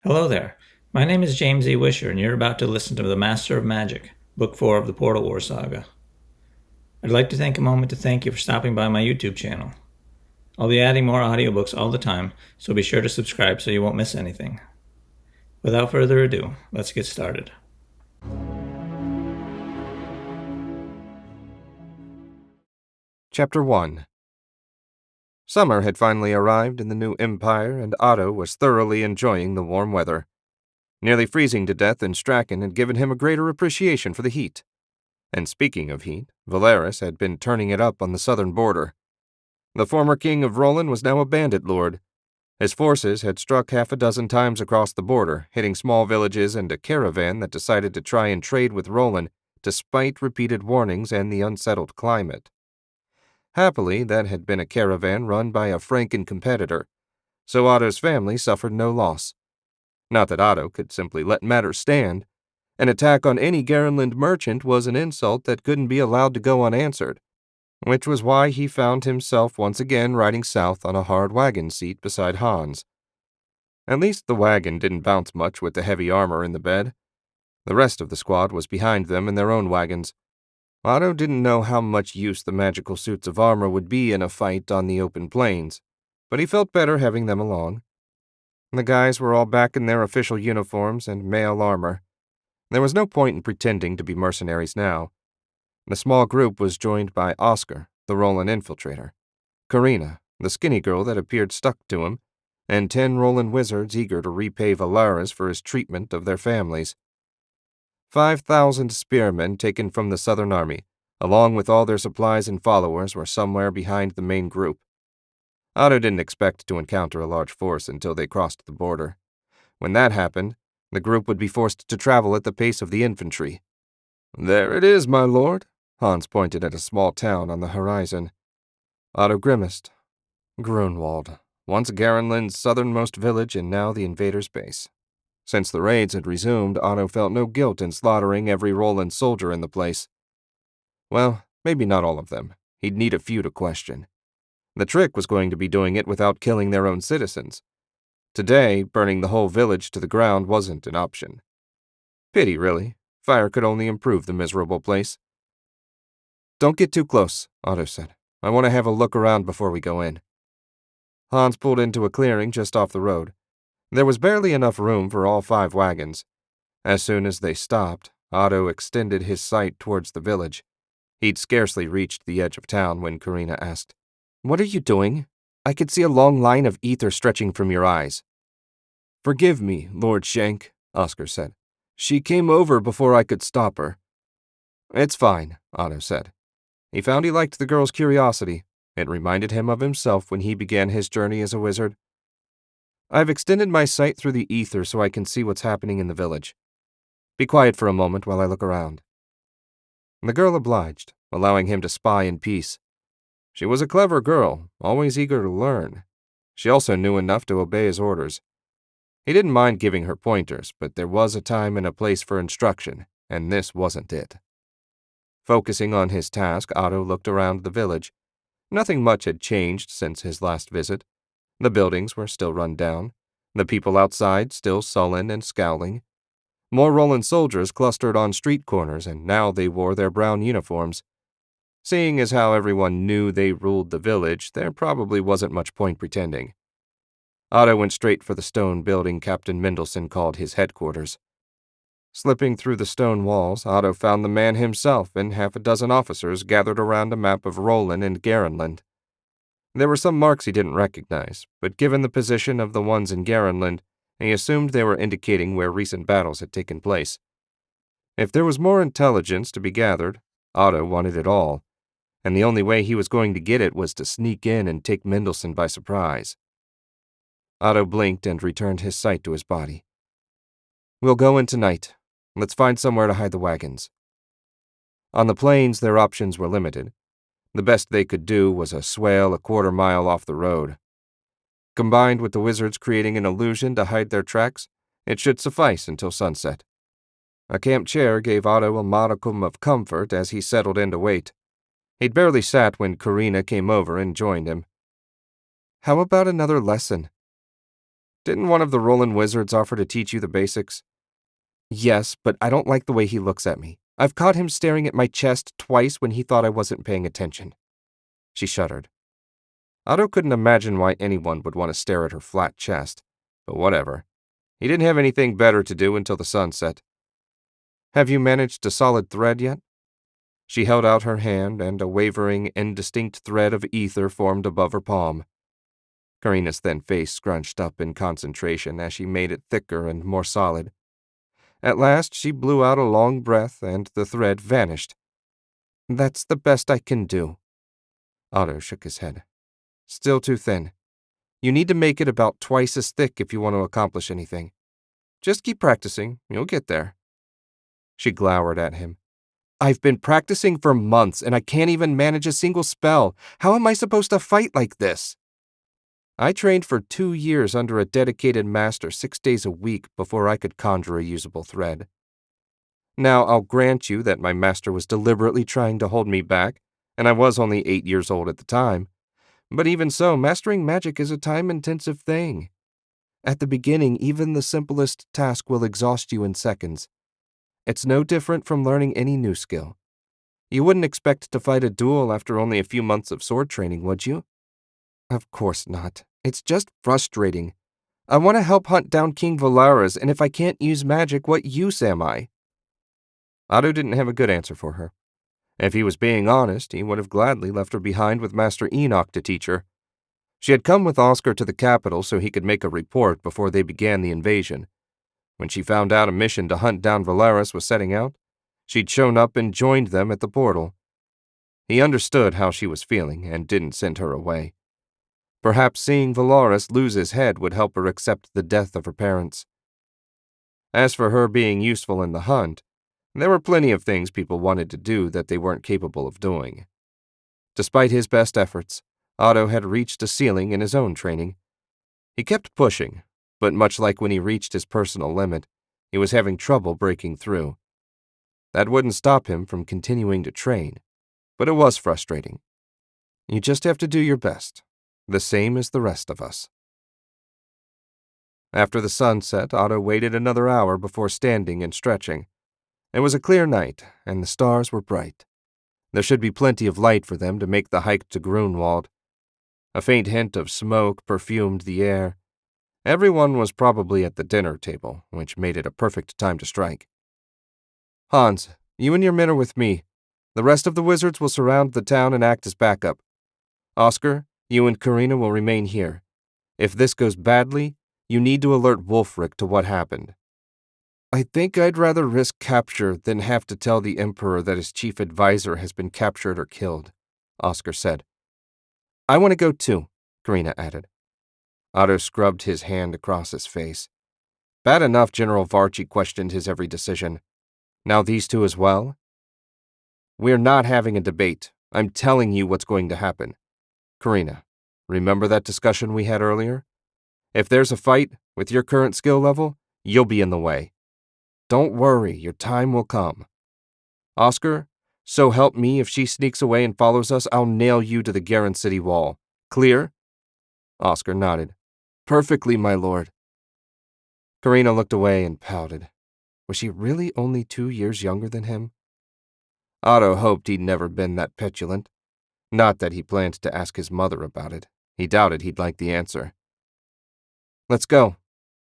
Hello there. My name is James E. Wisher, and you're about to listen to The Master of Magic, Book 4 of the Portal War Saga. I'd like to take a moment to thank you for stopping by my YouTube channel. I'll be adding more audiobooks all the time, so be sure to subscribe so you won't miss anything. Without further ado, let's get started. Chapter 1. Summer had finally arrived in the new empire, and Otto was thoroughly enjoying the warm weather. Nearly freezing to death in Strachan had given him a greater appreciation for the heat. And speaking of heat, Valeris had been turning it up on the southern border. The former king of Roland was now a bandit lord. His forces had struck half a dozen times across the border, hitting small villages and a caravan that decided to try and trade with Roland despite repeated warnings and the unsettled climate. Happily, that had been a caravan run by a Franken competitor, so Otto's family suffered no loss. Not that Otto could simply let matters stand. An attack on any Garenland merchant was an insult that couldn't be allowed to go unanswered, which was why he found himself once again riding south on a hard wagon seat beside Hans. At least the wagon didn't bounce much with the heavy armor in the bed. The rest of the squad was behind them in their own wagons. Otto didn't know how much use the magical suits of armor would be in a fight on the open plains, but he felt better having them along. The guys were all back in their official uniforms and mail armor. There was no point in pretending to be mercenaries now. The small group was joined by Oscar, the Roland infiltrator, Karina, the skinny girl that appeared stuck to him, and 10 Roland wizards eager to repay Valeris for his treatment of their families. 5,000 spearmen taken from the Southern Army, along with all their supplies and followers, were somewhere behind the main group. Otto didn't expect to encounter a large force until they crossed the border. When that happened, the group would be forced to travel at the pace of the infantry. "There it is, my lord," Hans pointed at a small town on the horizon. Otto grimaced. Grunwald, once Garenland's southernmost village and now the invaders' base. Since the raids had resumed, Otto felt no guilt in slaughtering every Roland soldier in the place. Well, maybe not all of them. He'd need a few to question. The trick was going to be doing it without killing their own citizens. Today, burning the whole village to the ground wasn't an option. Pity, really. Fire could only improve the miserable place. "Don't get too close," Otto said. "I want to have a look around before we go in." Hans pulled into a clearing just off the road. There was barely enough room for all 5 wagons. As soon as they stopped, Otto extended his sight towards the village. He'd scarcely reached the edge of town when Karina asked, "What are you doing? I could see a long line of ether stretching from your eyes." "Forgive me, Lord Shank," Oscar said. "She came over before I could stop her." "It's fine," Otto said. He found he liked the girl's curiosity. It reminded him of himself when he began his journey as a wizard. "I've extended my sight through the ether so I can see what's happening in the village. Be quiet for a moment while I look around." The girl obliged, allowing him to spy in peace. She was a clever girl, always eager to learn. She also knew enough to obey his orders. He didn't mind giving her pointers, but there was a time and a place for instruction, and this wasn't it. Focusing on his task, Otto looked around the village. Nothing much had changed since his last visit. The buildings were still run down, the people outside still sullen and scowling. More Roland soldiers clustered on street corners, and now they wore their brown uniforms. Seeing as how everyone knew they ruled the village, there probably wasn't much point pretending. Otto went straight for the stone building Captain Mendelsohn called his headquarters. Slipping through the stone walls, Otto found the man himself and half a dozen officers gathered around a map of Roland and Garenland. There were some marks he didn't recognize, but given the position of the ones in Garenland, he assumed they were indicating where recent battles had taken place. If there was more intelligence to be gathered, Otto wanted it all, and the only way he was going to get it was to sneak in and take Mendelsohn by surprise. Otto blinked and returned his sight to his body. "We'll go in tonight. Let's find somewhere to hide the wagons." On the plains, their options were limited. The best they could do was a swale a quarter-mile off the road. Combined with the wizards creating an illusion to hide their tracks, it should suffice until sunset. A camp chair gave Otto a modicum of comfort as he settled in to wait. He'd barely sat when Karina came over and joined him. "How about another lesson?" Didn't one of the Roland wizards offer to teach you the basics? Yes, but I don't like the way he looks at me. I've caught him staring at my chest twice when he thought I wasn't paying attention. She shuddered. Otto couldn't imagine why anyone would want to stare at her flat chest, but whatever. He didn't have anything better to do until the sun set. Have you managed a solid thread yet? She held out her hand, and a wavering, indistinct thread of ether formed above her palm. Karina's thin face scrunched up in concentration as she made it thicker and more solid. At last she blew out a long breath, and the thread vanished. That's the best I can do. Otto shook his head. Still too thin. You need to make it about twice as thick if you want to accomplish anything. Just keep practicing. You'll get there. She glowered at him. I've been practicing for months, and I can't even manage a single spell. How am I supposed to fight like this? I trained for 2 years under a dedicated master 6 days a week before I could conjure a usable thread. Now, I'll grant you that my master was deliberately trying to hold me back, and I was only 8 years old at the time. But even so, mastering magic is a time-intensive thing. At the beginning, even the simplest task will exhaust you in seconds. It's no different from learning any new skill. You wouldn't expect to fight a duel after only a few months of sword training, would you? Of course not. It's just frustrating. I want to help hunt down King Valaras, and if I can't use magic, what use am I? Otto didn't have a good answer for her. If he was being honest, he would have gladly left her behind with Master Enoch to teach her. She had come with Oscar to the capital so he could make a report before they began the invasion. When she found out a mission to hunt down Valaras was setting out, she'd shown up and joined them at the portal. He understood how she was feeling and didn't send her away. Perhaps seeing Valaras lose his head would help her accept the death of her parents. As for her being useful in the hunt, there were plenty of things people wanted to do that they weren't capable of doing. Despite his best efforts, Otto had reached a ceiling in his own training. He kept pushing, but much like when he reached his personal limit, he was having trouble breaking through. That wouldn't stop him from continuing to train, but it was frustrating. You just have to do your best, the same as the rest of us. After the sun set, Otto waited another hour before standing and stretching. It was a clear night, and the stars were bright. There should be plenty of light for them to make the hike to Grunwald. A faint hint of smoke perfumed the air. Everyone was probably at the dinner table, which made it a perfect time to strike. Hans, you and your men are with me. The rest of the wizards will surround the town and act as backup. Oscar, you and Karina will remain here. If this goes badly, you need to alert Wulfric to what happened. I think I'd rather risk capture than have to tell the Emperor that his chief advisor has been captured or killed, Oscar said. I want to go too, Karina added. Otto scrubbed his hand across his face. Bad enough General Varchi questioned his every decision. Now these two as well? We're not having a debate. I'm telling you what's going to happen. Karina, remember that discussion we had earlier? If there's a fight, with your current skill level, you'll be in the way. Don't worry, your time will come. Oscar, so help me, if she sneaks away and follows us, I'll nail you to the Garen City wall. Clear? Oscar nodded. Perfectly, my lord. Karina looked away and pouted. Was she really only 2 years younger than him? Otto hoped he'd never been that petulant. Not that he planned to ask his mother about it. He doubted he'd like the answer. Let's go.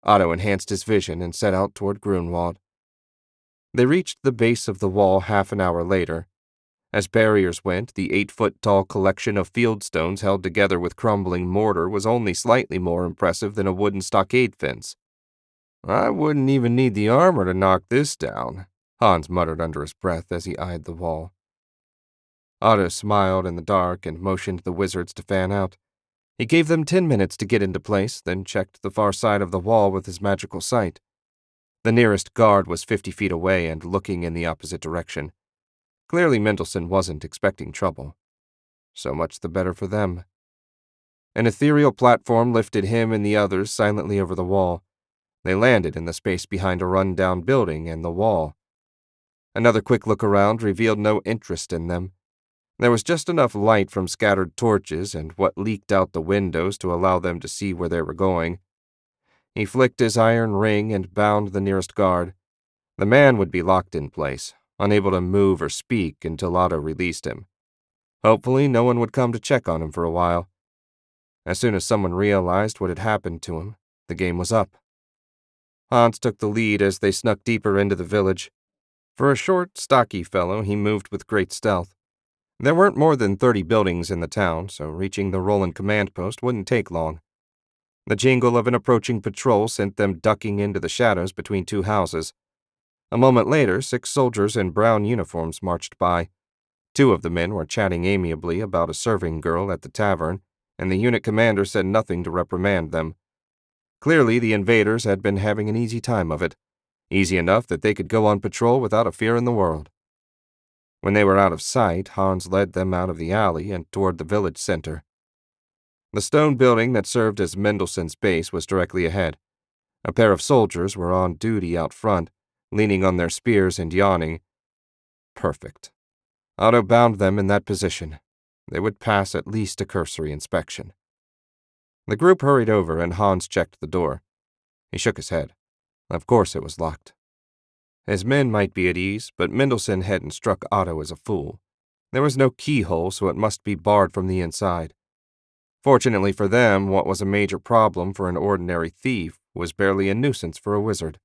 Otto enhanced his vision and set out toward Grunwald. They reached the base of the wall half an hour later. As barriers went, the 8-foot-tall collection of field stones held together with crumbling mortar was only slightly more impressive than a wooden stockade fence. I wouldn't even need the armor to knock this down, Hans muttered under his breath as he eyed the wall. Otto smiled in the dark and motioned the wizards to fan out. He gave them 10 minutes to get into place, then checked the far side of the wall with his magical sight. The nearest guard was 50 feet away and looking in the opposite direction. Clearly Mendelssohn wasn't expecting trouble. So much the better for them. An ethereal platform lifted him and the others silently over the wall. They landed in the space behind a run-down building and the wall. Another quick look around revealed no interest in them. There was just enough light from scattered torches and what leaked out the windows to allow them to see where they were going. He flicked his iron ring and bound the nearest guard. The man would be locked in place, unable to move or speak until Otto released him. Hopefully, no one would come to check on him for a while. As soon as someone realized what had happened to him, the game was up. Hans took the lead as they snuck deeper into the village. For a short, stocky fellow, he moved with great stealth. There weren't more than 30 buildings in the town, so reaching the Roland command post wouldn't take long. The jingle of an approaching patrol sent them ducking into the shadows between two houses. A moment later, 6 soldiers in brown uniforms marched by. 2 of the men were chatting amiably about a serving girl at the tavern, and the unit commander said nothing to reprimand them. Clearly, the invaders had been having an easy time of it, easy enough that they could go on patrol without a fear in the world. When they were out of sight, Hans led them out of the alley and toward the village center. The stone building that served as Mendelssohn's base was directly ahead. A pair of soldiers were on duty out front, leaning on their spears and yawning. Perfect. Otto bound them in that position. They would pass at least a cursory inspection. The group hurried over and Hans checked the door. He shook his head. Of course it was locked. His men might be at ease, but Mendelssohn hadn't struck Otto as a fool. There was no keyhole, so it must be barred from the inside. Fortunately for them, what was a major problem for an ordinary thief was barely a nuisance for a wizard.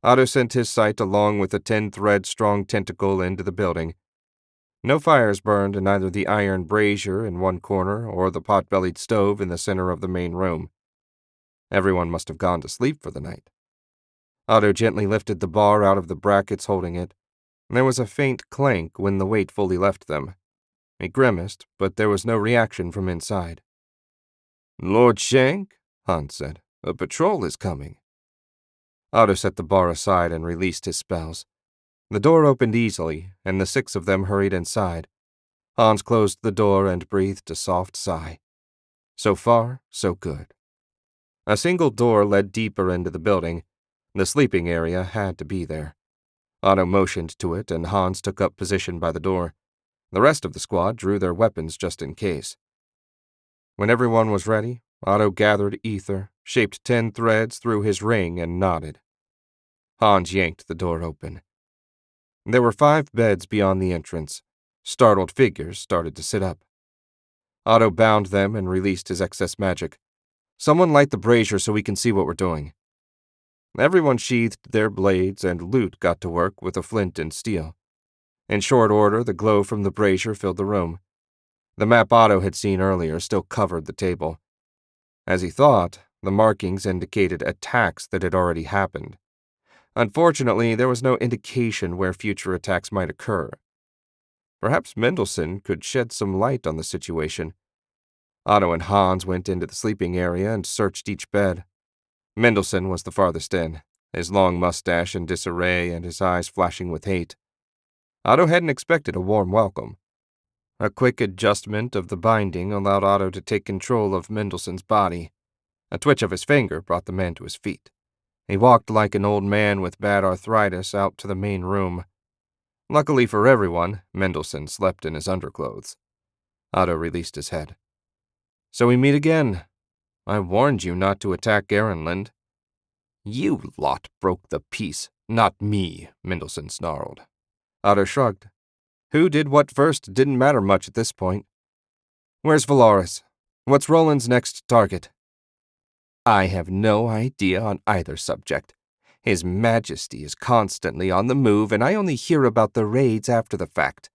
Otto sent his sight along with a 10-thread-strong tentacle into the building. No fires burned in either the iron brazier in one corner or the pot-bellied stove in the center of the main room. Everyone must have gone to sleep for the night. Otto gently lifted the bar out of the brackets holding it. There was a faint clank when the weight fully left them. He grimaced, but there was no reaction from inside. "Lord Shank," Hans said, "a patrol is coming." Otto set the bar aside and released his spells. The door opened easily, and the 6 of them hurried inside. Hans closed the door and breathed a soft sigh. So far, so good. A single door led deeper into the building. The sleeping area had to be there. Otto motioned to it, and Hans took up position by the door. The rest of the squad drew their weapons just in case. When everyone was ready, Otto gathered ether, shaped 10 threads through his ring, and nodded. Hans yanked the door open. There were 5 beds beyond the entrance. Startled figures started to sit up. Otto bound them and released his excess magic. "Someone light the brazier so we can see what we're doing." Everyone sheathed their blades, and Lute got to work with a flint and steel. In short order, the glow from the brazier filled the room. The map Otto had seen earlier still covered the table. As he thought, the markings indicated attacks that had already happened. Unfortunately, there was no indication where future attacks might occur. Perhaps Mendelssohn could shed some light on the situation. Otto and Hans went into the sleeping area and searched each bed. Mendelssohn was the farthest in, his long mustache in disarray and his eyes flashing with hate. Otto hadn't expected a warm welcome. A quick adjustment of the binding allowed Otto to take control of Mendelssohn's body. A twitch of his finger brought the man to his feet. He walked like an old man with bad arthritis out to the main room. Luckily for everyone, Mendelssohn slept in his underclothes. Otto released his head. "So we meet again. I warned you not to attack Garenland." "You lot broke the peace, not me," Mendelssohn snarled. Otto shrugged. Who did what first didn't matter much at this point. "Where's Valaris? What's Roland's next target?" "I have no idea on either subject. His Majesty is constantly on the move, and I only hear about the raids after the fact.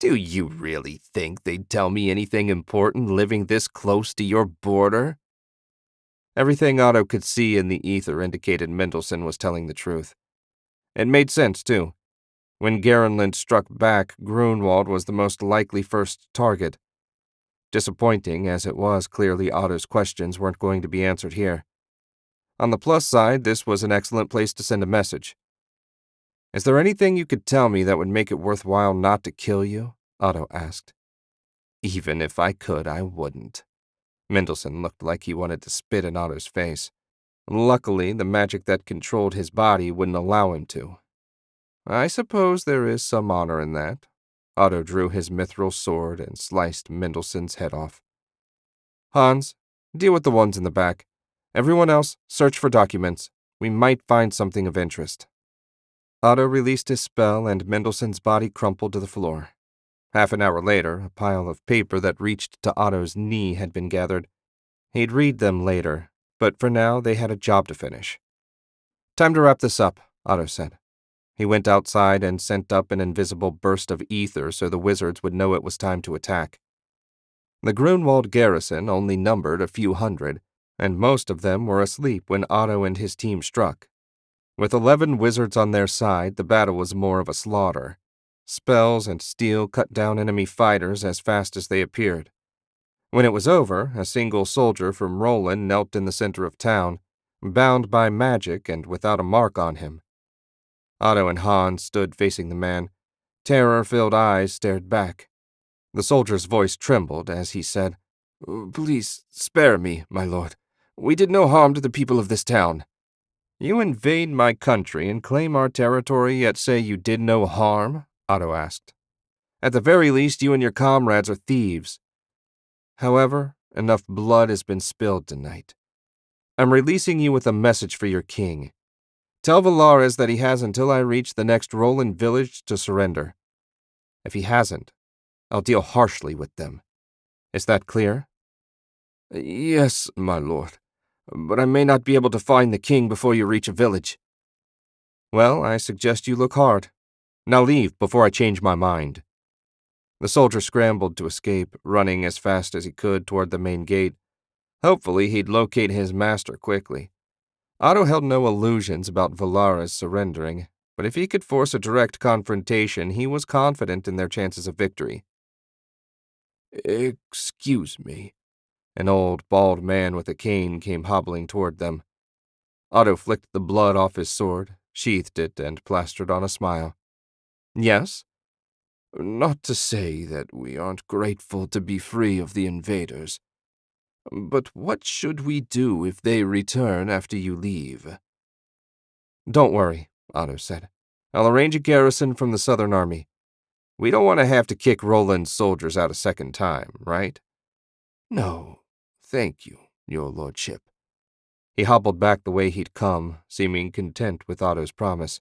Do you really think they'd tell me anything important living this close to your border?" Everything Otto could see in the ether indicated Mendelssohn was telling the truth. It made sense, too. When Garenland struck back, Grunwald was the most likely first target. Disappointing as it was, clearly Otto's questions weren't going to be answered here. On the plus side, this was an excellent place to send a message. "Is there anything you could tell me that would make it worthwhile not to kill you?" Otto asked. "Even if I could, I wouldn't." Mendelssohn looked like he wanted to spit in Otto's face. Luckily, the magic that controlled his body wouldn't allow him to. "I suppose there is some honor in that." Otto drew his mithril sword and sliced Mendelssohn's head off. "Hans, deal with the ones in the back, Everyone else, search for documents. We might find something of interest." Otto released his spell, and Mendelssohn's body crumpled to the floor. Half an hour later, a pile of paper that reached to Otto's knee had been gathered. He'd read them later, but for now they had a job to finish. "Time to wrap this up," Otto said. He went outside and sent up an invisible burst of ether so the wizards would know it was time to attack. The Grunwald garrison only numbered a few hundred, and most of them were asleep when Otto and his team struck. With 11 wizards on their side, the battle was more of a slaughter. Spells and steel cut down enemy fighters as fast as they appeared. When it was over, a single soldier from Roland knelt in the center of town, bound by magic and without a mark on him. Otto and Hans stood facing the man. Terror-filled eyes stared back. The soldier's voice trembled as he said, "Please, spare me, my lord. We did no harm to the people of this town." "You invade my country and claim our territory, yet say you did no harm?" Otto asked. "At the very least, you and your comrades are thieves. However, enough blood has been spilled tonight. I'm releasing you with a message for your king. Tell Valaris that he has until I reach the next Roland village to surrender. If he hasn't, I'll deal harshly with them. Is that clear?" "Yes, my lord, but I may not be able to find the king before you reach a village." "Well, I suggest you look hard. Now leave before I change my mind." The soldier scrambled to escape, running as fast as he could toward the main gate. Hopefully he'd locate his master quickly. Otto held no illusions about Valaris surrendering, but if he could force a direct confrontation, he was confident in their chances of victory. "Excuse me." An old, bald man with a cane came hobbling toward them. Otto flicked the blood off his sword, sheathed it, and plastered on a smile. "Yes?" "Not to say that we aren't grateful to be free of the invaders. But what should we do if they return after you leave?" "Don't worry," Otto said. "I'll arrange a garrison from the Southern Army. We don't want to have to kick Roland's soldiers out a second time, right?" "No, thank you, your lordship." He hobbled back the way he'd come, seeming content with Otto's promise.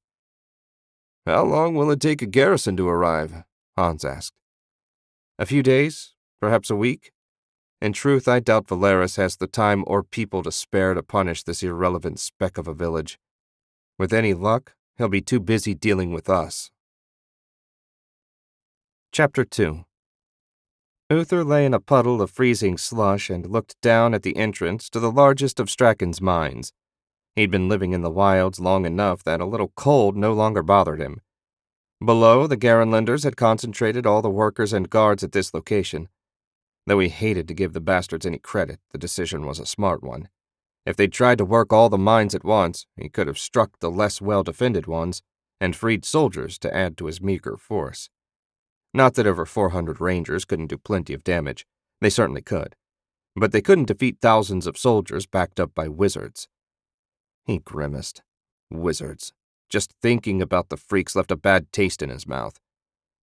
"How long will it take a garrison to arrive?" Hans asked. "A few days, perhaps a week. In truth, I doubt Valaris has the time or people to spare to punish this irrelevant speck of a village. With any luck, he'll be too busy dealing with us." Chapter 2. Uther lay in a puddle of freezing slush and looked down at the entrance to the largest of Strachan's mines. He'd been living in the wilds long enough that a little cold no longer bothered him. Below, the Garenlanders had concentrated all the workers and guards at this location. Though he hated to give the bastards any credit, the decision was a smart one. If they'd tried to work all the mines at once, he could have struck the less well-defended ones and freed soldiers to add to his meager force. Not that over 400 rangers couldn't do plenty of damage. They certainly could. But they couldn't defeat thousands of soldiers backed up by wizards. He grimaced. Wizards. Just thinking about the freaks left a bad taste in his mouth.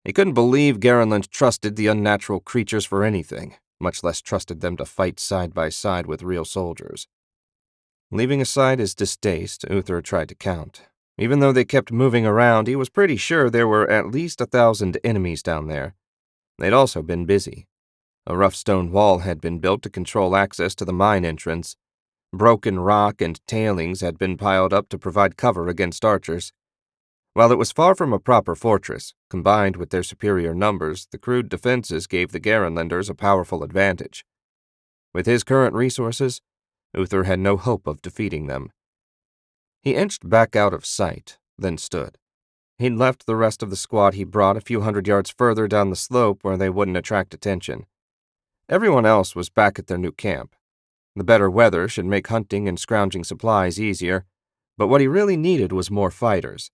He couldn't believe Garenland trusted the unnatural creatures for anything, much less trusted them to fight side by side with real soldiers. Leaving aside his distaste, Uther tried to count. Even though they kept moving around, he was pretty sure there were at least 1,000 enemies down there. They'd also been busy. A rough stone wall had been built to control access to the mine entrance. Broken rock and tailings had been piled up to provide cover against archers. While it was far from a proper fortress, combined with their superior numbers, the crude defenses gave the Garenlanders a powerful advantage. With his current resources, Uther had no hope of defeating them. He inched back out of sight, then stood. He'd left the rest of the squad he brought a few hundred yards further down the slope where they wouldn't attract attention. Everyone else was back at their new camp. The better weather should make hunting and scrounging supplies easier, but what he really needed was more fighters.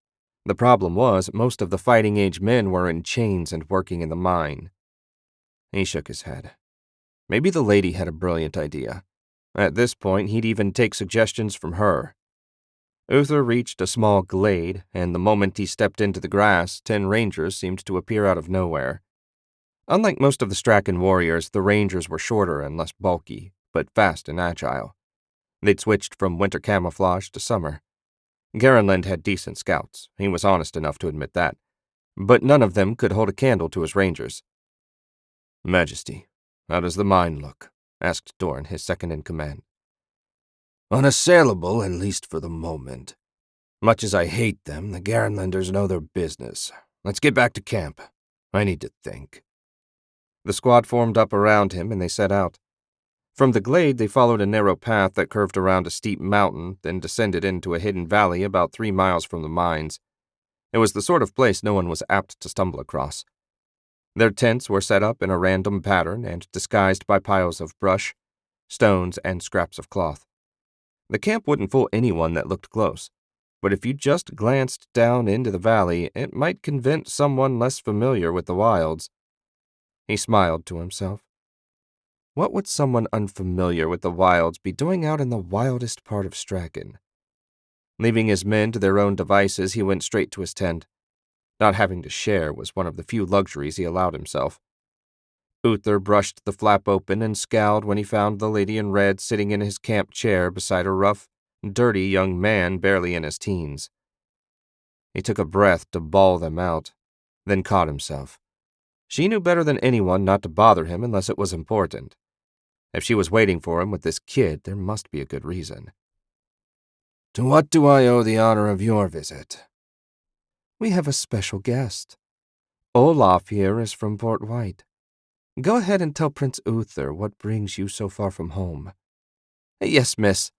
The problem was, most of the fighting-age men were in chains and working in the mine. He shook his head. Maybe the lady had a brilliant idea. At this point, he'd even take suggestions from her. Uther reached a small glade, and the moment he stepped into the grass, 10 rangers seemed to appear out of nowhere. Unlike most of the Strachan warriors, the rangers were shorter and less bulky, but fast and agile. They'd switched from winter camouflage to summer. Garenland had decent scouts, he was honest enough to admit that, but none of them could hold a candle to his rangers. "Majesty, how does the mine look?" asked Dorn, his second-in-command. "Unassailable, at least for the moment. Much as I hate them, the Garenlanders know their business. Let's get back to camp. I need to think." The squad formed up around him, and they set out. From the glade, they followed a narrow path that curved around a steep mountain, then descended into a hidden valley about 3 miles from the mines. It was the sort of place no one was apt to stumble across. Their tents were set up in a random pattern and disguised by piles of brush, stones, and scraps of cloth. The camp wouldn't fool anyone that looked close, but if you just glanced down into the valley, it might convince someone less familiar with the wilds. He smiled to himself. What would someone unfamiliar with the wilds be doing out in the wildest part of Straken? Leaving his men to their own devices, he went straight to his tent. Not having to share was one of the few luxuries he allowed himself. Uther brushed the flap open and scowled when he found the lady in red sitting in his camp chair beside a rough, dirty young man barely in his teens. He took a breath to bawl them out, then caught himself. She knew better than anyone not to bother him unless it was important. If she was waiting for him with this kid, there must be a good reason. "To what do I owe the honor of your visit?" "We have a special guest. Olaf here is from Port White. Go ahead and tell Prince Uther what brings you so far from home." "Yes, miss."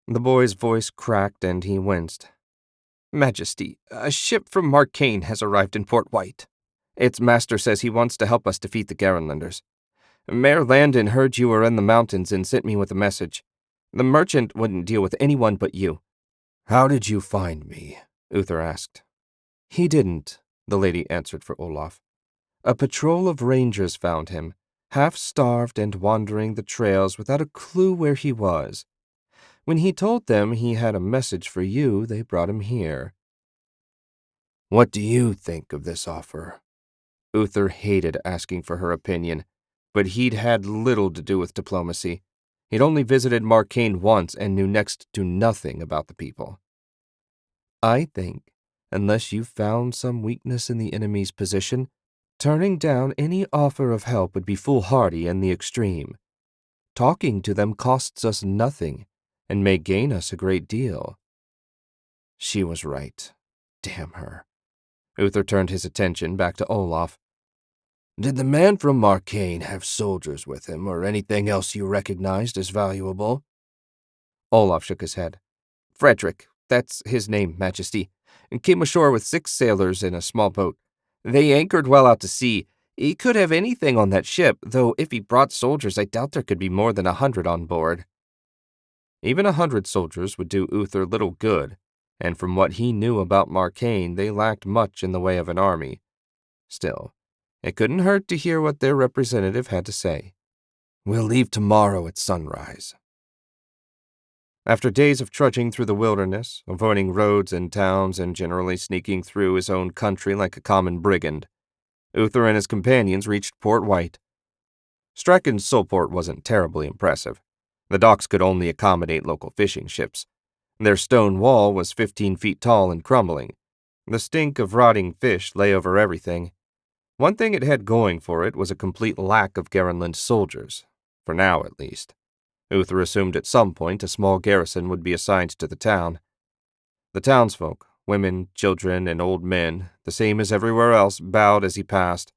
The boy's voice cracked and he winced. "Majesty, a ship from Marcane has arrived in Port White. Its master says he wants to help us defeat the Garenlanders. Mayor Landon heard you were in the mountains and sent me with a message. The merchant wouldn't deal with anyone but you." "How did you find me?" Uther asked. "He didn't," the lady answered for Olaf. "A patrol of rangers found him, half-starved and wandering the trails without a clue where he was. When he told them he had a message for you, they brought him here." "What do you think of this offer?" Uther hated asking for her opinion, but he'd had little to do with diplomacy. He'd only visited Marcane once and knew next to nothing about the people. "I think, unless you found some weakness in the enemy's position, turning down any offer of help would be foolhardy in the extreme. Talking to them costs us nothing and may gain us a great deal." She was right. Damn her. Uther turned his attention back to Olaf. "Did the man from Marcane have soldiers with him or anything else you recognized as valuable?" Olaf shook his head. "Frederick, that's his name, Majesty, came ashore with 6 sailors in a small boat. They anchored well out to sea. He could have anything on that ship, though if he brought soldiers, I doubt there could be more than 100 on board." Even 100 soldiers would do Uther little good, and from what he knew about Marcane, they lacked much in the way of an army. Still, it couldn't hurt to hear what their representative had to say. "We'll leave tomorrow at sunrise." After days of trudging through the wilderness, avoiding roads and towns, and generally sneaking through his own country like a common brigand, Uther and his companions reached Port White. Straken's Soulport wasn't terribly impressive. The docks could only accommodate local fishing ships. Their stone wall was 15 feet tall and crumbling. The stink of rotting fish lay over everything. One thing it had going for it was a complete lack of Garenland soldiers, for now at least. Uther assumed at some point a small garrison would be assigned to the town. The townsfolk, women, children, and old men, the same as everywhere else, bowed as he passed.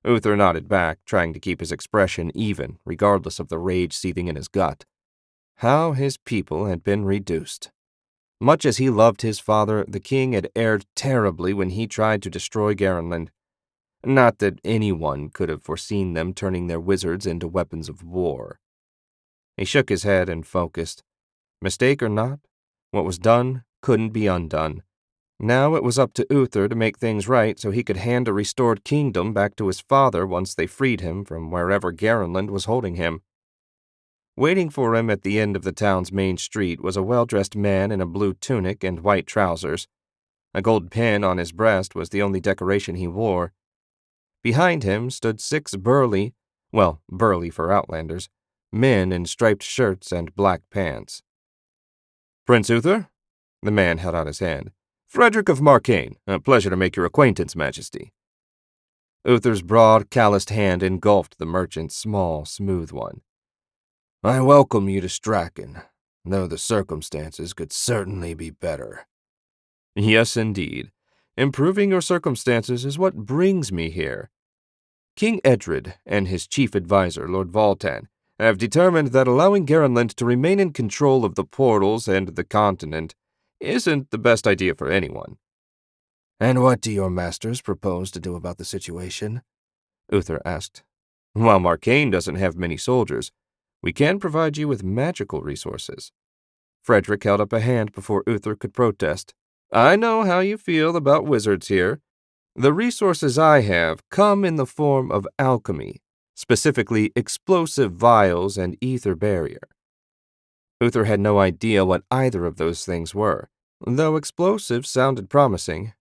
Uther nodded back, trying to keep his expression even, regardless of the rage seething in his gut. How his people had been reduced. Much as he loved his father, the king had erred terribly when he tried to destroy Garenland. Not that anyone could have foreseen them turning their wizards into weapons of war. He shook his head and focused. Mistake or not, what was done couldn't be undone. Now it was up to Uther to make things right so he could hand a restored kingdom back to his father once they freed him from wherever Garenland was holding him. Waiting for him at the end of the town's main street was a well-dressed man in a blue tunic and white trousers. A gold pin on his breast was the only decoration he wore. Behind him stood 6 burly for Outlanders, men in striped shirts and black pants. Prince Uther? The man held out his hand. Frederick of Marcaine. A pleasure to make your acquaintance, Majesty. Uther's broad, calloused hand engulfed the merchant's small, smooth one. I welcome you to Strachan, though the circumstances could certainly be better. Yes, indeed. Improving your circumstances is what brings me here. King Edred and his chief advisor, Lord Voltan, have determined that allowing Garenland to remain in control of the portals and the continent isn't the best idea for anyone. And what do your masters propose to do about the situation? Uther asked. While Marcaine doesn't have many soldiers, we can provide you with magical resources. Frederick held up a hand before Uther could protest. I know how you feel about wizards here. The resources I have come in the form of alchemy, specifically explosive vials and ether barrier. Uther had no idea what either of those things were, though explosives sounded promising.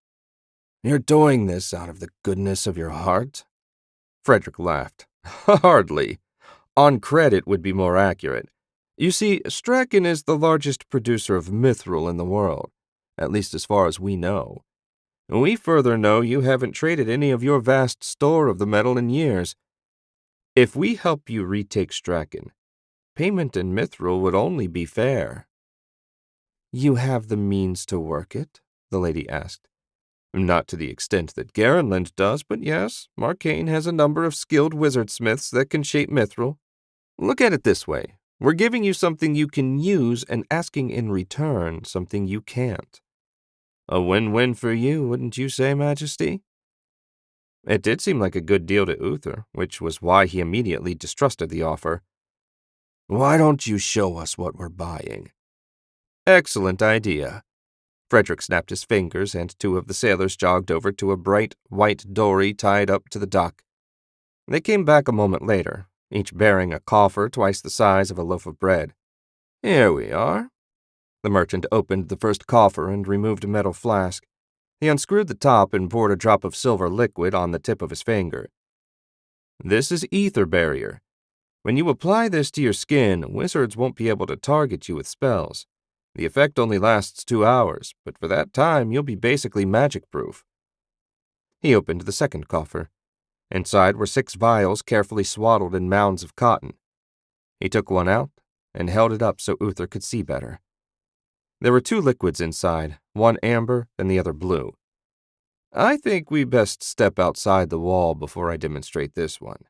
You're doing this out of the goodness of your heart? Frederick laughed. Hardly. On credit would be more accurate. You see, Strachan is the largest producer of mithril in the world, at least as far as we know. We further know you haven't traded any of your vast store of the metal in years. If we help you retake Strachan, payment in mithril would only be fair. You have the means to work it? The lady asked. Not to the extent that Garenland does, but yes, Marcaine has a number of skilled wizardsmiths that can shape mithril. Look at it this way. We're giving you something you can use and asking in return something you can't. A win-win for you, wouldn't you say, Majesty? It did seem like a good deal to Uther, which was why he immediately distrusted the offer. Why don't you show us what we're buying? Excellent idea. Frederick snapped his fingers, and two of the sailors jogged over to a bright white dory tied up to the dock. They came back a moment later, each bearing a coffer twice the size of a loaf of bread. Here we are. The merchant opened the first coffer and removed a metal flask. He unscrewed the top and poured a drop of silver liquid on the tip of his finger. This is ether barrier. When you apply this to your skin, wizards won't be able to target you with spells. The effect only lasts 2 hours, but for that time you'll be basically magic-proof. He opened the second coffer. Inside were 6 vials carefully swaddled in mounds of cotton. He took one out and held it up so Uther could see better. There were 2 liquids inside, one amber and the other blue. I think we best step outside the wall before I demonstrate this one.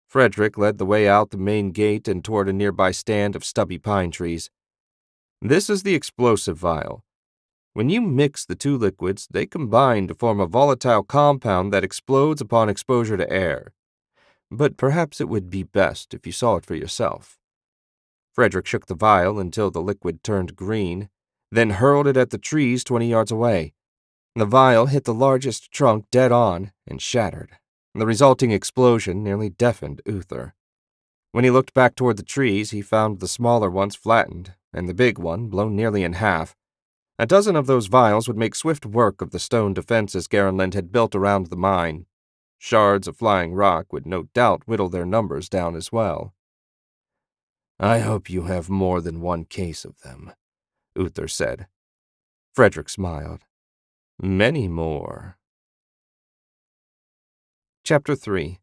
Frederick led the way out the main gate and toward a nearby stand of stubby pine trees. This is the explosive vial. When you mix the 2 liquids, they combine to form a volatile compound that explodes upon exposure to air. But perhaps it would be best if you saw it for yourself. Frederick shook the vial until the liquid turned green, then hurled it at the trees 20 yards away. The vial hit the largest trunk dead on and shattered. The resulting explosion nearly deafened Uther. When he looked back toward the trees, he found the smaller ones flattened and the big one blown nearly in half. A dozen of those vials would make swift work of the stone defenses Garenland had built around the mine. Shards of flying rock would no doubt whittle their numbers down as well. I hope you have more than one case of them, Uther said. Frederick smiled. Many more. Chapter 3.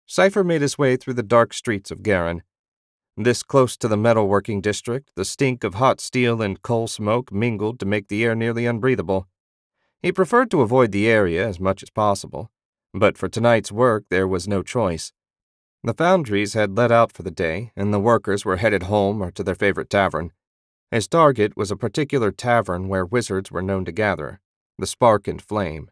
Cypher made his way through the dark streets of Garen. This close to the metalworking district, the stink of hot steel and coal smoke mingled to make the air nearly unbreathable. He preferred to avoid the area as much as possible, but for tonight's work there was no choice. The foundries had let out for the day, and the workers were headed home or to their favorite tavern. His target was a particular tavern where wizards were known to gather, the Spark and Flame.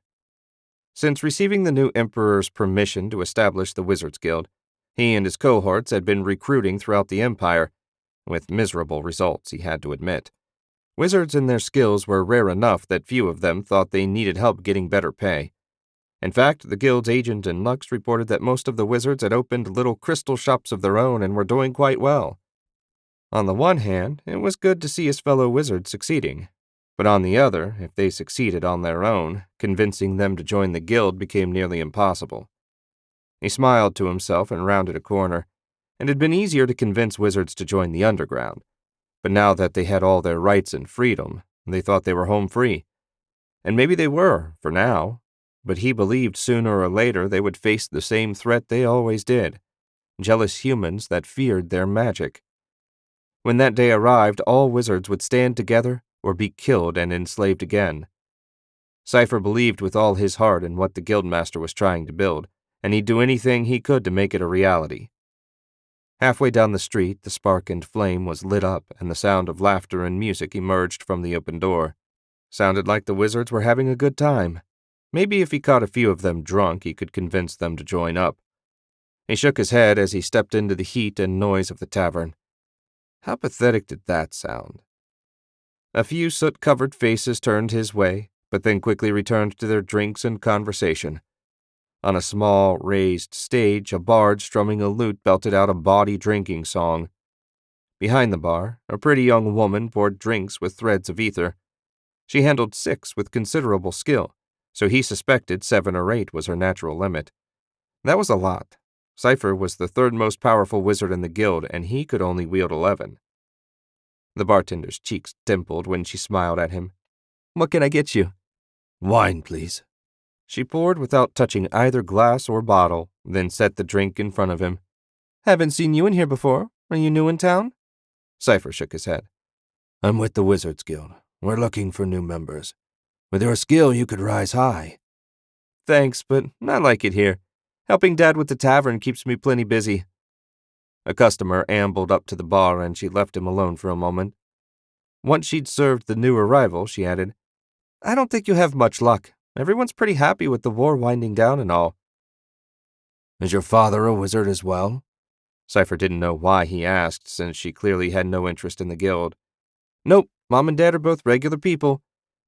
Since receiving the new emperor's permission to establish the Wizards Guild, he and his cohorts had been recruiting throughout the empire, with miserable results, he had to admit. Wizards and their skills were rare enough that few of them thought they needed help getting better pay. In fact, the guild's agent in Lux reported that most of the wizards had opened little crystal shops of their own and were doing quite well. On the one hand, it was good to see his fellow wizards succeeding. But on the other, if they succeeded on their own, convincing them to join the guild became nearly impossible. He smiled to himself and rounded a corner. It had been easier to convince wizards to join the underground. But now that they had all their rights and freedom, they thought they were home free. And maybe they were, for now, but he believed sooner or later they would face the same threat they always did: jealous humans that feared their magic. When that day arrived, all wizards would stand together or be killed and enslaved again. Cypher believed with all his heart in what the guildmaster was trying to build, and he'd do anything he could to make it a reality. Halfway down the street, the spark and flame was lit up, and the sound of laughter and music emerged from the open door. Sounded like the wizards were having a good time. Maybe if he caught a few of them drunk, he could convince them to join up. He shook his head as he stepped into the heat and noise of the tavern. How pathetic did that sound? A few soot-covered faces turned his way, but then quickly returned to their drinks and conversation. On a small, raised stage, a bard strumming a lute belted out a bawdy drinking song. Behind the bar, a pretty young woman poured drinks with threads of ether. She handled 6 with considerable skill, so he suspected 7 or 8 was her natural limit. That was a lot. Cypher was the 3rd most powerful wizard in the guild, and he could only wield 11. The bartender's cheeks dimpled when she smiled at him. "What can I get you?" "Wine, please." She poured without touching either glass or bottle, then set the drink in front of him. "Haven't seen you in here before. Are you new in town?" Cypher shook his head. "I'm with the Wizards Guild. We're looking for new members. With your skill, you could rise high." "Thanks, but I like it here. Helping Dad with the tavern keeps me plenty busy." A customer ambled up to the bar, and she left him alone for a moment. Once she'd served the new arrival, she added, "I don't think you have much luck. Everyone's pretty happy with the war winding down and all." "Is your father a wizard as well?" Cypher didn't know why he asked, since she clearly had no interest in the guild. "Nope, Mom and Dad are both regular people.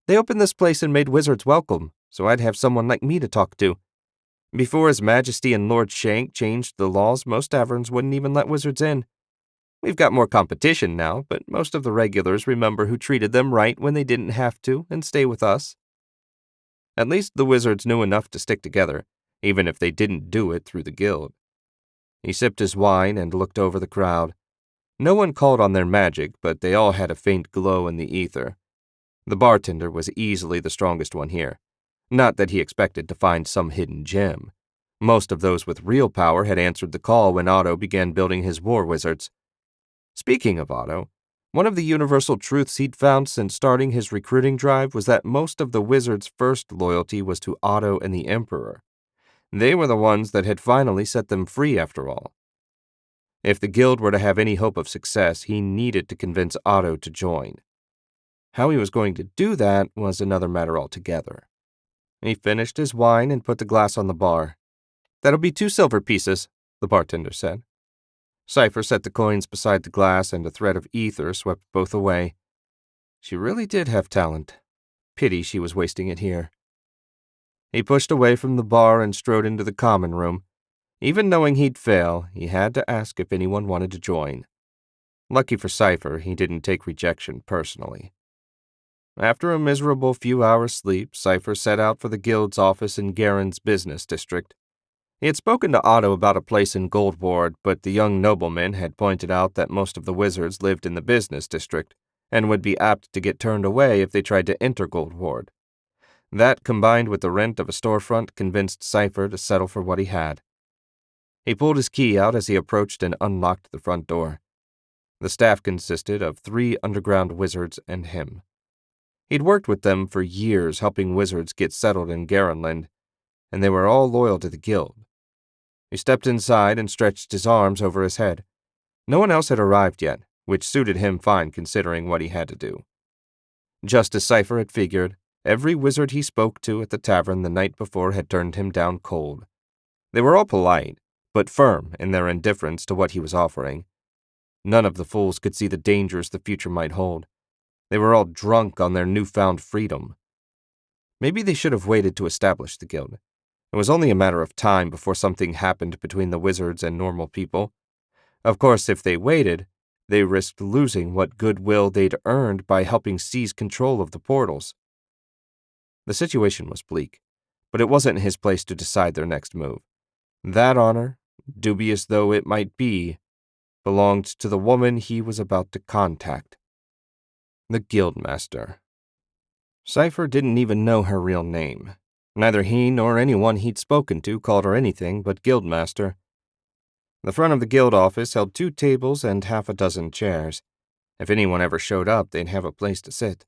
They opened this place and made wizards welcome, so I'd have someone like me to talk to. Before His Majesty and Lord Shank changed the laws, most taverns wouldn't even let wizards in. We've got more competition now, but most of the regulars remember who treated them right when they didn't have to and stay with us." At least the wizards knew enough to stick together, even if they didn't do it through the guild. He sipped his wine and looked over the crowd. No one called on their magic, but they all had a faint glow in the ether. The bartender was easily the strongest one here. Not that he expected to find some hidden gem. Most of those with real power had answered the call when Otto began building his war wizards. Speaking of Otto, one of the universal truths he'd found since starting his recruiting drive was that most of the wizards' first loyalty was to Otto and the Emperor. They were the ones that had finally set them free, after all. If the guild were to have any hope of success, he needed to convince Otto to join. How he was going to do that was another matter altogether. He finished his wine and put the glass on the bar. "That'll be 2 silver pieces," the bartender said. Cypher set the coins beside the glass, and a thread of ether swept both away. She really did have talent. Pity she was wasting it here. He pushed away from the bar and strode into the common room. Even knowing he'd fail, he had to ask if anyone wanted to join. Lucky for Cypher, he didn't take rejection personally. After a miserable few hours' sleep, Cypher set out for the guild's office in Garen's business district. He had spoken to Otto about a place in Goldward, but the young nobleman had pointed out that most of the wizards lived in the business district, and would be apt to get turned away if they tried to enter Goldward. That, combined with the rent of a storefront, convinced Cypher to settle for what he had. He pulled his key out as he approached and unlocked the front door. The staff consisted of 3 underground wizards and him. He'd worked with them for years, helping wizards get settled in Garenland, and they were all loyal to the guild. He stepped inside and stretched his arms over his head. No one else had arrived yet, which suited him fine considering what he had to do. Just as Cypher had figured, every wizard he spoke to at the tavern the night before had turned him down cold. They were all polite, but firm in their indifference to what he was offering. None of the fools could see the dangers the future might hold. They were all drunk on their newfound freedom. Maybe they should have waited to establish the guild. It was only a matter of time before something happened between the wizards and normal people. Of course, if they waited, they risked losing what goodwill they'd earned by helping seize control of the portals. The situation was bleak, but it wasn't his place to decide their next move. That honor, dubious though it might be, belonged to the woman he was about to contact. The Guildmaster. Cypher didn't even know her real name. Neither he nor anyone he'd spoken to called her anything but Guildmaster. The front of the guild office held 2 tables and half a dozen chairs. If anyone ever showed up, they'd have a place to sit.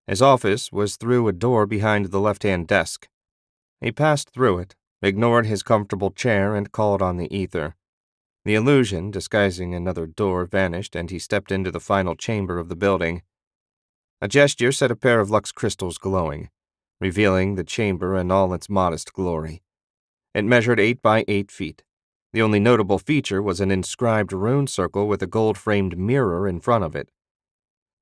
His office was through a door behind the left-hand desk. He passed through it, ignored his comfortable chair, and called on the ether. The illusion, disguising another door, vanished, and he stepped into the final chamber of the building. A gesture set a pair of lux crystals glowing, revealing the chamber in all its modest glory. It measured 8 by 8 feet. The only notable feature was an inscribed rune circle with a gold-framed mirror in front of it.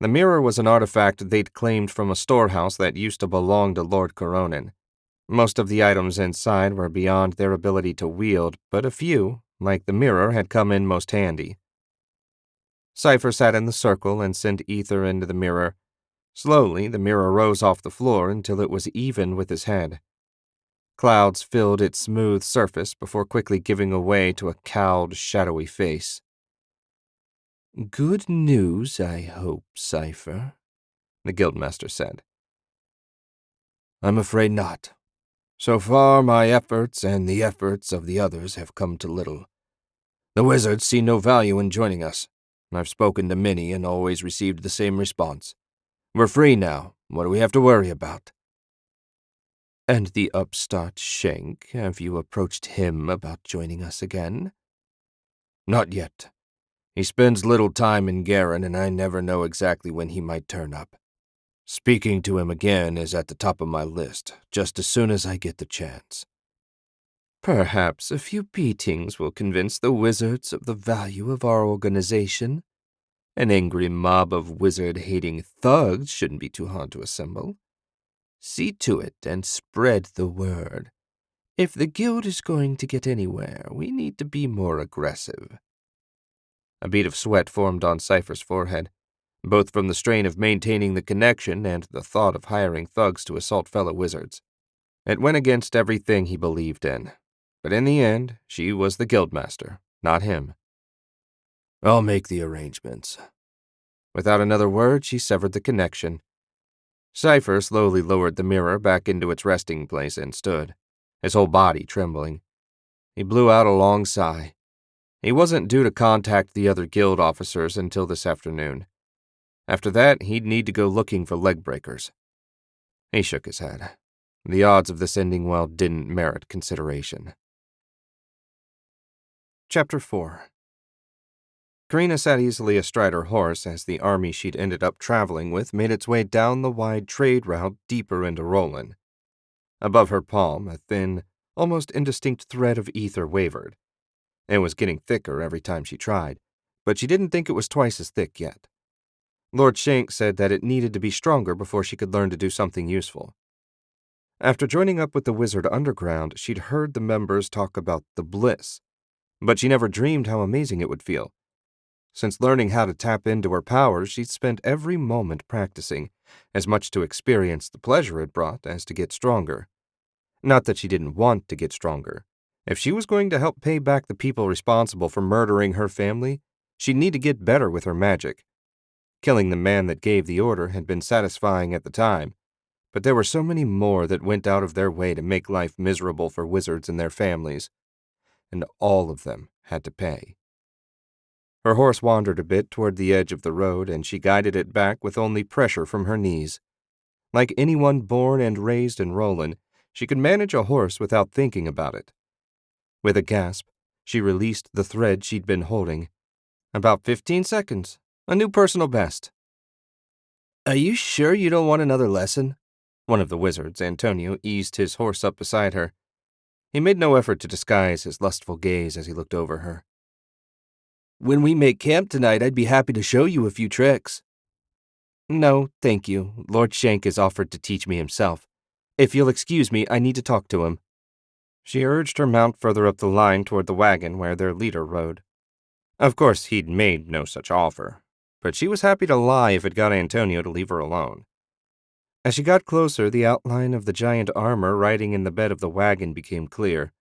The mirror was an artifact they'd claimed from a storehouse that used to belong to Lord Coronin. Most of the items inside were beyond their ability to wield, but a few, like the mirror, had come in most handy. Cypher sat in the circle and sent ether into the mirror. Slowly, the mirror rose off the floor until it was even with his head. Clouds filled its smooth surface before quickly giving way to a cowled, shadowy face. "Good news, I hope, Cypher," the Guildmaster said. "I'm afraid not. So far, my efforts and the efforts of the others have come to little. The wizards see no value in joining us. I've spoken to many and always received the same response. We're free now. What do we have to worry about?" "And the upstart Shank, have you approached him about joining us again?" "Not yet. He spends little time in Garen, and I never know exactly when he might turn up. Speaking to him again is at the top of my list, just as soon as I get the chance." "Perhaps a few beatings will convince the wizards of the value of our organization. An angry mob of wizard-hating thugs shouldn't be too hard to assemble. See to it and spread the word. If the guild is going to get anywhere, we need to be more aggressive." A bead of sweat formed on Cypher's forehead, both from the strain of maintaining the connection and the thought of hiring thugs to assault fellow wizards. It went against everything he believed in, but in the end, she was the Guildmaster, not him. "I'll make the arrangements." Without another word, she severed the connection. Cypher slowly lowered the mirror back into its resting place and stood, his whole body trembling. He blew out a long sigh. He wasn't due to contact the other guild officers until this afternoon. After that, he'd need to go looking for leg breakers. He shook his head. The odds of this ending well didn't merit consideration. Chapter 4. Karina sat easily astride her horse as the army she'd ended up traveling with made its way down the wide trade route deeper into Roland. Above her palm, a thin, almost indistinct thread of ether wavered. It was getting thicker every time she tried, but she didn't think it was twice as thick yet. Lord Shank said that it needed to be stronger before she could learn to do something useful. After joining up with the Wizard Underground, she'd heard the members talk about the bliss, but she never dreamed how amazing it would feel. Since learning how to tap into her powers, she'd spent every moment practicing, as much to experience the pleasure it brought as to get stronger. Not that she didn't want to get stronger. If she was going to help pay back the people responsible for murdering her family, she'd need to get better with her magic. Killing the man that gave the order had been satisfying at the time, but there were so many more that went out of their way to make life miserable for wizards and their families, and all of them had to pay. Her horse wandered a bit toward the edge of the road, and she guided it back with only pressure from her knees. Like anyone born and raised in Roland, she could manage a horse without thinking about it. With a gasp, she released the thread she'd been holding. About 15 seconds. A new personal best. "Are you sure you don't want another lesson?" One of the wizards, Antonio, eased his horse up beside her. He made no effort to disguise his lustful gaze as he looked over her. "When we make camp tonight, I'd be happy to show you a few tricks." "No, thank you. Lord Shank has offered to teach me himself. If you'll excuse me, I need to talk to him." She urged her mount further up the line toward the wagon where their leader rode. Of course, he'd made no such offer, but she was happy to lie if it got Antonio to leave her alone. As she got closer, the outline of the giant armor riding in the bed of the wagon became clear.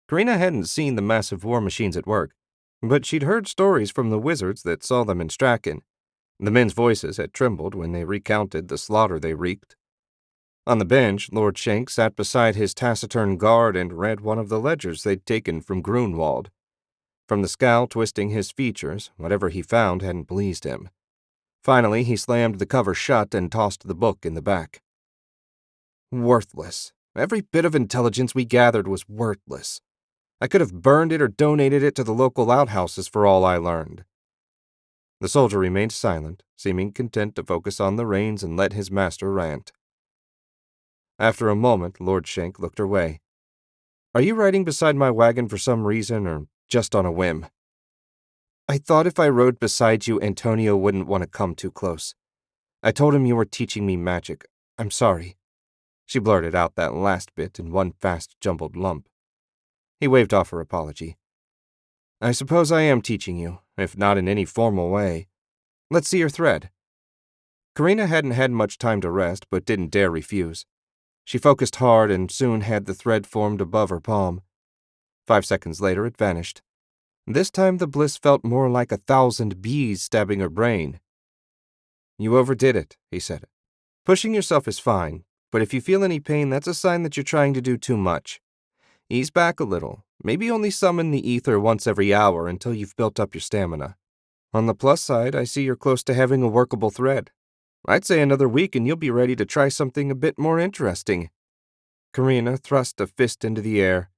Karina hadn't seen the massive war machines at work, but she'd heard stories from the wizards that saw them in Strachan. The men's voices had trembled when they recounted the slaughter they wreaked. On the bench, Lord Shank sat beside his taciturn guard and read one of the ledgers they'd taken from Grunwald. From the scowl twisting his features, whatever he found hadn't pleased him. Finally, he slammed the cover shut and tossed the book in the back. Worthless. Every bit of intelligence we gathered was worthless. I could have burned it or donated it to the local outhouses for all I learned. The soldier remained silent, seeming content to focus on the reins and let his master rant. After a moment, Lord Shank looked her way. "Are you riding beside my wagon for some reason, or just on a whim?" "I thought if I rode beside you, Antonio wouldn't want to come too close. I told him you were teaching me magic. I'm sorry." She blurted out that last bit in one fast, jumbled lump. He waved off her apology. "I suppose I am teaching you, if not in any formal way. Let's see your thread." Karina hadn't had much time to rest, but didn't dare refuse. She focused hard and soon had the thread formed above her palm. 5 seconds later, it vanished. This time the bliss felt more like 1,000 bees stabbing her brain. "You overdid it," he said. "Pushing yourself is fine, but if you feel any pain, that's a sign that you're trying to do too much. Ease back a little. Maybe only summon the ether once every hour until you've built up your stamina. On the plus side, I see you're close to having a workable thread. I'd say another week and you'll be ready to try something a bit more interesting." Karina thrust a fist into the air.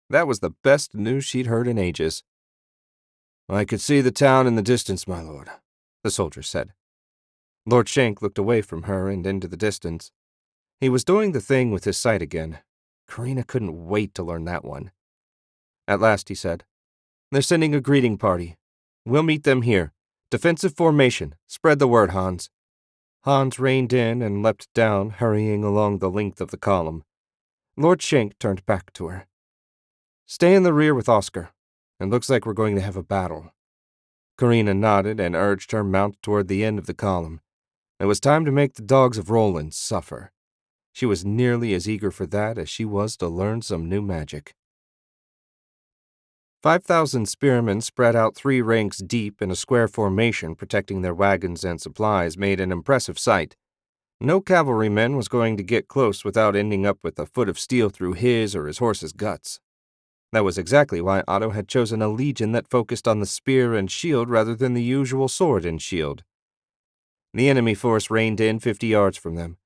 That was the best news she'd heard in ages. "I could see the town in the distance, my lord," the soldier said. Lord Shank looked away from her and into the distance. He was doing the thing with his sight again. Karina couldn't wait to learn that one. At last he said, "They're sending a greeting party. We'll meet them here. Defensive formation. Spread the word, Hans." Hans reined in and leapt down, hurrying along the length of the column. Lord Shank turned back to her. "Stay in the rear with Oscar. It looks like we're going to have a battle." Karina nodded and urged her mount toward the end of the column. It was time to make the dogs of Roland suffer. She was nearly as eager for that as she was to learn some new magic. 5,000 spearmen spread out 3 ranks deep in a square formation protecting their wagons and supplies made an impressive sight. No cavalryman was going to get close without ending up with a foot of steel through his or his horse's guts. That was exactly why Otto had chosen a legion that focused on the spear and shield rather than the usual sword and shield. The enemy force reined in 50 yards from them.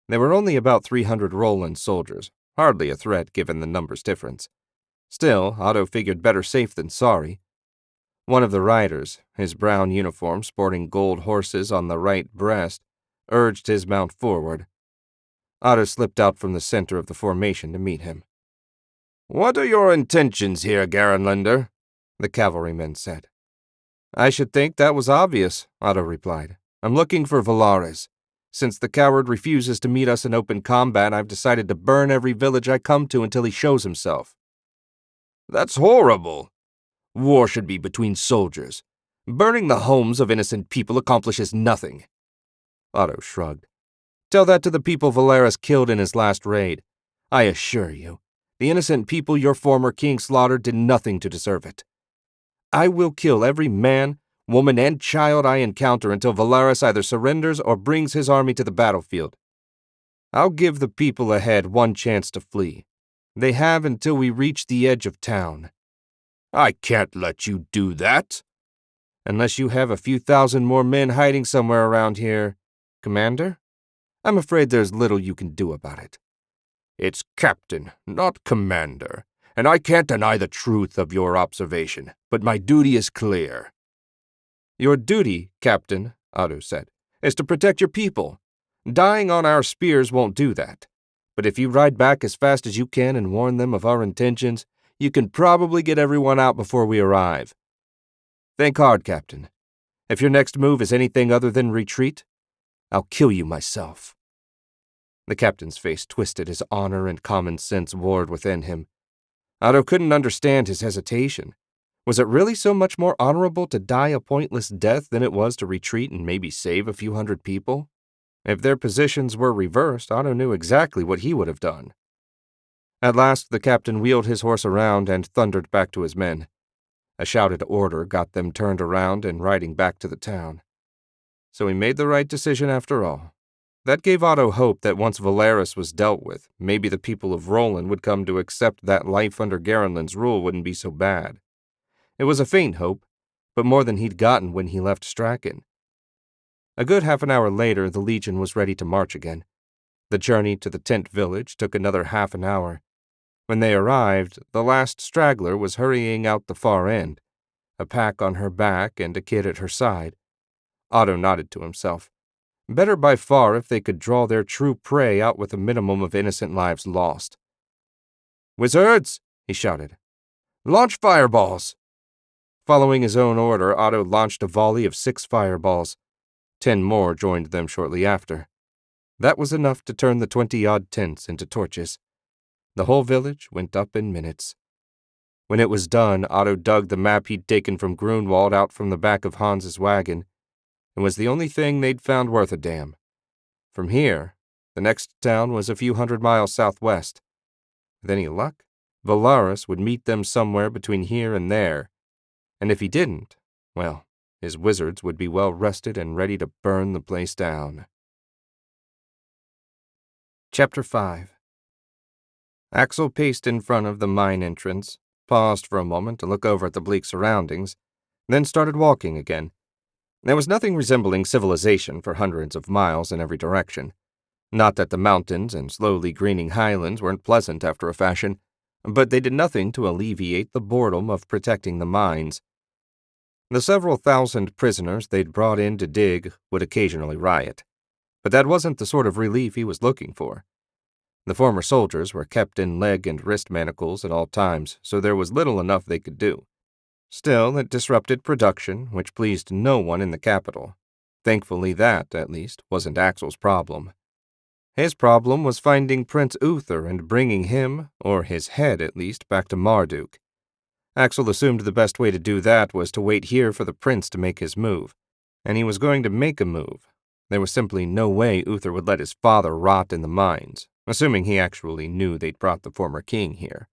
There were only about 300 Roland soldiers, hardly a threat given the numbers difference. Still, Otto figured better safe than sorry. One of the riders, his brown uniform sporting gold horses on the right breast, urged his mount forward. Otto slipped out from the center of the formation to meet him. "What are your intentions here, Garenlander?" the cavalryman said. "I should think that was obvious," Otto replied. "I'm looking for Valaris. Since the coward refuses to meet us in open combat, I've decided to burn every village I come to until he shows himself." "That's horrible. War should be between soldiers. Burning the homes of innocent people accomplishes nothing." Otto shrugged. "Tell that to the people Valaris killed in his last raid. I assure you, the innocent people your former king slaughtered did nothing to deserve it. I will kill every man, woman, and child I encounter until Valaris either surrenders or brings his army to the battlefield. I'll give the people ahead one chance to flee. They have until we reach the edge of town." "I can't let you do that." "Unless you have a few thousand more men hiding somewhere around here, Commander, I'm afraid there's little you can do about it." "It's Captain, not Commander, and I can't deny the truth of your observation, but my duty is clear." "Your duty, Captain," Otto said, "is to protect your people. Dying on our spears won't do that. But if you ride back as fast as you can and warn them of our intentions, you can probably get everyone out before we arrive. Think hard, Captain. If your next move is anything other than retreat, I'll kill you myself." The captain's face twisted as honor and common sense warred within him. Otto couldn't understand his hesitation. Was it really so much more honorable to die a pointless death than it was to retreat and maybe save a few hundred people? If their positions were reversed, Otto knew exactly what he would have done. At last, the captain wheeled his horse around and thundered back to his men. A shouted order got them turned around and riding back to the town. so he made the right decision after all. That gave Otto hope that once Valeris was dealt with, maybe the people of Roland would come to accept that life under Garenland's rule wouldn't be so bad. It was a faint hope, but more than he'd gotten when he left Strachan. A good half an hour later, the Legion was ready to march again. The journey to the tent village took another half an hour. When they arrived, the last straggler was hurrying out the far end, a pack on her back and a kid at her side. Otto nodded to himself. Better by far if they could draw their true prey out with a minimum of innocent lives lost. "Wizards!" he shouted. "Launch fireballs!" Following his own order, Otto launched a volley of 6 fireballs. 10 more joined them shortly after. That was enough to turn the 20-odd tents into torches. The whole village went up in minutes. When it was done, Otto dug the map he'd taken from Grunwald out from the back of Hans's wagon. It was the only thing they'd found worth a damn. From here, the next town was a few hundred miles southwest. With any luck, Valeris would meet them somewhere between here and there. And if he didn't, well, his wizards would be well rested and ready to burn the place down. Chapter 5. Axel paced in front of the mine entrance, paused for a moment to look over at the bleak surroundings, then started walking again. There was nothing resembling civilization for hundreds of miles in every direction. Not that the mountains and slowly greening highlands weren't pleasant after a fashion, but they did nothing to alleviate the boredom of protecting the mines. The several thousand prisoners they'd brought in to dig would occasionally riot, but that wasn't the sort of relief he was looking for. The former soldiers were kept in leg and wrist manacles at all times, so there was little enough they could do. Still, it disrupted production, which pleased no one in the capital. Thankfully that, at least, wasn't Axel's problem. His problem was finding Prince Uther and bringing him, or his head at least, back to Marduk. Axel assumed the best way to do that was to wait here for the prince to make his move, and he was going to make a move. There was simply no way Uther would let his father rot in the mines, assuming he actually knew they'd brought the former king here.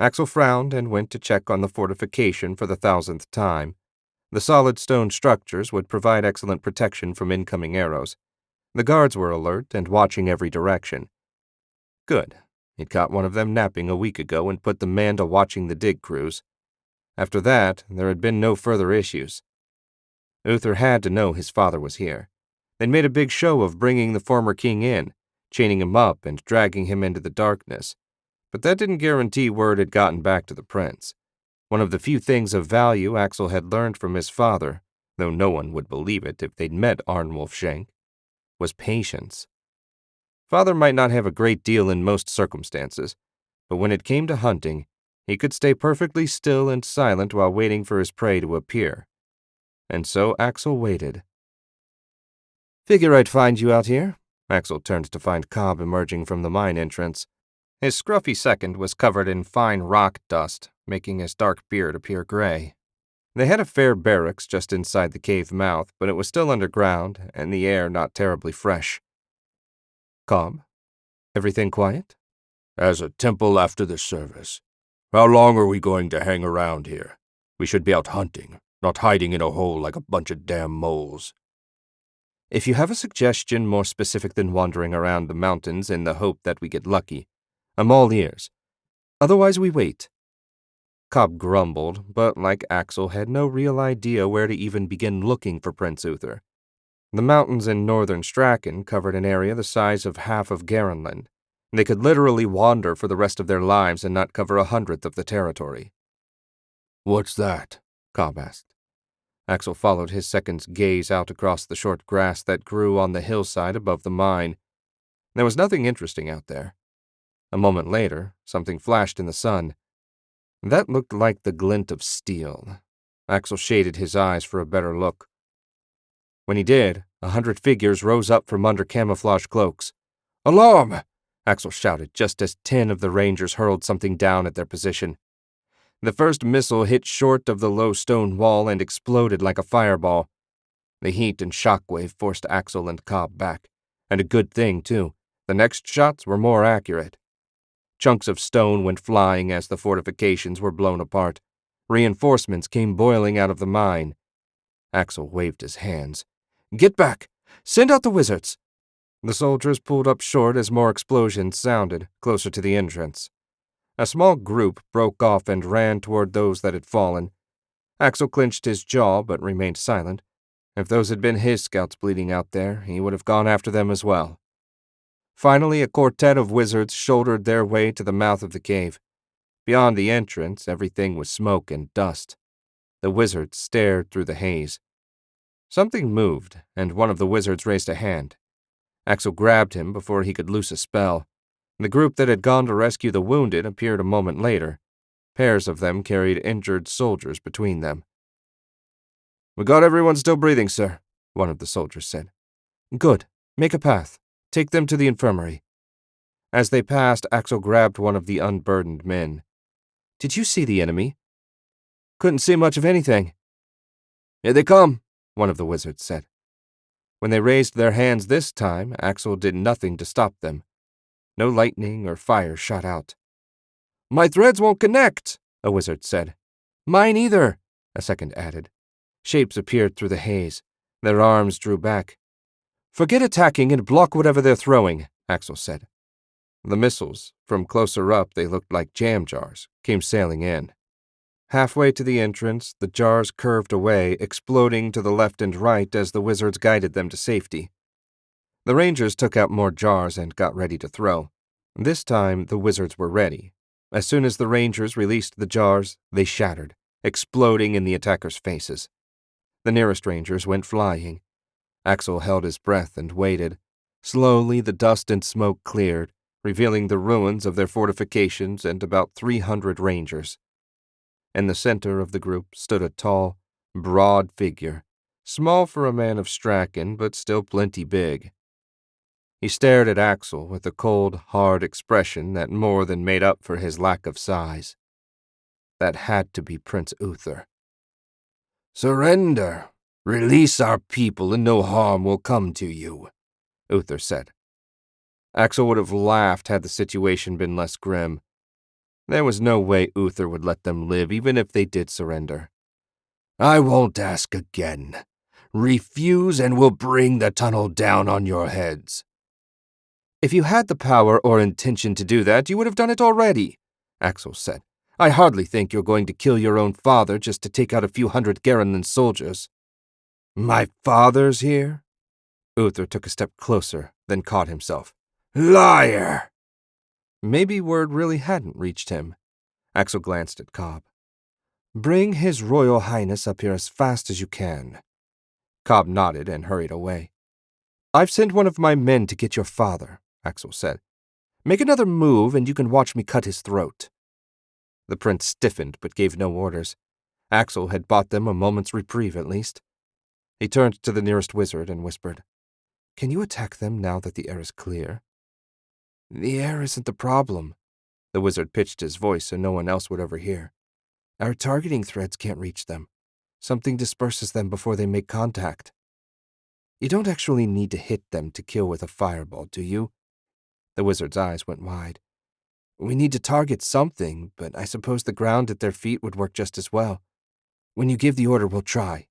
Axel frowned and went to check on the fortification for the 1,000th time. The solid stone structures would provide excellent protection from incoming arrows. The guards were alert and watching every direction. Good. He'd caught one of them napping a week ago and put the man to watching the dig crews. After that, there had been no further issues. Uther had to know his father was here. They'd made a big show of bringing the former king in, chaining him up and dragging him into the darkness. But that didn't guarantee word had gotten back to the prince. One of the few things of value Axel had learned from his father, though no one would believe it if they'd met Arnwulf Schenk, was patience. Father might not have a great deal in most circumstances, but when it came to hunting, he could stay perfectly still and silent while waiting for his prey to appear. And so Axel waited. "Figure I'd find you out here." Axel turned to find Cobb emerging from the mine entrance. His scruffy second was covered in fine rock dust, making his dark beard appear gray. They had a fair barracks just inside the cave mouth, but it was still underground, and the air not terribly fresh. "Cobb, everything quiet?" "As a temple after the service. How long are we going to hang around here? We should be out hunting, not hiding in a hole like a bunch of damn moles." "If you have a suggestion more specific than wandering around the mountains in the hope that we get lucky, I'm all ears. Otherwise we wait." Cobb grumbled, but like Axel had no real idea where to even begin looking for Prince Uther. The mountains in northern Strachan covered an area the size of half of Garenland. They could literally wander for the rest of their lives and not cover 1/100th of the territory. "What's that?" Cobb asked. Axel followed his second's gaze out across the short grass that grew on the hillside above the mine. There was nothing interesting out there. A moment later, something flashed in the sun. That looked like the glint of steel. Axel shaded his eyes for a better look. When he did, 100 figures rose up from under camouflage cloaks. "Alarm!" Axel shouted just as 10 of the rangers hurled something down at their position. The first missile hit short of the low stone wall and exploded like a fireball. The heat and shockwave forced Axel and Cobb back, and a good thing, too. The next shots were more accurate. Chunks of stone went flying as the fortifications were blown apart. Reinforcements came boiling out of the mine. Axel waved his hands. Get back! Send out the wizards! The soldiers pulled up short as more explosions sounded, closer to the entrance. A small group broke off and ran toward those that had fallen. Axel clenched his jaw but remained silent. If those had been his scouts bleeding out there, he would have gone after them as well. Finally, a quartet of wizards shouldered their way to the mouth of the cave. Beyond the entrance, everything was smoke and dust. The wizards stared through the haze. Something moved, and one of the wizards raised a hand. Axel grabbed him before he could loose a spell. The group that had gone to rescue the wounded appeared a moment later. Pairs of them carried injured soldiers between them. "We got everyone still breathing, sir," one of the soldiers said. "Good. Make a path. Take them to the infirmary." As they passed, Axel grabbed one of the unburdened men. "Did you see the enemy?" "Couldn't see much of anything." "Here they come," one of the wizards said. When they raised their hands this time, Axel did nothing to stop them. No lightning or fire shot out. "My threads won't connect," a wizard said. "Mine either," a second added. Shapes appeared through the haze. Their arms drew back. "Forget attacking and block whatever they're throwing," Axel said. The missiles, from closer up they looked like jam jars, came sailing in. Halfway to the entrance, the jars curved away, exploding to the left and right as the wizards guided them to safety. The rangers took out more jars and got ready to throw. This time, the wizards were ready. As soon as the rangers released the jars, they shattered, exploding in the attackers' faces. The nearest rangers went flying. Axel held his breath and waited. Slowly, the dust and smoke cleared, revealing the ruins of their fortifications and about 300 rangers. In the center of the group stood a tall, broad figure, small for a man of Strachan, but still plenty big. He stared at Axel with a cold, hard expression that more than made up for his lack of size. That had to be Prince Uther. "Surrender. Release our people and no harm will come to you," Uther said. Axel would have laughed had the situation been less grim. There was no way Uther would let them live even if they did surrender. "I won't ask again. Refuse and we'll bring the tunnel down on your heads." "If you had the power or intention to do that, you would have done it already," Axel said. "I hardly think you're going to kill your own father just to take out a few hundred Garanlan soldiers." "My father's here?" Uther took a step closer, then caught himself. "Liar!" Maybe word really hadn't reached him. Axel glanced at Cobb. "Bring His Royal Highness up here as fast as you can." Cobb nodded and hurried away. "I've sent one of my men to get your father," Axel said. "Make another move and you can watch me cut his throat." The prince stiffened but gave no orders. Axel had bought them a moment's reprieve at least. He turned to the nearest wizard and whispered, "Can you attack them now that the air is clear?" "The air isn't the problem." The wizard pitched his voice so no one else would overhear. "Our targeting threads can't reach them. Something disperses them before they make contact. You don't actually need to hit them to kill with a fireball, do you?" The wizard's eyes went wide. "We need to target something, but I suppose the ground at their feet would work just as well. When you give the order, we'll try."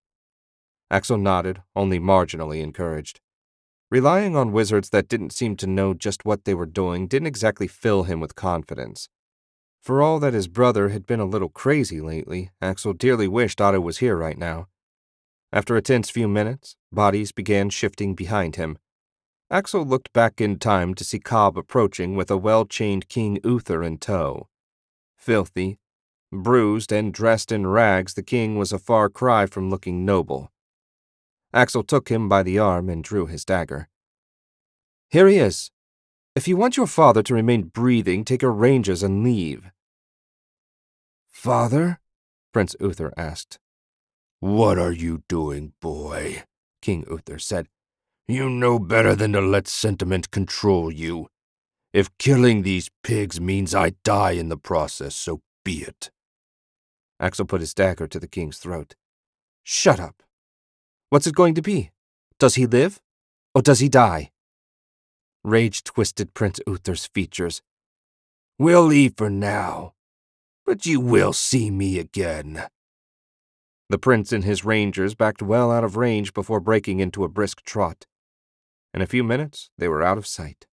Axel nodded, only marginally encouraged. Relying on wizards that didn't seem to know just what they were doing didn't exactly fill him with confidence. For all that his brother had been a little crazy lately, Axel dearly wished Otto was here right now. After a tense few minutes, bodies began shifting behind him. Axel looked back in time to see Cobb approaching with a well-chained King Uther in tow. Filthy, bruised, and dressed in rags, the king was a far cry from looking noble. Axel took him by the arm and drew his dagger. "Here he is. If you want your father to remain breathing, take your rangers and leave." "Father?" Prince Uther asked. "What are you doing, boy?" King Uther said. "You know better than to let sentiment control you. If killing these pigs means I die in the process, so be it." Axel put his dagger to the king's throat. "Shut up. What's it going to be? Does he live? Or does he die?" Rage twisted Prince Uther's features. "We'll leave for now, but you will see me again." The prince and his rangers backed well out of range before breaking into a brisk trot. In a few minutes, they were out of sight.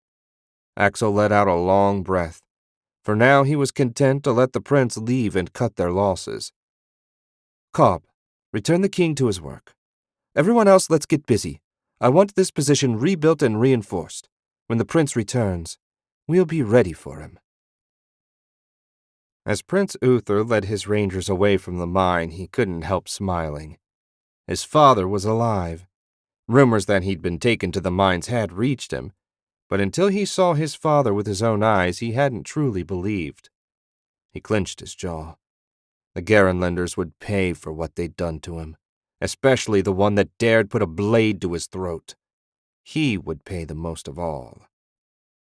Axel let out a long breath, for now he was content to let the prince leave and cut their losses. Cobb, return the king to his work. Everyone else, let's get busy. I want this position rebuilt and reinforced. When the prince returns, we'll be ready for him. As Prince Uther led his rangers away from the mine, he couldn't help smiling. His father was alive. Rumors that he'd been taken to the mines had reached him, but until he saw his father with his own eyes, he hadn't truly believed. He clenched his jaw. The Garenlanders would pay for what they'd done to him, especially the one that dared put a blade to his throat. He would pay the most of all.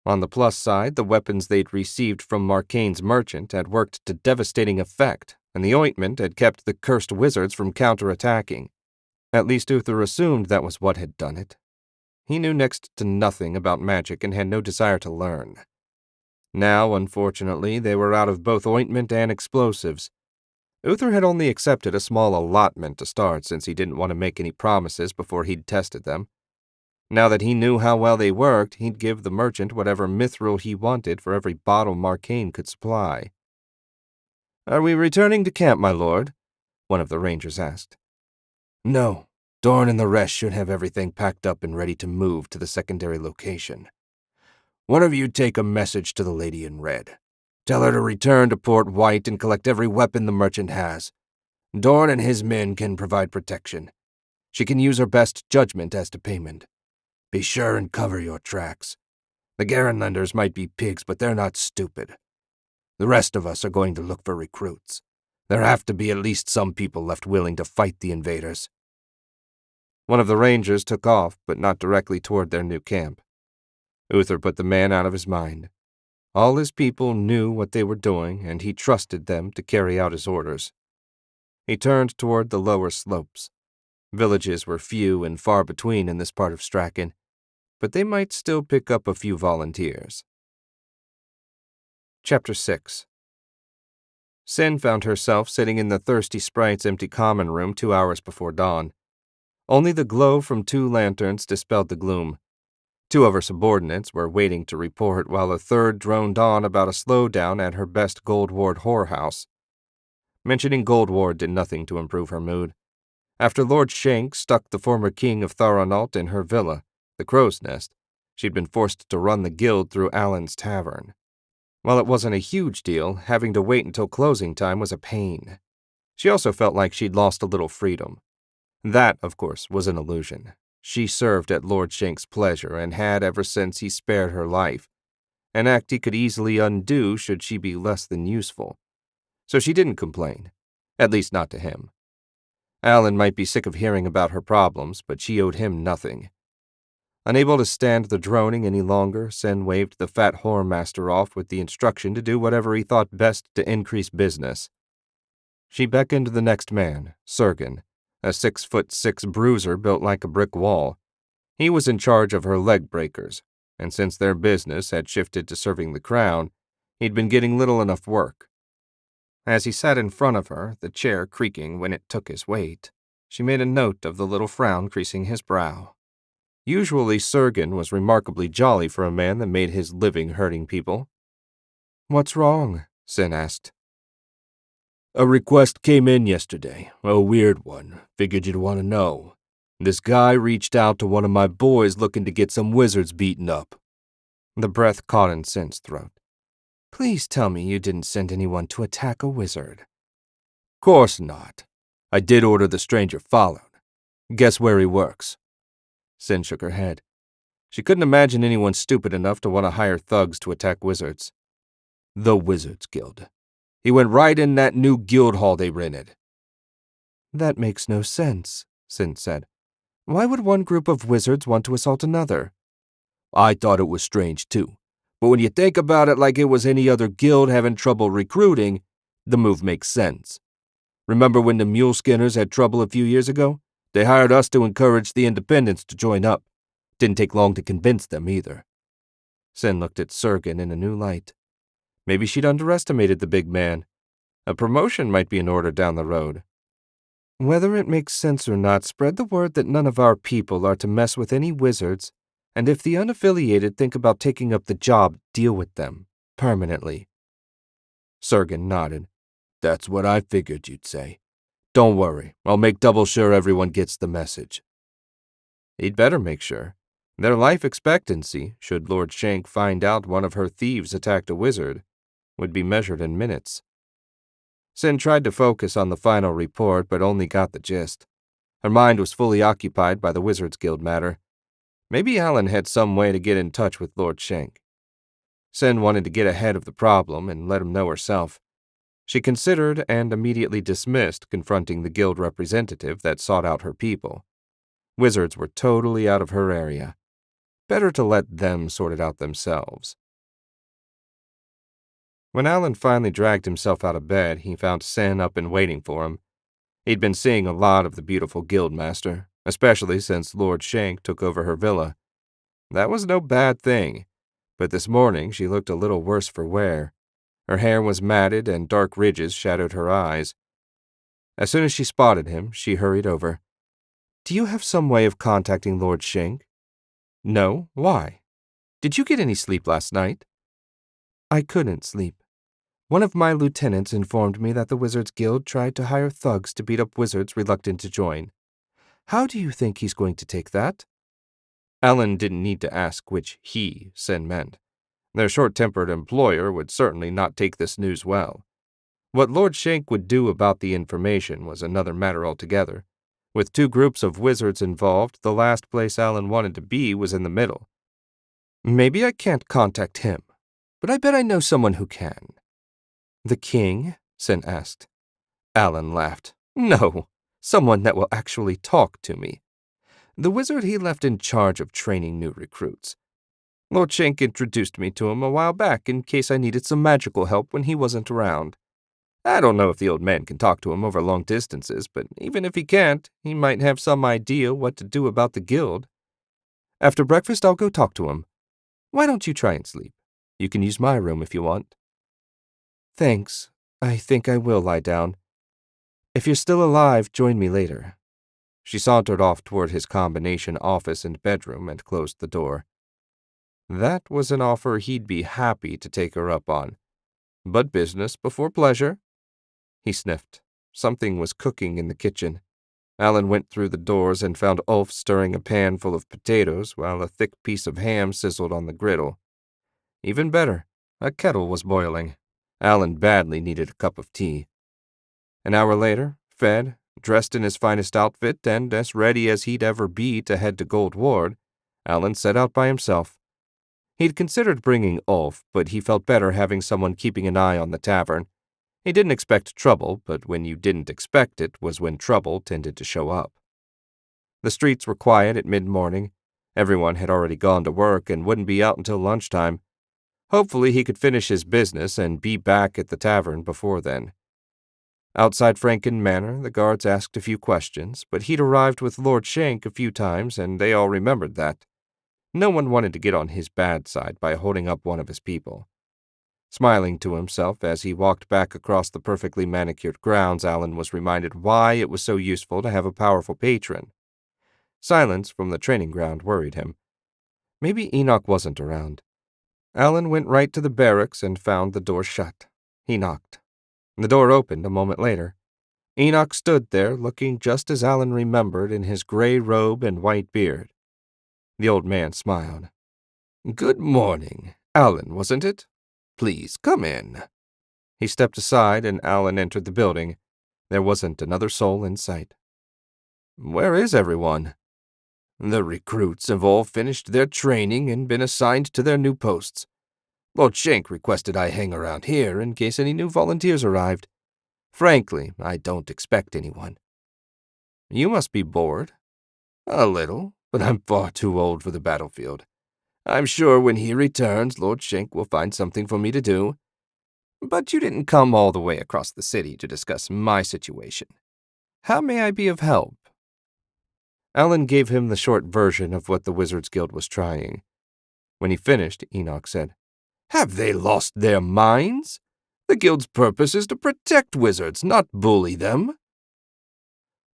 On the plus side, the weapons they'd received from Marcane's merchant had worked to devastating effect, and the ointment had kept the cursed wizards from counterattacking. At least Uther assumed that was what had done it. He knew next to nothing about magic and had no desire to learn. Now, unfortunately, they were out of both ointment and explosives. Uther had only accepted a small allotment to start since he didn't want to make any promises before he'd tested them. Now that he knew how well they worked, he'd give the merchant whatever mithril he wanted for every bottle Marcane could supply. "Are we returning to camp, my lord?" one of the rangers asked. "No. Dorn and the rest should have everything packed up and ready to move to the secondary location. One of you take a message to the lady in red. Tell her to return to Port White and collect every weapon the merchant has. Dorn and his men can provide protection. She can use her best judgment as to payment. Be sure and cover your tracks. The Garenlanders might be pigs, but they're not stupid. The rest of us are going to look for recruits. There have to be at least some people left willing to fight the invaders." One of the rangers took off, but not directly toward their new camp. Uther put the man out of his mind. All his people knew what they were doing, and he trusted them to carry out his orders. He turned toward the lower slopes. Villages were few and far between in this part of Strachan, but they might still pick up a few volunteers. Chapter 6. Sin found herself sitting in the Thirsty Sprite's empty common room 2 hours before dawn. Only the glow from 2 lanterns dispelled the gloom. 2 of her subordinates were waiting to report while a third droned on about a slowdown at her best Gold Ward whorehouse. Mentioning Gold Ward did nothing to improve her mood. After Lord Shank stuck the former king of Tharanalt in her villa, the Crow's Nest, she'd been forced to run the guild through Allen's Tavern. While it wasn't a huge deal, having to wait until closing time was a pain. She also felt like she'd lost a little freedom. That, of course, was an illusion. She served at Lord Shank's pleasure and had ever since he spared her life, an act he could easily undo should she be less than useful. So she didn't complain, at least not to him. Allen might be sick of hearing about her problems, but she owed him nothing. Unable to stand the droning any longer, Sen waved the fat whoremaster off with the instruction to do whatever he thought best to increase business. She beckoned the next man, Sergen, a 6'6" bruiser built like a brick wall. He was in charge of her leg breakers, and since their business had shifted to serving the crown, he'd been getting little enough work. As he sat in front of her, the chair creaking when it took his weight, she made a note of the little frown creasing his brow. Usually Sergen was remarkably jolly for a man that made his living hurting people. "What's wrong?" Sen asked. "A request came in yesterday, a weird one. Figured you'd want to know. This guy reached out to one of my boys looking to get some wizards beaten up." The breath caught in Sen's throat. "Please tell me you didn't send anyone to attack a wizard." "Course not. I did order the stranger followed. Guess where he works?" Sen shook her head. She couldn't imagine anyone stupid enough to want to hire thugs to attack wizards. "The Wizards Guild. He went right in that new guild hall they rented." "That makes no sense," Sen said. "Why would one group of wizards want to assault another?" "I thought it was strange too. But when you think about it like it was any other guild having trouble recruiting, the move makes sense. Remember when the Mule Skinners had trouble a few years ago? They hired us to encourage the independents to join up. Didn't take long to convince them either." Sen looked at Sergen in a new light. Maybe she'd underestimated the big man. A promotion might be in order down the road. Whether it makes sense or not, spread the word that none of our people are to mess with any wizards, and if the unaffiliated think about taking up the job, deal with them, permanently. Sergen nodded. That's what I figured you'd say. Don't worry, I'll make double sure everyone gets the message. He'd better make sure. Their life expectancy, should Lord Shank find out one of her thieves attacked a wizard, would be measured in minutes. Sin tried to focus on the final report, but only got the gist. Her mind was fully occupied by the Wizards Guild matter. Maybe Alan had some way to get in touch with Lord Shank. Sin wanted to get ahead of the problem and let him know herself. She considered and immediately dismissed confronting the guild representative that sought out her people. Wizards were totally out of her area. Better to let them sort it out themselves. When Alan finally dragged himself out of bed, he found Sen up and waiting for him. He'd been seeing a lot of the beautiful guildmaster, especially since Lord Shank took over her villa. That was no bad thing, but this morning she looked a little worse for wear. Her hair was matted and dark ridges shadowed her eyes. As soon as she spotted him, she hurried over. "Do you have some way of contacting Lord Shank?" "No? Why? Did you get any sleep last night?" "I couldn't sleep. One of my lieutenants informed me that the Wizards Guild tried to hire thugs to beat up wizards reluctant to join. How do you think he's going to take that?" Alan didn't need to ask which he Sen meant. Their short-tempered employer would certainly not take this news well. What Lord Shank would do about the information was another matter altogether. With two groups of wizards involved, the last place Alan wanted to be was in the middle. "Maybe I can't contact him, but I bet I know someone who can." "The king?" Sen asked. Alan laughed. "No, someone that will actually talk to me. The wizard he left in charge of training new recruits. Lord Shank introduced me to him a while back in case I needed some magical help when he wasn't around. I don't know if the old man can talk to him over long distances, but even if he can't, he might have some idea what to do about the guild. After breakfast, I'll go talk to him. Why don't you try and sleep? You can use my room if you want." "Thanks. I think I will lie down. If you're still alive, join me later." She sauntered off toward his combination office and bedroom and closed the door. That was an offer he'd be happy to take her up on. But business before pleasure. He sniffed. Something was cooking in the kitchen. Alan went through the doors and found Ulf stirring a pan full of potatoes while a thick piece of ham sizzled on the griddle. Even better, a kettle was boiling. Alan badly needed a cup of tea. An hour later, fed, dressed in his finest outfit, and as ready as he'd ever be to head to Gold Ward, Alan set out by himself. He'd considered bringing Ulf, but he felt better having someone keeping an eye on the tavern. He didn't expect trouble, but when you didn't expect it was when trouble tended to show up. The streets were quiet at mid-morning. Everyone had already gone to work and wouldn't be out until lunchtime. Hopefully he could finish his business and be back at the tavern before then. Outside Franken Manor, the guards asked a few questions, but he'd arrived with Lord Shank a few times, and they all remembered that. No one wanted to get on his bad side by holding up one of his people. Smiling to himself as he walked back across the perfectly manicured grounds, Alan was reminded why it was so useful to have a powerful patron. Silence from the training ground worried him. Maybe Enoch wasn't around. Alan went right to the barracks and found the door shut. He knocked. The door opened a moment later. Enoch stood there, looking just as Alan remembered in his gray robe and white beard. The old man smiled. "Good morning. Alan, wasn't it? Please, come in." He stepped aside and Alan entered the building. There wasn't another soul in sight. "Where is everyone?" "The recruits have all finished their training and been assigned to their new posts. Lord Shank requested I hang around here in case any new volunteers arrived. Frankly, I don't expect anyone." "You must be bored." "A little, but I'm far too old for the battlefield. I'm sure when he returns, Lord Shank will find something for me to do. But you didn't come all the way across the city to discuss my situation. How may I be of help?" Alan gave him the short version of what the Wizards Guild was trying. When he finished, Enoch said, "Have they lost their minds? The Guild's purpose is to protect wizards, not bully them."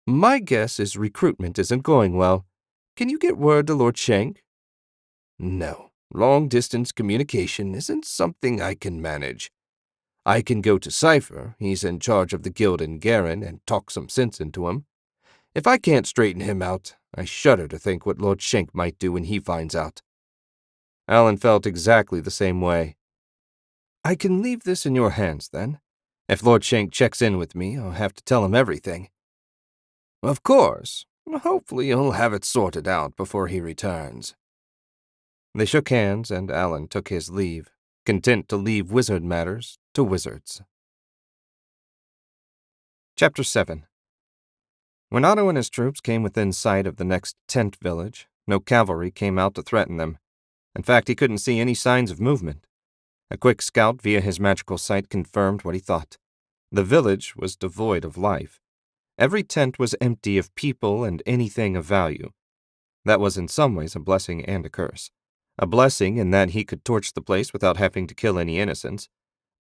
My guess is recruitment isn't going well. Can you get word to Lord Shank? No, long-distance communication isn't something I can manage. I can go to Cypher, he's in charge of the guild in Garen, and talk some sense into him. If I can't straighten him out, I shudder to think what Lord Shank might do when he finds out. Alan felt exactly the same way. I can leave this in your hands, then. If Lord Shank checks in with me, I'll have to tell him everything. Of course. Hopefully he'll have it sorted out before he returns. They shook hands, and Alan took his leave, content to leave wizard matters to wizards. Chapter 7. When Otto and his troops came within sight of the next tent village, no cavalry came out to threaten them. In fact, he couldn't see any signs of movement. A quick scout via his magical sight confirmed what he thought. The village was devoid of life. Every tent was empty of people and anything of value. That was in some ways a blessing and a curse. A blessing in that he could torch the place without having to kill any innocents,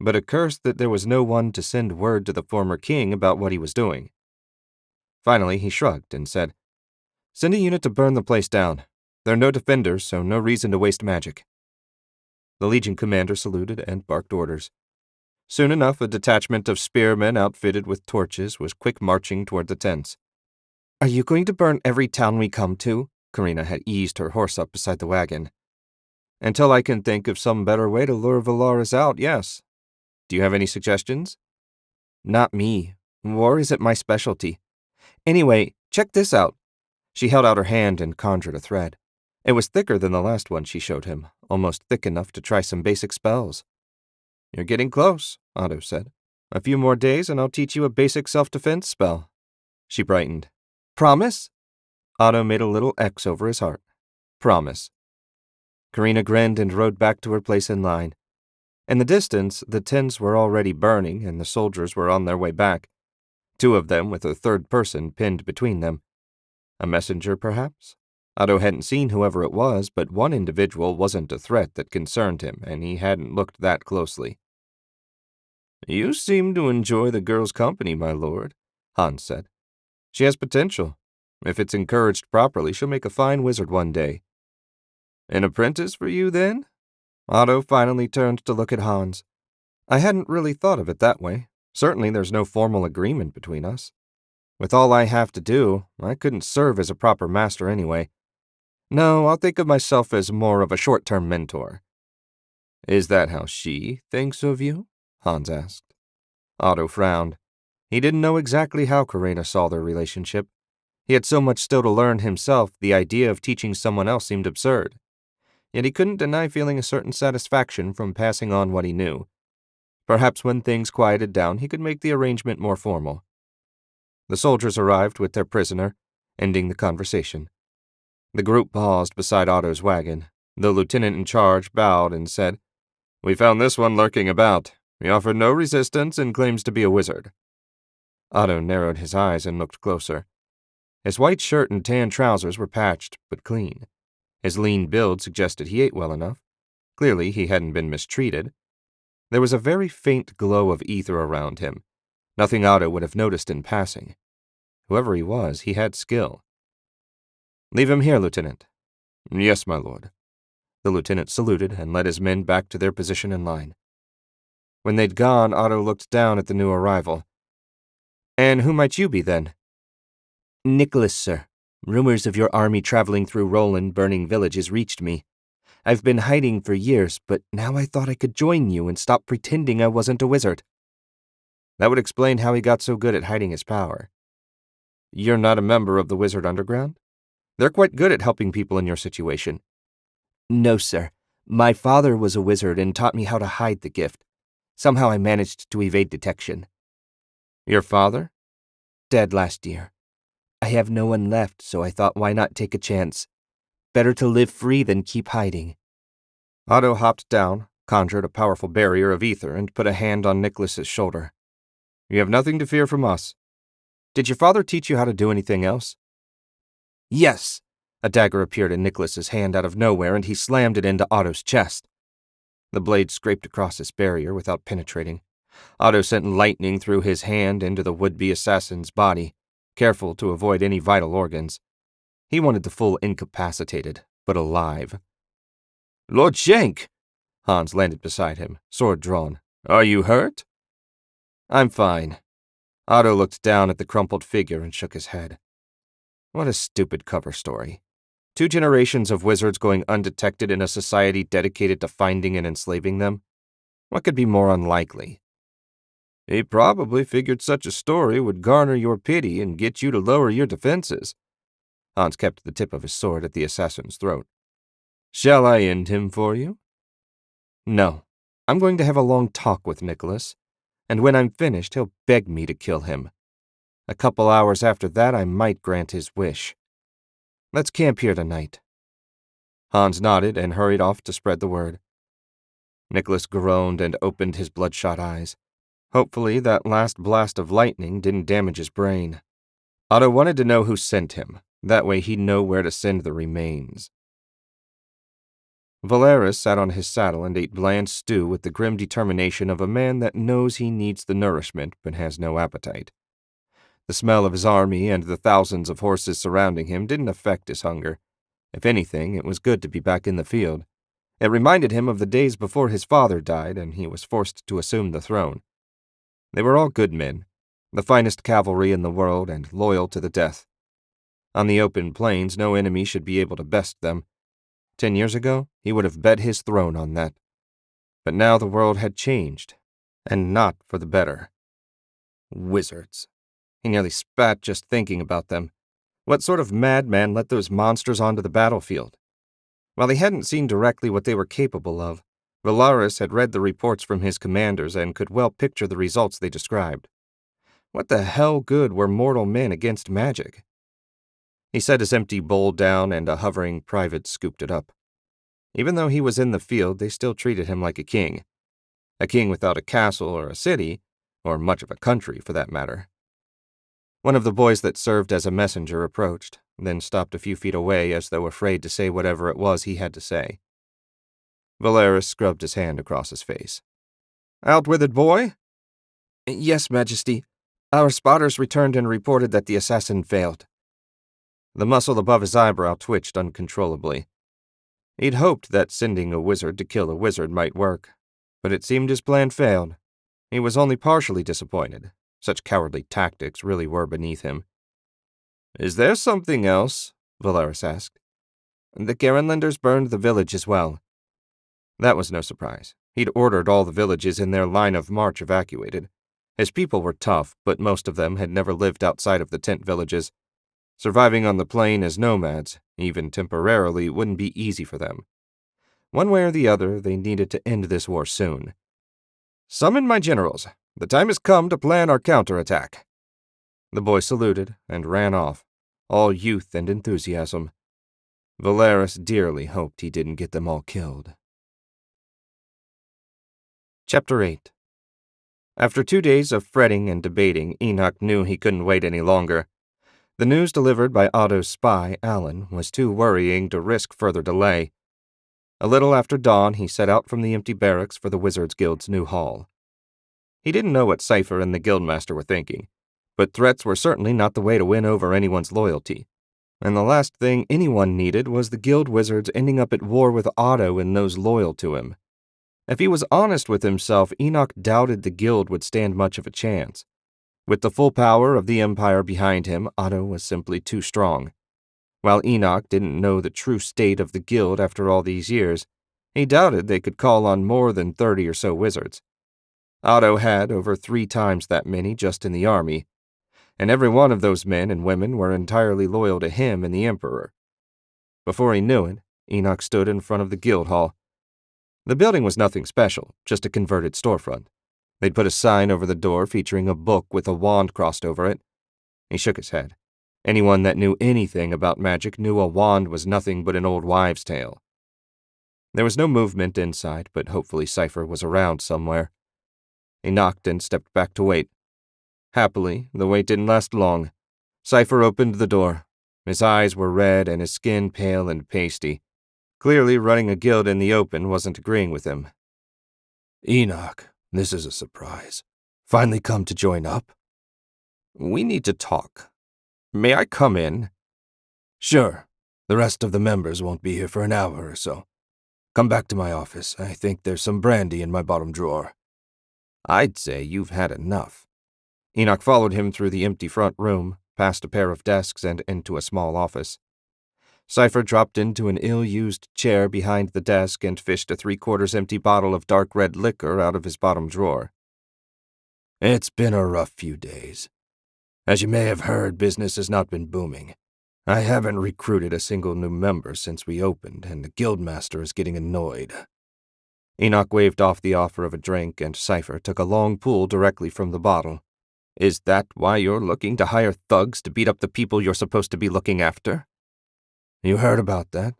but a curse that there was no one to send word to the former king about what he was doing. Finally, he shrugged and said, "Send a unit to burn the place down. There are no defenders, so no reason to waste magic." The Legion commander saluted and barked orders. Soon enough, a detachment of spearmen outfitted with torches was quick marching toward the tents. "Are you going to burn every town we come to?" Karina had eased her horse up beside the wagon. "Until I can think of some better way to lure Valaris out, yes. Do you have any suggestions?" "Not me. War isn't my specialty. Anyway, check this out." She held out her hand and conjured a thread. It was thicker than the last one she showed him, almost thick enough to try some basic spells. "You're getting close," Otto said. "A few more days and I'll teach you a basic self-defense spell." She brightened. "Promise?" Otto made a little X over his heart. "Promise." Karina grinned and rode back to her place in line. In the distance, the tents were already burning and the soldiers were on their way back, two of them with a third person pinned between them. A messenger, perhaps? Otto hadn't seen whoever it was, but one individual wasn't a threat that concerned him, and he hadn't looked that closely. "You seem to enjoy the girl's company, my lord," Hans said. "She has potential. If it's encouraged properly, she'll make a fine wizard one day." "An apprentice for you, then?" Otto finally turned to look at Hans. "I hadn't really thought of it that way. Certainly there's no formal agreement between us. With all I have to do, I couldn't serve as a proper master anyway. No, I'll think of myself as more of a short-term mentor." "Is that how she thinks of you?" Hans asked. Otto frowned. He didn't know exactly how Karina saw their relationship. He had so much still to learn himself, the idea of teaching someone else seemed absurd. Yet he couldn't deny feeling a certain satisfaction from passing on what he knew. Perhaps when things quieted down, he could make the arrangement more formal. The soldiers arrived with their prisoner, ending the conversation. The group paused beside Otto's wagon. The lieutenant in charge bowed and said, "We found this one lurking about. He offered no resistance and claims to be a wizard." Otto narrowed his eyes and looked closer. His white shirt and tan trousers were patched, but clean. His lean build suggested he ate well enough. Clearly, he hadn't been mistreated. There was a very faint glow of ether around him, nothing Otto would have noticed in passing. Whoever he was, he had skill. "Leave him here, Lieutenant." "Yes, my lord." The lieutenant saluted and led his men back to their position in line. When they'd gone, Otto looked down at the new arrival. "And who might you be, then?" "Nicholas, sir. Rumors of your army traveling through Roland burning villages reached me. I've been hiding for years, but now I thought I could join you and stop pretending I wasn't a wizard." That would explain how he got so good at hiding his power. "You're not a member of the Wizard Underground? They're quite good at helping people in your situation." "No, sir. My father was a wizard and taught me how to hide the gift. Somehow I managed to evade detection." "Your father?" "Dead last year. I have no one left, so I thought why not take a chance. Better to live free than keep hiding." Otto hopped down, conjured a powerful barrier of ether, and put a hand on Nicholas's shoulder. "You have nothing to fear from us. Did your father teach you how to do anything else?" "Yes!" A dagger appeared in Nicholas's hand out of nowhere, and he slammed it into Otto's chest. The blade scraped across his barrier without penetrating. Otto sent lightning through his hand into the would-be assassin's body. careful to avoid any vital organs. He wanted the full incapacitated, but alive. Lord Shank! Hans landed beside him, sword drawn. Are you hurt? I'm fine. Otto looked down at the crumpled figure and shook his head. What a stupid cover story. 2 generations of wizards going undetected in a society dedicated to finding and enslaving them? What could be more unlikely? He probably figured such a story would garner your pity and get you to lower your defenses. Hans kept the tip of his sword at the assassin's throat. Shall I end him for you? No. I'm going to have a long talk with Nicholas, and when I'm finished, he'll beg me to kill him. A couple hours after that, I might grant his wish. Let's camp here tonight. Hans nodded and hurried off to spread the word. Nicholas groaned and opened his bloodshot eyes. Hopefully that last blast of lightning didn't damage his brain. Otto wanted to know who sent him. That way he'd know where to send the remains. Valeris sat on his saddle and ate bland stew with the grim determination of a man that knows he needs the nourishment but has no appetite. The smell of his army and the thousands of horses surrounding him didn't affect his hunger. If anything, it was good to be back in the field. It reminded him of the days before his father died and he was forced to assume the throne. They were all good men, the finest cavalry in the world and loyal to the death. On the open plains, no enemy should be able to best them. 10 years ago, he would have bet his throne on that. But now the world had changed, and not for the better. Wizards. He nearly spat just thinking about them. What sort of madman let those monsters onto the battlefield? While he hadn't seen directly what they were capable of, Valeris had read the reports from his commanders and could well picture the results they described. What the hell good were mortal men against magic? He set his empty bowl down and a hovering private scooped it up. Even though he was in the field, they still treated him like a king. A king without a castle or a city, or much of a country for that matter. One of the boys that served as a messenger approached, then stopped a few feet away as though afraid to say whatever it was he had to say. Valeris scrubbed his hand across his face. Outwithered boy? Yes, Majesty. Our spotters returned and reported that the assassin failed. The muscle above his eyebrow twitched uncontrollably. He'd hoped that sending a wizard to kill a wizard might work, but it seemed his plan failed. He was only partially disappointed. Such cowardly tactics really were beneath him. Is there something else? Valeris asked. The Garenlanders burned the village as well. That was no surprise. He'd ordered all the villages in their line of march evacuated. His people were tough, but most of them had never lived outside of the tent villages. Surviving on the plain as nomads, even temporarily, wouldn't be easy for them. One way or the other, they needed to end this war soon. Summon my generals. The time has come to plan our counterattack. The boy saluted and ran off, all youth and enthusiasm. Valeris dearly hoped he didn't get them all killed. Chapter 8. After 2 days of fretting and debating, Enoch knew he couldn't wait any longer. The news delivered by Otto's spy, Alan, was too worrying to risk further delay. A little after dawn, he set out from the empty barracks for the Wizards Guild's new hall. He didn't know what Cypher and the Guildmaster were thinking, but threats were certainly not the way to win over anyone's loyalty. And the last thing anyone needed was the Guild Wizards ending up at war with Otto and those loyal to him. If he was honest with himself, Enoch doubted the Guild would stand much of a chance. With the full power of the Empire behind him, Otto was simply too strong. While Enoch didn't know the true state of the Guild after all these years, he doubted they could call on more than 30 or so wizards. Otto had over 3 times that many just in the army, and every one of those men and women were entirely loyal to him and the Emperor. Before he knew it, Enoch stood in front of the guild hall. The building was nothing special, just a converted storefront. They'd put a sign over the door featuring a book with a wand crossed over it. He shook his head. Anyone that knew anything about magic knew a wand was nothing but an old wives' tale. There was no movement inside, but hopefully Cypher was around somewhere. He knocked and stepped back to wait. Happily, the wait didn't last long. Cypher opened the door. His eyes were red and his skin pale and pasty. Clearly, running a guild in the open wasn't agreeing with him. Enoch, this is a surprise. Finally come to join up? We need to talk. May I come in? Sure. The rest of the members won't be here for an hour or so. Come back to my office. I think there's some brandy in my bottom drawer. I'd say you've had enough. Enoch followed him through the empty front room, past a pair of desks and into a small office. Cypher dropped into an ill-used chair behind the desk and fished a 3/4 empty bottle of dark red liquor out of his bottom drawer. It's been a rough few days. As you may have heard, business has not been booming. I haven't recruited a single new member since we opened, and the guildmaster is getting annoyed. Enoch waved off the offer of a drink, and Cypher took a long pull directly from the bottle. Is that why you're looking to hire thugs to beat up the people you're supposed to be looking after? You heard about that?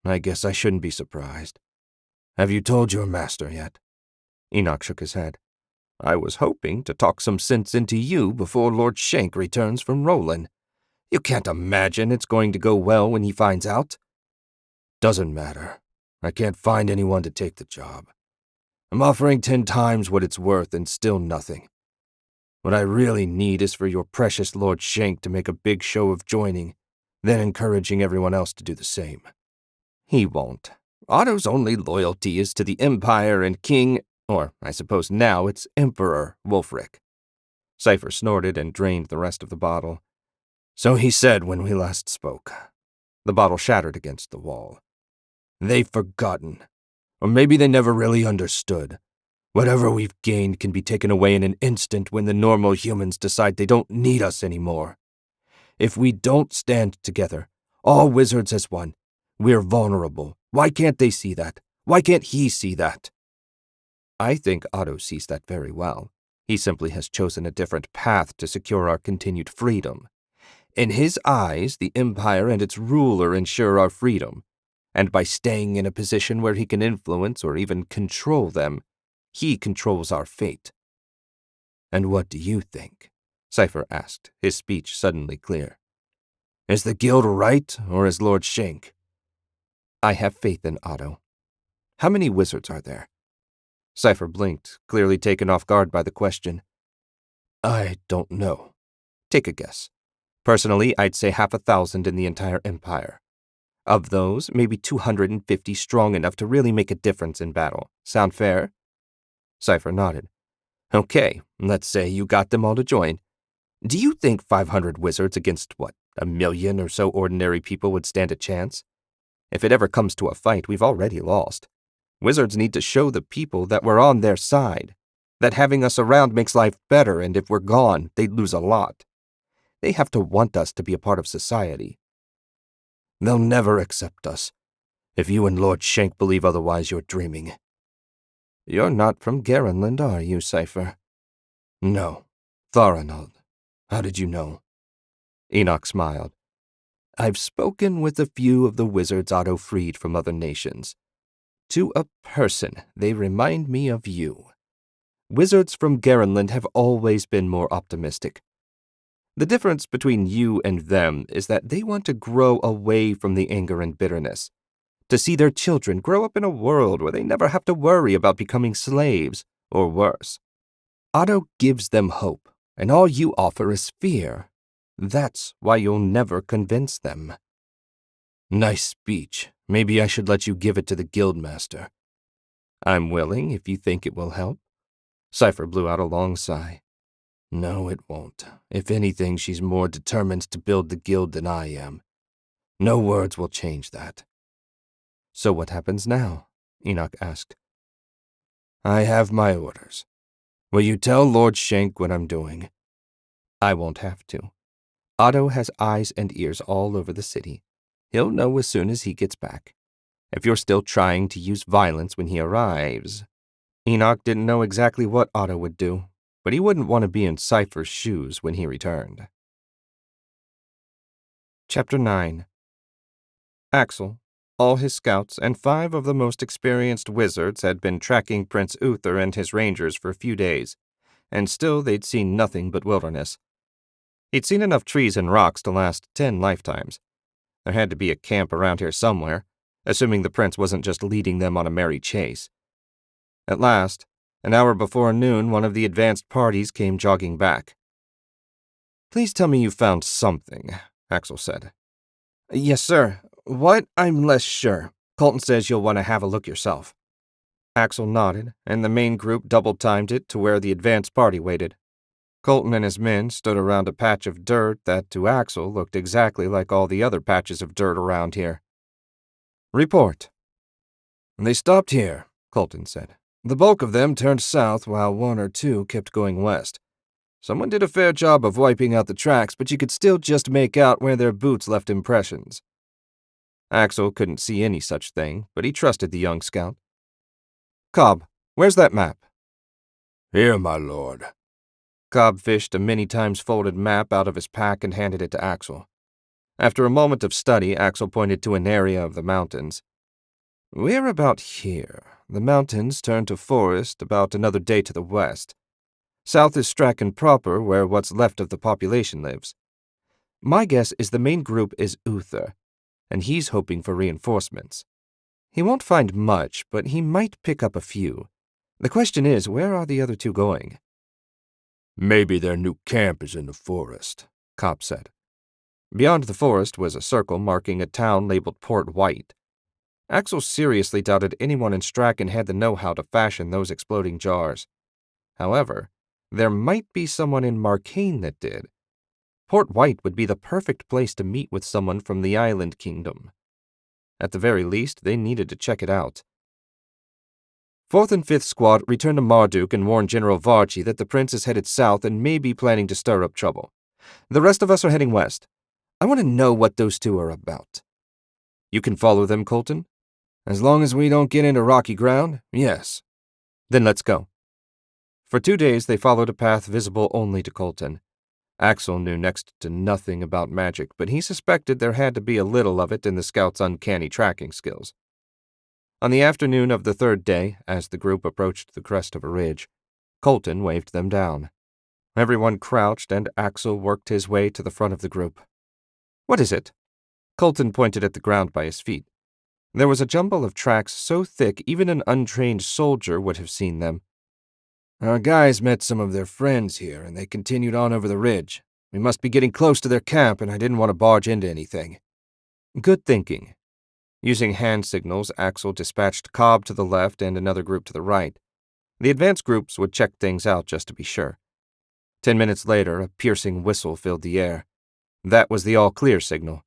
I guess I shouldn't be surprised. Have you told your master yet? Enoch shook his head. I was hoping to talk some sense into you before Lord Shank returns from Roland. You can't imagine it's going to go well when he finds out. Doesn't matter. I can't find anyone to take the job. I'm offering 10 times what it's worth and still nothing. What I really need is for your precious Lord Shank to make a big show of joining, then encouraging everyone else to do the same. He won't. Otto's only loyalty is to the Empire and King, or I suppose now it's Emperor Wulfric. Cypher snorted and drained the rest of the bottle. So he said when we last spoke. The bottle shattered against the wall. They've forgotten. Or maybe they never really understood. Whatever we've gained can be taken away in an instant when the normal humans decide they don't need us anymore. If we don't stand together, all wizards as one, we're vulnerable. Why can't they see that? Why can't he see that? I think Otto sees that very well. He simply has chosen a different path to secure our continued freedom. In his eyes, the Empire and its ruler ensure our freedom, and by staying in a position where he can influence or even control them, he controls our fate. And what do you think? Cypher asked, his speech suddenly clear. Is the guild right, or is Lord Shank? I have faith in Otto. How many wizards are there? Cypher blinked, clearly taken off guard by the question. I don't know. Take a guess. Personally, I'd say 1,000 in the entire Empire. Of those, maybe 250 strong enough to really make a difference in battle. Sound fair? Cypher nodded. Okay, let's say you got them all to join. Do you think 500 wizards against, 1 million or so ordinary people would stand a chance? If it ever comes to a fight, we've already lost. Wizards need to show the people that we're on their side, that having us around makes life better, and if we're gone, they'd lose a lot. They have to want us to be a part of society. They'll never accept us. If you and Lord Shank believe otherwise, you're dreaming. You're not from Garenland, are you, Cypher? No. Tharanald. How did you know? Enoch smiled. I've spoken with a few of the wizards Otto freed from other nations. To a person, they remind me of you. Wizards from Garenland have always been more optimistic. The difference between you and them is that they want to grow away from the anger and bitterness, to see their children grow up in a world where they never have to worry about becoming slaves, or worse. Otto gives them hope, and all you offer is fear. That's why you'll never convince them. Nice speech. Maybe I should let you give it to the guildmaster. I'm willing if you think it will help. Cypher blew out a long sigh. No, it won't. If anything, she's more determined to build the guild than I am. No words will change that. So what happens now? Enoch asked. I have my orders. Will you tell Lord Shank what I'm doing? I won't have to. Otto has eyes and ears all over the city. He'll know as soon as he gets back. If you're still trying to use violence when he arrives... Enoch didn't know exactly what Otto would do, but he wouldn't want to be in Cypher's shoes when he returned. Chapter 9. Axel, all his scouts, and 5 of the most experienced wizards had been tracking Prince Uther and his rangers for a few days, and still they'd seen nothing but wilderness. He'd seen enough trees and rocks to last 10 lifetimes. There had to be a camp around here somewhere, assuming the prince wasn't just leading them on a merry chase. At last, an hour before noon, one of the advanced parties came jogging back. Please tell me you found something, Axel said. Yes, sir. What? I'm less sure. Colton says you'll want to have a look yourself. Axel nodded, and the main group double-timed it to where the advance party waited. Colton and his men stood around a patch of dirt that, to Axel, looked exactly like all the other patches of dirt around here. Report. They stopped here, Colton said. The bulk of them turned south while one or two kept going west. Someone did a fair job of wiping out the tracks, but you could still just make out where their boots left impressions. Axel couldn't see any such thing, but he trusted the young scout. Cobb, where's that map? Here, my lord. Cobb fished a many times folded map out of his pack and handed it to Axel. After a moment of study, Axel pointed to an area of the mountains. We're about here. The mountains turn to forest about another day to the west. South is Strachan proper, where what's left of the population lives. My guess is the main group is Uther, and he's hoping for reinforcements. He won't find much, but he might pick up a few. The question is, where are the other two going? Maybe their new camp is in the forest, Cobb said. Beyond the forest was a circle marking a town labeled Port White. Axel seriously doubted anyone in Strachan had the know-how to fashion those exploding jars. However, there might be someone in Marcane that did. Port White would be the perfect place to meet with someone from the Island Kingdom. At the very least, they needed to check it out. 4th and 5th Squad returned to Marduk and warned General Varchi that the prince is headed south and may be planning to stir up trouble. The rest of us are heading west. I want to know what those two are about. You can follow them, Colton? As long as we don't get into rocky ground, yes. Then let's go. For 2 days, they followed a path visible only to Colton. Axel knew next to nothing about magic, but he suspected there had to be a little of it in the scout's uncanny tracking skills. On the afternoon of the 3rd day, as the group approached the crest of a ridge, Colton waved them down. Everyone crouched, and Axel worked his way to the front of the group. What is it? Colton pointed at the ground by his feet. There was a jumble of tracks so thick even an untrained soldier would have seen them. Our guys met some of their friends here, and they continued on over the ridge. We must be getting close to their camp, and I didn't want to barge into anything. Good thinking. Using hand signals, Axel dispatched Cobb to the left and another group to the right. The advance groups would check things out just to be sure. 10 minutes later, a piercing whistle filled the air. That was the all-clear signal.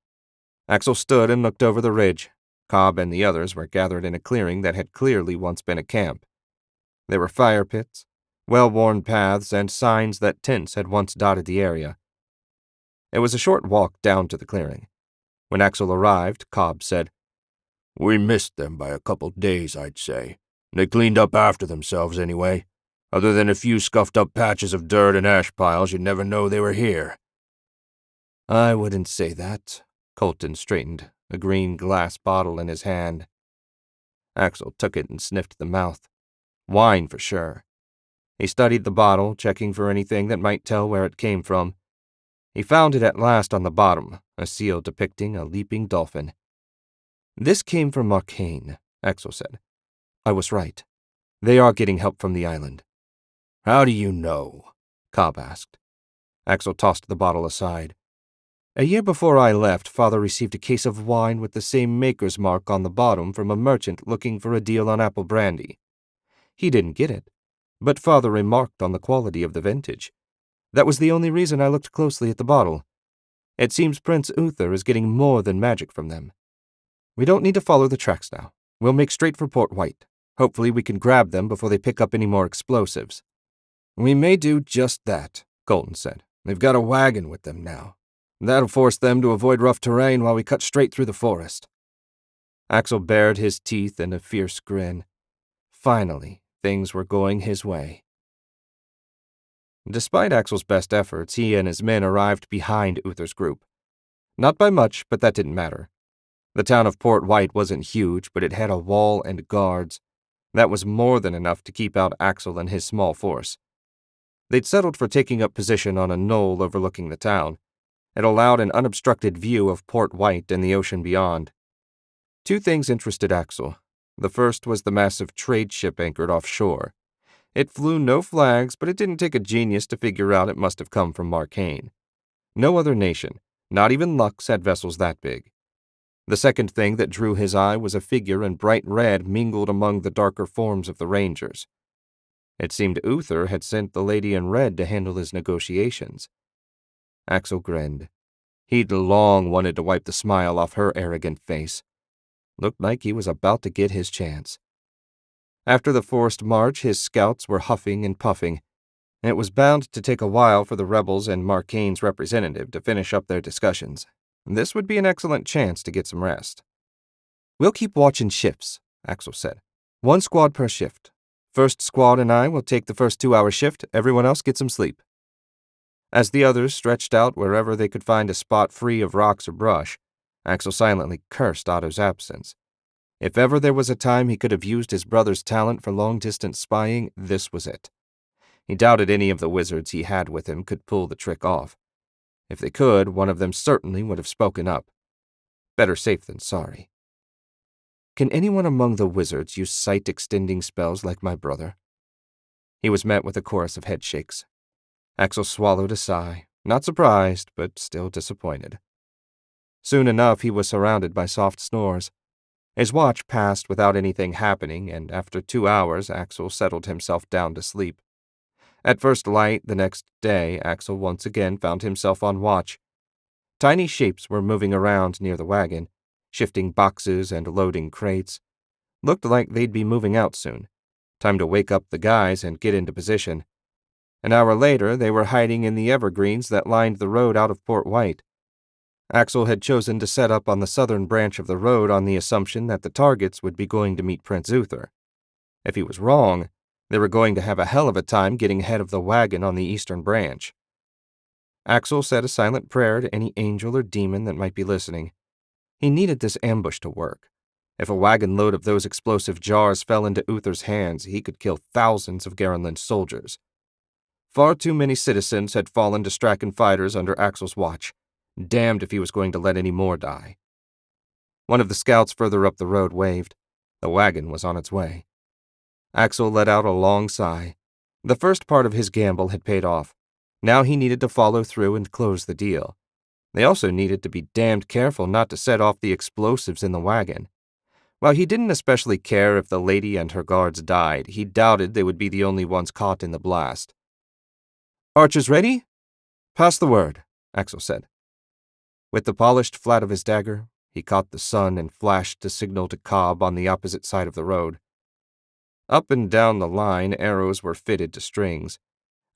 Axel stood and looked over the ridge. Cobb and the others were gathered in a clearing that had clearly once been a camp. There were fire pits, well-worn paths, and signs that tents had once dotted the area. It was a short walk down to the clearing. When Axel arrived, Cobb said, We missed them by a couple days, I'd say. They cleaned up after themselves anyway. Other than a few scuffed-up patches of dirt and ash piles, you'd never know they were here. I wouldn't say that. Colton straightened, a green glass bottle in his hand. Axel took it and sniffed the mouth. Wine for sure. He studied the bottle, checking for anything that might tell where it came from. He found it at last on the bottom, a seal depicting a leaping dolphin. This came from Marcane, Axel said. I was right. They are getting help from the island. How do you know? Cobb asked. Axel tossed the bottle aside. A year before I left, Father received a case of wine with the same maker's mark on the bottom from a merchant looking for a deal on apple brandy. He didn't get it, but Father remarked on the quality of the vintage. That was the only reason I looked closely at the bottle. It seems Prince Uther is getting more than magic from them. We don't need to follow the tracks now. We'll make straight for Port White. Hopefully we can grab them before they pick up any more explosives. We may do just that, Colton said. They've got a wagon with them now. That'll force them to avoid rough terrain while we cut straight through the forest. Axel bared his teeth in a fierce grin. Finally, things were going his way. Despite Axel's best efforts, he and his men arrived behind Uther's group. Not by much, but that didn't matter. The town of Port White wasn't huge, but it had a wall and guards. That was more than enough to keep out Axel and his small force. They'd settled for taking up position on a knoll overlooking the town. It allowed an unobstructed view of Port White and the ocean beyond. 2 things interested Axel. The first was the massive trade ship anchored offshore. It flew no flags, but it didn't take a genius to figure out it must have come from Marcane. No other nation, not even Lux, had vessels that big. The second thing that drew his eye was a figure in bright red mingled among the darker forms of the Rangers. It seemed Uther had sent the lady in red to handle his negotiations. Axel grinned. He'd long wanted to wipe the smile off her arrogant face. Looked like he was about to get his chance. After the forced march, his scouts were huffing and puffing, and it was bound to take a while for the rebels and Marcaine's representative to finish up their discussions. This would be an excellent chance to get some rest. "We'll keep watch in shifts," Axel said. "One squad per shift. First squad and I will take the first 2-hour shift. Everyone else get some sleep." As the others stretched out wherever they could find a spot free of rocks or brush, Axel silently cursed Otto's absence. If ever there was a time he could have used his brother's talent for long-distance spying, this was it. He doubted any of the wizards he had with him could pull the trick off. If they could, one of them certainly would have spoken up. Better safe than sorry. "Can anyone among the wizards use sight-extending spells like my brother?" He was met with a chorus of headshakes. Axel swallowed a sigh, not surprised, but still disappointed. Soon enough, he was surrounded by soft snores. His watch passed without anything happening, and after 2 hours, Axel settled himself down to sleep. At first light the next day, Axel once again found himself on watch. Tiny shapes were moving around near the wagon, shifting boxes and loading crates. Looked like they'd be moving out soon. Time to wake up the guys and get into position. An hour later, they were hiding in the evergreens that lined the road out of Port White. Axel had chosen to set up on the southern branch of the road on the assumption that the targets would be going to meet Prince Uther. If he was wrong, they were going to have a hell of a time getting ahead of the wagon on the eastern branch. Axel said a silent prayer to any angel or demon that might be listening. He needed this ambush to work. If a wagon load of those explosive jars fell into Uther's hands, he could kill thousands of Garenland's soldiers. Far too many citizens had fallen to Strachan fighters under Axel's watch. Damned if he was going to let any more die. One of the scouts further up the road waved. The wagon was on its way. Axel let out a long sigh. The first part of his gamble had paid off. Now he needed to follow through and close the deal. They also needed to be damned careful not to set off the explosives in the wagon. While he didn't especially care if the lady and her guards died, he doubted they would be the only ones caught in the blast. "Archers ready? Pass the word," Axel said. With the polished flat of his dagger, he caught the sun and flashed to signal to Cobb on the opposite side of the road. Up and down the line, arrows were fitted to strings.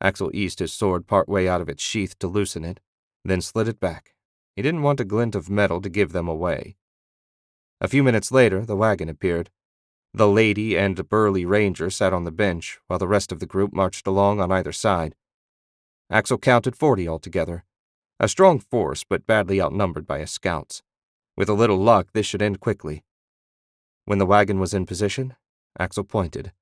Axel eased his sword part way out of its sheath to loosen it, then slid it back. He didn't want a glint of metal to give them away. A few minutes later, the wagon appeared. The lady and burly ranger sat on the bench, while the rest of the group marched along on either side. Axel counted 40 altogether. A strong force, but badly outnumbered by his scouts. With a little luck, this should end quickly. When the wagon was in position, Axel pointed.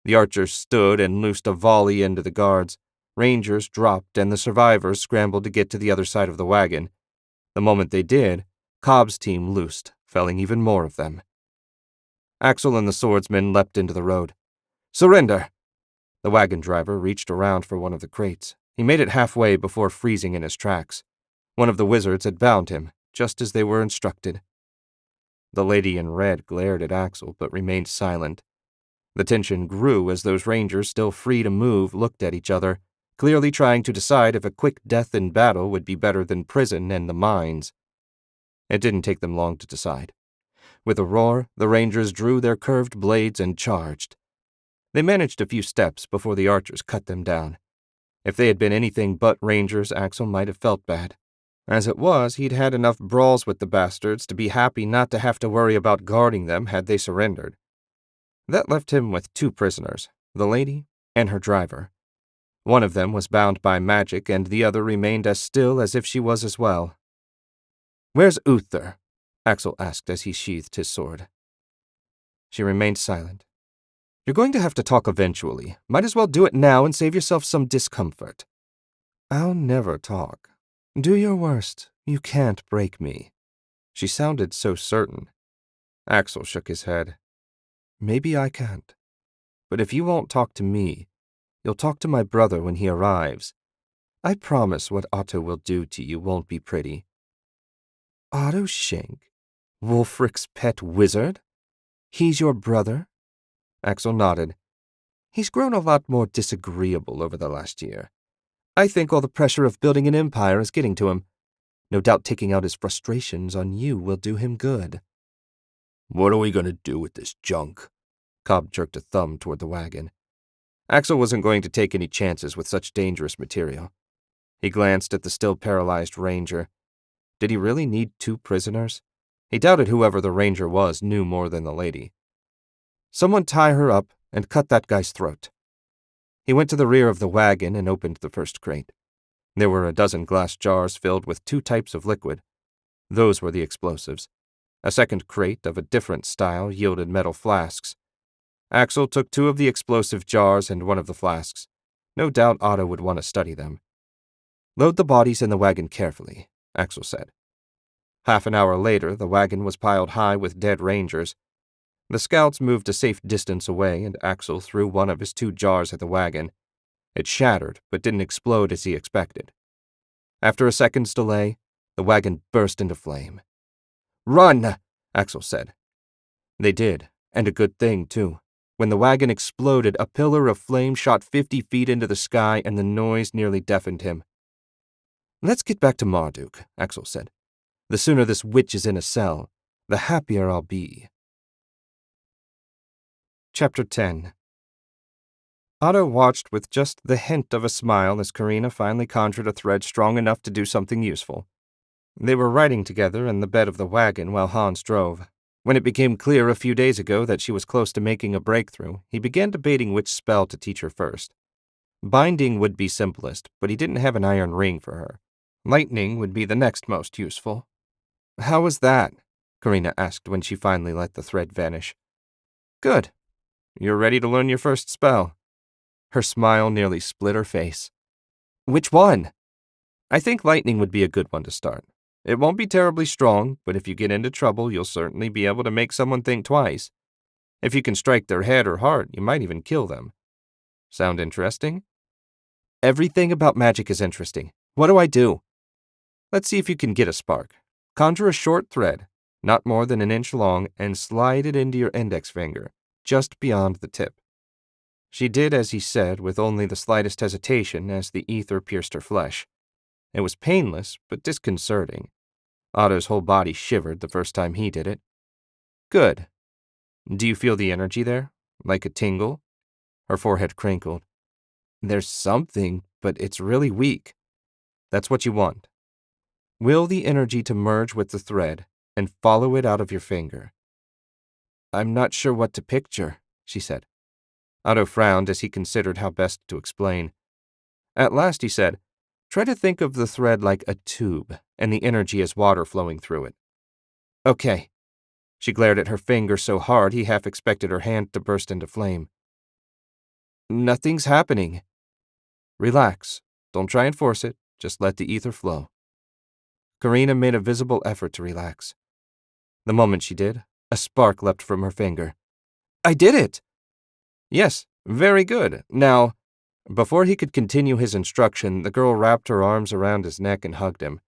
The archers stood and loosed a volley into the guards. Rangers dropped, and the survivors scrambled to get to the other side of the wagon. The moment they did, Cobb's team loosed, felling even more of them. Axel and the swordsmen leapt into the road. "Surrender!" The wagon driver reached around for one of the crates. He made it halfway before freezing in his tracks. One of the wizards had bound him, just as they were instructed. The lady in red glared at Axel, but remained silent. The tension grew as those rangers, still free to move, looked at each other, clearly trying to decide if a quick death in battle would be better than prison and the mines. It didn't take them long to decide. With a roar, the rangers drew their curved blades and charged. They managed a few steps before the archers cut them down. If they had been anything but rangers, Axel might have felt bad. As it was, he'd had enough brawls with the bastards to be happy not to have to worry about guarding them had they surrendered. That left him with 2 prisoners, the lady and her driver. One of them was bound by magic, and the other remained as still as if she was as well. "Where's Uther?" Axel asked as he sheathed his sword. She remained silent. "You're going to have to talk eventually. Might as well do it now and save yourself some discomfort." "I'll never talk. Do your worst. You can't break me." She sounded so certain. Axel shook his head. "Maybe I can't. But if you won't talk to me, you'll talk to my brother when he arrives. I promise what Otto will do to you won't be pretty. Otto Schenk? Wulfric's pet wizard? He's your brother? Axel nodded. He's grown a lot more disagreeable over the last year. I think all the pressure of building an empire is getting to him. No doubt taking out his frustrations on you will do him good. What are we going to do with this junk? Cobb jerked a thumb toward the wagon. Axel wasn't going to take any chances with such dangerous material. He glanced at the still paralyzed ranger. Did he really need 2 prisoners? He doubted whoever the ranger was knew more than the lady. Someone tie her up and cut that guy's throat. He went to the rear of the wagon and opened the first crate. There were a dozen glass jars filled with 2 types of liquid. Those were the explosives. A second crate of a different style yielded metal flasks. Axel took 2 of the explosive jars and 1 of the flasks. No doubt Otto would want to study them. Load the bodies in the wagon carefully, Axel said. Half an hour later, the wagon was piled high with dead rangers. The scouts moved a safe distance away, and Axel threw 1 of his 2 jars at the wagon. It shattered, but didn't explode as he expected. After a second's delay, the wagon burst into flame. "Run!" Axel said. They did, and a good thing, too. When the wagon exploded, a pillar of flame shot 50 feet into the sky, and the noise nearly deafened him. "Let's get back to Marduk," Axel said. "The sooner this witch is in a cell, the happier I'll be." Chapter 10. Otto watched with just the hint of a smile as Karina finally conjured a thread strong enough to do something useful. They were riding together in the bed of the wagon while Hans drove. When it became clear a few days ago that she was close to making a breakthrough, he began debating which spell to teach her first. Binding would be simplest, but he didn't have an iron ring for her. Lightning would be the next most useful. "How was that?" Karina asked when she finally let the thread vanish. "Good. You're ready to learn your first spell." Her smile nearly split her face. "Which one?" "I think lightning would be a good one to start. It won't be terribly strong, but if you get into trouble, you'll certainly be able to make someone think twice. If you can strike their head or heart, you might even kill them. Sound interesting?" "Everything about magic is interesting. What do I do?" "Let's see if you can get a spark. Conjure a short thread, not more than 1 inch long, and slide it into your index finger, just beyond the tip." She did as he said with only the slightest hesitation as the ether pierced her flesh. It was painless, but disconcerting. Otto's whole body shivered the first time he did it. "Good. Do you feel the energy there? Like a tingle?" Her forehead crinkled. "There's something, but it's really weak." "That's what you want. Will the energy to merge with the thread and follow it out of your finger." "I'm not sure what to picture," she said. Otto frowned as he considered how best to explain. At last he said, "Try to think of the thread like a tube, and the energy as water flowing through it." "Okay." She glared at her finger so hard he half expected her hand to burst into flame. "Nothing's happening." "Relax. Don't try and force it. Just let the ether flow." Karina made a visible effort to relax. The moment she did, a spark leapt from her finger. "I did it!" "Yes, very good. Now—" Before he could continue his instruction, the girl wrapped her arms around his neck and hugged him.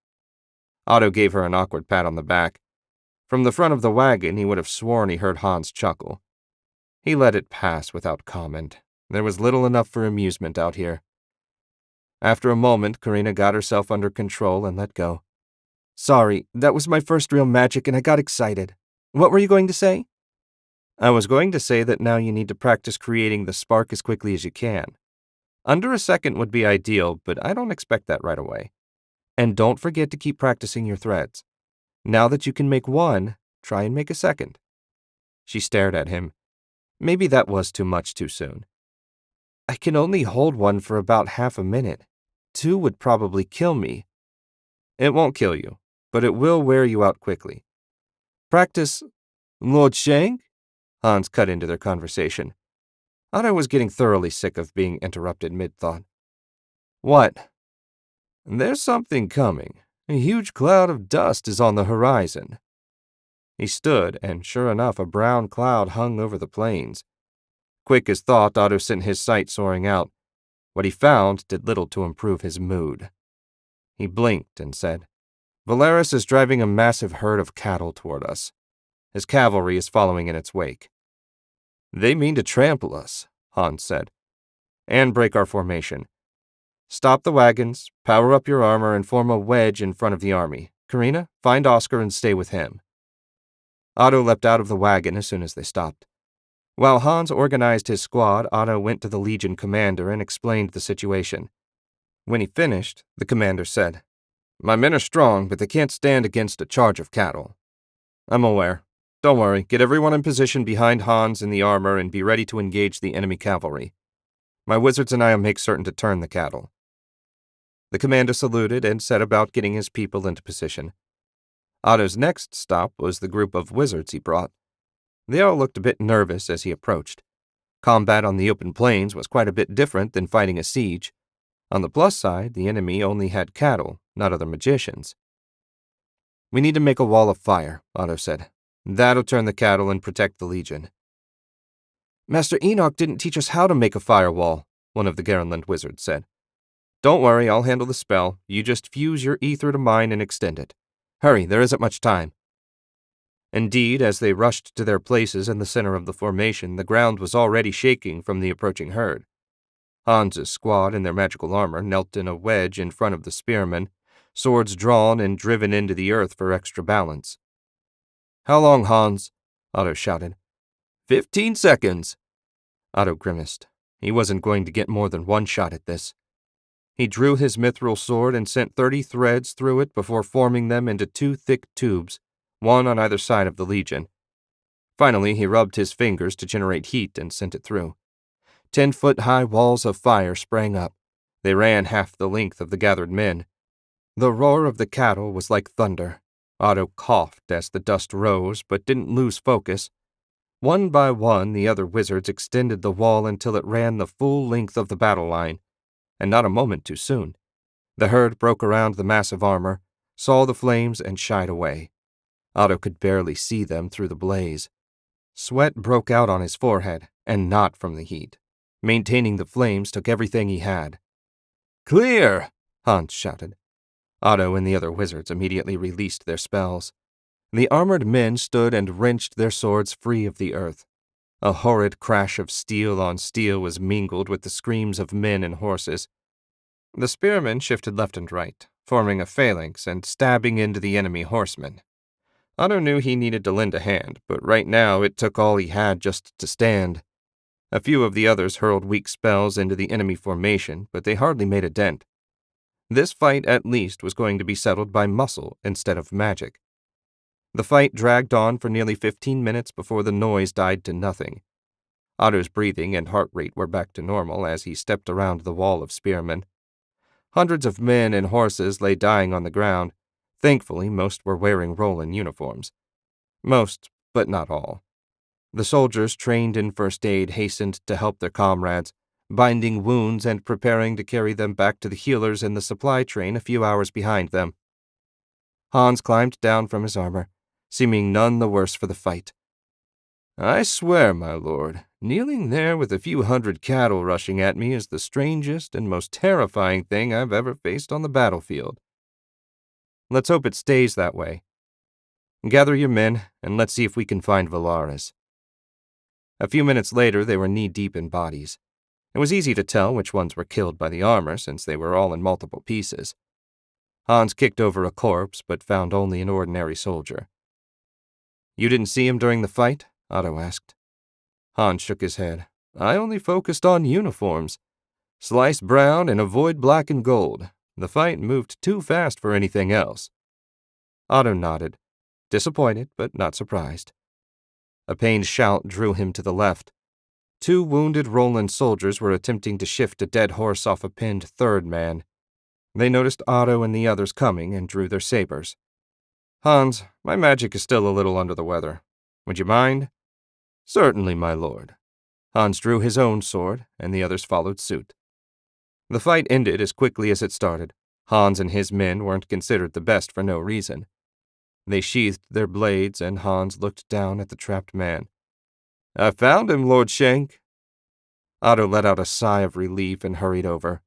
Otto gave her an awkward pat on the back. From the front of the wagon, he would have sworn he heard Hans chuckle. He let it pass without comment. There was little enough for amusement out here. After a moment, Karina got herself under control and let go. "Sorry, that was my first real magic and I got excited. What were you going to say?" "I was going to say that now you need to practice creating the spark as quickly as you can. Under a second would be ideal, but I don't expect that right away. And don't forget to keep practicing your threads. Now that you can make one, try and make a second." She stared at him. Maybe that was too much too soon. "I can only hold one for about half a minute. 2 would probably kill me." "It won't kill you, but it will wear you out quickly. Practice—" "Lord Schenk?" Hans cut into their conversation. Otto was getting thoroughly sick of being interrupted mid-thought. "What?" "There's something coming. A huge cloud of dust is on the horizon." He stood, and sure enough, a brown cloud hung over the plains. Quick as thought, Otto sent his sight soaring out. What he found did little to improve his mood. He blinked and said, "Valeris is driving a massive herd of cattle toward us. His cavalry is following in its wake." "They mean to trample us," Hans said, "and break our formation. Stop the wagons, power up your armor, and form a wedge in front of the army. Karina, find Oscar and stay with him." Otto leapt out of the wagon as soon as they stopped. While Hans organized his squad, Otto went to the Legion commander and explained the situation. When he finished, the commander said, "My men are strong, but they can't stand against a charge of cattle." "I'm aware. Don't worry, get everyone in position behind Hans in the armor and be ready to engage the enemy cavalry. My wizards and I will make certain to turn the cattle." The commander saluted and set about getting his people into position. Otto's next stop was the group of wizards he brought. They all looked a bit nervous as he approached. Combat on the open plains was quite a bit different than fighting a siege. On the plus side, the enemy only had cattle, not other magicians. "We need to make a wall of fire," Otto said. "That'll turn the cattle and protect the Legion." "Master Enoch didn't teach us how to make a firewall," one of the Garenland wizards said. "Don't worry, I'll handle the spell. You just fuse your ether to mine and extend it. Hurry, there isn't much time." Indeed, as they rushed to their places in the center of the formation, the ground was already shaking from the approaching herd. Hans's squad in their magical armor knelt in a wedge in front of the spearmen, swords drawn and driven into the earth for extra balance. "How long, Hans?" Otto shouted. 15 seconds. Otto grimaced. He wasn't going to get more than one shot at this. He drew his mithril sword and sent 30 threads through it before forming them into 2 thick tubes, one on either side of the Legion. Finally, he rubbed his fingers to generate heat and sent it through. 10-foot-high walls of fire sprang up. They ran half the length of the gathered men. The roar of the cattle was like thunder. Otto coughed as the dust rose, but didn't lose focus. One by one, the other wizards extended the wall until it ran the full length of the battle line, and not a moment too soon. The herd broke around the massive armor, saw the flames, and shied away. Otto could barely see them through the blaze. Sweat broke out on his forehead, and not from the heat. Maintaining the flames took everything he had. "Clear!" Hans shouted. Otto and the other wizards immediately released their spells. The armored men stood and wrenched their swords free of the earth. A horrid crash of steel on steel was mingled with the screams of men and horses. The spearmen shifted left and right, forming a phalanx and stabbing into the enemy horsemen. Otto knew he needed to lend a hand, but right now it took all he had just to stand. A few of the others hurled weak spells into the enemy formation, but they hardly made a dent. This fight, at least, was going to be settled by muscle instead of magic. The fight dragged on for nearly 15 minutes before the noise died to nothing. Otto's breathing and heart rate were back to normal as he stepped around the wall of spearmen. Hundreds of men and horses lay dying on the ground. Thankfully, most were wearing Roland uniforms. Most, but not all. The soldiers trained in first aid hastened to help their comrades, binding wounds and preparing to carry them back to the healers in the supply train a few hours behind them. Hans climbed down from his armor, seeming none the worse for the fight. "I swear, my lord, kneeling there with a few hundred cattle rushing at me is the strangest and most terrifying thing I've ever faced on the battlefield." "Let's hope it stays that way. Gather your men, and let's see if we can find Valeris." A few minutes later, they were knee-deep in bodies. It was easy to tell which ones were killed by the armor, since they were all in multiple pieces. Hans kicked over a corpse, but found only an ordinary soldier. "You didn't see him during the fight?" Otto asked. Hans shook his head. "I only focused on uniforms. Slice brown and avoid black and gold. The fight moved too fast for anything else." Otto nodded, disappointed but not surprised. A pained shout drew him to the left. 2 wounded Roland soldiers were attempting to shift a dead horse off a pinned third man. They noticed Otto and the others coming and drew their sabers. "Hans, my magic is still a little under the weather. Would you mind?" "Certainly, my lord." Hans drew his own sword, and the others followed suit. The fight ended as quickly as it started. Hans and his men weren't considered the best for no reason. They sheathed their blades, and Hans looked down at the trapped man. "I found him, Lord Shank." Otto let out a sigh of relief and hurried over.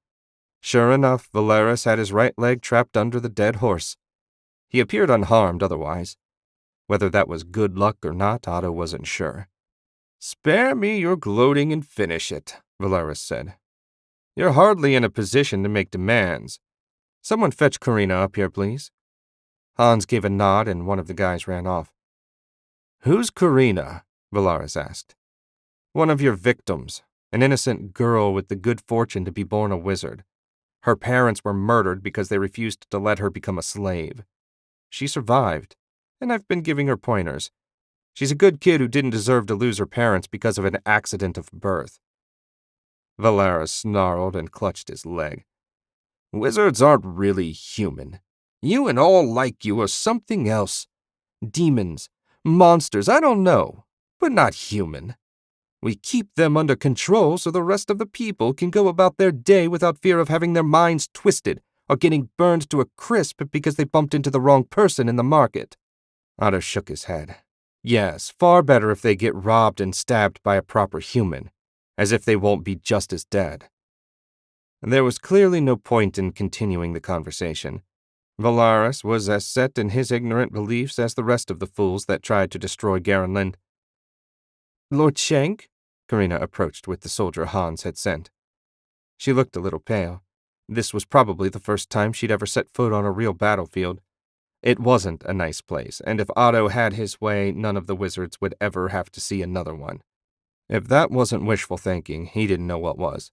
Sure enough, Valeris had his right leg trapped under the dead horse. He appeared unharmed otherwise. Whether that was good luck or not, Otto wasn't sure. "Spare me your gloating and finish it," Valeris said. "You're hardly in a position to make demands. Someone fetch Karina up here, please." Hans gave a nod and one of the guys ran off. "Who's Karina?" Valeris asked. "One of your victims, an innocent girl with the good fortune to be born a wizard. Her parents were murdered because they refused to let her become a slave. She survived, and I've been giving her pointers. She's a good kid who didn't deserve to lose her parents because of an accident of birth." Valeris snarled and clutched his leg. "Wizards aren't really human. You and all like you are something else. Demons, monsters, I don't know, but not human. We keep them under control so the rest of the people can go about their day without fear of having their minds twisted or getting burned to a crisp because they bumped into the wrong person in the market." Otto shook his head. "Yes, far better if they get robbed and stabbed by a proper human, as if they won't be just as dead." There was clearly no point in continuing the conversation. Valeris was as set in his ignorant beliefs as the rest of the fools that tried to destroy Garenland. "Lord Shank?" Karina approached with the soldier Hans had sent. She looked a little pale. This was probably the first time she'd ever set foot on a real battlefield. It wasn't a nice place, and if Otto had his way, none of the wizards would ever have to see another one. If that wasn't wishful thinking, he didn't know what was.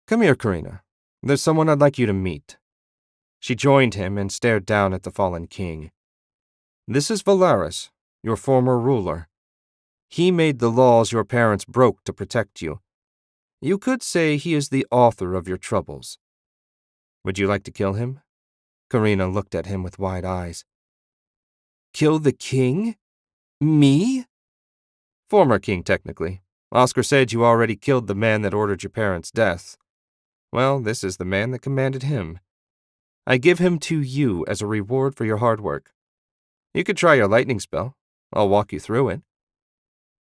"Come here, Karina. There's someone I'd like you to meet." She joined him and stared down at the fallen king. "This is Valeris, your former ruler. He made the laws your parents broke to protect you. You could say he is the author of your troubles. Would you like to kill him?" Karina looked at him with wide eyes. "Kill the king? Me?" "Former king, technically. Oscar said you already killed the man that ordered your parents' death. Well, this is the man that commanded him. I give him to you as a reward for your hard work. You could try your lightning spell. I'll walk you through it."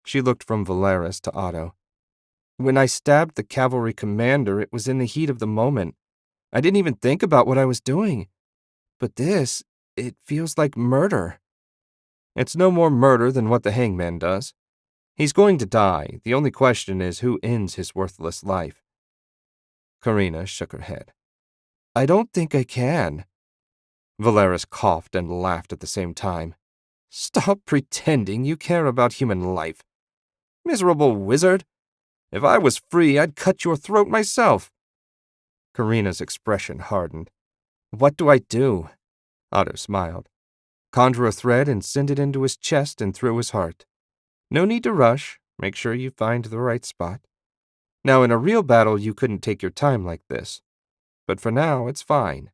She looked from Valeris to Otto. "When I stabbed the cavalry commander, it was in the heat of the moment. I didn't even think about what I was doing. But this, it feels like murder." "It's no more murder than what the hangman does. He's going to die. The only question is who ends his worthless life." Karina shook her head. "I don't think I can." Valeris coughed and laughed at the same time. "Stop pretending you care about human life. Miserable wizard. If I was free, I'd cut your throat myself." Karina's expression hardened. "What do I do?" Otto smiled. "Conjure a thread and send it into his chest and through his heart. No need to rush. Make sure you find the right spot. Now, in a real battle, you couldn't take your time like this. But for now, it's fine."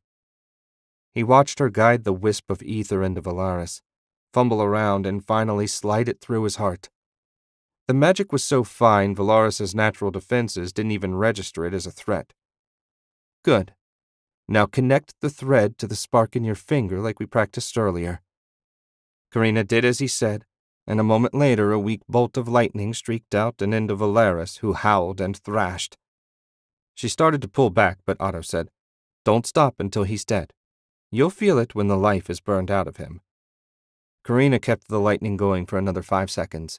He watched her guide the wisp of ether into Valeris, fumble around, and finally slide it through his heart. The magic was so fine, Valeris's natural defenses didn't even register it as a threat. "Good. Now connect the thread to the spark in your finger like we practiced earlier." Karina did as he said, and a moment later a weak bolt of lightning streaked out and into Valeris, who howled and thrashed. She started to pull back, but Otto said, "Don't stop until he's dead. You'll feel it when the life is burned out of him." Karina kept the lightning going for another 5 seconds.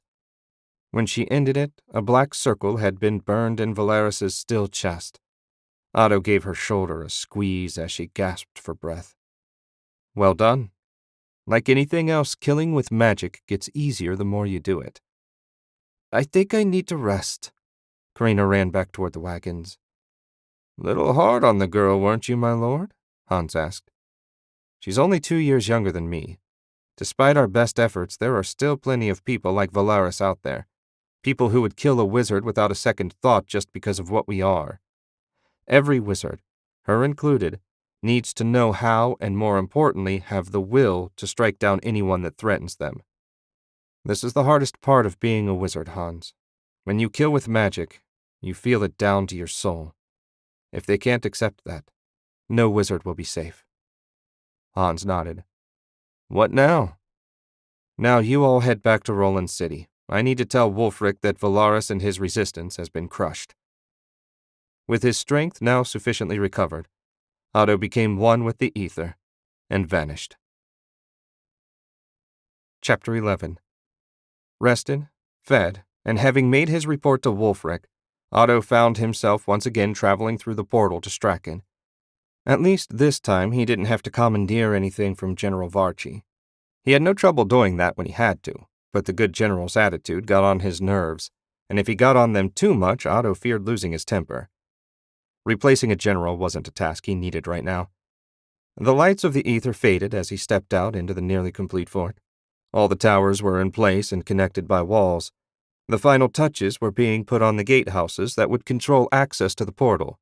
When she ended it, a black circle had been burned in Valeris's still chest. Otto gave her shoulder a squeeze as she gasped for breath. "Well done. Like anything else, killing with magic gets easier the more you do it." "I think I need to rest." Karina ran back toward the wagons. "Little hard on the girl, weren't you, my lord?" Hans asked. "She's only 2 years younger than me. Despite our best efforts, there are still plenty of people like Valeris out there. People who would kill a wizard without a second thought just because of what we are. Every wizard, her included, needs to know how and, more importantly, have the will to strike down anyone that threatens them. This is the hardest part of being a wizard, Hans. When you kill with magic, you feel it down to your soul. If they can't accept that, no wizard will be safe." Hans nodded. "What now?" "Now you all head back to Roland City. I need to tell Wulfric that Valaris and his resistance has been crushed. With his strength now sufficiently recovered, Otto became one with the ether and vanished. Chapter 11. Rested, fed, and having made his report to Wulfric, Otto found himself once again traveling through the portal to Strachan. At least this time he didn't have to commandeer anything from General Varchi. He had no trouble doing that when he had to, but the good general's attitude got on his nerves, and if he got on them too much, Otto feared losing his temper. Replacing a general wasn't a task he needed right now. The lights of the ether faded as he stepped out into the nearly complete fort. All the towers were in place and connected by walls. The final touches were being put on the gatehouses that would control access to the portal.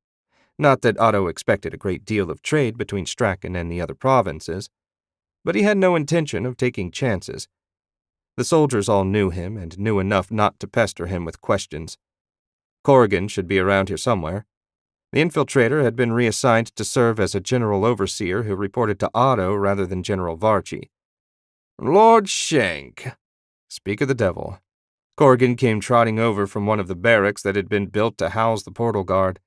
Not that Otto expected a great deal of trade between Strachan and the other provinces, but he had no intention of taking chances. The soldiers all knew him and knew enough not to pester him with questions. Corrigan should be around here somewhere. The infiltrator had been reassigned to serve as a general overseer who reported to Otto rather than General Varchi. Lord Shank. Speak of the devil. Corrigan came trotting over from one of the barracks that had been built to house the portal guard.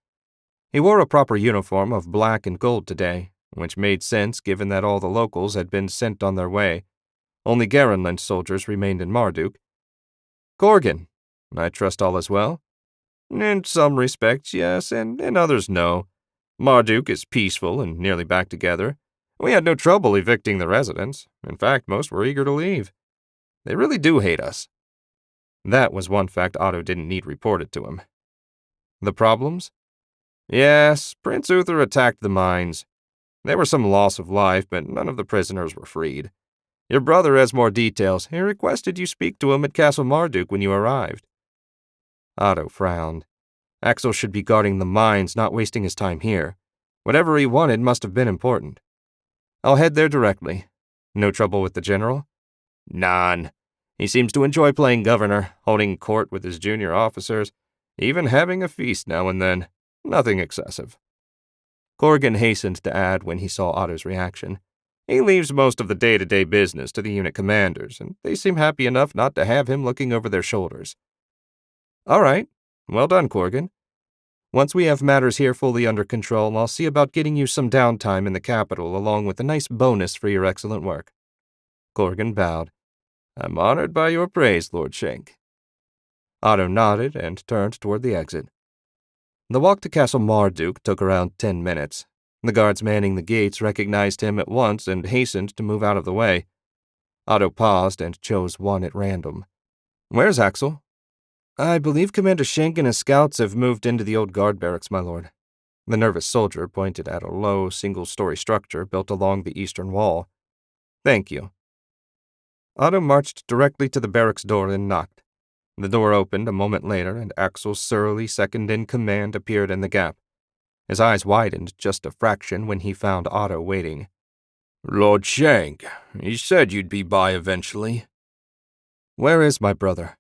He wore a proper uniform of black and gold today, which made sense given that all the locals had been sent on their way. Only Garenland soldiers remained in Marduk. Corrigan, I trust all is well? In some respects, yes, and in others, no. Marduk is peaceful and nearly back together. We had no trouble evicting the residents. In fact, most were eager to leave. They really do hate us. That was one fact Otto didn't need reported to him. The problems? Yes, Prince Uther attacked the mines. There was some loss of life, but none of the prisoners were freed. Your brother has more details. He requested you speak to him at Castle Marduk when you arrived. Otto frowned. Axel should be guarding the mines, not wasting his time here. Whatever he wanted must have been important. I'll head there directly. No trouble with the general? None. He seems to enjoy playing governor, holding court with his junior officers, even having a feast now and then. Nothing excessive. Corrigan hastened to add when he saw Otto's reaction. He leaves most of the day-to-day business to the unit commanders, and they seem happy enough not to have him looking over their shoulders. All right. Well done, Corrigan. Once we have matters here fully under control, I'll see about getting you some downtime in the capital along with a nice bonus for your excellent work. Corrigan bowed. I'm honored by your praise, Lord Shank. Otto nodded and turned toward the exit. The walk to Castle Marduk took around 10 minutes. The guards manning the gates recognized him at once and hastened to move out of the way. Otto paused and chose one at random. Where's Axel? I believe Commander Shank and his scouts have moved into the old guard barracks, my lord. The nervous soldier pointed at a low, single-story structure built along the eastern wall. Thank you. Otto marched directly to the barracks door and knocked. The door opened a moment later, and Axel's surly second-in-command appeared in the gap. His eyes widened just a fraction when he found Otto waiting. Lord Shank, he said you'd be by eventually. Where is my brother?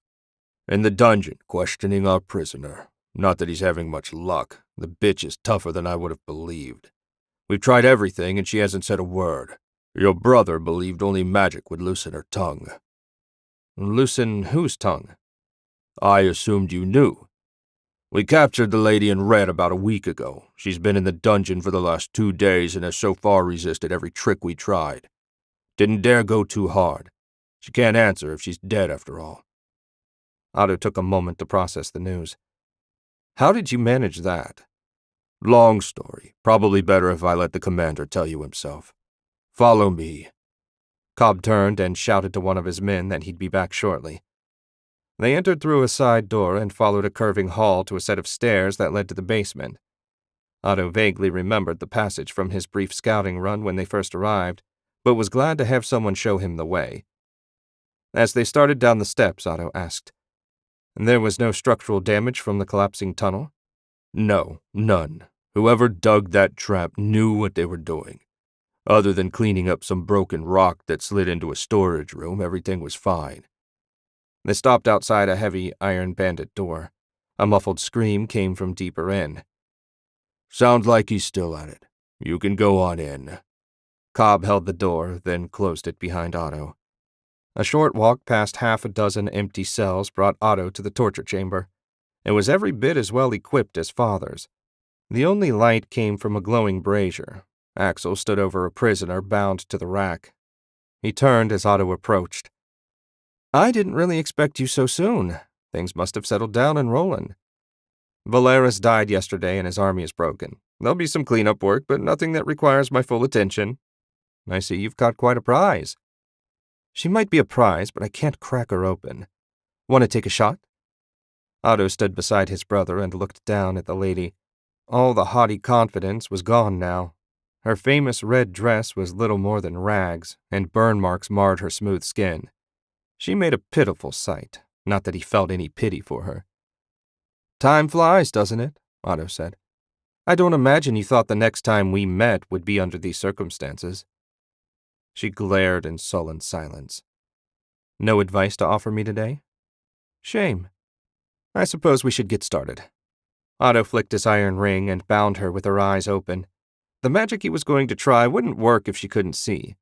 In the dungeon, questioning our prisoner. Not that he's having much luck. The bitch is tougher than I would have believed. We've tried everything, and she hasn't said a word. Your brother believed only magic would loosen her tongue. Loosen whose tongue? I assumed you knew. We captured the lady in red about a week ago. She's been in the dungeon for the last 2 days and has so far resisted every trick we tried. Didn't dare go too hard. She can't answer if she's dead after all. Otto took a moment to process the news. How did you manage that? Long story. Probably better if I let the commander tell you himself. Follow me. Cobb turned and shouted to one of his men that he'd be back shortly. They entered through a side door and followed a curving hall to a set of stairs that led to the basement. Otto vaguely remembered the passage from his brief scouting run when they first arrived, but was glad to have someone show him the way. As they started down the steps, Otto asked, There was no structural damage from the collapsing tunnel? No, none. Whoever dug that trap knew what they were doing. Other than cleaning up some broken rock that slid into a storage room, everything was fine. They stopped outside a heavy, iron-banded door. A muffled scream came from deeper in. Sounds like he's still at it. You can go on in. Cobb held the door, then closed it behind Otto. A short walk past half a dozen empty cells brought Otto to the torture chamber. It was every bit as well equipped as Father's. The only light came from a glowing brazier. Axel stood over a prisoner bound to the rack. He turned as Otto approached. "I didn't really expect you so soon. Things must have settled down in Roland. Valeris died yesterday and his army is broken. There'll be some cleanup work, but nothing that requires my full attention. I see you've caught quite a prize." "She might be a prize, but I can't crack her open. Want to take a shot?" Otto stood beside his brother and looked down at the lady. All the haughty confidence was gone now. Her famous red dress was little more than rags, and burn marks marred her smooth skin. She made a pitiful sight, not that he felt any pity for her. "Time flies, doesn't it?" Otto said. "I don't imagine you thought the next time we met would be under these circumstances." She glared in sullen silence. "No advice to offer me today?" "Shame. I suppose we should get started." Otto flicked his iron ring and bound her with her eyes open. The magic he was going to try wouldn't work if she couldn't see.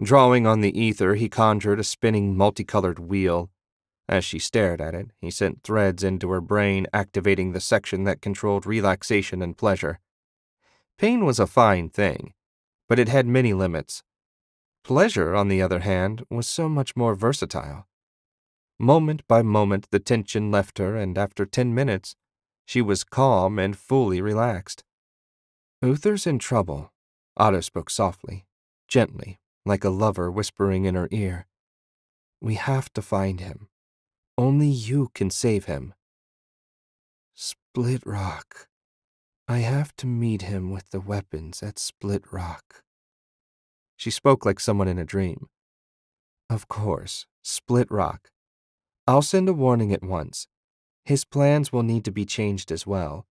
Drawing on the ether, he conjured a spinning multicolored wheel. As she stared at it, he sent threads into her brain, activating the section that controlled relaxation and pleasure. Pain was a fine thing, but it had many limits. Pleasure, on the other hand, was so much more versatile. Moment by moment, the tension left her, and after 10 minutes, she was calm and fully relaxed. "Uther's in trouble," Otto spoke softly, gently, like a lover whispering in her ear. "We have to find him. Only you can save him." "Split Rock. I have to meet him with the weapons at Split Rock." She spoke like someone in a dream. "Of course, Split Rock. I'll send a warning at once. His plans will need to be changed as well.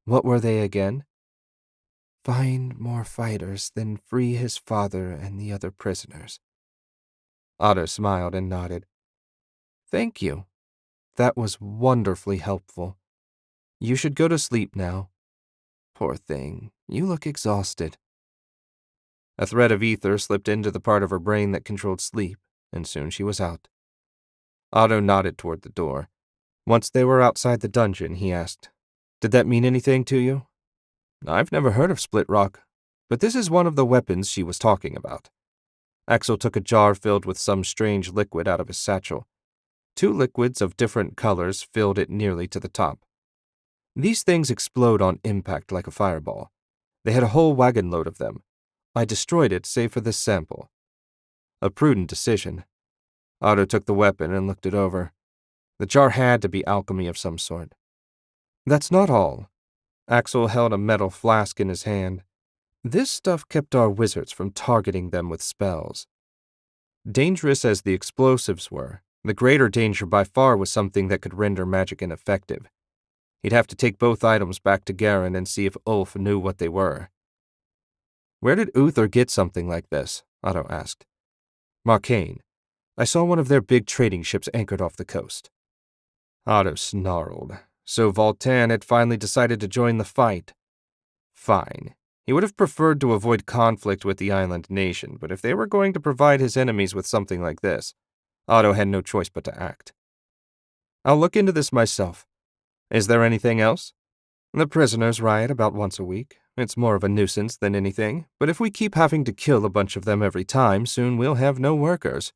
What were they again?" "Find more fighters, then free his father and the other prisoners." Otto smiled and nodded. "Thank you. That was wonderfully helpful. You should go to sleep now. Poor thing, you look exhausted." A thread of ether slipped into the part of her brain that controlled sleep, and soon she was out. Otto nodded toward the door. Once they were outside the dungeon, he asked, "Did that mean anything to you?" "I've never heard of Split Rock, but this is one of the weapons she was talking about." Axel took a jar filled with some strange liquid out of his satchel. 2 liquids of different colors filled it nearly to the top. "These things explode on impact like a fireball. They had a whole wagon load of them. I destroyed it save for this sample." A prudent decision. Otto took the weapon and looked it over. The jar had to be alchemy of some sort. "That's not all." Axel held a metal flask in his hand. "This stuff kept our wizards from targeting them with spells." Dangerous as the explosives were, the greater danger by far was something that could render magic ineffective. He'd have to take both items back to Garen and see if Ulf knew what they were. "Where did Uther get something like this?" Otto asked. "Marcaine. I saw one of their big trading ships anchored off the coast." Otto snarled. So Voltan had finally decided to join the fight. Fine. He would have preferred to avoid conflict with the island nation, but if they were going to provide his enemies with something like this, Otto had no choice but to act. "I'll look into this myself. Is there anything else?" "The prisoners riot about once a week. It's more of a nuisance than anything, but if we keep having to kill a bunch of them every time, soon we'll have no workers."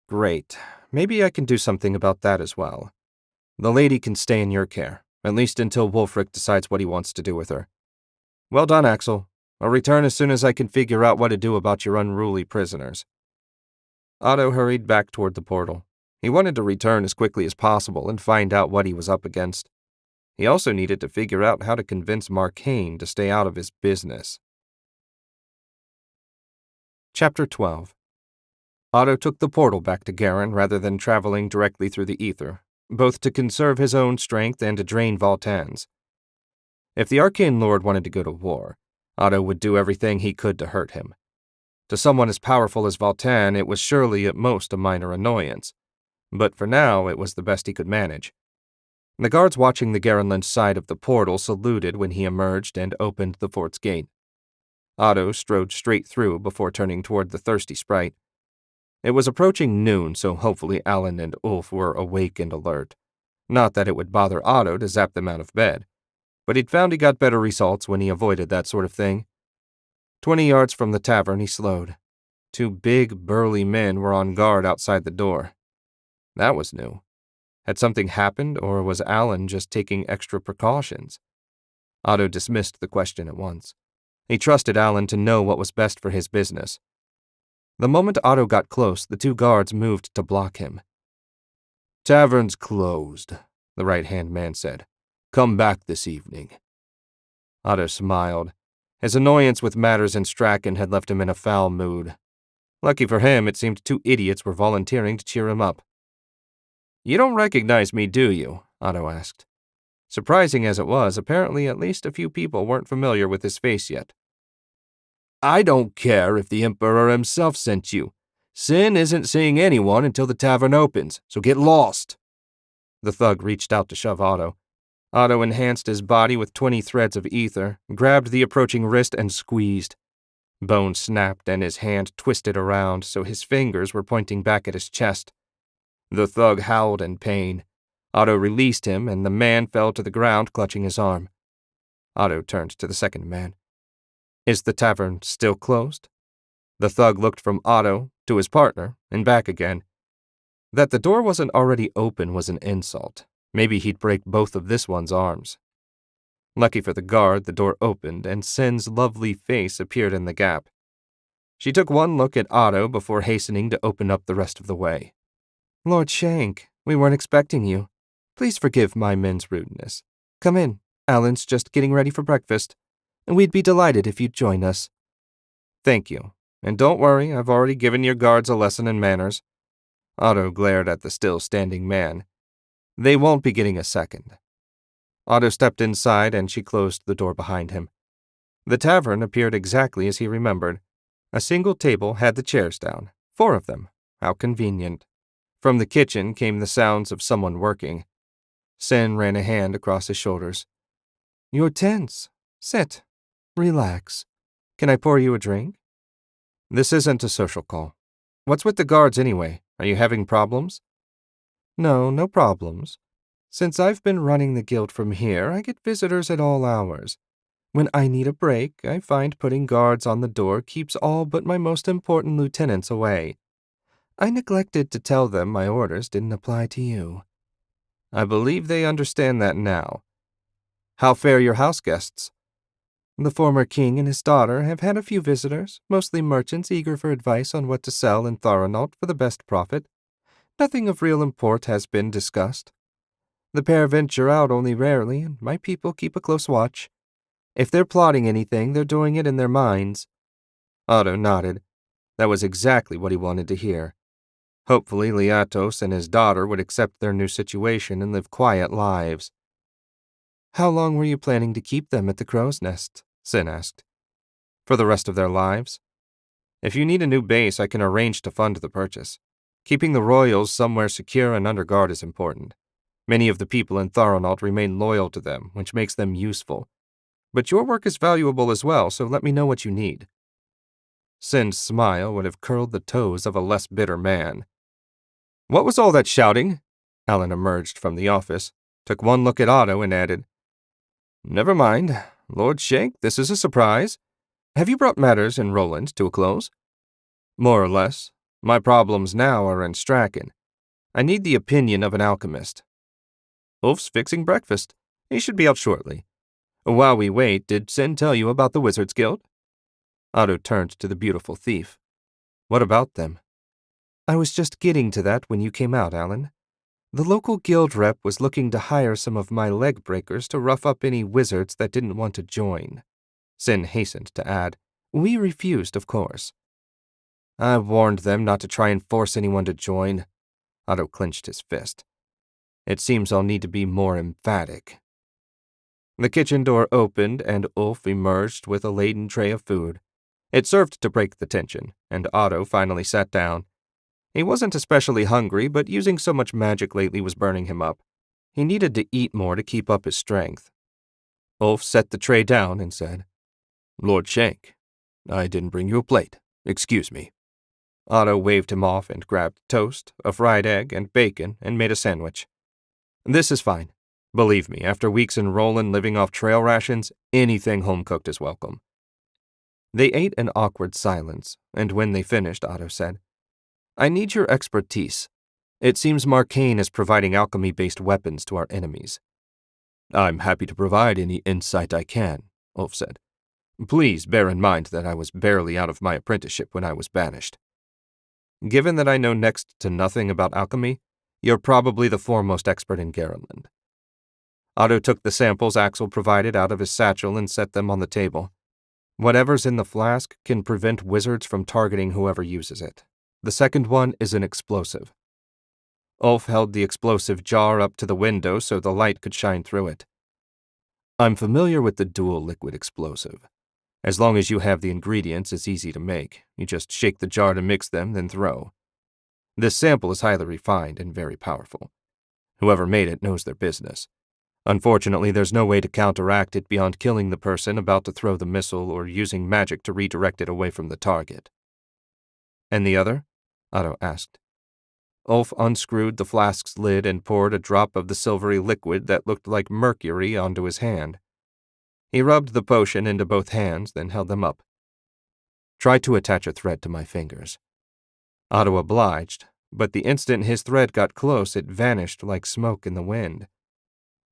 "Great. Maybe I can do something about that as well. The lady can stay in your care, at least until Wulfric decides what he wants to do with her." "Well done, Axel. I'll return as soon as I can figure out what to do about your unruly prisoners." Otto hurried back toward the portal. He wanted to return as quickly as possible and find out what he was up against. He also needed to figure out how to convince Marcaine to stay out of his business. Chapter 12. Otto took the portal back to Garen rather than traveling directly through the ether, both to conserve his own strength and to drain Voltan's. If the Arcane Lord wanted to go to war, Otto would do everything he could to hurt him. To someone as powerful as Voltan, it was surely at most a minor annoyance, but for now it was the best he could manage. The guards watching the Garenland side of the portal saluted when he emerged and opened the fort's gate. Otto strode straight through before turning toward the thirsty sprite. It was approaching noon, so hopefully Alan and Ulf were awake and alert. Not that it would bother Otto to zap them out of bed, but he'd found he got better results when he avoided that sort of thing. 20 yards from the tavern, he slowed. 2 big, burly men were on guard outside the door. That was new. Had something happened, or was Alan just taking extra precautions? Otto dismissed the question at once. He trusted Alan to know what was best for his business. The moment Otto got close, the 2 guards moved to block him. "Tavern's closed," the right-hand man said. "Come back this evening." Otto smiled. His annoyance with matters in Strachan had left him in a foul mood. Lucky for him, it seemed 2 idiots were volunteering to cheer him up. "You don't recognize me, do you?" Otto asked. Surprising as it was, apparently at least a few people weren't familiar with his face yet. "I don't care if the Emperor himself sent you. Sin isn't seeing anyone until the tavern opens, so get lost." The thug reached out to shove Otto. Otto enhanced his body with 20 threads of ether, grabbed the approaching wrist and squeezed. Bone snapped and his hand twisted around so his fingers were pointing back at his chest. The thug howled in pain. Otto released him and the man fell to the ground clutching his arm. Otto turned to the second man. "Is the tavern still closed?" The thug looked from Otto to his partner and back again. That the door wasn't already open was an insult. Maybe he'd break both of this one's arms. Lucky for the guard, the door opened and Sin's lovely face appeared in the gap. She took one look at Otto before hastening to open up the rest of the way. "Lord Shank, we weren't expecting you. Please forgive my men's rudeness. Come in. Alan's just getting ready for breakfast. We'd be delighted if you'd join us." "Thank you. And don't worry, I've already given your guards a lesson in manners." Otto glared at the still-standing man. "They won't be getting a second." Otto stepped inside and she closed the door behind him. The tavern appeared exactly as he remembered. A single table had the chairs down. 4 of them. How convenient. From the kitchen came the sounds of someone working. Sin ran a hand across his shoulders. "You're tense. Sit. Relax. Can I pour you a drink?" "This isn't a social call. What's with the guards anyway? Are you having problems?" No problems. Since I've been running the guild from here, I get visitors at all hours. When I need a break, I find putting guards on the door keeps all but my most important lieutenants away. I neglected to tell them my orders didn't apply to you." "I believe they understand that now. How fare your house guests?" "The former king and his daughter have had a few visitors, mostly merchants eager for advice on what to sell in Thoronaut for the best profit. Nothing of real import has been discussed. The pair venture out only rarely, and my people keep a close watch. If they're plotting anything, they're doing it in their minds." Otto nodded. That was exactly what he wanted to hear. Hopefully Liatos and his daughter would accept their new situation and live quiet lives. "How long were you planning to keep them at the Crow's Nest?" Sin asked. "For the rest of their lives. If you need a new base, I can arrange to fund the purchase. Keeping the royals somewhere secure and under guard is important. Many of the people in Thoronaut remain loyal to them, which makes them useful. But your work is valuable as well, so let me know what you need." Sin's smile would have curled the toes of a less bitter man. "What was all that shouting?" Alan emerged from the office, took one look at Otto, and added, "Never mind. Lord Shank, this is a surprise. Have you brought matters in Roland to a close?" "More or less. My problems now are in Strachan. I need the opinion of an alchemist." "Ulf's fixing breakfast. He should be out shortly. While we wait, did Sin tell you about the Wizards Guild?" Otto turned to the beautiful thief. "What about them?" "I was just getting to that when you came out, Alan. The local guild rep was looking to hire some of my leg breakers to rough up any wizards that didn't want to join." Sin hastened to add, "We refused, of course." "I warned them not to try and force anyone to join." Otto clenched his fist. "It seems I'll need to be more emphatic." The kitchen door opened and Ulf emerged with a laden tray of food. It served to break the tension, and Otto finally sat down. He wasn't especially hungry, but using so much magic lately was burning him up. He needed to eat more to keep up his strength. Ulf set the tray down and said, "Lord Shank, I didn't bring you a plate. Excuse me." Otto waved him off and grabbed toast, a fried egg, and bacon and made a sandwich. This is fine. Believe me, after weeks in Roland living off trail rations, anything home-cooked is welcome. They ate in awkward silence, and when they finished, Otto said, I need your expertise. It seems Marcaine is providing alchemy-based weapons to our enemies. I'm happy to provide any insight I can, Ulf said. Please bear in mind that I was barely out of my apprenticeship when I was banished. Given that I know next to nothing about alchemy, you're probably the foremost expert in Garenland. Otto took the samples Axel provided out of his satchel and set them on the table. Whatever's in the flask can prevent wizards from targeting whoever uses it. The second one is an explosive. Ulf held the explosive jar up to the window so the light could shine through it. I'm familiar with the dual liquid explosive. As long as you have the ingredients, it's easy to make. You just shake the jar to mix them, then throw. This sample is highly refined and very powerful. Whoever made it knows their business. Unfortunately, there's no way to counteract it beyond killing the person about to throw the missile or using magic to redirect it away from the target. And the other? Otto asked. Ulf unscrewed the flask's lid and poured a drop of the silvery liquid that looked like mercury onto his hand. He rubbed the potion into both hands, then held them up. Try to attach a thread to my fingers. Otto obliged, but the instant his thread got close, it vanished like smoke in the wind.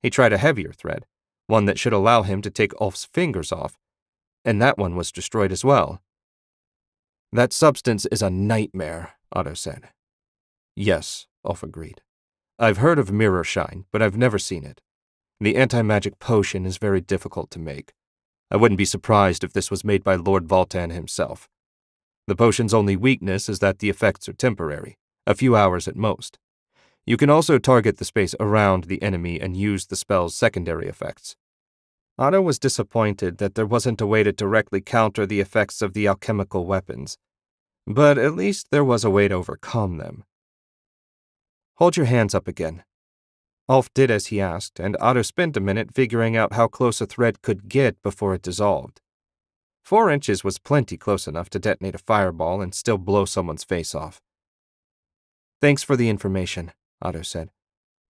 He tried a heavier thread, one that should allow him to take Ulf's fingers off, and that one was destroyed as well. That substance is a nightmare, Otto said. Yes, Ulf agreed. I've heard of mirror shine, but I've never seen it. The anti-magic potion is very difficult to make. I wouldn't be surprised if this was made by Lord Voltan himself. The potion's only weakness is that the effects are temporary, a few hours at most. You can also target the space around the enemy and use the spell's secondary effects. Otto was disappointed that there wasn't a way to directly counter the effects of the alchemical weapons, but at least there was a way to overcome them. Hold your hands up again. Ulf did as he asked, and Otto spent a minute figuring out how close a thread could get before it dissolved. 4 inches was plenty close enough to detonate a fireball and still blow someone's face off. Thanks for the information, Otto said.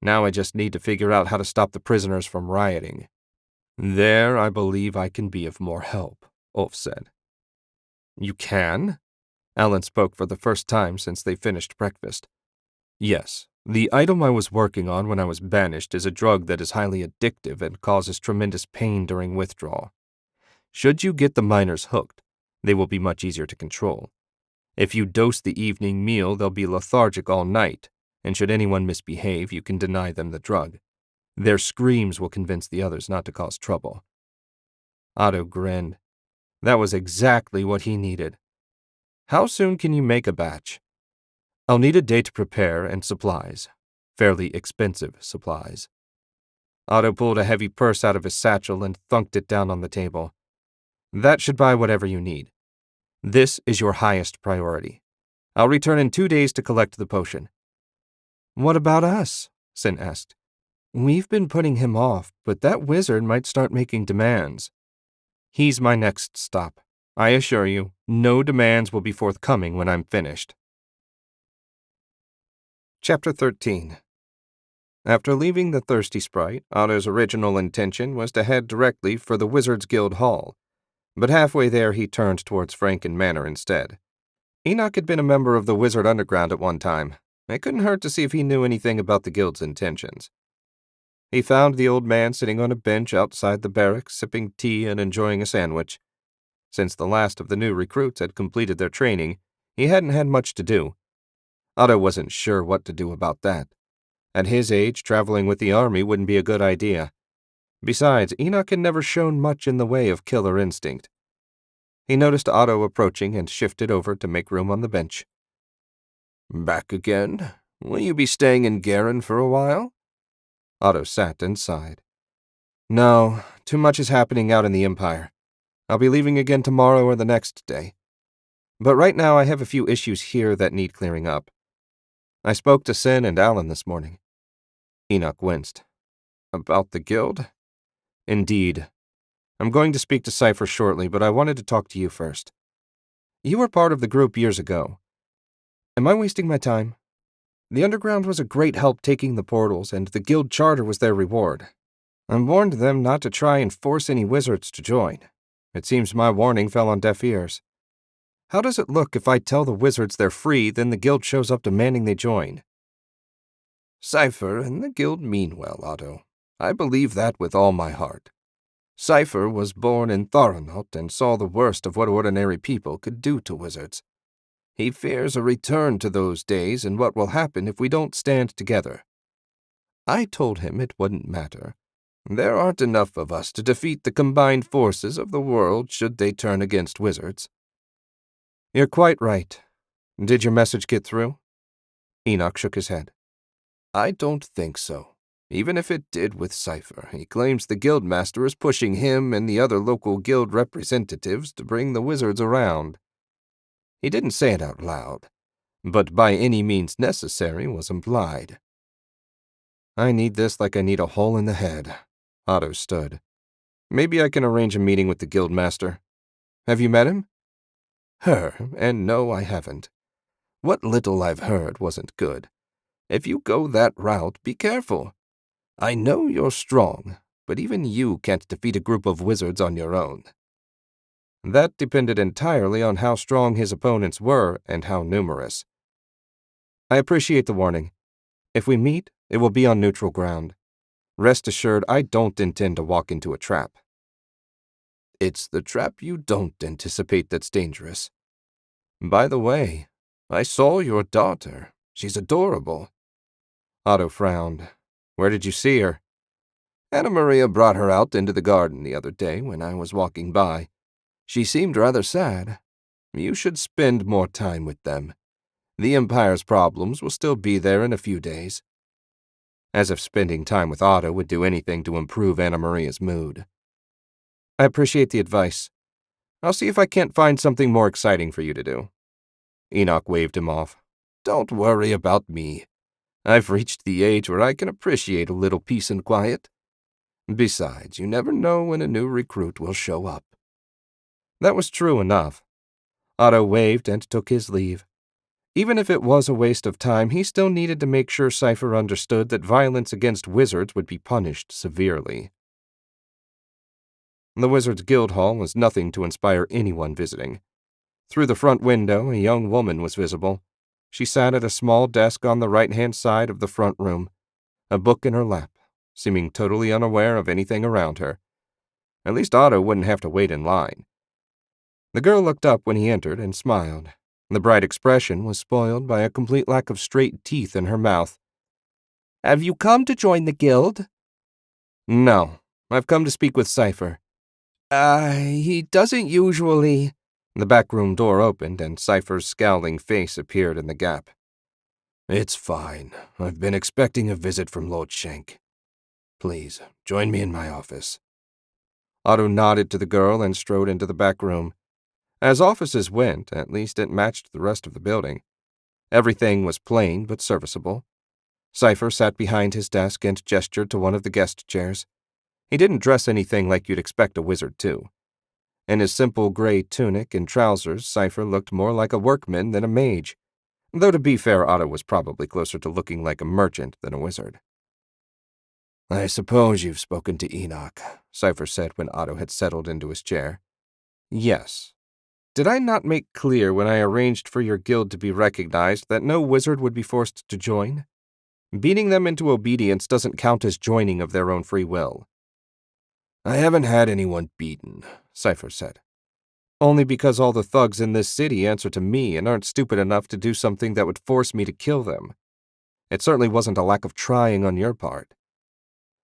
Now I just need to figure out how to stop the prisoners from rioting. There I believe I can be of more help, Ulf said. You can? Alan spoke for the first time since they finished breakfast. Yes. The item I was working on when I was banished is a drug that is highly addictive and causes tremendous pain during withdrawal. Should you get the miners hooked, they will be much easier to control. If you dose the evening meal, they'll be lethargic all night, and should anyone misbehave, you can deny them the drug. Their screams will convince the others not to cause trouble. Otto grinned. That was exactly what he needed. How soon can you make a batch? I'll need a day to prepare and supplies. Fairly expensive supplies. Otto pulled a heavy purse out of his satchel and thunked it down on the table. That should buy whatever you need. This is your highest priority. I'll return in 2 days to collect the potion. What about us? Sin asked. We've been putting him off, but that wizard might start making demands. He's my next stop. I assure you, no demands will be forthcoming when I'm finished. Chapter 13. After leaving the Thirsty Sprite, Otto's original intention was to head directly for the Wizards Guild Hall, but halfway there he turned towards Franken Manor instead. Enoch had been a member of the Wizard Underground at one time. It couldn't hurt to see if he knew anything about the guild's intentions. He found the old man sitting on a bench outside the barracks, sipping tea and enjoying a sandwich. Since the last of the new recruits had completed their training, he hadn't had much to do. Otto wasn't sure what to do about that. At his age, traveling with the army wouldn't be a good idea. Besides, Enoch had never shown much in the way of killer instinct. He noticed Otto approaching and shifted over to make room on the bench. Back again? Will you be staying in Garen for a while? Otto sat and sighed. No, too much is happening out in the Empire. I'll be leaving again tomorrow or the next day. But right now I have a few issues here that need clearing up. I spoke to Sin and Alan this morning. Enoch winced. About the guild? Indeed. I'm going to speak to Cypher shortly, but I wanted to talk to you first. You were part of the group years ago. Am I wasting my time? The underground was a great help taking the portals, and the guild charter was their reward. I warned them not to try and force any wizards to join. It seems my warning fell on deaf ears. How does it look if I tell the wizards they're free, then the guild shows up demanding they join? Cypher and the guild mean well, Otto. I believe that with all my heart. Cypher was born in Tharanot and saw the worst of what ordinary people could do to wizards. He fears a return to those days and what will happen if we don't stand together. I told him it wouldn't matter. There aren't enough of us to defeat the combined forces of the world should they turn against wizards. You're quite right. Did your message get through? Enoch shook his head. I don't think so. Even if it did with Cypher, he claims the guildmaster is pushing him and the other local guild representatives to bring the wizards around. He didn't say it out loud, but by any means necessary was implied. I need this like I need a hole in the head. Otto stood. Maybe I can arrange a meeting with the guildmaster. Have you met him? Her, and no, I haven't. What little I've heard wasn't good. If you go that route, be careful. I know you're strong, but even you can't defeat a group of wizards on your own. That depended entirely on how strong his opponents were and how numerous. I appreciate the warning. If we meet, it will be on neutral ground. Rest assured, I don't intend to walk into a trap. It's the trap you don't anticipate that's dangerous. By the way, I saw your daughter. She's adorable. Otto frowned. Where did you see her? Anna Maria brought her out into the garden the other day when I was walking by. She seemed rather sad. You should spend more time with them. The Empire's problems will still be there in a few days. As if spending time with Otto would do anything to improve Anna Maria's mood. I appreciate the advice. I'll see if I can't find something more exciting for you to do. Enoch waved him off. Don't worry about me. I've reached the age where I can appreciate a little peace and quiet. Besides, you never know when a new recruit will show up. That was true enough. Otto waved and took his leave. Even if it was a waste of time, he still needed to make sure Cypher understood that violence against wizards would be punished severely. The Wizards' Guild Hall was nothing to inspire anyone visiting. Through the front window, a young woman was visible. She sat at a small desk on the right-hand side of the front room, a book in her lap, seeming totally unaware of anything around her. At least Otto wouldn't have to wait in line. The girl looked up when he entered and smiled. The bright expression was spoiled by a complete lack of straight teeth in her mouth. Have you come to join the guild? No, I've come to speak with Cypher. He doesn't usually... The back room door opened and Cypher's scowling face appeared in the gap. It's fine. I've been expecting a visit from Lord Shank. Please, join me in my office. Otto nodded to the girl and strode into the back room. As offices went, at least it matched the rest of the building. Everything was plain but serviceable. Cypher sat behind his desk and gestured to one of the guest chairs. He didn't dress anything like you'd expect a wizard to. In his simple gray tunic and trousers, Cypher looked more like a workman than a mage, though to be fair, Otto was probably closer to looking like a merchant than a wizard. I suppose you've spoken to Enoch, Cypher said when Otto had settled into his chair. Yes. Did I not make clear when I arranged for your guild to be recognized that no wizard would be forced to join? Beating them into obedience doesn't count as joining of their own free will. I haven't had anyone beaten, Cypher said. Only because all the thugs in this city answer to me and aren't stupid enough to do something that would force me to kill them. It certainly wasn't a lack of trying on your part.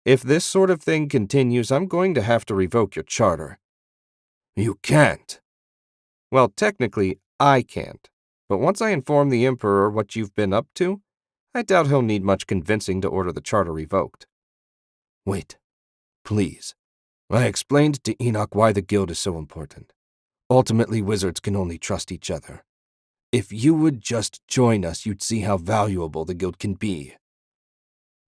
If this sort of thing continues, I'm going to have to revoke your charter. You can't. Well, technically, I can't. But once I inform the Emperor what you've been up to, I doubt he'll need much convincing to order the charter revoked. Wait, please. I explained to Enoch why the guild is so important. Ultimately, wizards can only trust each other. If you would just join us, you'd see how valuable the guild can be.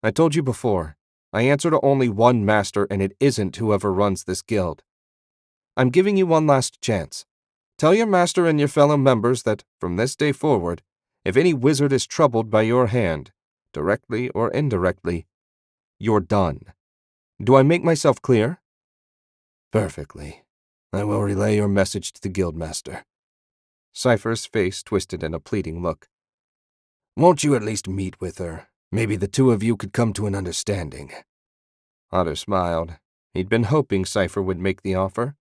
I told you before, I answer to only one master, and it isn't whoever runs this guild. I'm giving you one last chance. Tell your master and your fellow members that, from this day forward, If any wizard is troubled by your hand, directly or indirectly, you're done. Do I make myself clear?" "Perfectly. I will relay your message to the guildmaster." Cypher's face twisted in a pleading look. "Won't you at least meet with her? Maybe the two of you could come to an understanding." Otto smiled. He'd been hoping Cypher would make the offer.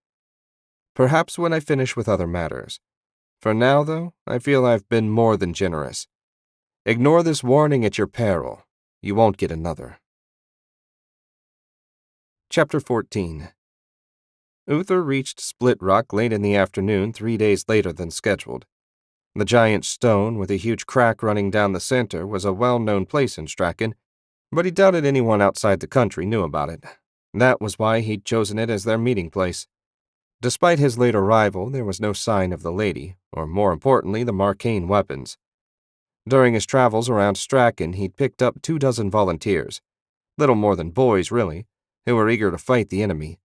"Perhaps when I finish with other matters. For now, though, I feel I've been more than generous. Ignore this warning at your peril. You won't get another." Chapter 14. Uther reached Split Rock late in the afternoon, 3 days later than scheduled. The giant stone, with a huge crack running down the center, was a well-known place in Straken, but he doubted anyone outside the country knew about it. That was why he'd chosen it as their meeting place. Despite his late arrival, there was no sign of the lady, or more importantly, the Marcane weapons. During his travels around Straken, he'd picked up 24 volunteers, little more than boys, really, who were eager to fight the enemy.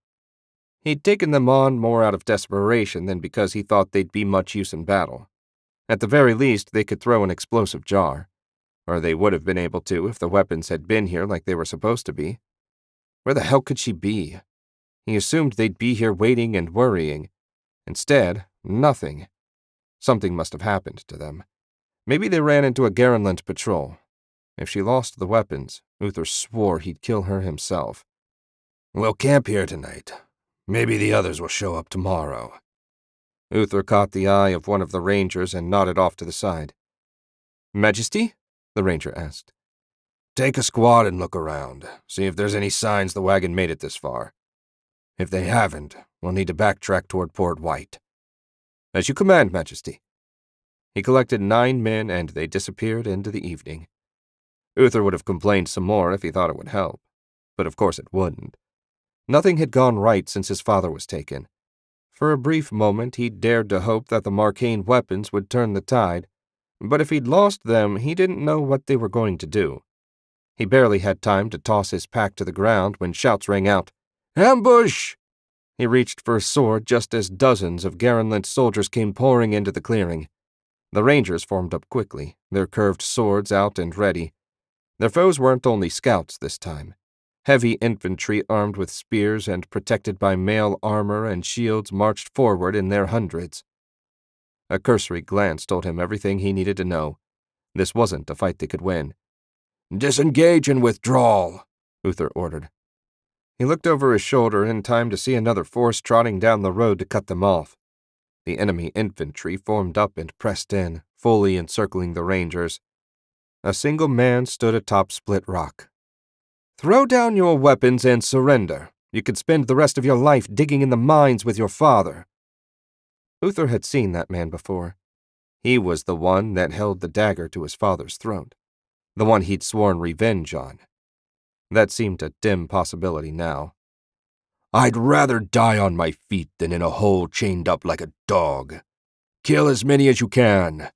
He'd taken them on more out of desperation than because he thought they'd be much use in battle. At the very least, they could throw an explosive jar, or they would have been able to if the weapons had been here like they were supposed to be. Where the hell could she be? He assumed they'd be here waiting and worrying. Instead, nothing. Something must have happened to them. Maybe they ran into a Garenland patrol. If she lost the weapons, Uther swore he'd kill her himself. "We'll camp here tonight. Maybe the others will show up tomorrow." Uther caught the eye of one of the rangers and nodded off to the side. "Majesty?" the ranger asked. "Take a squad and look around. See if there's any signs the wagon made it this far. If they haven't, we'll need to backtrack toward Port White." "As you command, Majesty." He collected 9 men and they disappeared into the evening. Uther would have complained some more if he thought it would help, but of course it wouldn't. Nothing had gone right since his father was taken. For a brief moment, he'd dared to hope that the Marcane weapons would turn the tide, but if he'd lost them, he didn't know what they were going to do. He barely had time to toss his pack to the ground when shouts rang out, "Ambush!" He reached for a sword just as dozens of Garenland soldiers came pouring into the clearing. The rangers formed up quickly, their curved swords out and ready. Their foes weren't only scouts this time. Heavy infantry armed with spears and protected by mail armor and shields marched forward in their hundreds. A cursory glance told him everything he needed to know. This wasn't a fight they could win. "Disengage and withdrawal," Uther ordered. He looked over his shoulder in time to see another force trotting down the road to cut them off. The enemy infantry formed up and pressed in, fully encircling the rangers. A single man stood atop Split Rock. "Throw down your weapons and surrender. You could spend the rest of your life digging in the mines with your father." Uther had seen that man before. He was the one that held the dagger to his father's throat, the one he'd sworn revenge on. That seemed a dim possibility now. "I'd rather die on my feet than in a hole chained up like a dog. Kill as many as you can."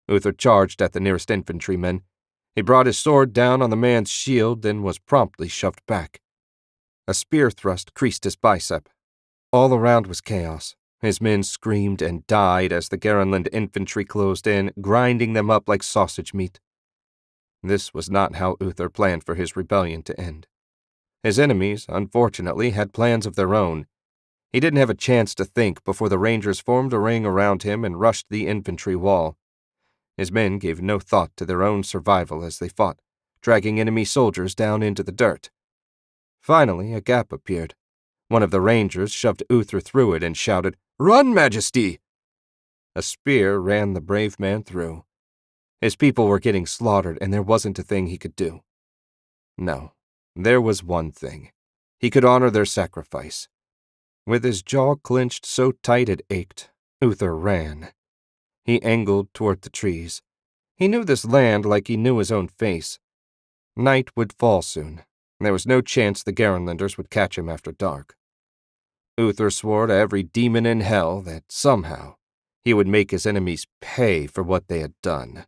Uther charged at the nearest infantryman. He brought his sword down on the man's shield, then was promptly shoved back. A spear thrust creased his bicep. All around was chaos. His men screamed and died as the Garenland infantry closed in, grinding them up like sausage meat. This was not how Uther planned for his rebellion to end. His enemies, unfortunately, had plans of their own. He didn't have a chance to think before the rangers formed a ring around him and rushed the infantry wall. His men gave no thought to their own survival as they fought, dragging enemy soldiers down into the dirt. Finally, a gap appeared. One of the rangers shoved Uther through it and shouted, "Run, Majesty!" A spear ran the brave man through. His people were getting slaughtered, and there wasn't a thing he could do. No, there was one thing. He could honor their sacrifice. With his jaw clenched so tight it ached, Uther ran. He angled toward the trees. He knew this land like he knew his own face. Night would fall soon. There was no chance the Garenlanders would catch him after dark. Uther swore to every demon in hell that somehow he would make his enemies pay for what they had done.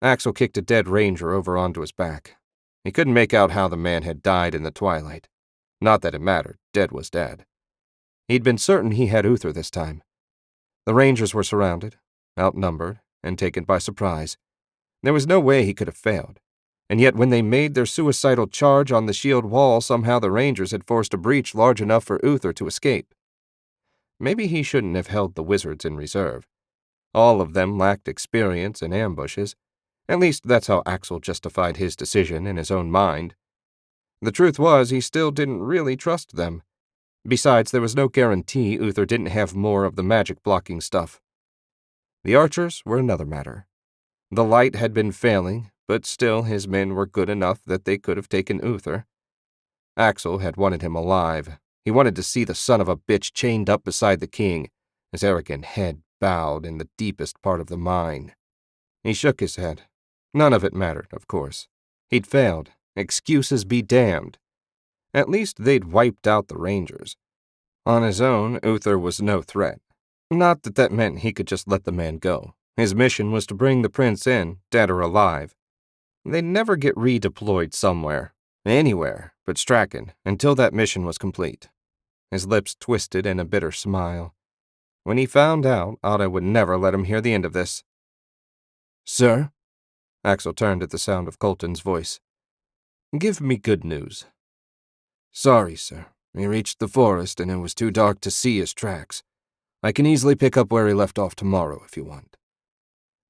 Axel kicked a dead ranger over onto his back. He couldn't make out how the man had died in the twilight. Not that it mattered, dead was dead. He'd been certain he had Uther this time. The rangers were surrounded. outnumbered, and taken by surprise. There was no way he could have failed. And yet when they made their suicidal charge on the shield wall, somehow the Rangers had forced a breach large enough for Uther to escape. Maybe he shouldn't have held the wizards in reserve. All of them lacked experience in ambushes. At least that's how Axel justified his decision in his own mind. The truth was, he still didn't really trust them. Besides, there was no guarantee Uther didn't have more of the magic-blocking stuff. The archers were another matter. The light had been failing, but still his men were good enough that they could have taken Uther. Axel had wanted him alive. He wanted to see the son of a bitch chained up beside the king, his arrogant head bowed in the deepest part of the mine. He shook his head. None of it mattered, of course. He'd failed. Excuses be damned. At least they'd wiped out the Rangers. On his own, Uther was no threat. Not that that meant he could just let the man go. His mission was to bring the prince in, dead or alive. They'd never get redeployed somewhere, anywhere, but Strachan, until that mission was complete. His lips twisted in a bitter smile. When he found out, Otto would never let him hear the end of this. "Sir?" Axel turned at the sound of Colton's voice. "Give me good news." "Sorry, sir. He reached the forest and it was too dark to see his tracks. I can easily pick up where he left off tomorrow if you want."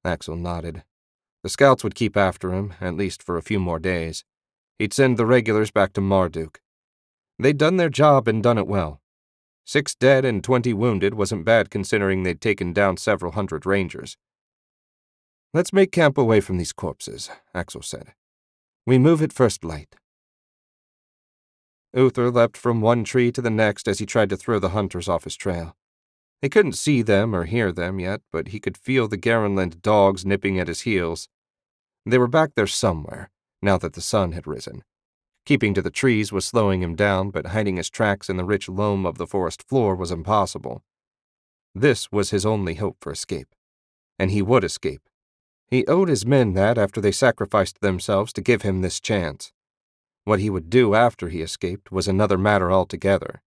Axel nodded. The scouts would keep after him, at least for a few more days. He'd send the regulars back to Marduk. They'd done their job and done it well. 6 dead and 20 wounded wasn't bad considering they'd taken down several hundred Rangers. "Let's make camp away from these corpses," Axel said. "We move at first light." Uther leapt from one tree to the next as he tried to throw the hunters off his trail. He couldn't see them or hear them yet, but he could feel the Garenland dogs nipping at his heels. They were back there somewhere, now that the sun had risen. Keeping to the trees was slowing him down, but hiding his tracks in the rich loam of the forest floor was impossible. This was his only hope for escape. And he would escape. He owed his men that after they sacrificed themselves to give him this chance. What he would do after he escaped was another matter altogether.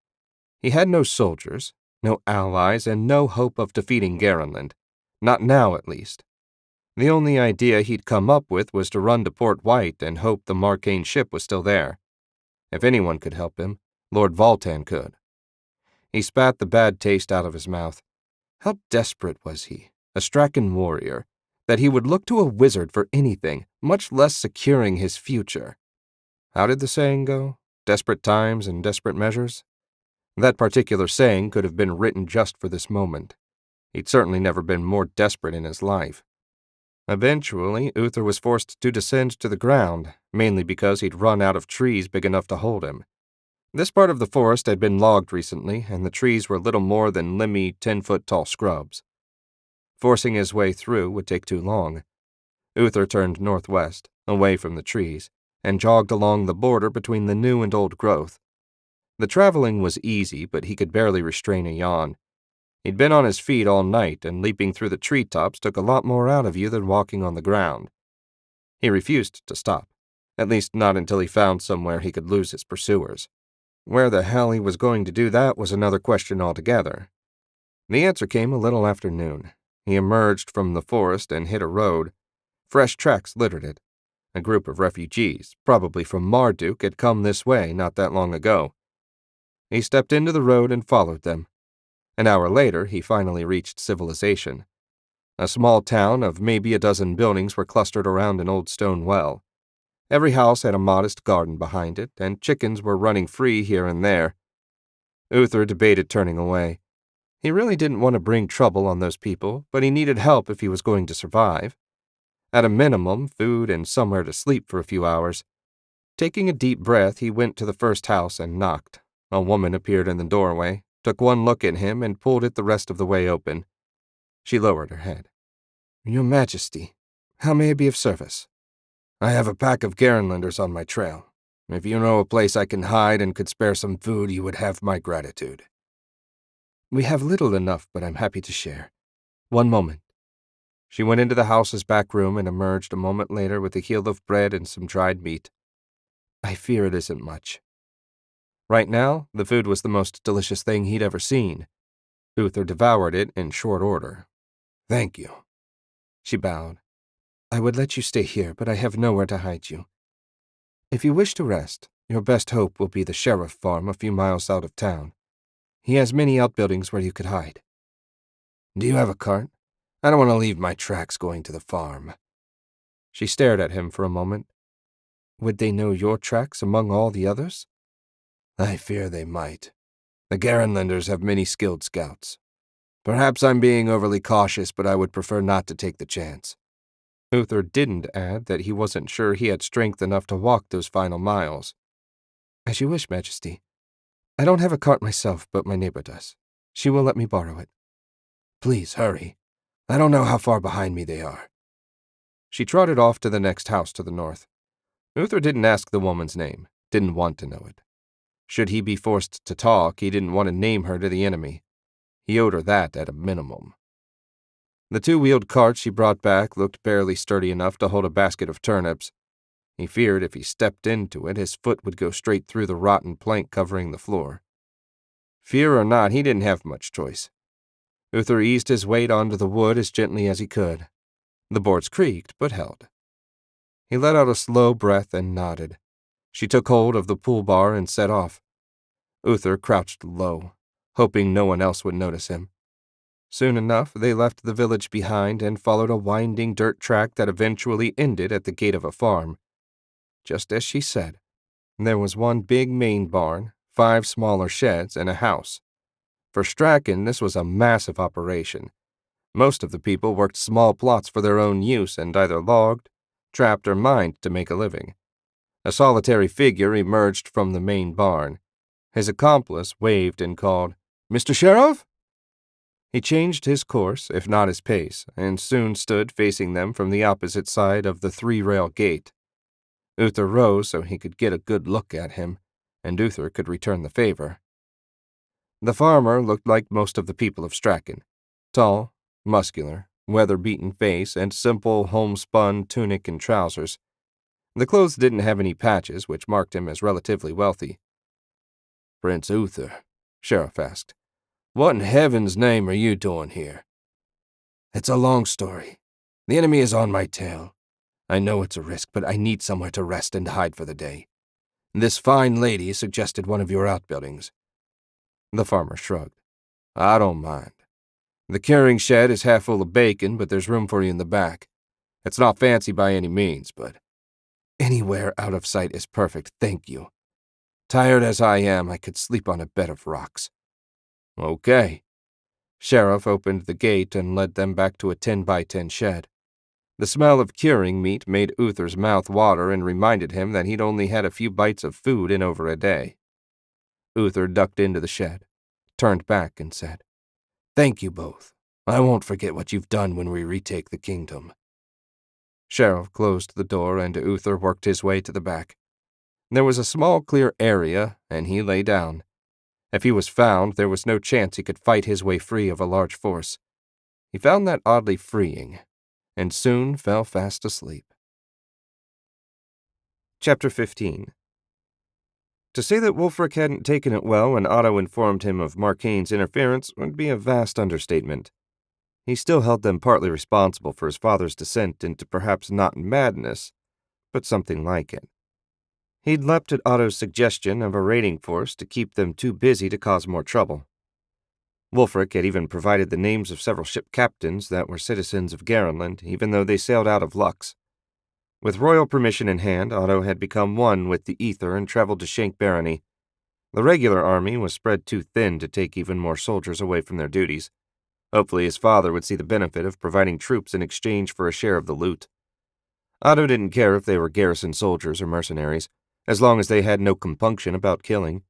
He had no soldiers, no allies, and no hope of defeating Garenland. Not now, at least. The only idea he'd come up with was to run to Port White and hope the Marcane ship was still there. If anyone could help him, Lord Voltan could. He spat the bad taste out of his mouth. How desperate was he, a Strachan warrior, that he would look to a wizard for anything, much less securing his future. How did the saying go? Desperate times and desperate measures? That particular saying could have been written just for this moment. He'd certainly never been more desperate in his life. Eventually, Uther was forced to descend to the ground, mainly because he'd run out of trees big enough to hold him. This part of the forest had been logged recently, and the trees were little more than limby, 10-foot-tall scrubs. Forcing his way through would take too long. Uther turned northwest, away from the trees, and jogged along the border between the new and old growth. The traveling was easy, but he could barely restrain a yawn. He'd been on his feet all night, and leaping through the treetops took a lot more out of you than walking on the ground. He refused to stop, at least not until he found somewhere he could lose his pursuers. Where the hell he was going to do that was another question altogether. The answer came a little after noon. He emerged from the forest and hit a road. Fresh tracks littered it. A group of refugees, probably from Marduk, had come this way not that long ago. He stepped into the road and followed them. An hour later, he finally reached civilization. A small town of maybe a dozen buildings were clustered around an old stone well. Every house had a modest garden behind it, and chickens were running free here and there. Uther debated turning away. He really didn't want to bring trouble on those people, but he needed help if he was going to survive. At a minimum, food and somewhere to sleep for a few hours. Taking a deep breath, he went to the first house and knocked. A woman appeared in the doorway, took one look at him, and pulled it the rest of the way open. She lowered her head. "Your Majesty, how may I be of service?" "I have a pack of Garenlanders on my trail. If you know a place I can hide and could spare some food, you would have my gratitude." "We have little enough, but I'm happy to share. One moment." She went into the house's back room and emerged a moment later with a heel of bread and some dried meat. "I fear it isn't much." Right now, the food was the most delicious thing he'd ever seen. Uther devoured it in short order. "Thank you. She bowed. "I would let you stay here, but I have nowhere to hide you. If you wish to rest, your best hope will be the sheriff farm a few miles out of town. He has many outbuildings where you could hide." "Do you have a cart? I don't want to leave my tracks going to the farm." She stared at him for a moment. "Would they know your tracks among all the others?" "I fear they might. The Garenlanders have many skilled scouts. Perhaps I'm being overly cautious, but I would prefer not to take the chance." Uther didn't add that he wasn't sure he had strength enough to walk those final miles. "As you wish, Majesty. I don't have a cart myself, but my neighbor does. She will let me borrow it." "Please hurry. I don't know how far behind me they are." She trotted off to the next house to the north. Uther didn't ask the woman's name, didn't want to know it. Should he be forced to talk, he didn't want to name her to the enemy. He owed her that at a minimum. The two-wheeled cart she brought back looked barely sturdy enough to hold a basket of turnips. He feared if he stepped into it, his foot would go straight through the rotten plank covering the floor. Fear or not, he didn't have much choice. Uther eased his weight onto the wood as gently as he could. The boards creaked, but held. He let out a slow breath and nodded. She took hold of the pull bar and set off. Uther crouched low, hoping no one else would notice him. Soon enough, they left the village behind and followed a winding dirt track that eventually ended at the gate of a farm. Just as she said, there was one big main barn, 5 smaller sheds, and a house. For Strachan, this was a massive operation. Most of the people worked small plots for their own use and either logged, trapped, or mined to make a living. A solitary figure emerged from the main barn. His accomplice waved and called, "Mr. Sheriff?" He changed his course, if not his pace, and soon stood facing them from the opposite side of the 3-rail gate. Uther rose so he could get a good look at him, and Uther could return the favor. The farmer looked like most of the people of Strachan. Tall, muscular, weather-beaten face, and simple homespun tunic and trousers. The clothes didn't have any patches, which marked him as relatively wealthy. "Prince Uther," Sheriff asked, "what in heaven's name are you doing here?" "It's a long story. The enemy is on my tail. I know it's a risk, but I need somewhere to rest and hide for the day. This fine lady suggested one of your outbuildings." The farmer shrugged. "I don't mind. The curing shed is half full of bacon, but there's room for you in the back. It's not fancy by any means, but anywhere out of sight is perfect, thank you. Tired as I am, I could sleep on a bed of rocks." "Okay." Sheriff opened the gate and led them back to a 10-by-10 shed. The smell of curing meat made Uther's mouth water and reminded him that he'd only had a few bites of food in over a day. Uther ducked into the shed, turned back, and said, "Thank you both. I won't forget what you've done when we retake the kingdom." Sheriff closed the door and Uther worked his way to the back. There was a small clear area, and he lay down. If he was found, there was no chance he could fight his way free of a large force. He found that oddly freeing, and soon fell fast asleep. Chapter 15. To say that Wulfric hadn't taken it well when Otto informed him of Marcaine's interference would be a vast understatement. He still held them partly responsible for his father's descent into perhaps not madness, but something like it. He'd leapt at Otto's suggestion of a raiding force to keep them too busy to cause more trouble. Wulfric had even provided the names of several ship captains that were citizens of Garenland, even though they sailed out of Lux. With royal permission in hand, Otto had become one with the ether and traveled to Shank Barony. The regular army was spread too thin to take even more soldiers away from their duties. Hopefully his father would see the benefit of providing troops in exchange for a share of the loot. Otto didn't care if they were garrison soldiers or mercenaries, as long as they had no compunction about killing.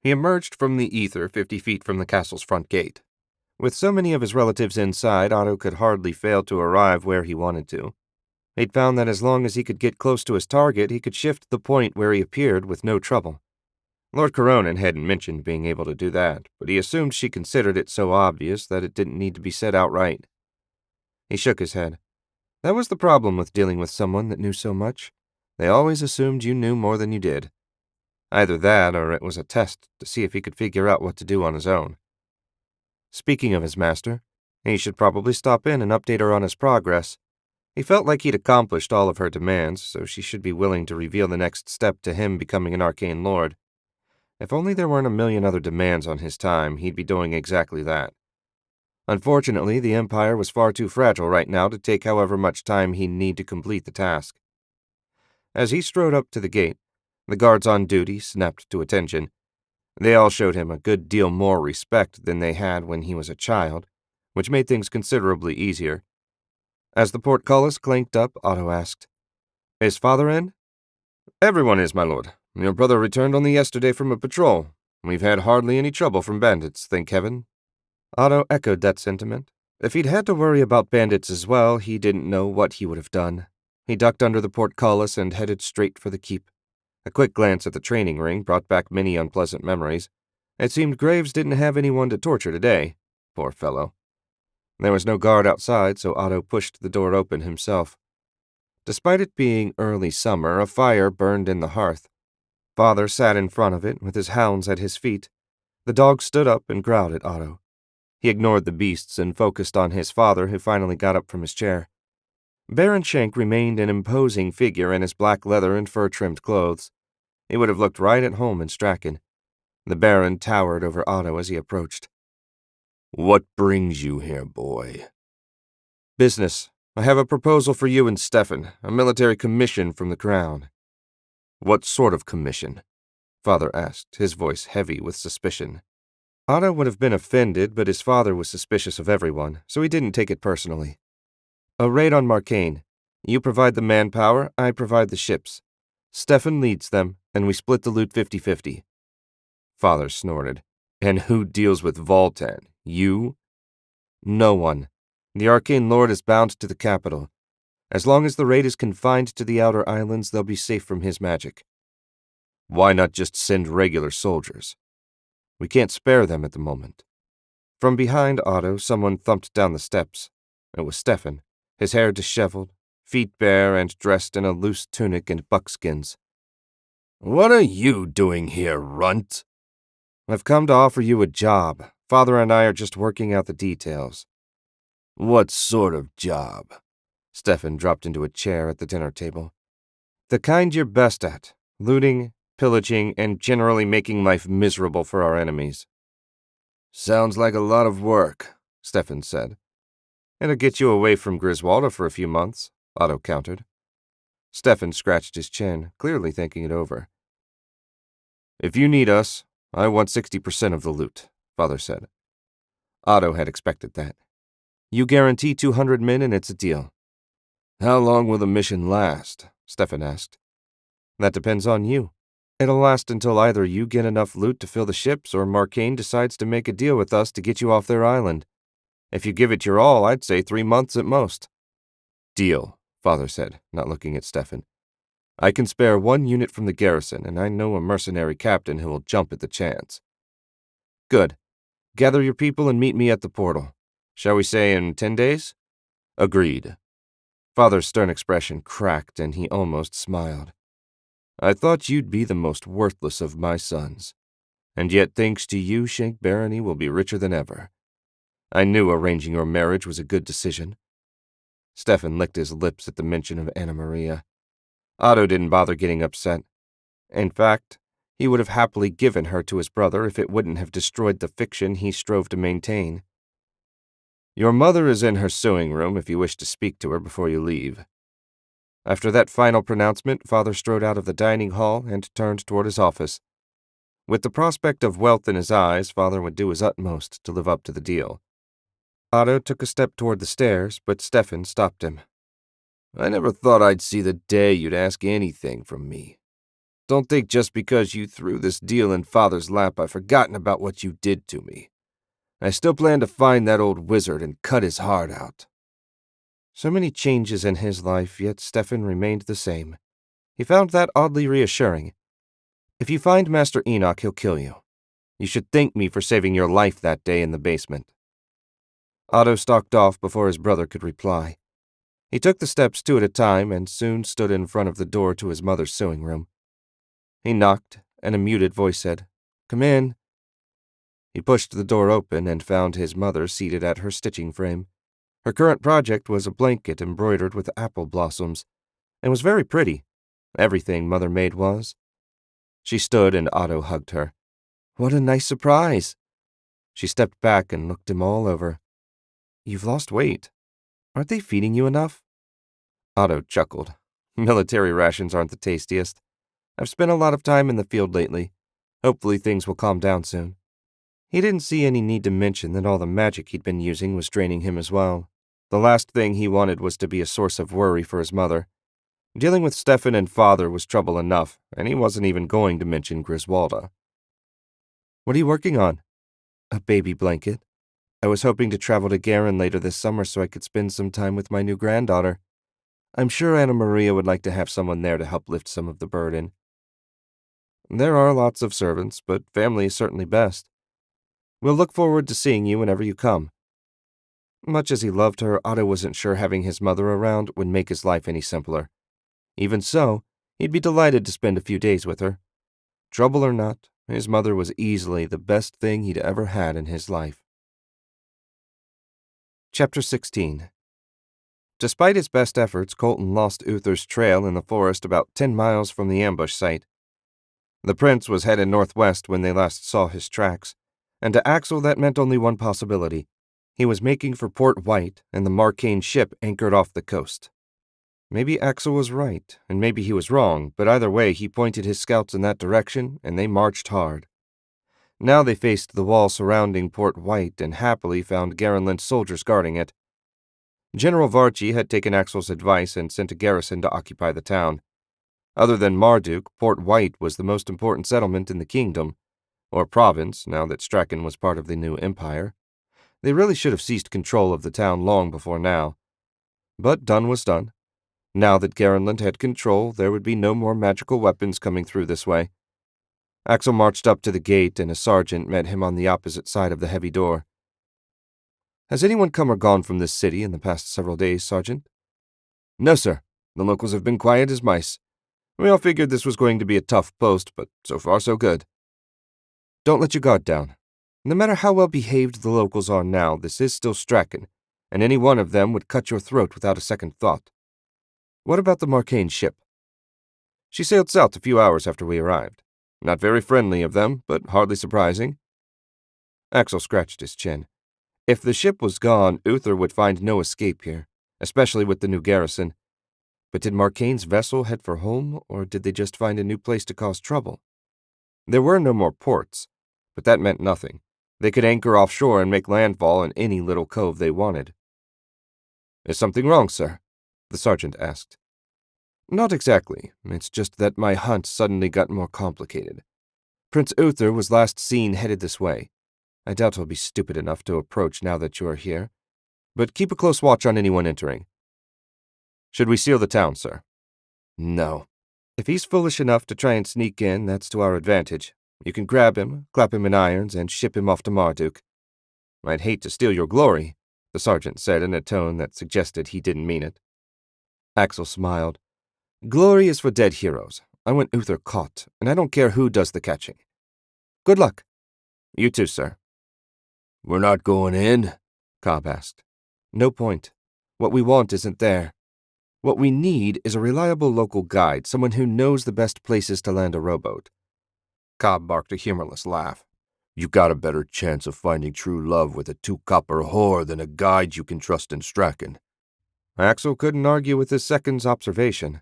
He emerged from the ether 50 feet from the castle's front gate. With so many of his relatives inside, Otto could hardly fail to arrive where he wanted to. He'd found that as long as he could get close to his target, he could shift the point where he appeared with no trouble. Lord Coronan hadn't mentioned being able to do that, but he assumed she considered it so obvious that it didn't need to be said outright. He shook his head. That was the problem with dealing with someone that knew so much. They always assumed you knew more than you did. Either that, or it was a test to see if he could figure out what to do on his own. Speaking of his master, He should probably stop in and update her on his progress. He felt like he'd accomplished all of her demands, so she should be willing to reveal the next step to him becoming an arcane lord. If only there weren't a million other demands on his time, he'd be doing exactly that. Unfortunately, the Empire was far too fragile right now to take however much time he'd need to complete the task. As he strode up to the gate, the guards on duty snapped to attention. They all showed him a good deal more respect than they had when he was a child, which made things considerably easier. As the portcullis clanked up, Otto asked, "Is father in?" "Everyone is, my lord. Your brother returned only yesterday from a patrol. We've had hardly any trouble from bandits, thank heaven." Otto echoed that sentiment. If he'd had to worry about bandits as well, he didn't know what he would have done. He ducked under the portcullis and headed straight for the keep. A quick glance at the training ring brought back many unpleasant memories. It seemed Graves didn't have anyone to torture today. Poor fellow. There was no guard outside, so Otto pushed the door open himself. Despite it being early summer, a fire burned in the hearth. Father sat in front of it, with his hounds at his feet. The dog stood up and growled at Otto. He ignored the beasts and focused on his father, who finally got up from his chair. Baron Schenk remained an imposing figure in his black leather and fur-trimmed clothes. He would have looked right at home in Strachan. The Baron towered over Otto as he approached. "What brings you here, boy?" "Business. I have a proposal for you and Stefan, a military commission from the Crown." "What sort of commission?" Father asked, his voice heavy with suspicion. Otto would have been offended, but his father was suspicious of everyone, so he didn't take it personally. "A raid on Marcane. You provide the manpower, I provide the ships. Stefan leads them, and we split the loot 50-50. Father snorted. "And who deals with Voltan? You?" "No one. The Arcane Lord is bound to the capital. As long as the raid is confined to the outer islands, they'll be safe from his magic." "Why not just send regular soldiers?" "We can't spare them at the moment." From behind Otto, someone thumped down the steps. It was Stefan, his hair disheveled, feet bare, and dressed in a loose tunic and buckskins. "What are you doing here, runt?" "I've come to offer you a job. Father and I are just working out the details." "What sort of job?" Stefan dropped into a chair at the dinner table. "The kind you're best at, looting, pillaging, and generally making life miserable for our enemies." "Sounds like a lot of work," Stefan said. "It'll get you away from Griswalda for a few months," Otto countered. Stefan scratched his chin, clearly thinking it over. "If you need us, I want 60% of the loot," Father said. Otto had expected that. "You guarantee 200 men and it's a deal." "How long will the mission last?" Stefan asked. "That depends on you. It'll last until either you get enough loot to fill the ships or Marcane decides to make a deal with us to get you off their island. If you give it your all, I'd say 3 months at most." "Deal," Father said, not looking at Stefan. "I can spare 1 unit from the garrison, and I know a mercenary captain who will jump at the chance." "Good. Gather your people and meet me at the portal. Shall we say in 10 days? "Agreed." Father's stern expression cracked, and he almost smiled. "I thought you'd be the most worthless of my sons. And yet, thanks to you, Schenk Barony will be richer than ever. I knew arranging your marriage was a good decision." Stefan licked his lips at the mention of Anna Maria. Otto didn't bother getting upset. In fact, he would have happily given her to his brother if it wouldn't have destroyed the fiction he strove to maintain. "Your mother is in her sewing room if you wish to speak to her before you leave." After that final pronouncement, Father strode out of the dining hall and turned toward his office. With the prospect of wealth in his eyes, Father would do his utmost to live up to the deal. Otto took a step toward the stairs, but Stefan stopped him. "I never thought I'd see the day you'd ask anything from me. Don't think just because you threw this deal in Father's lap I've forgotten about what you did to me. I still plan to find that old wizard and cut his heart out." So many changes in his life, yet Stefan remained the same. He found that oddly reassuring. "If you find Master Enoch, he'll kill you. You should thank me for saving your life that day in the basement." Otto stalked off before his brother could reply. He took the steps 2 at a time and soon stood in front of the door to his mother's sewing room. He knocked, and a muted voice said, "Come in." He pushed the door open and found his mother seated at her stitching frame. Her current project was a blanket embroidered with apple blossoms, and was very pretty. Everything Mother made was. She stood and Otto hugged her. What a nice surprise! She stepped back and looked him all over. You've lost weight. Aren't they feeding you enough? Otto chuckled. Military rations aren't the tastiest. I've spent a lot of time in the field lately. Hopefully things will calm down soon. He didn't see any need to mention that all the magic he'd been using was draining him as well. The last thing he wanted was to be a source of worry for his mother. Dealing with Stefan and Father was trouble enough, and he wasn't even going to mention Griswalda. What are you working on? A baby blanket. I was hoping to travel to Garen later this summer so I could spend some time with my new granddaughter. I'm sure Anna Maria would like to have someone there to help lift some of the burden. There are lots of servants, but family is certainly best. We'll look forward to seeing you whenever you come. Much as he loved her, Otto wasn't sure having his mother around would make his life any simpler. Even so, he'd be delighted to spend a few days with her. Trouble or not, his mother was easily the best thing he'd ever had in his life. Chapter 16. Despite his best efforts, Colton lost Uther's trail in the forest about 10 miles from the ambush site. The prince was headed northwest when they last saw his tracks, and to Axel that meant only one possibility. He was making for Port White, and the Marcane ship anchored off the coast. Maybe Axel was right, and maybe he was wrong, but either way he pointed his scouts in that direction, and they marched hard. Now they faced the wall surrounding Port White and happily found Garenland's soldiers guarding it. General Varchi had taken Axel's advice and sent a garrison to occupy the town. Other than Marduk, Port White was the most important settlement in the kingdom, or province, now that Strachan was part of the new empire. They really should have seized control of the town long before now. But done was done. Now that Garenland had control, there would be no more magical weapons coming through this way. Axel marched up to the gate, and a sergeant met him on the opposite side of the heavy door. Has anyone come or gone from this city in the past several days, Sergeant? No, sir. The locals have been quiet as mice. We all figured this was going to be a tough post, but so far so good. Don't let your guard down. No matter how well behaved the locals are now, this is still Strachan, and any one of them would cut your throat without a second thought. What about the Marcane ship? She sailed south a few hours after we arrived. Not very friendly of them, but hardly surprising. Axel scratched his chin. If the ship was gone, Uther would find no escape here, especially with the new garrison. But did Marcane's vessel head for home, or did they just find a new place to cause trouble? There were no more ports, but that meant nothing. They could anchor offshore and make landfall in any little cove they wanted. Is something wrong, sir? The sergeant asked. Not exactly. It's just that my hunt suddenly got more complicated. Prince Uther was last seen headed this way. I doubt he'll be stupid enough to approach now that you are here. But keep a close watch on anyone entering. Should we seal the town, sir? No. If he's foolish enough to try and sneak in, that's to our advantage. You can grab him, clap him in irons, and ship him off to Marduk. I'd hate to steal your glory, the sergeant said in a tone that suggested he didn't mean it. Axel smiled. Glory is for dead heroes. I want Uther caught, and I don't care who does the catching. Good luck. You too, sir. We're not going in? Cobb asked. No point. What we want isn't there. What we need is a reliable local guide, someone who knows the best places to land a rowboat. Cobb barked a humorless laugh. You got a better chance of finding true love with a 2-copper whore than a guide you can trust in Strachan. Axel couldn't argue with his second's observation.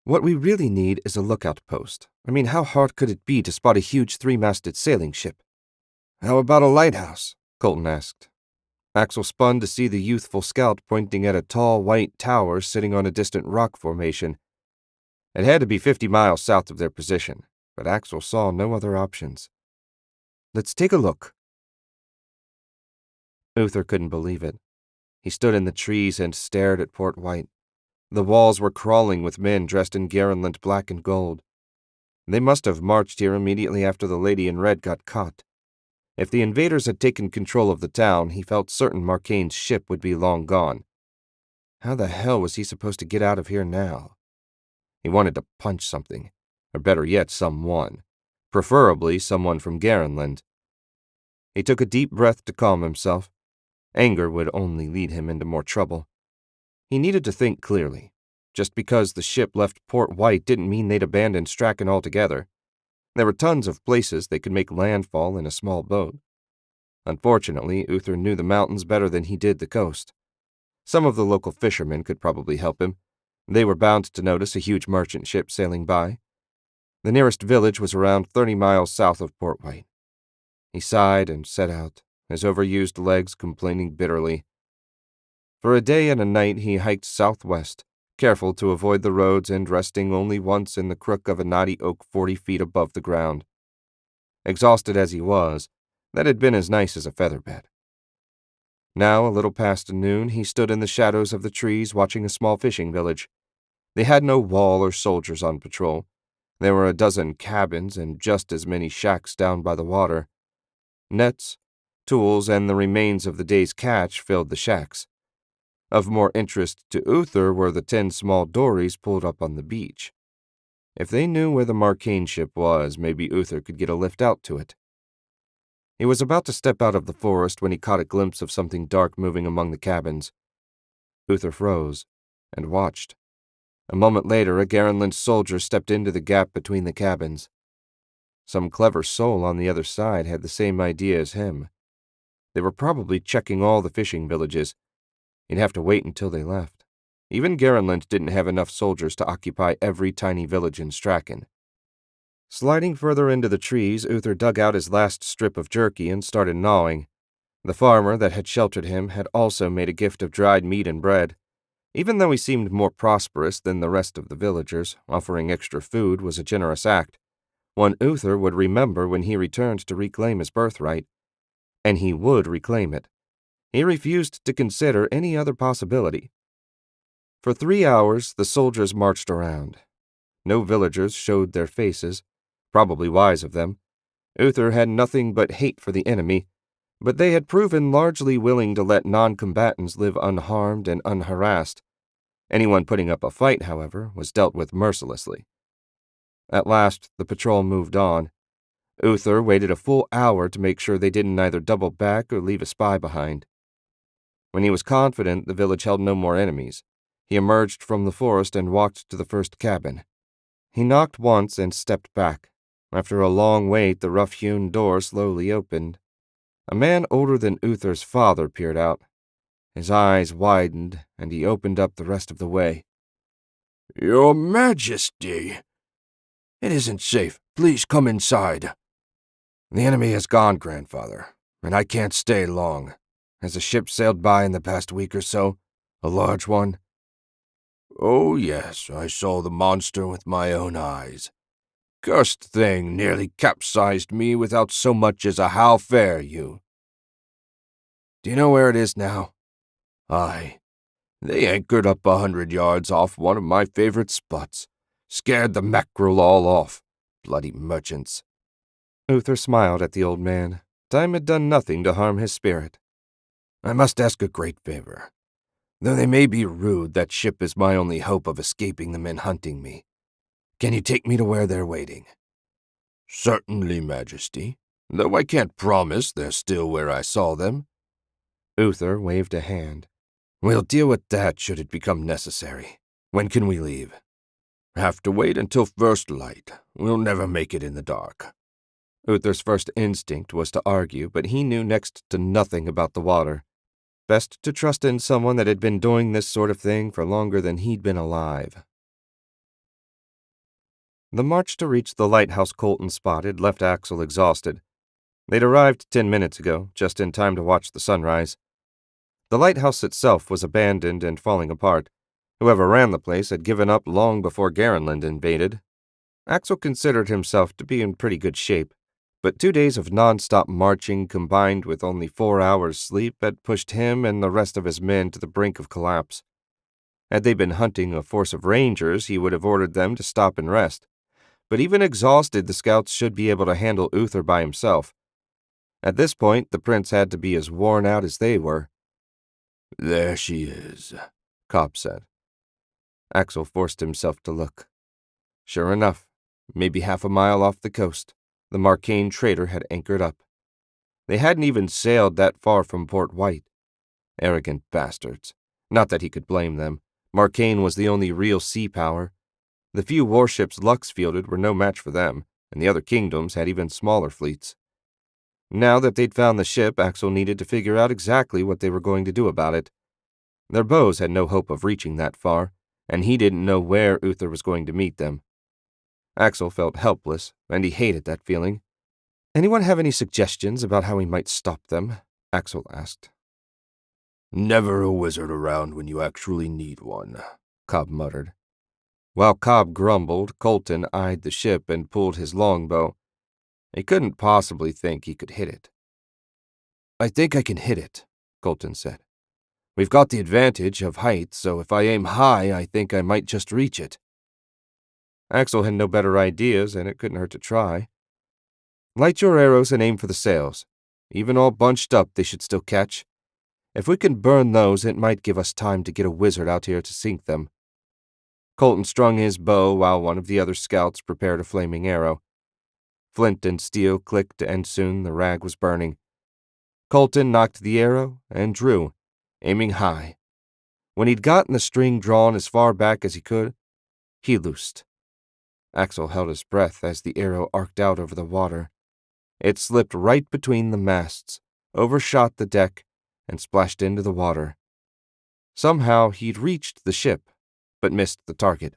What we really need is a lookout post. I mean, how hard could it be to spot a huge 3-masted sailing ship? How about a lighthouse? Colton asked. Axel spun to see the youthful scout pointing at a tall white tower sitting on a distant rock formation. It had to be 50 miles south of their position, but Axel saw no other options. Let's take a look. Uther couldn't believe it. He stood in the trees and stared at Port White. The walls were crawling with men dressed in Garenland black and gold. They must have marched here immediately after the lady in red got caught. If the invaders had taken control of the town, he felt certain Marcane's ship would be long gone. How the hell was he supposed to get out of here now? He wanted to punch something, or better yet, someone. Preferably someone from Garenland. He took a deep breath to calm himself. Anger would only lead him into more trouble. He needed to think clearly. Just because the ship left Port White didn't mean they'd abandoned Strachan altogether. There were tons of places they could make landfall in a small boat. Unfortunately, Uther knew the mountains better than he did the coast. Some of the local fishermen could probably help him. They were bound to notice a huge merchant ship sailing by. The nearest village was around 30 miles south of Port White. He sighed and set out, his overused legs complaining bitterly. For a day and a night he hiked southwest, careful to avoid the roads and resting only once in the crook of a knotty oak 40 feet above the ground. Exhausted as he was, that had been as nice as a feather bed. Now, a little past noon, he stood in the shadows of the trees watching a small fishing village. They had no wall or soldiers on patrol. There were a dozen cabins and just as many shacks down by the water. Nets, tools, and the remains of the day's catch filled the shacks. Of more interest to Uther were the 10 small dories pulled up on the beach. If they knew where the Marcane ship was, maybe Uther could get a lift out to it. He was about to step out of the forest when he caught a glimpse of something dark moving among the cabins. Uther froze and watched. A moment later, a Garenland soldier stepped into the gap between the cabins. Some clever soul on the other side had the same idea as him. They were probably checking all the fishing villages. He'd have to wait until they left. Even Garenland didn't have enough soldiers to occupy every tiny village in Strachan. Sliding further into the trees, Uther dug out his last strip of jerky and started gnawing. The farmer that had sheltered him had also made a gift of dried meat and bread. Even though he seemed more prosperous than the rest of the villagers, offering extra food was a generous act, one Uther would remember when he returned to reclaim his birthright. And he would reclaim it. He refused to consider any other possibility. For 3 hours, the soldiers marched around. No villagers showed their faces, probably wise of them. Uther had nothing but hate for the enemy, but they had proven largely willing to let non-combatants live unharmed and unharassed. Anyone putting up a fight, however, was dealt with mercilessly. At last, the patrol moved on. Uther waited a full hour to make sure they didn't either double back or leave a spy behind. When he was confident the village held no more enemies, he emerged from the forest and walked to the first cabin. He knocked once and stepped back. After a long wait, the rough-hewn door slowly opened. A man older than Uther's father peered out. His eyes widened, and he opened up the rest of the way. Your Majesty! It isn't safe. Please come inside. The enemy is gone, grandfather, and I can't stay long. Has a ship sailed by in the past week or so? A large one? Oh, yes, I saw the monster with my own eyes. Cursed thing nearly capsized me without so much as a how fare you. Do you know where it is now? Aye. They anchored up 100 yards off one of my favorite spots. Scared the mackerel all off. Bloody merchants. Uther smiled at the old man. Time had done nothing to harm his spirit. I must ask a great favor. Though they may be rude, that ship is my only hope of escaping the men hunting me. Can you take me to where they're waiting? Certainly, Majesty, though I can't promise they're still where I saw them. Uther waved a hand. We'll deal with that should it become necessary. When can we leave? Have to wait until first light. We'll never make it in the dark. Uther's first instinct was to argue, but he knew next to nothing about the water. Best to trust in someone that had been doing this sort of thing for longer than he'd been alive. The march to reach the lighthouse Colton spotted left Axel exhausted. They'd arrived 10 minutes ago, just in time to watch the sunrise. The lighthouse itself was abandoned and falling apart. Whoever ran the place had given up long before Garenland invaded. Axel considered himself to be in pretty good shape, but 2 days of non-stop marching combined with only 4 hours sleep had pushed him and the rest of his men to the brink of collapse. Had they been hunting a force of rangers, he would have ordered them to stop and rest. But even exhausted, the scouts should be able to handle Uther by himself. At this point, the prince had to be as worn out as they were. There she is, Cobb said. Axel forced himself to look. Sure enough, maybe half a mile off the coast, the Marcane trader had anchored up. They hadn't even sailed that far from Port White. Arrogant bastards. Not that he could blame them. Marcaine was the only real sea power. The few warships Lux fielded were no match for them, and the other kingdoms had even smaller fleets. Now that they'd found the ship, Axel needed to figure out exactly what they were going to do about it. Their bows had no hope of reaching that far, and he didn't know where Uther was going to meet them. Axel felt helpless, and he hated that feeling. "Anyone have any suggestions about how we might stop them?" Axel asked. Never a wizard around when you actually need one, Cobb muttered. While Cobb grumbled, Colton eyed the ship and pulled his longbow. He couldn't possibly think he could hit it. "I think I can hit it," Colton said. "We've got the advantage of height, so if I aim high, I think I might just reach it." Axel had no better ideas, and it couldn't hurt to try. "Light your arrows and aim for the sails. Even all bunched up, they should still catch. If we can burn those, it might give us time to get a wizard out here to sink them." Colton strung his bow while one of the other scouts prepared a flaming arrow. Flint and steel clicked, and soon the rag was burning. Colton knocked the arrow and drew, aiming high. When he'd gotten the string drawn as far back as he could, he loosed. Axel held his breath as the arrow arced out over the water. It slipped right between the masts, overshot the deck, and splashed into the water. Somehow he'd reached the ship, but missed the target.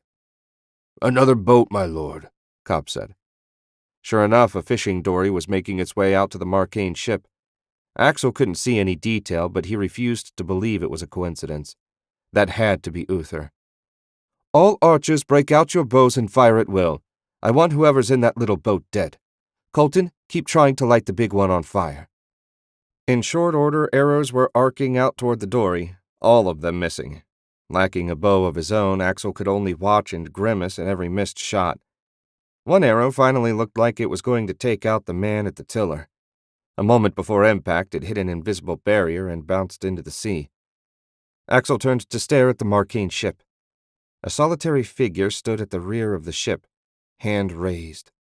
"Another boat, my lord," Cobb said. Sure enough, a fishing dory was making its way out to the Marcaine ship. Axel couldn't see any detail, but he refused to believe it was a coincidence. That had to be Uther. "All archers, break out your bows and fire at will. I want whoever's in that little boat dead. Colton, keep trying to light the big one on fire." In short order, arrows were arcing out toward the dory, all of them missing. Lacking a bow of his own, Axel could only watch and grimace at every missed shot. One arrow finally looked like it was going to take out the man at the tiller. A moment before impact, it hit an invisible barrier and bounced into the sea. Axel turned to stare at the Marcaine ship. A solitary figure stood at the rear of the ship, hand raised.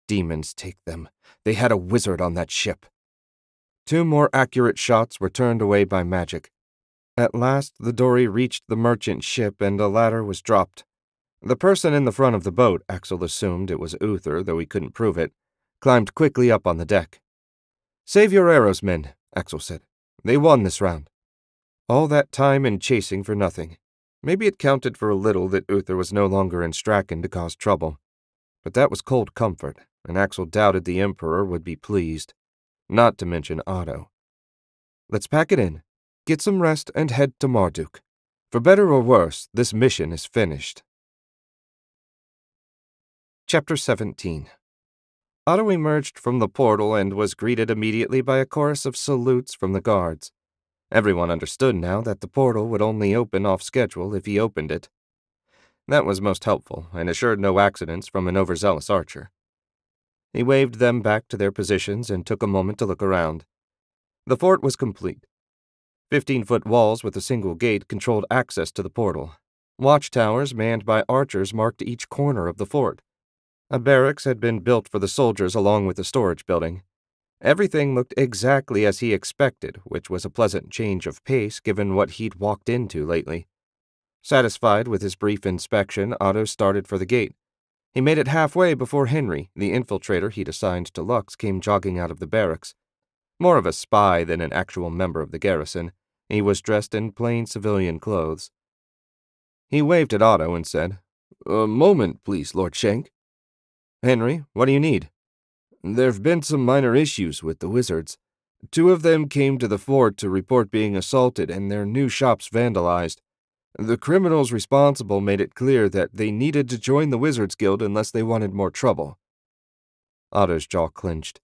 Demons take them. They had a wizard on that ship. 2 more accurate shots were turned away by magic. At last, the dory reached the merchant ship and a ladder was dropped. The person in the front of the boat, Axel assumed it was Uther, though he couldn't prove it, climbed quickly up on the deck. "Save your arrows, men," Axel said. "They won this round." All that time and chasing for nothing. Maybe it counted for a little that Uther was no longer in Strachan to cause trouble. But that was cold comfort, and Axel doubted the Emperor would be pleased. Not to mention Otto. "Let's pack it in, get some rest, and head to Marduk. For better or worse, this mission is finished." Chapter 17. Otto emerged from the portal and was greeted immediately by a chorus of salutes from the guards. Everyone understood now that the portal would only open off schedule if he opened it. That was most helpful, and assured no accidents from an overzealous archer. He waved them back to their positions and took a moment to look around. The fort was complete. 15-foot walls with a single gate controlled access to the portal. Watchtowers manned by archers marked each corner of the fort. A barracks had been built for the soldiers along with the storage building. Everything looked exactly as he expected, which was a pleasant change of pace given what he'd walked into lately. Satisfied with his brief inspection, Otto started for the gate. He made it halfway before Henry, the infiltrator he'd assigned to Lux, came jogging out of the barracks. More of a spy than an actual member of the garrison, he was dressed in plain civilian clothes. He waved at Otto and said, "A moment, please, Lord Shank." "Henry, what do you need?" "There've been some minor issues with the wizards. 2 of them came to the fort to report being assaulted and their new shops vandalized. The criminals responsible made it clear that they needed to join the Wizards Guild unless they wanted more trouble." Otto's jaw clenched.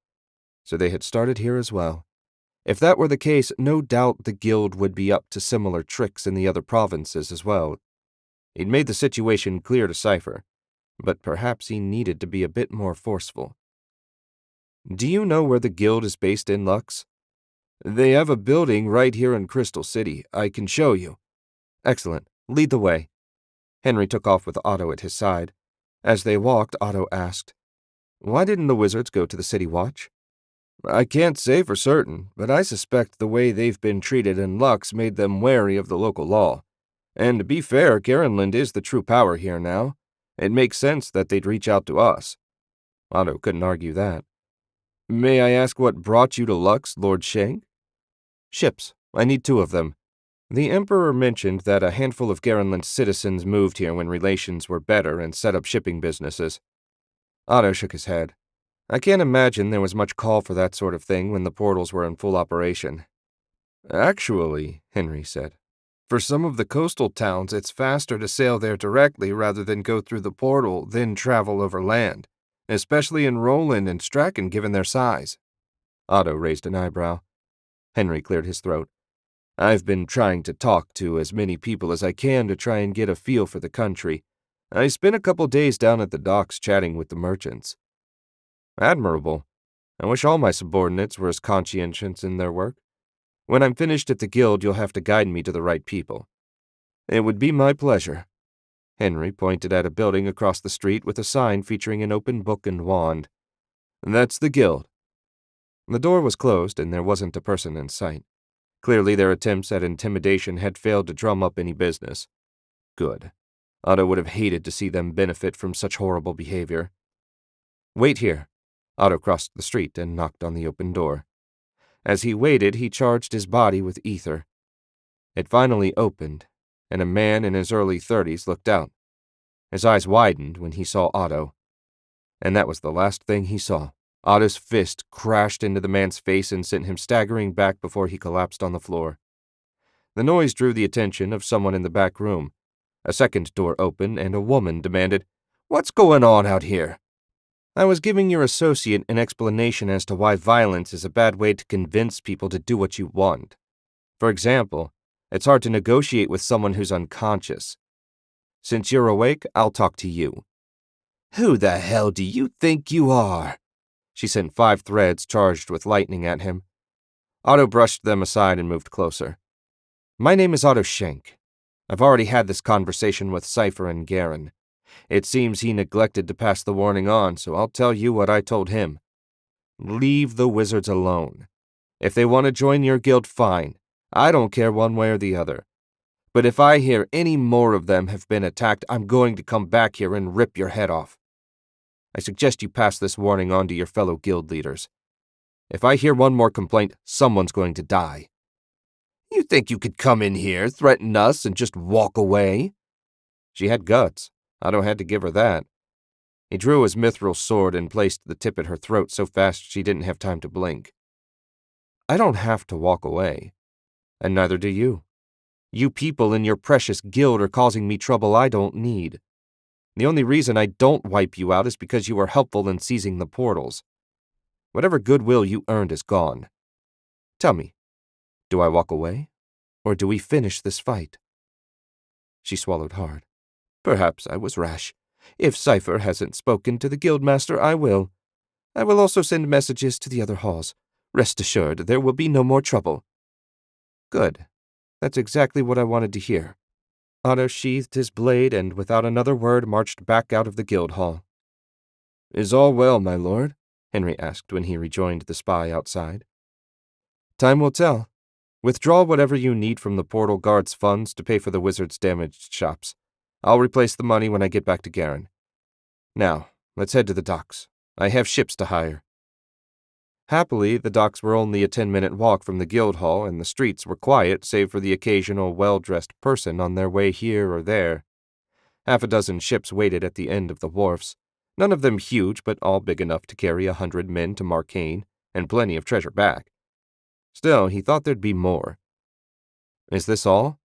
So they had started here as well. If that were the case, no doubt the guild would be up to similar tricks in the other provinces as well. He'd made the situation clear to Cypher, but perhaps he needed to be a bit more forceful. "Do you know where the guild is based in, Lux?" "They have a building right here in Crystal City. I can show you." "Excellent. Lead the way." Henry took off with Otto at his side. As they walked, Otto asked, "Why didn't the wizards go to the City Watch?" I can't say for certain, but I suspect the way they've been treated in Lux made them wary of the local law. And to be fair, Garenland is the true power here now. It makes sense that they'd reach out to us. Otto couldn't argue that. May I ask what brought you to Lux, Lord Shank? Ships. I need 2 of them. The Emperor mentioned that a handful of Garenland's citizens moved here when relations were better and set up shipping businesses. Otto shook his head. I can't imagine there was much call for that sort of thing when the portals were in full operation. Actually, Henry said, for some of the coastal towns, it's faster to sail there directly rather than go through the portal, then travel over land, especially in Roland and Strachan given their size. Otto raised an eyebrow. Henry cleared his throat. I've been trying to talk to as many people as I can to try and get a feel for the country. I spent a couple days down at the docks chatting with the merchants. Admirable. I wish all my subordinates were as conscientious in their work. When I'm finished at the guild, you'll have to guide me to the right people. It would be my pleasure. Henry pointed at a building across the street with a sign featuring an open book and wand. That's the guild. The door was closed and there wasn't a person in sight. Clearly their attempts at intimidation had failed to drum up any business. Good. Otto would have hated to see them benefit from such horrible behavior. Wait here. Otto crossed the street and knocked on the open door. As he waited, he charged his body with ether. It finally opened, and a man in his early 30s looked out. His eyes widened when he saw Otto. And that was the last thing he saw. Otto's fist crashed into the man's face and sent him staggering back before he collapsed on the floor. The noise drew the attention of someone in the back room. A second door opened, and a woman demanded, "What's going on out here?" I was giving your associate an explanation as to why violence is a bad way to convince people to do what you want. For example, it's hard to negotiate with someone who's unconscious. Since you're awake, I'll talk to you. Who the hell do you think you are? She sent 5 threads charged with lightning at him. Otto brushed them aside and moved closer. My name is Otto Schenk. I've already had this conversation with Cypher and Garen. It seems he neglected to pass the warning on, so I'll tell you what I told him. Leave the wizards alone. If they want to join your guild, fine. I don't care one way or the other. But if I hear any more of them have been attacked, I'm going to come back here and rip your head off. I suggest you pass this warning on to your fellow guild leaders. If I hear one more complaint, someone's going to die. You think you could come in here, threaten us, and just walk away? She had guts. Otto had to give her that. He drew his mithril sword and placed the tip at her throat so fast she didn't have time to blink. I don't have to walk away. And neither do you. You people in your precious guild are causing me trouble I don't need. The only reason I don't wipe you out is because you were helpful in seizing the portals. Whatever goodwill you earned is gone. Tell me, do I walk away, or do we finish this fight? She swallowed hard. Perhaps I was rash. If Cypher hasn't spoken to the guildmaster, I will. I will also send messages to the other halls. Rest assured, there will be no more trouble. Good. That's exactly what I wanted to hear. Otto sheathed his blade and, without another word, marched back out of the guild hall. Is all well, my lord? Henry asked when he rejoined the spy outside. Time will tell. Withdraw whatever you need from the portal guard's funds to pay for the wizard's damaged shops. I'll replace the money when I get back to Garen. Now, let's head to the docks. I have ships to hire. Happily, the docks were only a 10-minute walk from the guild hall, and the streets were quiet save for the occasional well-dressed person on their way here or there. 6 ships waited at the end of the wharfs, none of them huge, but all big enough to carry 100 men to Marcaine, and plenty of treasure back. Still, he thought there'd be more. Is this all?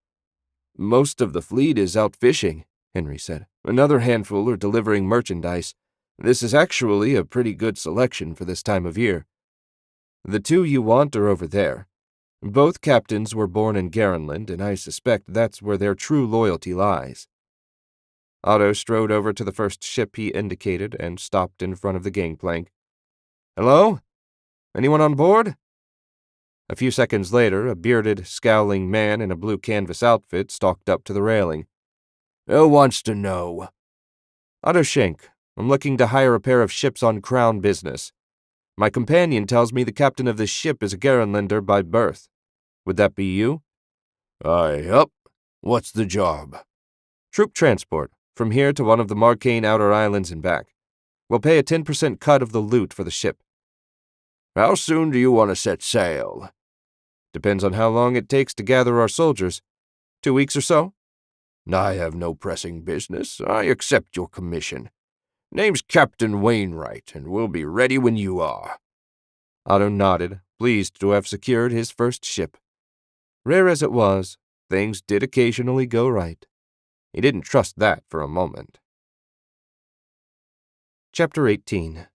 Most of the fleet is out fishing, Henry said. Another handful are delivering merchandise. This is actually a pretty good selection for this time of year. The 2 you want are over there. Both captains were born in Garenland, and I suspect that's where their true loyalty lies. Otto strode over to the first ship he indicated and stopped in front of the gangplank. Hello? Anyone on board? A few seconds later, a bearded, scowling man in a blue canvas outfit stalked up to the railing. Who wants to know? Otto Schenk. I'm looking to hire a pair of ships on Crown business. My companion tells me the captain of this ship is a Garenlander by birth. Would that be you? Yup. What's the job? Troop transport, from here to one of the Marcane outer islands and back. We'll pay a 10% cut of the loot for the ship. How soon do you want to set sail? Depends on how long it takes to gather our soldiers. 2 weeks or so? I have no pressing business. I accept your commission. Name's Captain Wainwright, and we'll be ready when you are. Otto nodded, pleased to have secured his first ship. Rare as it was, things did occasionally go right. He didn't trust that for a moment. Chapter 18.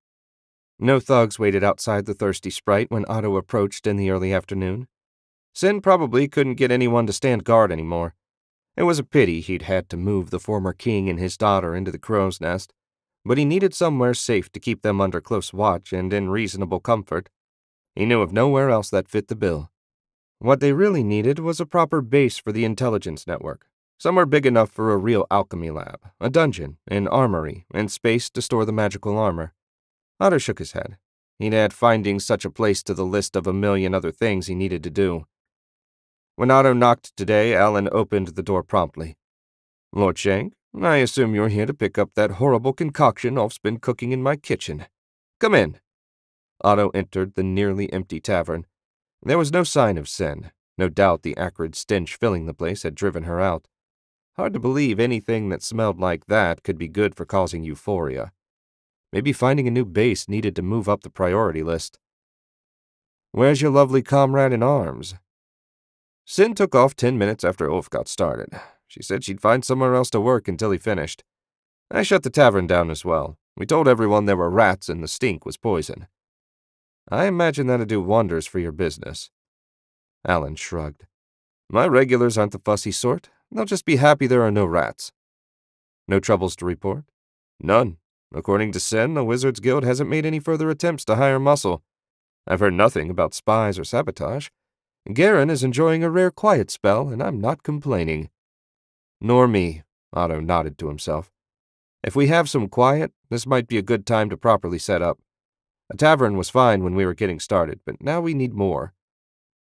No thugs waited outside the Thirsty Sprite when Otto approached in the early afternoon. Sin probably couldn't get anyone to stand guard anymore. It was a pity he'd had to move the former king and his daughter into the crow's nest, but he needed somewhere safe to keep them under close watch and in reasonable comfort. He knew of nowhere else that fit the bill. What they really needed was a proper base for the intelligence network, somewhere big enough for a real alchemy lab, a dungeon, an armory, and space to store the magical armor. Otto shook his head. He'd add finding such a place to the list of a million other things he needed to do. When Otto knocked today, Alan opened the door promptly. Lord Shank, I assume you're here to pick up that horrible concoction Ulf's been cooking in my kitchen. Come in. Otto entered the nearly empty tavern. There was no sign of Sin. No doubt the acrid stench filling the place had driven her out. Hard to believe anything that smelled like that could be good for causing euphoria. Maybe finding a new base needed to move up the priority list. Where's your lovely comrade in arms? Sin took off 10 minutes after Ulf got started. She said she'd find somewhere else to work until he finished. I shut the tavern down as well. We told everyone there were rats and the stink was poison. I imagine that'd do wonders for your business. Alan shrugged. My regulars aren't the fussy sort. They'll just be happy there are no rats. No troubles to report? None. According to Sen, the Wizards Guild hasn't made any further attempts to hire muscle. I've heard nothing about spies or sabotage. Garen is enjoying a rare quiet spell, and I'm not complaining. Nor me, Otto nodded to himself. If we have some quiet, this might be a good time to properly set up. A tavern was fine when we were getting started, but now we need more.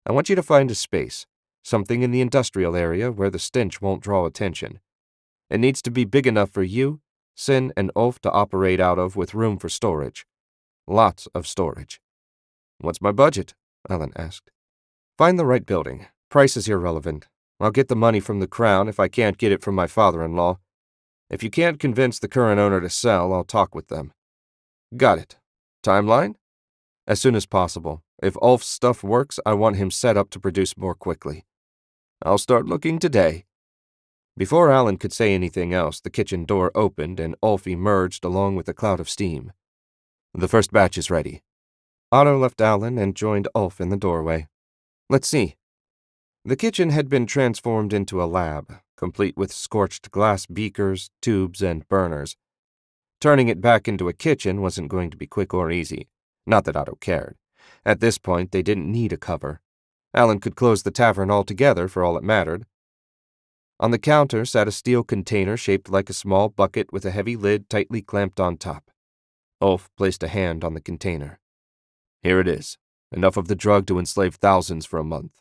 I want you to find a space, something in the industrial area where the stench won't draw attention. It needs to be big enough for you, Sin, and Ulf to operate out of with room for storage. Lots of storage. What's my budget? Alan asked. Find the right building. Price is irrelevant. I'll get the money from the crown if I can't get it from my father-in-law. If you can't convince the current owner to sell, I'll talk with them. Got it. Timeline? As soon as possible. If Ulf's stuff works, I want him set up to produce more quickly. I'll start looking today. Before Alan could say anything else, the kitchen door opened and Ulf emerged along with a cloud of steam. The first batch is ready. Otto left Alan and joined Ulf in the doorway. Let's see. The kitchen had been transformed into a lab, complete with scorched glass beakers, tubes, and burners. Turning it back into a kitchen wasn't going to be quick or easy. Not that Otto cared. At this point, they didn't need a cover. Alan could close the tavern altogether for all it mattered. On the counter sat a steel container shaped like a small bucket with a heavy lid tightly clamped on top. Ulf placed a hand on the container. Here it is. Enough of the drug to enslave thousands for a month.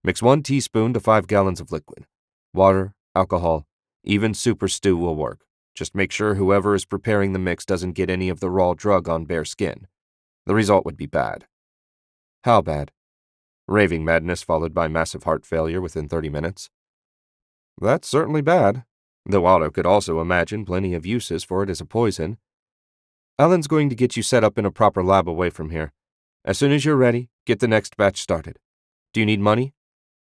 Mix 1 teaspoon to 5 gallons of liquid. Water, alcohol, even super stew will work. Just make sure whoever is preparing the mix doesn't get any of the raw drug on bare skin. The result would be bad. How bad? Raving madness followed by massive heart failure within 30 minutes. That's certainly bad, though Otto could also imagine plenty of uses for it as a poison. Alan's going to get you set up in a proper lab away from here. As soon as you're ready, get the next batch started. Do you need money?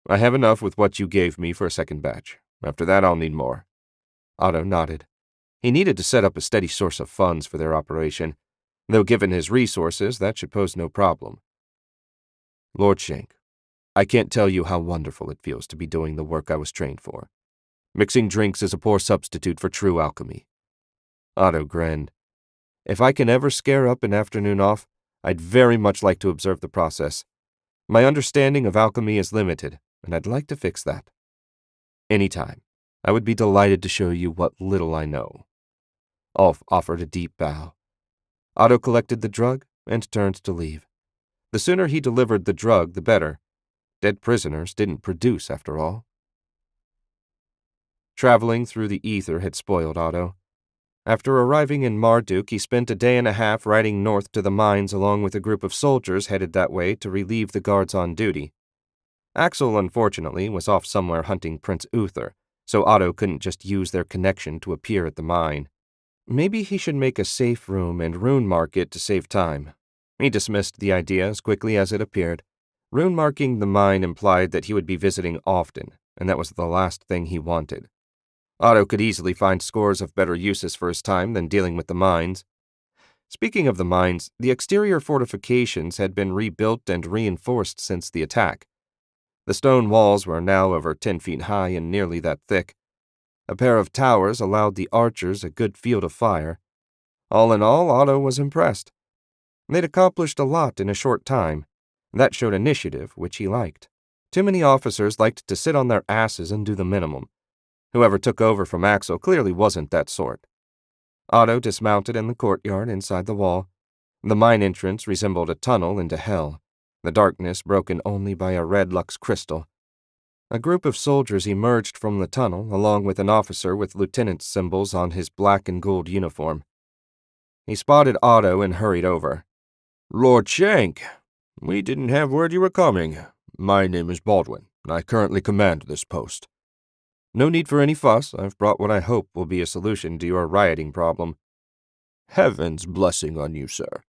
I have enough with what you gave me for a second batch. After that, I'll need more. Otto nodded. He needed to set up a steady source of funds for their operation, though given his resources, that should pose no problem. Lord Shank, I can't tell you how wonderful it feels to be doing the work I was trained for. Mixing drinks is a poor substitute for true alchemy. Otto grinned. If I can ever scare up an afternoon off, I'd very much like to observe the process. My understanding of alchemy is limited, and I'd like to fix that. Anytime. I would be delighted to show you what little I know. Ulf offered a deep bow. Otto collected the drug, and turned to leave. The sooner he delivered the drug, the better. Dead prisoners didn't produce, after all. Traveling through the ether had spoiled Otto. After arriving in Marduk, he spent a day and a half riding north to the mines along with a group of soldiers headed that way to relieve the guards on duty. Axel, unfortunately, was off somewhere hunting Prince Uther, so Otto couldn't just use their connection to appear at the mine. Maybe he should make a safe room and rune mark it to save time. He dismissed the idea as quickly as it appeared. Rune marking the mine implied that he would be visiting often, and that was the last thing he wanted. Otto could easily find scores of better uses for his time than dealing with the mines. Speaking of the mines, the exterior fortifications had been rebuilt and reinforced since the attack. The stone walls were now over 10 feet high and nearly that thick. A pair of towers allowed the archers a good field of fire. All in all, Otto was impressed. They'd accomplished a lot in a short time. That showed initiative, which he liked. Too many officers liked to sit on their asses and do the minimum. Whoever took over from Axel clearly wasn't that sort. Otto dismounted in the courtyard inside the wall. The mine entrance resembled a tunnel into hell, the darkness broken only by a red lux crystal. A group of soldiers emerged from the tunnel, along with an officer with lieutenant's symbols on his black and gold uniform. He spotted Otto and hurried over. Lord Shank, we didn't have word you were coming. My name is Baldwin, and I currently command this post. No need for any fuss. I've brought what I hope will be a solution to your rioting problem. Heaven's blessing on you, sir.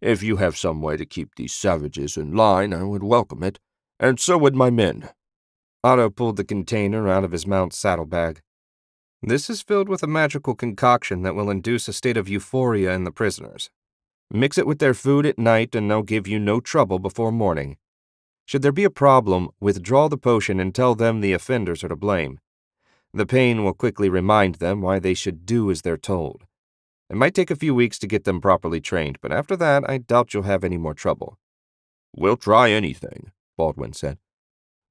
If you have some way to keep these savages in line, I would welcome it, and so would my men. Otto pulled the container out of his mount's saddlebag. This is filled with a magical concoction that will induce a state of euphoria in the prisoners. Mix it with their food at night and they'll give you no trouble before morning. Should there be a problem, withdraw the potion and tell them the offenders are to blame. The pain will quickly remind them why they should do as they're told. It might take a few weeks to get them properly trained, but after that, I doubt you'll have any more trouble. We'll try anything, Baldwin said.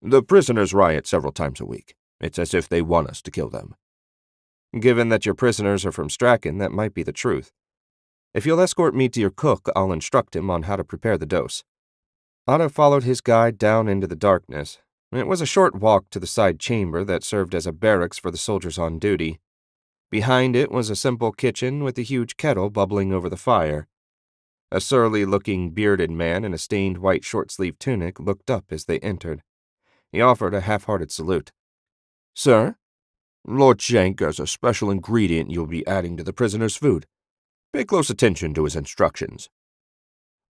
The prisoners riot several times a week. It's as if they want us to kill them. Given that your prisoners are from Strachan, that might be the truth. If you'll escort me to your cook, I'll instruct him on how to prepare the dose. Otto followed his guide down into the darkness. It was a short walk to the side chamber that served as a barracks for the soldiers on duty. Behind it was a simple kitchen with a huge kettle bubbling over the fire. A surly-looking bearded man in a stained white short-sleeved tunic looked up as they entered. He offered a half-hearted salute. Sir, Lord Shank has a special ingredient you'll be adding to the prisoner's food. Pay close attention to his instructions.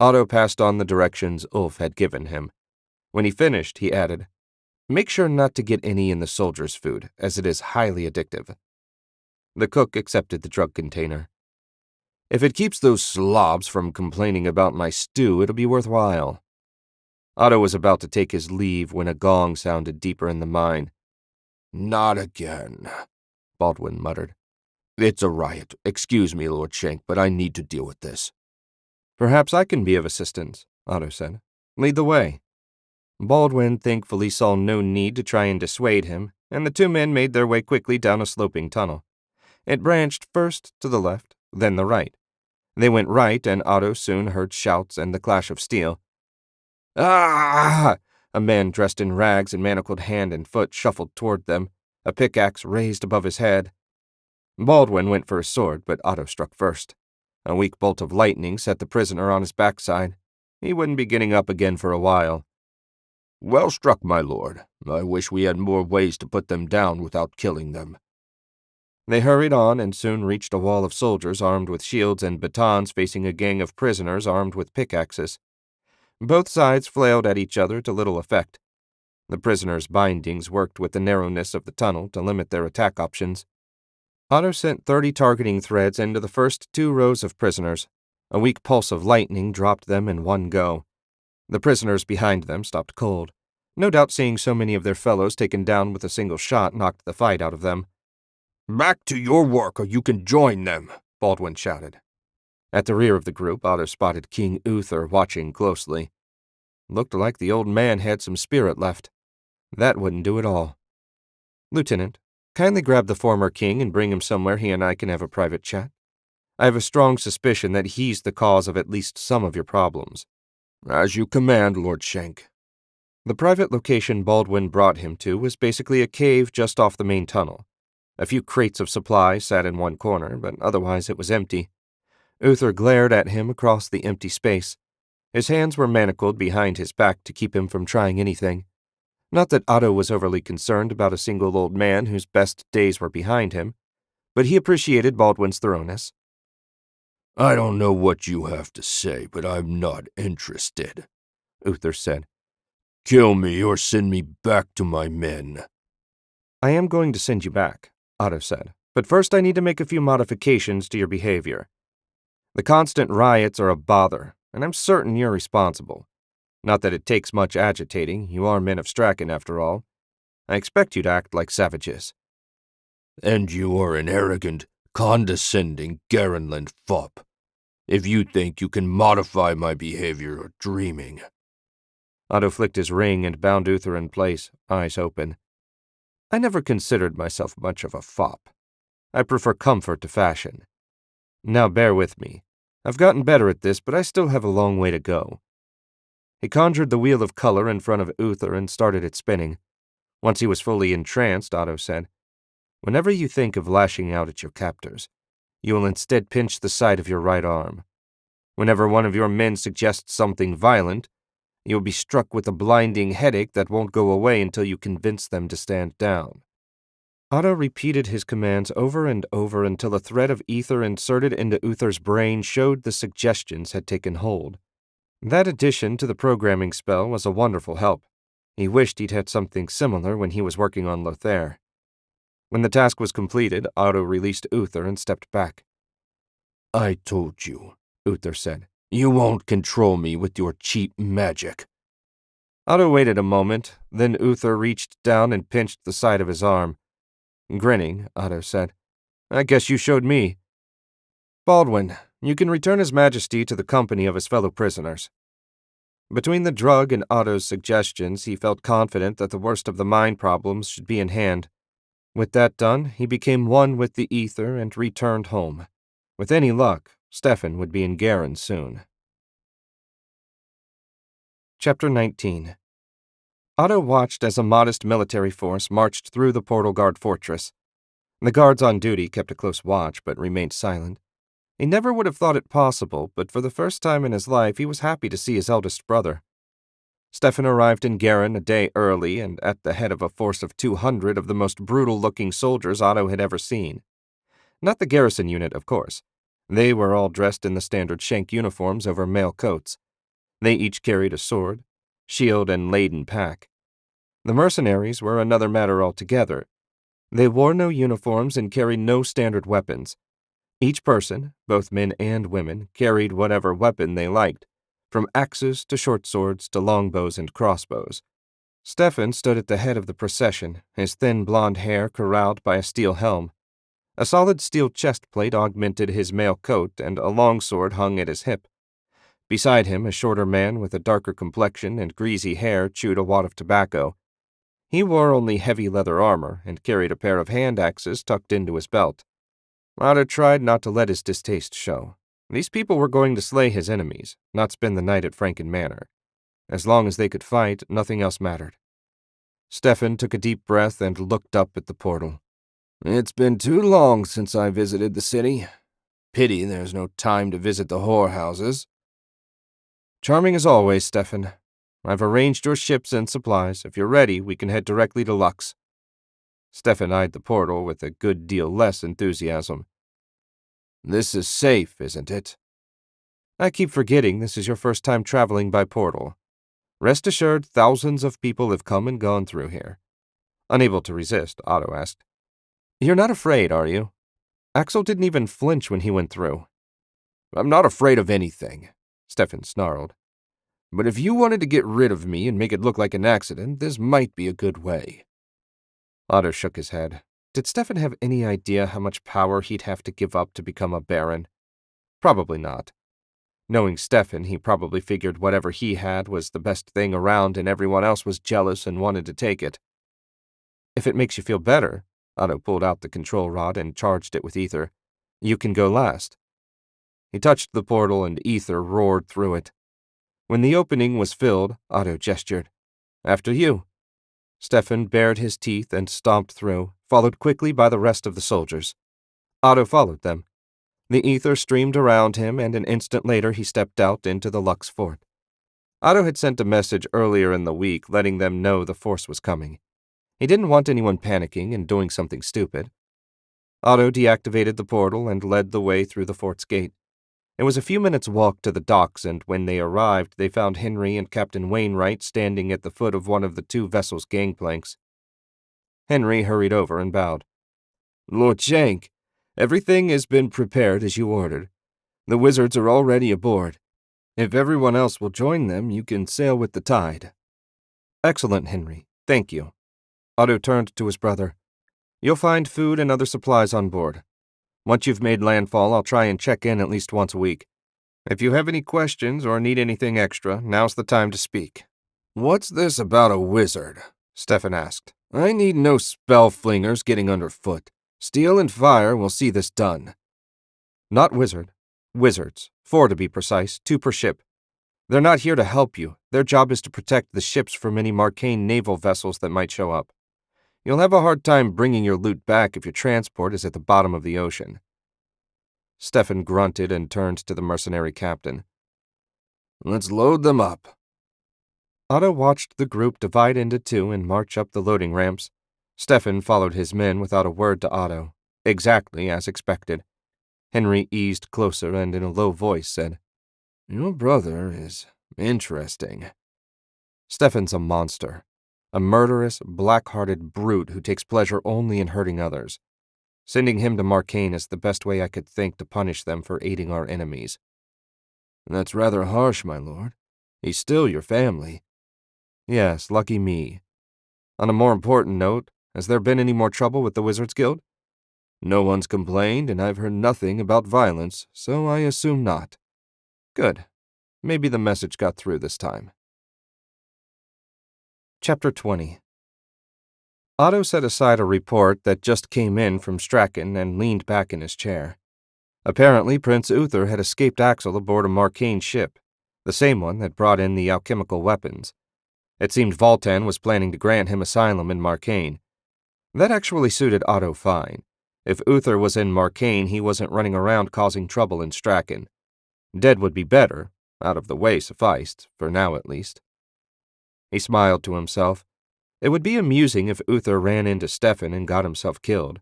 Otto passed on the directions Ulf had given him. When he finished, he added, Make sure not to get any in the soldiers' food, as it is highly addictive. The cook accepted the drug container. If it keeps those slobs from complaining about my stew, it'll be worthwhile. Otto was about to take his leave when a gong sounded deeper in the mine. Not again, Baldwin muttered. It's a riot. Excuse me, Lord Shank, but I need to deal with this. Perhaps I can be of assistance, Otto said. Lead the way. Baldwin thankfully saw no need to try and dissuade him, and the two men made their way quickly down a sloping tunnel. It branched first to the left, then the right. They went right, and Otto soon heard shouts and the clash of steel. Ah! A man dressed in rags and manacled hand and foot shuffled toward them, a pickaxe raised above his head. Baldwin went for his sword, but Otto struck first. A weak bolt of lightning set the prisoner on his backside. He wouldn't be getting up again for a while. Well struck, my lord. I wish we had more ways to put them down without killing them. They hurried on and soon reached a wall of soldiers armed with shields and batons facing a gang of prisoners armed with pickaxes. Both sides flailed at each other to little effect. The prisoners' bindings worked with the narrowness of the tunnel to limit their attack options. Otto sent 30 targeting threads into the first 2 rows of prisoners. A weak pulse of lightning dropped them in one go. The prisoners behind them stopped cold. No doubt seeing so many of their fellows taken down with a single shot knocked the fight out of them. Back to your work or you can join them, Baldwin shouted. At the rear of the group, Otto spotted King Uther watching closely. Looked like the old man had some spirit left. That wouldn't do at all. Lieutenant, kindly grab the former king and bring him somewhere he and I can have a private chat. I have a strong suspicion that he's the cause of at least some of your problems." "As you command, Lord Shank." The private location Baldwin brought him to was basically a cave just off the main tunnel. A few crates of supplies sat in one corner, but otherwise it was empty. Uther glared at him across the empty space. His hands were manacled behind his back to keep him from trying anything. Not that Otto was overly concerned about a single old man whose best days were behind him, but he appreciated Baldwin's thoroughness. "I don't know what you have to say, but I'm not interested," Uther said. "Kill me or send me back to my men." "I am going to send you back," Otto said, "but first I need to make a few modifications to your behavior. The constant riots are a bother, and I'm certain you're responsible. Not that it takes much agitating, you are men of Straken after all. I expect you to act like savages." "And you are an arrogant, condescending Garenland fop. If you think you can modify my behavior, you're dreaming." Otto flicked his ring and bound Uther in place, eyes open. "I never considered myself much of a fop. I prefer comfort to fashion. Now bear with me. I've gotten better at this, but I still have a long way to go." He conjured the wheel of color in front of Uther and started it spinning. Once he was fully entranced, Otto said, "Whenever you think of lashing out at your captors, you will instead pinch the side of your right arm. Whenever one of your men suggests something violent, you will be struck with a blinding headache that won't go away until you convince them to stand down." Otto repeated his commands over and over until a thread of ether inserted into Uther's brain showed the suggestions had taken hold. That addition to the programming spell was a wonderful help. He wished he'd had something similar when he was working on Lothair. When the task was completed, Otto released Uther and stepped back. "I told you," Uther said. "You won't control me with your cheap magic." Otto waited a moment, then Uther reached down and pinched the side of his arm. Grinning, Otto said, "I guess you showed me. Baldwin, you can return His Majesty to the company of his fellow prisoners." Between the drug and Otto's suggestions, he felt confident that the worst of the mind problems should be in hand. With that done, he became one with the ether and returned home. With any luck, Stefan would be in Garen soon. Chapter 19. Otto watched as a modest military force marched through the Portal Guard fortress. The guards on duty kept a close watch, but remained silent. He never would have thought it possible, but for the first time in his life he was happy to see his eldest brother. Stefan arrived in Garen a day early and at the head of a force of 200 of the most brutal-looking soldiers Otto had ever seen. Not the garrison unit, of course. They were all dressed in the standard Shank uniforms over mail coats. They each carried a sword, shield, and laden pack. The mercenaries were another matter altogether. They wore no uniforms and carried no standard weapons. Each person, both men and women, carried whatever weapon they liked, from axes to short swords to longbows and crossbows. Stefan stood at the head of the procession, his thin blonde hair corralled by a steel helm. A solid steel chest plate augmented his mail coat, and a longsword hung at his hip. Beside him, a shorter man with a darker complexion and greasy hair chewed a wad of tobacco. He wore only heavy leather armor and carried a pair of hand axes tucked into his belt. Otto tried not to let his distaste show. These people were going to slay his enemies, not spend the night at Franken Manor. As long as they could fight, nothing else mattered. Stefan took a deep breath and looked up at the portal. "It's been too long since I visited the city. Pity there's no time to visit the whorehouses." "Charming as always, Stefan. I've arranged your ships and supplies. If you're ready, we can head directly to Lux." Stefan eyed the portal with a good deal less enthusiasm. "This is safe, isn't it?" "I keep forgetting this is your first time traveling by portal. Rest assured, thousands of people have come and gone through here." Unable to resist, Otto asked, "You're not afraid, are you? Axel didn't even flinch when he went through." "I'm not afraid of anything," Stefan snarled. "But if you wanted to get rid of me and make it look like an accident, this might be a good way." Otto shook his head. Did Stefan have any idea how much power he'd have to give up to become a baron? Probably not. Knowing Stefan, he probably figured whatever he had was the best thing around and everyone else was jealous and wanted to take it. "If it makes you feel better," Otto pulled out the control rod and charged it with ether, "you can go last. He touched the portal and ether roared through it. When the opening was filled, Otto gestured. "After you." Stefan bared his teeth and stomped through, followed quickly by the rest of the soldiers. Otto followed them. The ether streamed around him, and an instant later he stepped out into the Lux fort. Otto had sent a message earlier in the week letting them know the force was coming. He didn't want anyone panicking and doing something stupid. Otto deactivated the portal and led the way through the fort's gate. It was a few minutes' walk to the docks, and when they arrived, they found Henry and Captain Wainwright standing at the foot of one of the two vessels' gangplanks. Henry hurried over and bowed. "Lord Shank, everything has been prepared as you ordered. The wizards are already aboard. If everyone else will join them, you can sail with the tide." "Excellent, Henry. Thank you." Otto turned to his brother. "You'll find food and other supplies on board. Once you've made landfall, I'll try and check in at least once a week. If you have any questions or need anything extra, now's the time to speak." "What's this about a wizard?" Stefan asked. "I need no spell flingers getting underfoot. Steel and fire will see this done." "Not wizard. Wizards. 4 to be precise, 2 per ship. They're not here to help you. Their job is to protect the ships from any Marcane naval vessels that might show up. You'll have a hard time bringing your loot back if your transport is at the bottom of the ocean." Stefan grunted and turned to the mercenary captain. "Let's load them up." Otto watched the group divide into 2 and march up the loading ramps. Stefan followed his men without a word to Otto, exactly as expected. Henry eased closer and in a low voice said, "Your brother is interesting." "Stefan's a monster. A murderous, black-hearted brute who takes pleasure only in hurting others. Sending him to Marcane is the best way I could think to punish them for aiding our enemies." "That's rather harsh, my lord. He's still your family." "Yes, lucky me. On a more important note, has there been any more trouble with the Wizards Guild?" "No one's complained, and I've heard nothing about violence, so I assume not." "Good. Maybe the message got through this time." Chapter 20. Otto set aside a report that just came in from Strachan and leaned back in his chair. Apparently, Prince Uther had escaped Axel aboard a Marcane ship, the same one that brought in the alchemical weapons. It seemed Voltan was planning to grant him asylum in Marcane. That actually suited Otto fine. If Uther was in Marcane, he wasn't running around causing trouble in Strachan. Dead would be better, out of the way sufficed, for now at least. He smiled to himself. It would be amusing if Uther ran into Stefan and got himself killed.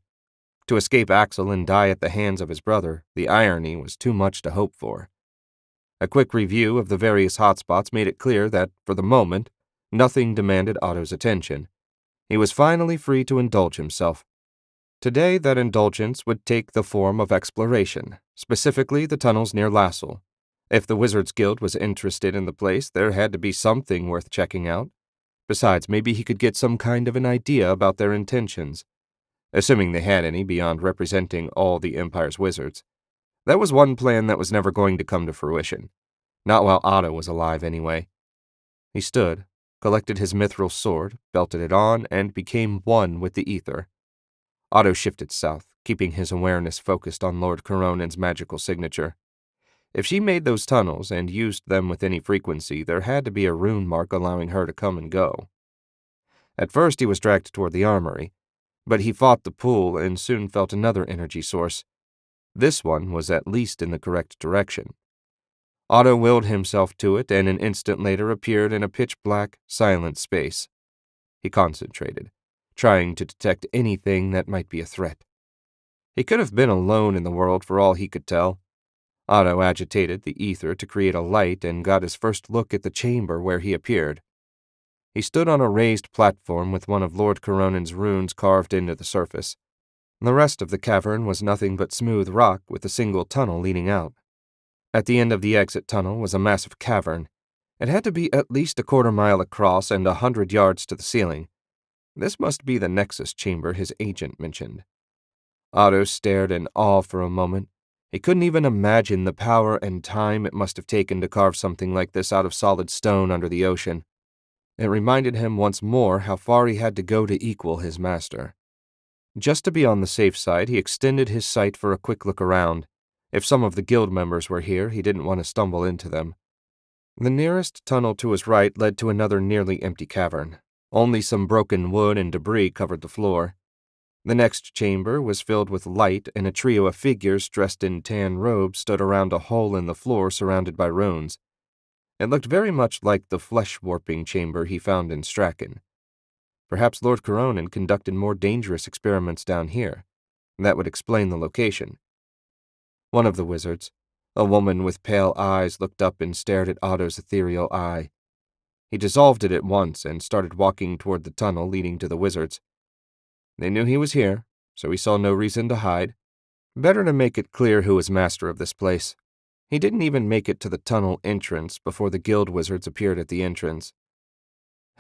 To escape Axel and die at the hands of his brother, the irony was too much to hope for. A quick review of the various hotspots made it clear that, for the moment, nothing demanded Otto's attention. He was finally free to indulge himself. Today, that indulgence would take the form of exploration, specifically the tunnels near Lassel. If the Wizards Guild was interested in the place, there had to be something worth checking out. Besides, maybe he could get some kind of an idea about their intentions, assuming they had any beyond representing all the Empire's wizards. That was one plan that was never going to come to fruition. Not while Otto was alive, anyway. He stood, collected his mithril sword, belted it on, and became one with the ether. Otto shifted south, keeping his awareness focused on Lord Coronan's magical signature. If she made those tunnels and used them with any frequency, there had to be a rune mark allowing her to come and go. At first he was dragged toward the armory, but he fought the pull and soon felt another energy source. This one was at least in the correct direction. Otto willed himself to it and an instant later appeared in a pitch-black, silent space. He concentrated, trying to detect anything that might be a threat. He could have been alone in the world for all he could tell. Otto agitated the ether to create a light and got his first look at the chamber where he appeared. He stood on a raised platform with one of Lord Coronan's runes carved into the surface. The rest of the cavern was nothing but smooth rock with a single tunnel leading out. At the end of the exit tunnel was a massive cavern. It had to be at least a quarter-mile across and 100 yards to the ceiling. This must be the Nexus chamber his agent mentioned. Otto stared in awe for a moment. He couldn't even imagine the power and time it must have taken to carve something like this out of solid stone under the ocean. It reminded him once more how far he had to go to equal his master. Just to be on the safe side, he extended his sight for a quick look around. If some of the guild members were here, he didn't want to stumble into them. The nearest tunnel to his right led to another nearly empty cavern. Only some broken wood and debris covered the floor. The next chamber was filled with light, and a trio of figures dressed in tan robes stood around a hole in the floor surrounded by runes. It looked very much like the flesh-warping chamber he found in Strachan. Perhaps Lord Coronin conducted more dangerous experiments down here. That would explain the location. One of the wizards, a woman with pale eyes, looked up and stared at Otto's ethereal eye. He dissolved it at once and started walking toward the tunnel leading to the wizards. They knew he was here, so he saw no reason to hide. Better to make it clear who was master of this place. He didn't even make it to the tunnel entrance before the guild wizards appeared at the entrance.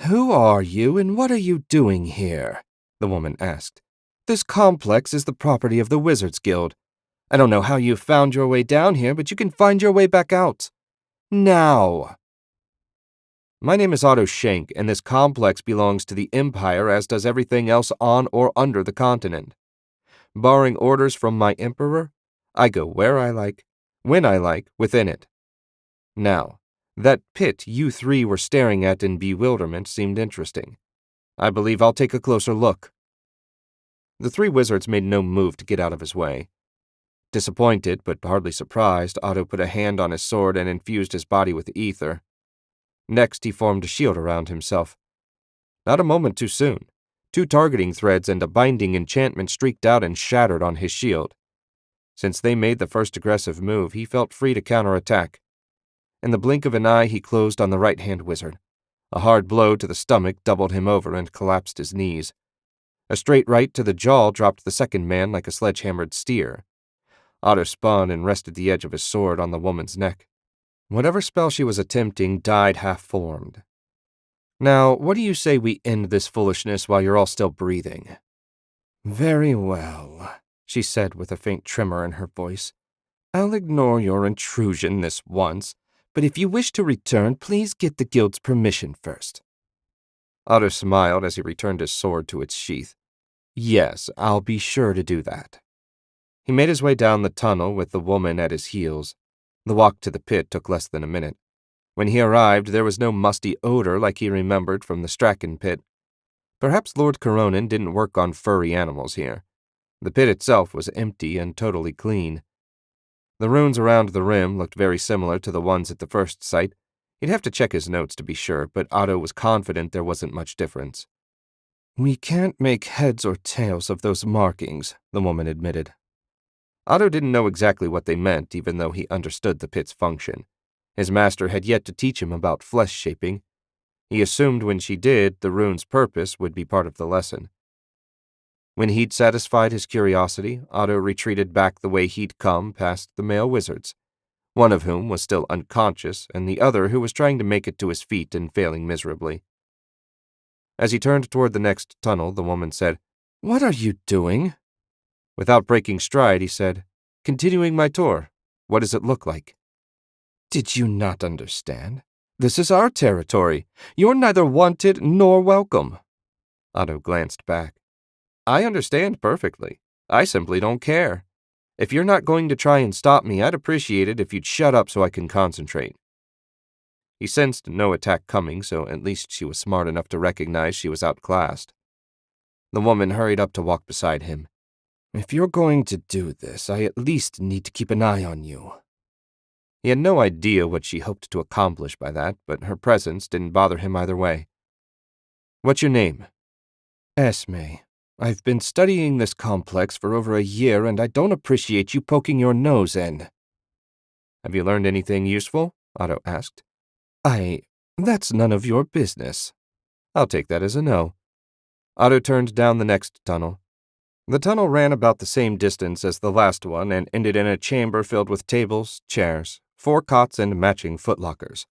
"Who are you and what are you doing here?" the woman asked. "This complex is the property of the Wizards Guild. I don't know how you found your way down here, but you can find your way back out. Now!" "My name is Otto Schenk, and this complex belongs to the Empire, as does everything else on or under the continent. Barring orders from my Emperor, I go where I like, when I like, within it. Now, that pit you three were staring at in bewilderment seemed interesting. I believe I'll take a closer look." The three wizards made no move to get out of his way. Disappointed, but hardly surprised, Otto put a hand on his sword and infused his body with ether. Next, he formed a shield around himself. Not a moment too soon. 2 targeting threads and a binding enchantment streaked out and shattered on his shield. Since they made the first aggressive move, he felt free to counterattack. In the blink of an eye, he closed on the right-hand wizard. A hard blow to the stomach doubled him over and collapsed his knees. A straight right to the jaw dropped the second man like a sledge-hammered steer. Otto spun and rested the edge of his sword on the woman's neck. Whatever spell she was attempting died half-formed. "Now, what do you say we end this foolishness while you're all still breathing?" "Very well," she said with a faint tremor in her voice. "I'll ignore your intrusion this once, but if you wish to return, please get the guild's permission first." Otto smiled as he returned his sword to its sheath. "Yes, I'll be sure to do that." He made his way down the tunnel with the woman at his heels. The walk to the pit took less than a minute. When he arrived, there was no musty odor like he remembered from the Strachan pit. Perhaps Lord Coronin didn't work on furry animals here. The pit itself was empty and totally clean. The runes around the rim looked very similar to the ones at the first sight. He'd have to check his notes to be sure, but Otto was confident there wasn't much difference. "We can't make heads or tails of those markings," the woman admitted. Otto didn't know exactly what they meant, even though he understood the pit's function. His master had yet to teach him about flesh shaping. He assumed when she did, the rune's purpose would be part of the lesson. When he'd satisfied his curiosity, Otto retreated back the way he'd come past the male wizards, one of whom was still unconscious, and the other who was trying to make it to his feet and failing miserably. As he turned toward the next tunnel, the woman said, "What are you doing?" Without breaking stride, he said, "Continuing my tour. What does it look like?" "Did you not understand? This is our territory. You're neither wanted nor welcome." Otto glanced back. "I understand perfectly. I simply don't care. If you're not going to try and stop me, I'd appreciate it if you'd shut up so I can concentrate." He sensed no attack coming, so at least she was smart enough to recognize she was outclassed. The woman hurried up to walk beside him. "If you're going to do this, I at least need to keep an eye on you." He had no idea what she hoped to accomplish by that, but her presence didn't bother him either way. "What's your name?" "Esme. I've been studying this complex for over a year, and I don't appreciate you poking your nose in." "Have you learned anything useful?" Otto asked. That's none of your business." "I'll take that as a no." Otto turned down the next tunnel. The tunnel ran about the same distance as the last one and ended in a chamber filled with tables, chairs, 4 cots, and matching footlockers.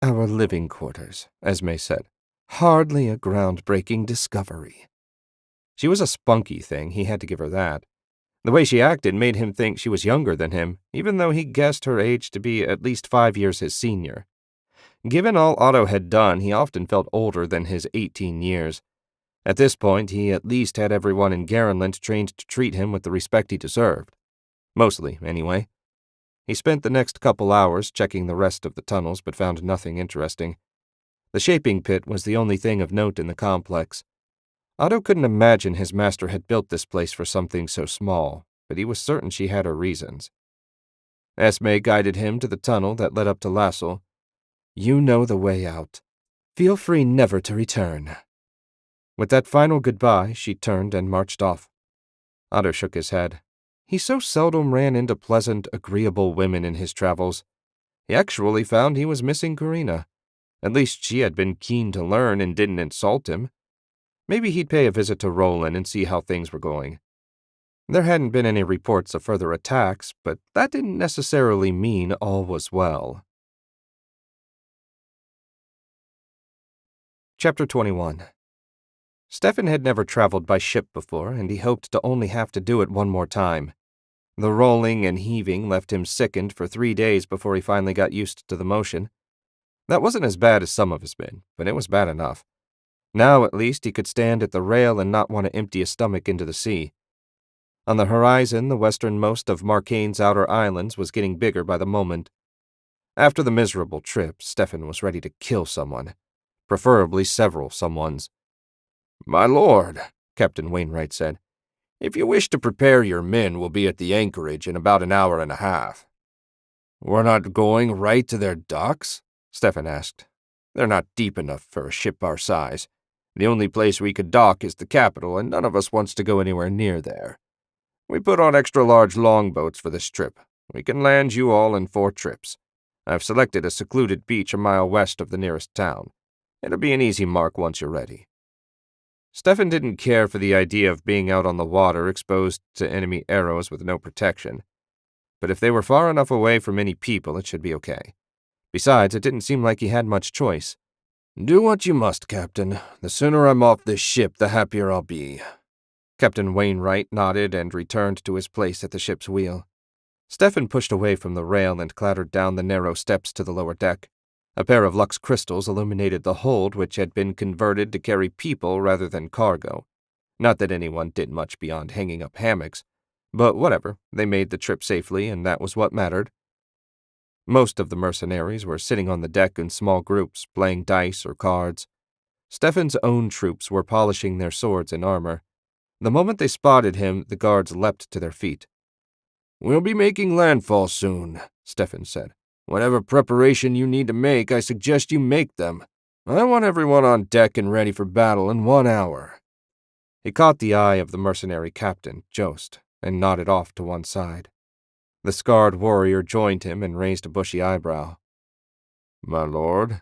"Our living quarters," Esme said. "Hardly a groundbreaking discovery." She was a spunky thing, he had to give her that. The way she acted made him think she was younger than him, even though he guessed her age to be at least 5 years his senior. Given all Otto had done, he often felt older than his 18 years. At this point, he at least had everyone in Garenland trained to treat him with the respect he deserved. Mostly, anyway. He spent the next couple hours checking the rest of the tunnels but found nothing interesting. The shaping pit was the only thing of note in the complex. Otto couldn't imagine his master had built this place for something so small, but he was certain she had her reasons. Esme guided him to the tunnel that led up to Lassel. "You know the way out. Feel free never to return." With that final goodbye, she turned and marched off. Otto shook his head. He so seldom ran into pleasant, agreeable women in his travels. He actually found he was missing Karina. At least she had been keen to learn and didn't insult him. Maybe he'd pay a visit to Roland and see how things were going. There hadn't been any reports of further attacks, but that didn't necessarily mean all was well. Chapter 21. Stefan had never traveled by ship before, and he hoped to only have to do it one more time. The rolling and heaving left him sickened for 3 days before he finally got used to the motion. That wasn't as bad as some of his been, but it was bad enough. Now, at least, he could stand at the rail and not want to empty his stomach into the sea. On the horizon, the westernmost of Marcane's outer islands was getting bigger by the moment. After the miserable trip, Stefan was ready to kill someone, preferably several someones. "My lord," Captain Wainwright said, "if you wish to prepare your men, we'll be at the anchorage in about an hour and a half." "We're not going right to their docks?" Stefan asked. "They're not deep enough for a ship our size. The only place we could dock is the capital, and none of us wants to go anywhere near there. We put on extra-large longboats for this trip. We can land you all in 4 trips. I've selected a secluded beach a mile west of the nearest town. It'll be an easy mark once you're ready." Stefan didn't care for the idea of being out on the water exposed to enemy arrows with no protection. But if they were far enough away from any people, it should be okay. Besides, it didn't seem like he had much choice. "Do what you must, Captain. The sooner I'm off this ship, the happier I'll be." Captain Wainwright nodded and returned to his place at the ship's wheel. Stefan pushed away from the rail and clattered down the narrow steps to the lower deck. A pair of Lux crystals illuminated the hold, which had been converted to carry people rather than cargo. Not that anyone did much beyond hanging up hammocks, but whatever, they made the trip safely, and that was what mattered. Most of the mercenaries were sitting on the deck in small groups, playing dice or cards. Stefan's own troops were polishing their swords and armor. The moment they spotted him, the guards leapt to their feet. "We'll be making landfall soon," Stefan said. "Whatever preparation you need to make, I suggest you make them. I want everyone on deck and ready for battle in 1 hour." He caught the eye of the mercenary captain, Jost, and nodded off to one side. The scarred warrior joined him and raised a bushy eyebrow. "My lord,"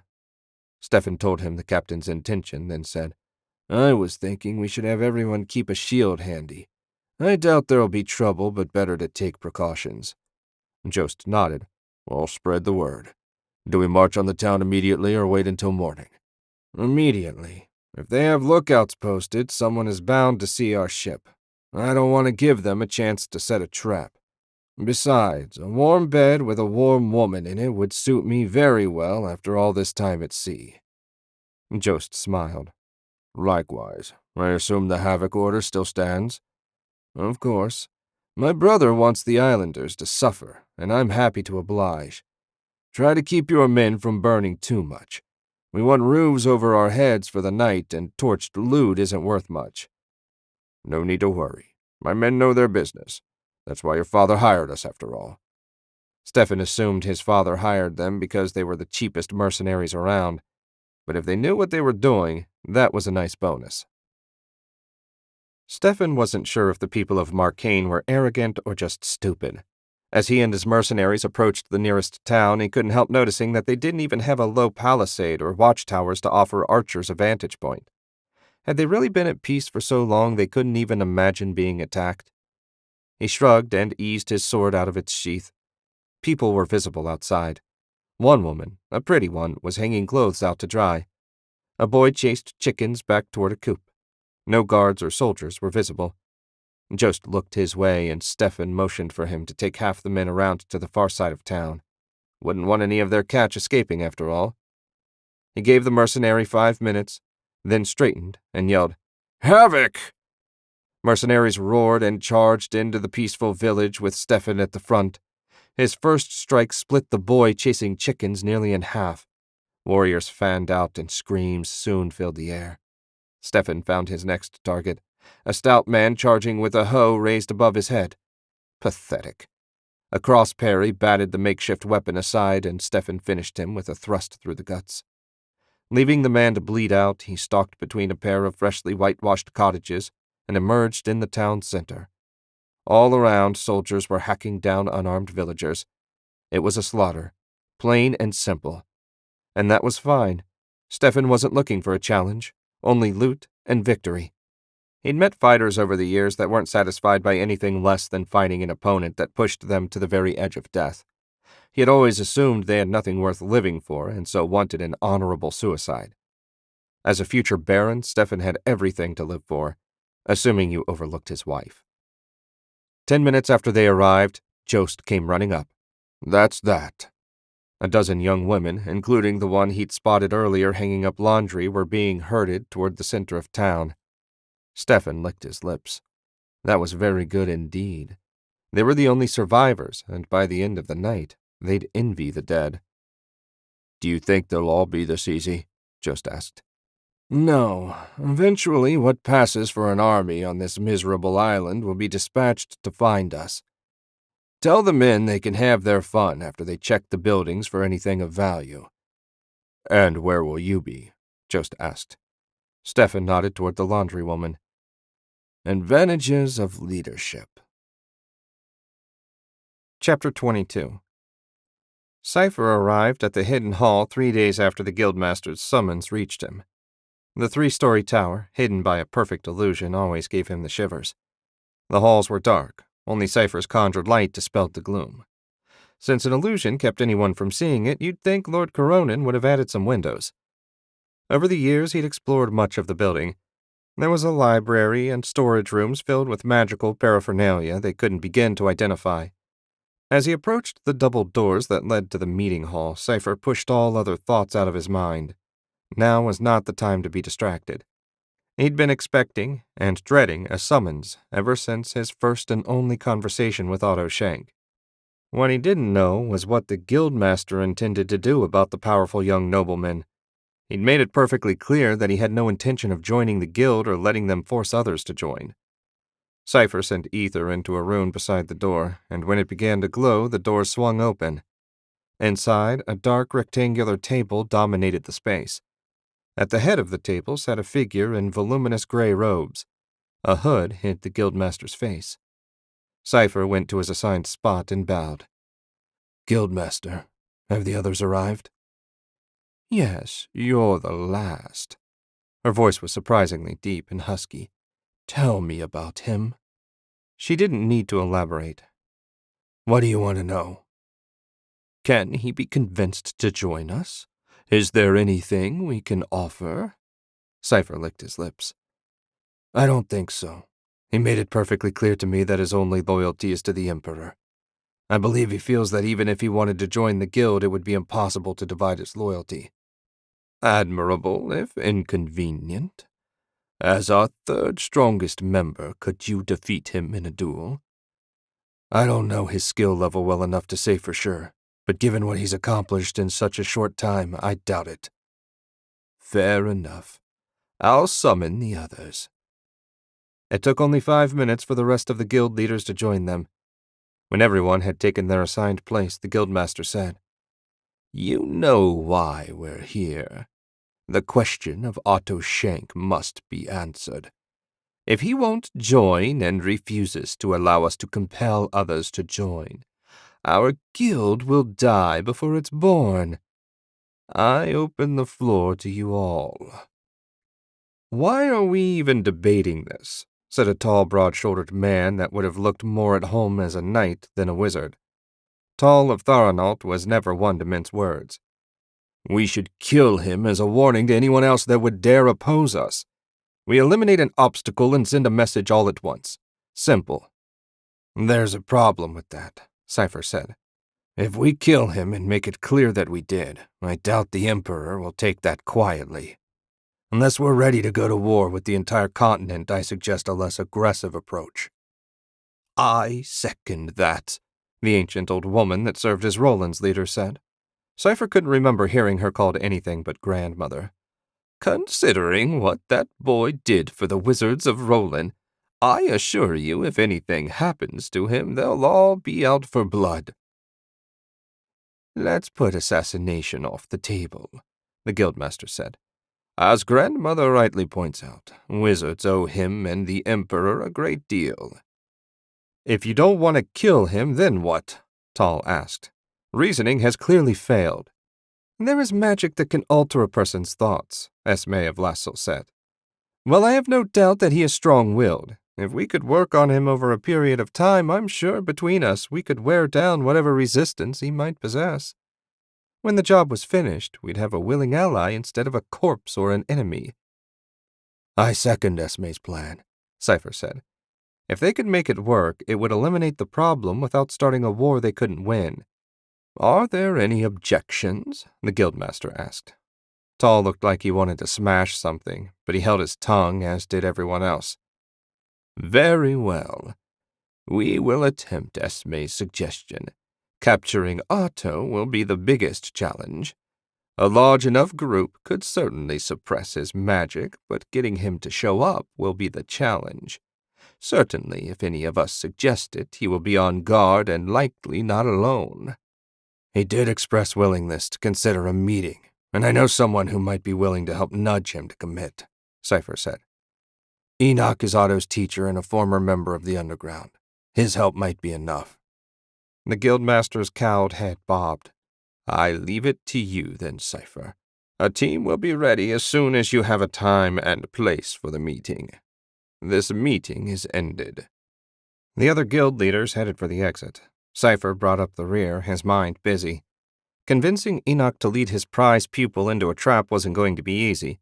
Stefan told him the captain's intention, then said, "I was thinking we should have everyone keep a shield handy. I doubt there'll be trouble, but better to take precautions." Jost nodded. "I'll spread the word. Do we march on the town immediately or wait until morning?" "Immediately. If they have lookouts posted, someone is bound to see our ship. I don't want to give them a chance to set a trap. Besides, a warm bed with a warm woman in it would suit me very well after all this time at sea." Jost smiled. "Likewise. I assume the Havoc order still stands?" "Of course. My brother wants the islanders to suffer, and I'm happy to oblige. Try to keep your men from burning too much. We want roofs over our heads for the night, and torched loot isn't worth much." "No need to worry. My men know their business. That's why your father hired us, after all." Stefan assumed his father hired them because they were the cheapest mercenaries around, but if they knew what they were doing, that was a nice bonus. Stefan wasn't sure if the people of Marcane were arrogant or just stupid. As he and his mercenaries approached the nearest town, he couldn't help noticing that they didn't even have a low palisade or watchtowers to offer archers a vantage point. Had they really been at peace for so long they couldn't even imagine being attacked? He shrugged and eased his sword out of its sheath. People were visible outside. One woman, a pretty one, was hanging clothes out to dry. A boy chased chickens back toward a coop. No guards or soldiers were visible. Jost looked his way, and Stefan motioned for him to take half the men around to the far side of town. Wouldn't want any of their catch escaping, after all. He gave the mercenary 5 minutes, then straightened and yelled, "Havoc!" Mercenaries roared and charged into the peaceful village with Stefan at the front. His first strike split the boy chasing chickens nearly in half. Warriors fanned out and screams soon filled the air. Stefan found his next target, a stout man charging with a hoe raised above his head. Pathetic. A cross parry batted the makeshift weapon aside, and Stefan finished him with a thrust through the guts. Leaving the man to bleed out, he stalked between a pair of freshly whitewashed cottages and emerged in the town center. All around, soldiers were hacking down unarmed villagers. It was a slaughter, plain and simple. And that was fine. Stefan wasn't looking for a challenge, only loot and victory. He'd met fighters over the years that weren't satisfied by anything less than fighting an opponent that pushed them to the very edge of death. He had always assumed they had nothing worth living for, and so wanted an honorable suicide. As a future baron, Stefan had everything to live for, assuming you overlooked his wife. 10 minutes after they arrived, Jost came running up. That's that. A dozen young women, including the one he'd spotted earlier hanging up laundry, were being herded toward the center of town. Stefan licked his lips. That was very good indeed. They were the only survivors, and by the end of the night, they'd envy the dead. Do you think they'll all be this easy? Jost asked. No. Eventually, what passes for an army on this miserable island will be dispatched to find us. Tell the men they can have their fun after they check the buildings for anything of value. And where will you be? Jost asked. Stefan nodded toward the laundry woman. Advantages of leadership. Chapter 22. Cypher arrived at the hidden hall 3 days after the guildmaster's summons reached him. The 3-story tower, hidden by a perfect illusion, always gave him the shivers. The halls were dark. Only Cypher's conjured light dispelled the gloom. Since an illusion kept anyone from seeing it, you'd think Lord Coronin would have added some windows. Over the years, he'd explored much of the building. There was a library and storage rooms filled with magical paraphernalia they couldn't begin to identify. As he approached the double doors that led to the meeting hall, Cypher pushed all other thoughts out of his mind. Now was not the time to be distracted. He'd been expecting and dreading a summons ever since his first and only conversation with Otto Schenk. What he didn't know was what the guildmaster intended to do about the powerful young nobleman. He'd made it perfectly clear that he had no intention of joining the guild or letting them force others to join. Cypher sent ether into a room beside the door, and when it began to glow, the door swung open. Inside, a dark rectangular table dominated the space. At the head of the table sat a figure in voluminous gray robes. A hood hid the guildmaster's face. Cypher went to his assigned spot and bowed. Guildmaster, have the others arrived? Yes, you're the last. Her voice was surprisingly deep and husky. Tell me about him. She didn't need to elaborate. What do you want to know? Can he be convinced to join us? Is there anything we can offer? Cypher licked his lips. I don't think so. He made it perfectly clear to me that his only loyalty is to the Emperor. I believe he feels that even if he wanted to join the guild, it would be impossible to divide his loyalty. Admirable, if inconvenient. As our third strongest member, could you defeat him in a duel? I don't know his skill level well enough to say for sure, but given what he's accomplished in such a short time, I doubt it. Fair enough. I'll summon the others. It took only 5 minutes for the rest of the guild leaders to join them. When everyone had taken their assigned place, the guildmaster said, You know why we're here. The question of Otto Schenk must be answered. If he won't join and refuses to allow us to compel others to join, our guild will die before it's born. I open the floor to you all. Why are we even debating this? Said a tall, broad-shouldered man that would have looked more at home as a knight than a wizard. Tall of Tharanault was never one to mince words. We should kill him as a warning to anyone else that would dare oppose us. We eliminate an obstacle and send a message all at once. Simple. There's a problem with that, Cypher said. If we kill him and make it clear that we did, I doubt the Emperor will take that quietly. Unless we're ready to go to war with the entire continent, I suggest a less aggressive approach. I second that, the ancient old woman that served as Roland's leader said. Cypher couldn't remember hearing her called anything but grandmother. Considering what that boy did for the wizards of Roland, I assure you if anything happens to him, they'll all be out for blood. Let's put assassination off the table, the guildmaster said. As grandmother rightly points out, wizards owe him and the emperor a great deal. If you don't want to kill him, then what? Tal asked. Reasoning has clearly failed. There is magic that can alter a person's thoughts, Esme of Lasso said. Well, I have no doubt that he is strong-willed. If we could work on him over a period of time, I'm sure between us we could wear down whatever resistance he might possess. When the job was finished, we'd have a willing ally instead of a corpse or an enemy. I second Esme's plan, Cypher said. If they could make it work, it would eliminate the problem without starting a war they couldn't win. Are there any objections? The guildmaster asked. Tal looked like he wanted to smash something, but he held his tongue, as did everyone else. Very well. We will attempt Esme's suggestion. Capturing Otto will be the biggest challenge. A large enough group could certainly suppress his magic, but getting him to show up will be the challenge. Certainly, if any of us suggest it, he will be on guard and likely not alone. He did express willingness to consider a meeting, and I know someone who might be willing to help nudge him to commit, Cypher said. Enoch is Otto's teacher and a former member of the Underground. His help might be enough. The guildmaster's cowled head bobbed. I leave it to you then, Cypher. A team will be ready as soon as you have a time and place for the meeting. This meeting is ended. The other guild leaders headed for the exit. Cypher brought up the rear, his mind busy. Convincing Enoch to lead his prize pupil into a trap wasn't going to be easy,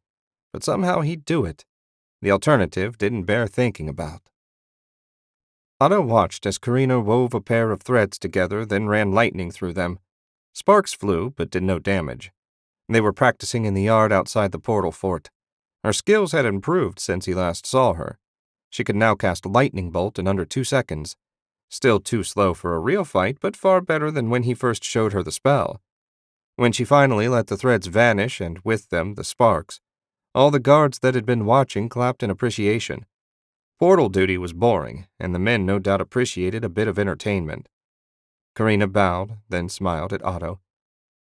but somehow he'd do it. The alternative didn't bear thinking about. Otto watched as Karina wove a pair of threads together, then ran lightning through them. Sparks flew, but did no damage. They were practicing in the yard outside the portal fort. Her skills had improved since he last saw her. She could now cast Lightning Bolt in under 2 seconds. Still too slow for a real fight, but far better than when he first showed her the spell. When she finally let the threads vanish, and with them the sparks, all the guards that had been watching clapped in appreciation. Portal duty was boring, and the men no doubt appreciated a bit of entertainment. Karina bowed, then smiled at Otto.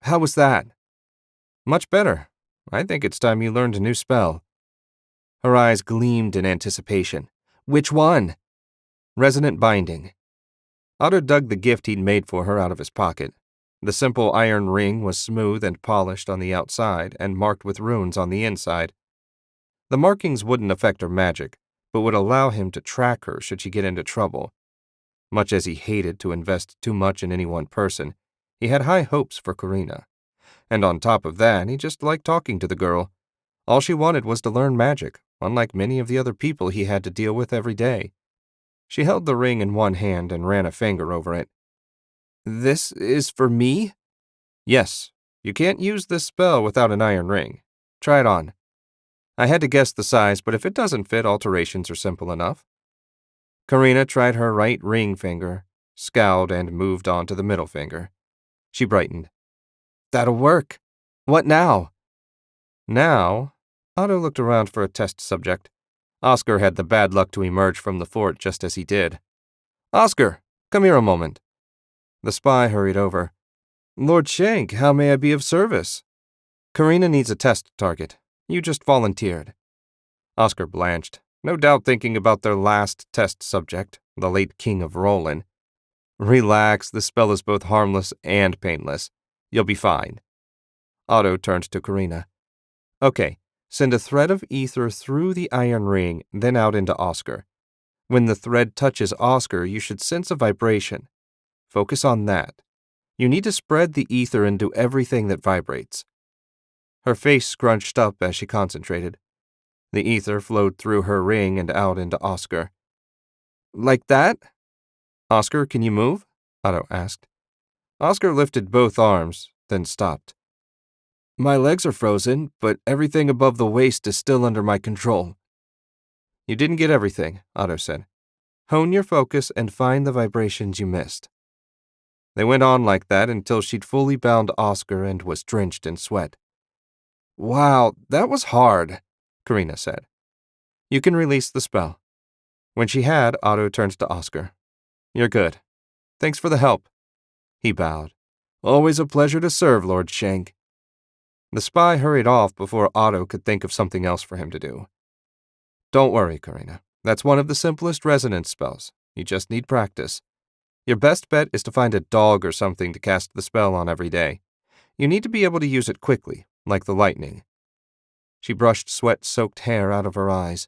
How was that? Much better. I think it's time you learned a new spell. Her eyes gleamed in anticipation. Which one? Resonant Binding. Otto dug the gift he'd made for her out of his pocket. The simple iron ring was smooth and polished on the outside and marked with runes on the inside. The markings wouldn't affect her magic, but would allow him to track her should she get into trouble. Much as he hated to invest too much in any one person, he had high hopes for Karina. And on top of that, he just liked talking to the girl. All she wanted was to learn magic, unlike many of the other people he had to deal with every day. She held the ring in one hand and ran a finger over it. This is for me? Yes. You can't use this spell without an iron ring. Try it on. I had to guess the size, but if it doesn't fit, alterations are simple enough. Karina tried her right ring finger, scowled, and moved on to the middle finger. She brightened. That'll work. What now? Now? Otto looked around for a test subject. Oscar had the bad luck to emerge from the fort just as he did. Oscar, come here a moment. The spy hurried over. Lord Shank, how may I be of service? Karina needs a test target. You just volunteered. Oscar blanched, no doubt thinking about their last test subject, the late King of Roland. Relax, the spell is both harmless and painless. You'll be fine. Otto turned to Karina. Okay, send a thread of ether through the iron ring, then out into Oscar. When the thread touches Oscar, you should sense a vibration. Focus on that. You need to spread the ether into everything that vibrates. Her face scrunched up as she concentrated. The ether flowed through her ring and out into Oscar. Like that? Oscar, can you move? Otto asked. Oscar lifted both arms, then stopped. My legs are frozen, but everything above the waist is still under my control. You didn't get everything, Otto said. Hone your focus and find the vibrations you missed. They went on like that until she'd fully bound Oscar and was drenched in sweat. Wow, that was hard, Karina said. You can release the spell. When she had, Otto turned to Oscar. You're good. Thanks for the help. He bowed. Always a pleasure to serve, Lord Shank. The spy hurried off before Otto could think of something else for him to do. Don't worry, Karina. That's one of the simplest resonance spells. You just need practice. Your best bet is to find a dog or something to cast the spell on every day. You need to be able to use it quickly, like the lightning. She brushed sweat-soaked hair out of her eyes.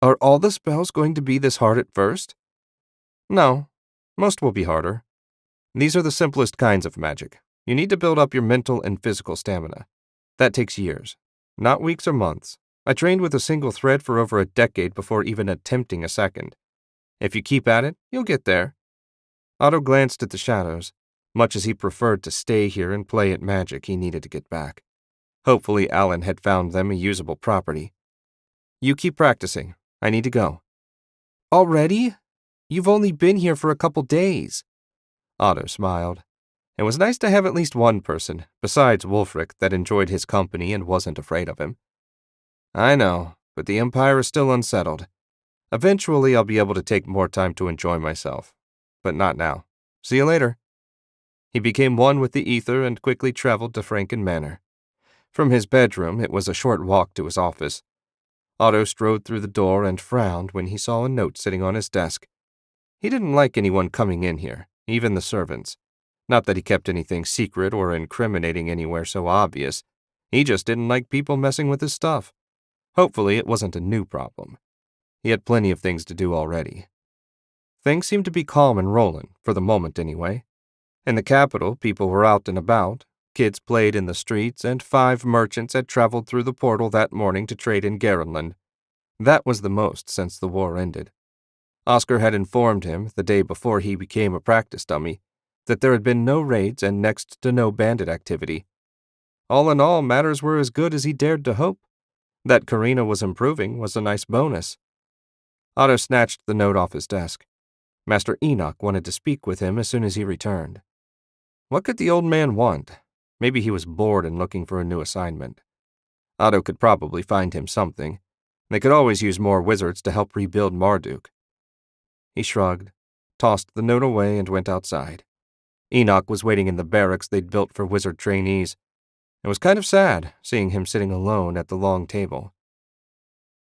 Are all the spells going to be this hard at first? No, most will be harder. These are the simplest kinds of magic. You need to build up your mental and physical stamina. That takes years, not weeks or months. I trained with a single thread for over a decade before even attempting a second. If you keep at it, you'll get there. Otto glanced at the shadows. Much as he preferred to stay here and play at magic, he needed to get back. Hopefully Alan had found them a usable property. You keep practicing. I need to go. Already? You've only been here for a couple days. Otto smiled. It was nice to have at least one person, besides Wulfric, that enjoyed his company and wasn't afraid of him. I know, but the Empire is still unsettled. Eventually I'll be able to take more time to enjoy myself. But not now. See you later. He became one with the ether and quickly traveled to Franken Manor. From his bedroom, it was a short walk to his office. Otto strode through the door and frowned when he saw a note sitting on his desk. He didn't like anyone coming in here, even the servants. Not that he kept anything secret or incriminating anywhere so obvious. He just didn't like people messing with his stuff. Hopefully it wasn't a new problem. He had plenty of things to do already. Things seemed to be calm and rolling, for the moment anyway. In the capital, people were out and about, kids played in the streets, and 5 merchants had traveled through the portal that morning to trade in Garenland. That was the most since the war ended. Oscar had informed him, the day before he became a practice dummy, that there had been no raids and next to no bandit activity. All in all, matters were as good as he dared to hope. That Karina was improving was a nice bonus. Otto snatched the note off his desk. Master Enoch wanted to speak with him as soon as he returned. What could the old man want? Maybe he was bored and looking for a new assignment. Otto could probably find him something. They could always use more wizards to help rebuild Marduk. He shrugged, tossed the note away, and went outside. Enoch was waiting in the barracks they'd built for wizard trainees. It was kind of sad, seeing him sitting alone at the long table.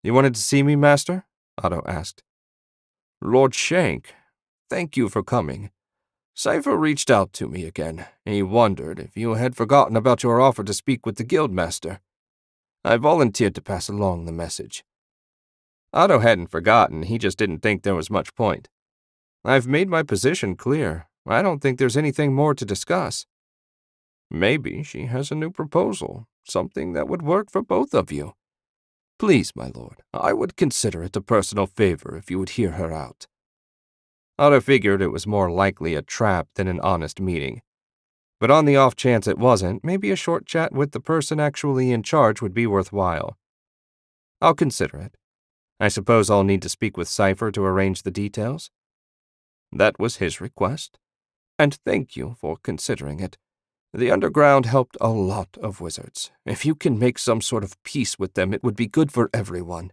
You wanted to see me, Master? Otto asked. Lord Shank, thank you for coming. Cypher reached out to me again. He wondered if you had forgotten about your offer to speak with the Guildmaster. I volunteered to pass along the message. Otto hadn't forgotten, he just didn't think there was much point. I've made my position clear. I don't think there's anything more to discuss. Maybe she has a new proposal, something that would work for both of you. Please, my lord, I would consider it a personal favor if you would hear her out. Otto figured it was more likely a trap than an honest meeting. But on the off chance it wasn't, maybe a short chat with the person actually in charge would be worthwhile. I'll consider it. I suppose I'll need to speak with Cypher to arrange the details? That was his request, and thank you for considering it. The underground helped a lot of wizards. If you can make some sort of peace with them, it would be good for everyone.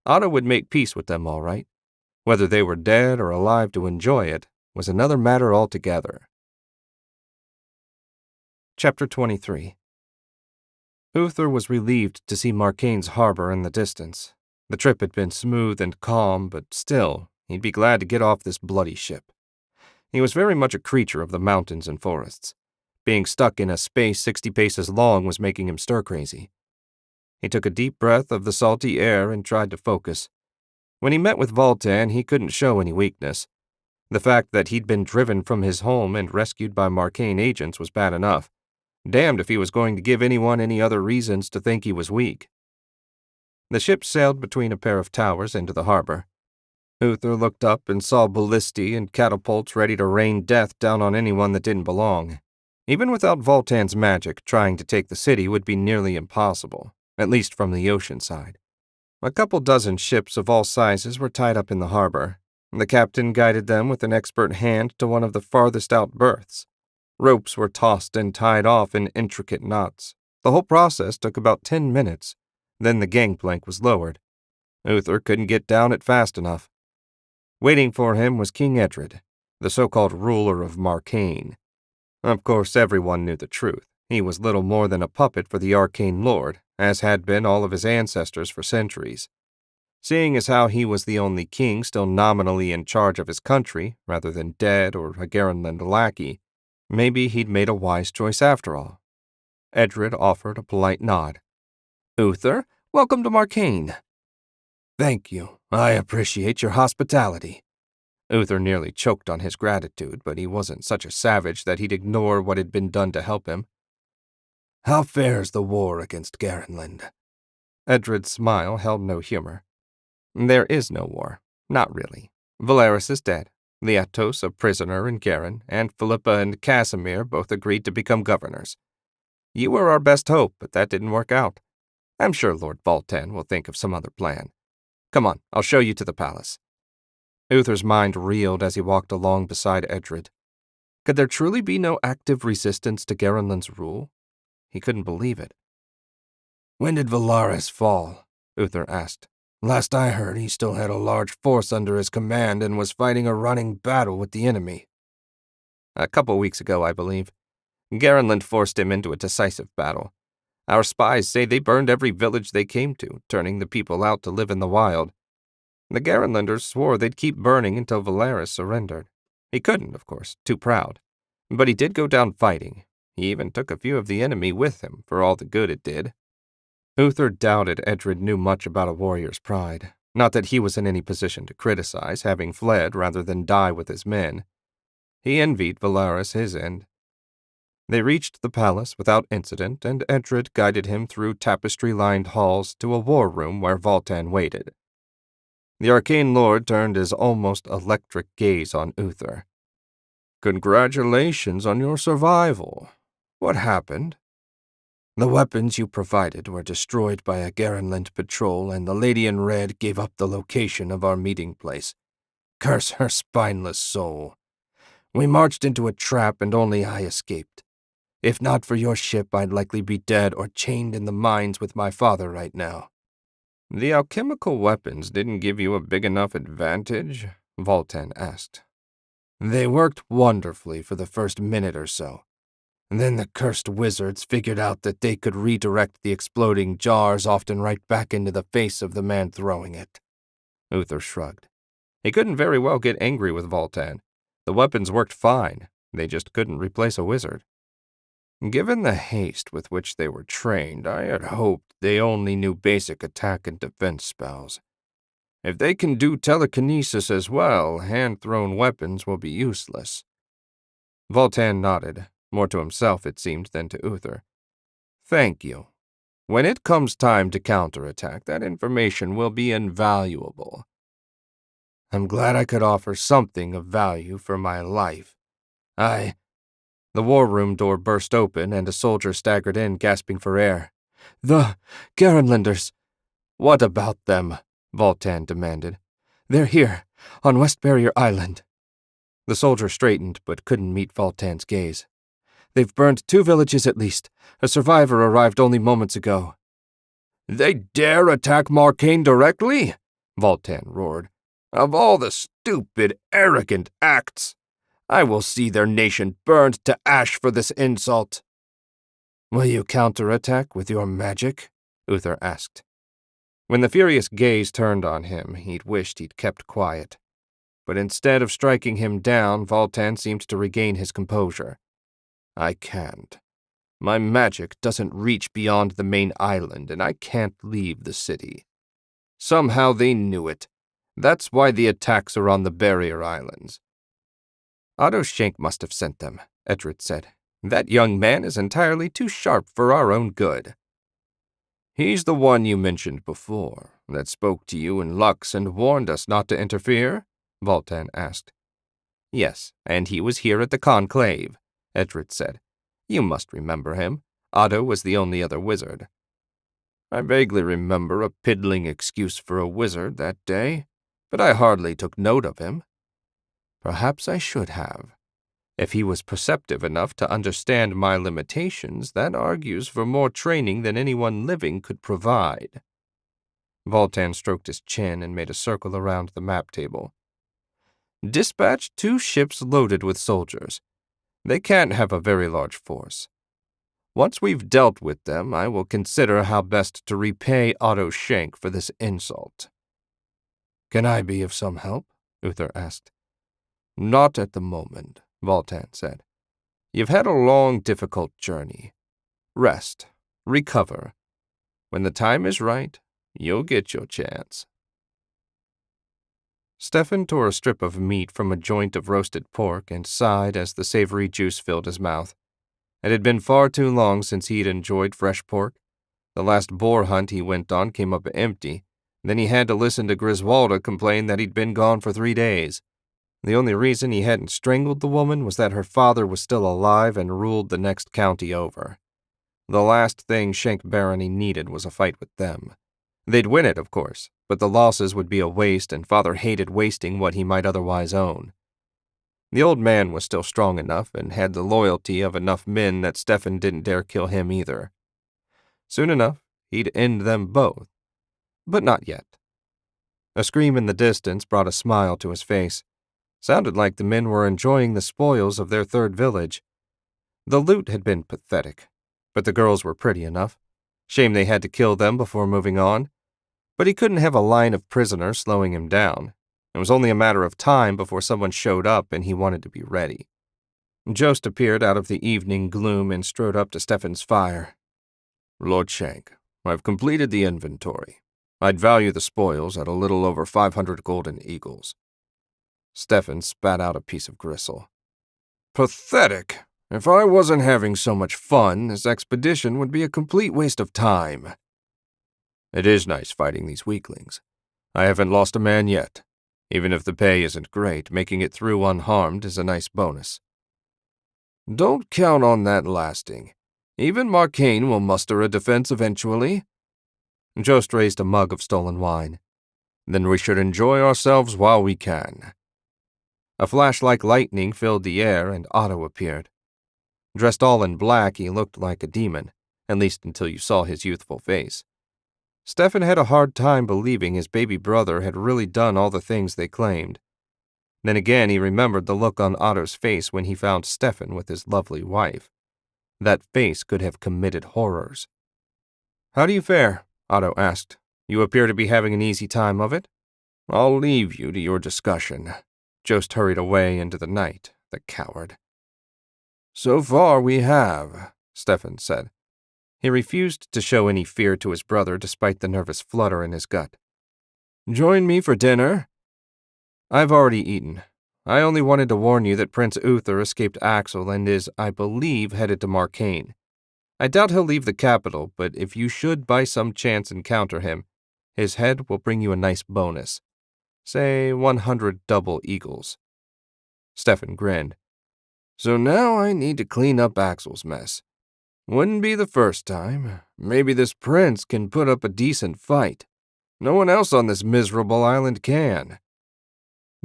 Otto would make peace with them, all right. Whether they were dead or alive to enjoy it was another matter altogether. Chapter 23. Uther was relieved to see Marcane's harbor in the distance. The trip had been smooth and calm, but still, he'd be glad to get off this bloody ship. He was very much a creature of the mountains and forests. Being stuck in a space 60 paces long was making him stir-crazy. He took a deep breath of the salty air and tried to focus. When he met with Voltan, he couldn't show any weakness. The fact that he'd been driven from his home and rescued by Marcane agents was bad enough. Damned if he was going to give anyone any other reasons to think he was weak. The ship sailed between a pair of towers into the harbor. Uther looked up and saw ballistae and catapults ready to rain death down on anyone that didn't belong. Even without Voltan's magic, trying to take the city would be nearly impossible, at least from the ocean side. A couple dozen ships of all sizes were tied up in the harbor. The captain guided them with an expert hand to one of the farthest out berths. Ropes were tossed and tied off in intricate knots. The whole process took about 10 minutes. Then the gangplank was lowered. Uther couldn't get down it fast enough. Waiting for him was King Edred, the so-called ruler of Marcaine. Of course, everyone knew the truth. He was little more than a puppet for the Arcane Lord, as had been all of his ancestors for centuries. Seeing as how he was the only king still nominally in charge of his country, rather than dead or a Garenland lackey, maybe he'd made a wise choice after all. Edred offered a polite nod. "Uther, welcome to Marcaine." Thank you. I appreciate your hospitality. Uther nearly choked on his gratitude, but he wasn't such a savage that he'd ignore what had been done to help him. How fares the war against Garenland? Edred's smile held no humor. There is no war. Not really. Valeris is dead. Leatos a prisoner in Garen, and Philippa and Casimir both agreed to become governors. You were our best hope, but that didn't work out. I'm sure Lord Voltan will think of some other plan. Come on, I'll show you to the palace. Uther's mind reeled as he walked along beside Edred. Could there truly be no active resistance to Garenland's rule? He couldn't believe it. When did Valeris fall? Uther asked. Last I heard, he still had a large force under his command and was fighting a running battle with the enemy. A couple weeks ago, I believe. Garenland forced him into a decisive battle. Our spies say they burned every village they came to, turning the people out to live in the wild. The Garenlanders swore they'd keep burning until Valeris surrendered. He couldn't, of course, too proud. But he did go down fighting. He even took a few of the enemy with him, for all the good it did. Uther doubted Edred knew much about a warrior's pride. Not that he was in any position to criticize, having fled rather than die with his men. He envied Valeris his end. They reached the palace without incident, and Edred guided him through tapestry-lined halls to a war room where Voltan waited. The Arcane Lord turned his almost electric gaze on Uther. "Congratulations on your survival. What happened?" The weapons you provided were destroyed by a Garenland patrol, and the Lady in Red gave up the location of our meeting place. Curse her spineless soul. We marched into a trap, and only I escaped. If not for your ship, I'd likely be dead or chained in the mines with my father right now. The alchemical weapons didn't give you a big enough advantage? Voltan asked. They worked wonderfully for the first minute or so. Then the cursed wizards figured out that they could redirect the exploding jars often right back into the face of the man throwing it. Uther shrugged. He couldn't very well get angry with Voltan. The weapons worked fine. They just couldn't replace a wizard. Given the haste with which they were trained, I had hoped they only knew basic attack and defense spells. If they can do telekinesis as well, hand-thrown weapons will be useless. Voltan nodded, more to himself it seemed than to Uther. Thank you. When it comes time to counterattack, that information will be invaluable. I'm glad I could offer something of value for my life. The war room door burst open, and a soldier staggered in, gasping for air. The Garenlanders. What about them? Voltan demanded. They're here, on West Barrier Island. The soldier straightened, but couldn't meet Voltan's gaze. They've burned 2 villages at least. A survivor arrived only moments ago. They dare attack Marcaine directly? Voltan roared. Of all the stupid, arrogant acts, I will see their nation burned to ash for this insult. Will you counterattack with your magic? Uther asked. When the furious gaze turned on him, he'd wished he'd kept quiet. But instead of striking him down, Voltan seemed to regain his composure. I can't. My magic doesn't reach beyond the main island, and I can't leave the city. Somehow they knew it. That's why the attacks are on the barrier islands. Otto Schenk must have sent them, Edred said. That young man is entirely too sharp for our own good. He's the one you mentioned before, that spoke to you in Lux and warned us not to interfere? Voltan asked. Yes, and he was here at the conclave, Edred said. You must remember him. Otto was the only other wizard. I vaguely remember a piddling excuse for a wizard that day, but I hardly took note of him. Perhaps I should have. If he was perceptive enough to understand my limitations, that argues for more training than anyone living could provide. Voltan stroked his chin and made a circle around the map table. Dispatch 2 ships loaded with soldiers. They can't have a very large force. Once we've dealt with them, I will consider how best to repay Otto Schenk for this insult. Can I be of some help? Uther asked. Not at the moment, Voltan said. You've had a long, difficult journey. Rest. Recover. When the time is right, you'll get your chance. Stefan tore a strip of meat from a joint of roasted pork and sighed as the savory juice filled his mouth. It had been far too long since he'd enjoyed fresh pork. The last boar hunt he went on came up empty. Then he had to listen to Griswalda complain that he'd been gone for 3 days. The only reason he hadn't strangled the woman was that her father was still alive and ruled the next county over. The last thing Schenk Barony needed was a fight with them. They'd win it, of course, but the losses would be a waste, and Father hated wasting what he might otherwise own. The old man was still strong enough and had the loyalty of enough men that Stefan didn't dare kill him either. Soon enough, he'd end them both. But not yet. A scream in the distance brought a smile to his face. Sounded like the men were enjoying the spoils of their third village. The loot had been pathetic, but the girls were pretty enough. Shame they had to kill them before moving on. But he couldn't have a line of prisoners slowing him down. It was only a matter of time before someone showed up, and he wanted to be ready. Jost appeared out of the evening gloom and strode up to Stefan's fire. Lord Schenk, I've completed the inventory. I'd value the spoils at a little over 500 golden eagles. Stefan spat out a piece of gristle. Pathetic! If I wasn't having so much fun, this expedition would be a complete waste of time. It is nice fighting these weaklings. I haven't lost a man yet. Even if the pay isn't great, making it through unharmed is a nice bonus. Don't count on that lasting. Even Marcaine will muster a defense eventually. Jost raised a mug of stolen wine. Then we should enjoy ourselves while we can. A flash like lightning filled the air, and Otto appeared. Dressed all in black, he looked like a demon, at least until you saw his youthful face. Stefan had a hard time believing his baby brother had really done all the things they claimed. Then again he remembered the look on Otto's face when he found Stefan with his lovely wife. That face could have committed horrors. "How do you fare?" Otto asked. "You appear to be having an easy time of it." "I'll leave you to your discussion." Jost hurried away into the night, the coward. "So far we have," Stefan said. He refused to show any fear to his brother despite the nervous flutter in his gut. "Join me for dinner?" "I've already eaten. I only wanted to warn you that Prince Uther escaped Axel and is, I believe, headed to Marcaine. I doubt he'll leave the capital, but if you should by some chance encounter him, his head will bring you a nice bonus. Say 100 double eagles." Stefan grinned. "So now I need to clean up Axel's mess. Wouldn't be the first time. Maybe this prince can put up a decent fight. No one else on this miserable island can."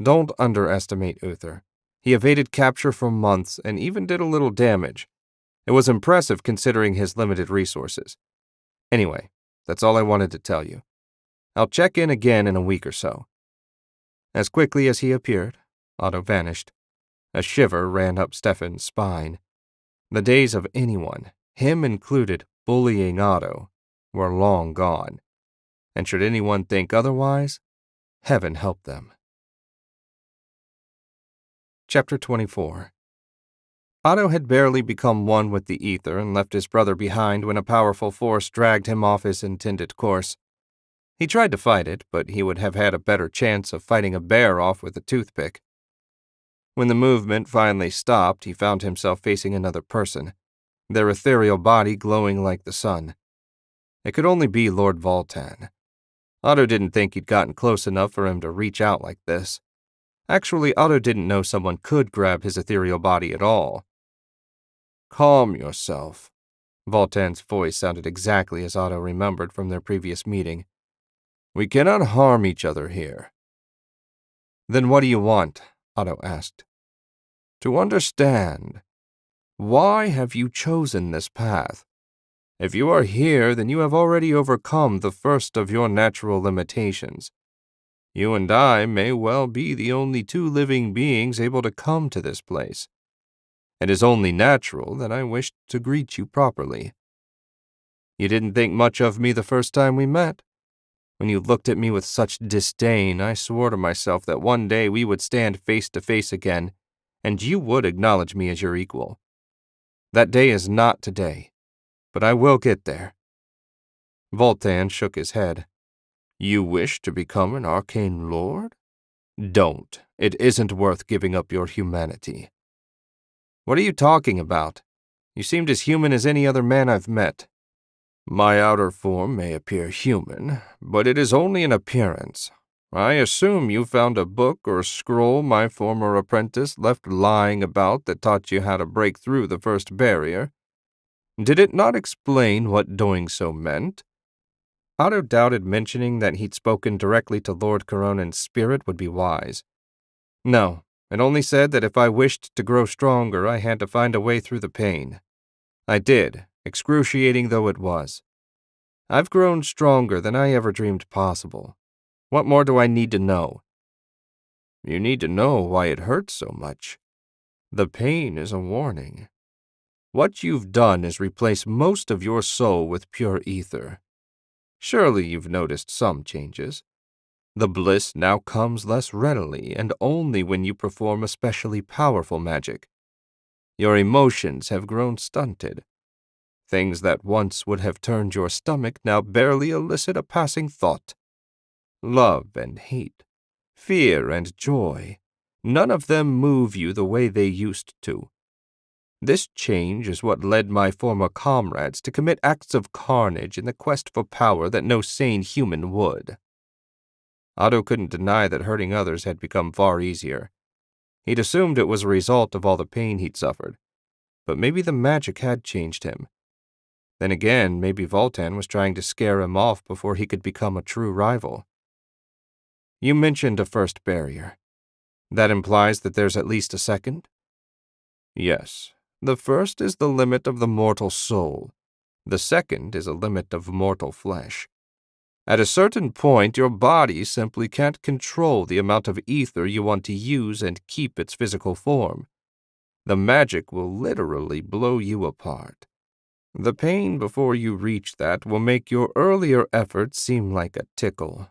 "Don't underestimate Uther. He evaded capture for months and even did a little damage. It was impressive considering his limited resources. Anyway, that's all I wanted to tell you. I'll check in again in a week or so." As quickly as he appeared, Otto vanished. A shiver ran up Stefan's spine. The days of anyone, him included, bullying Otto were long gone. And should anyone think otherwise, heaven help them. Chapter 24. Otto had barely become one with the ether and left his brother behind when a powerful force dragged him off his intended course. He tried to fight it, but he would have had a better chance of fighting a bear off with a toothpick. When the movement finally stopped, he found himself facing another person, their ethereal body glowing like the sun. It could only be Lord Voltan. Otto didn't think he'd gotten close enough for him to reach out like this. Actually, Otto didn't know someone could grab his ethereal body at all. Calm yourself. Voltan's voice sounded exactly as Otto remembered from their previous meeting. We cannot harm each other here. Then what do you want? Otto asked. To understand. Why have you chosen this path? If you are here, then you have already overcome the first of your natural limitations. You and I may well be the only two living beings able to come to this place. It is only natural that I wished to greet you properly. You didn't think much of me the first time we met. When you looked at me with such disdain, I swore to myself that one day we would stand face to face again, and you would acknowledge me as your equal. That day is not today, but I will get there. Voltan shook his head. You wish to become an arcane lord? Don't. It isn't worth giving up your humanity. What are you talking about? You seemed as human as any other man I've met. My outer form may appear human, but it is only an appearance. I assume you found a book or scroll my former apprentice left lying about that taught you how to break through the first barrier. Did it not explain what doing so meant? Otto doubted mentioning that he'd spoken directly to Lord Coronan's spirit would be wise. No, it only said that if I wished to grow stronger, I had to find a way through the pain. I did, excruciating though it was. I've grown stronger than I ever dreamed possible. What more do I need to know? You need to know why it hurts so much. The pain is a warning. What you've done is replace most of your soul with pure ether. Surely you've noticed some changes. The bliss now comes less readily and only when you perform especially powerful magic. Your emotions have grown stunted. Things that once would have turned your stomach now barely elicit a passing thought. Love and hate, fear and joy, none of them move you the way they used to. This change is what led my former comrades to commit acts of carnage in the quest for power that no sane human would. Otto couldn't deny that hurting others had become far easier. He'd assumed it was a result of all the pain he'd suffered, but maybe the magic had changed him. Then again, maybe Voltan was trying to scare him off before he could become a true rival. You mentioned a first barrier. That implies that there's at least a second? Yes. The first is the limit of the mortal soul. The second is a limit of mortal flesh. At a certain point, your body simply can't control the amount of ether you want to use and keep its physical form. The magic will literally blow you apart. The pain before you reach that will make your earlier efforts seem like a tickle.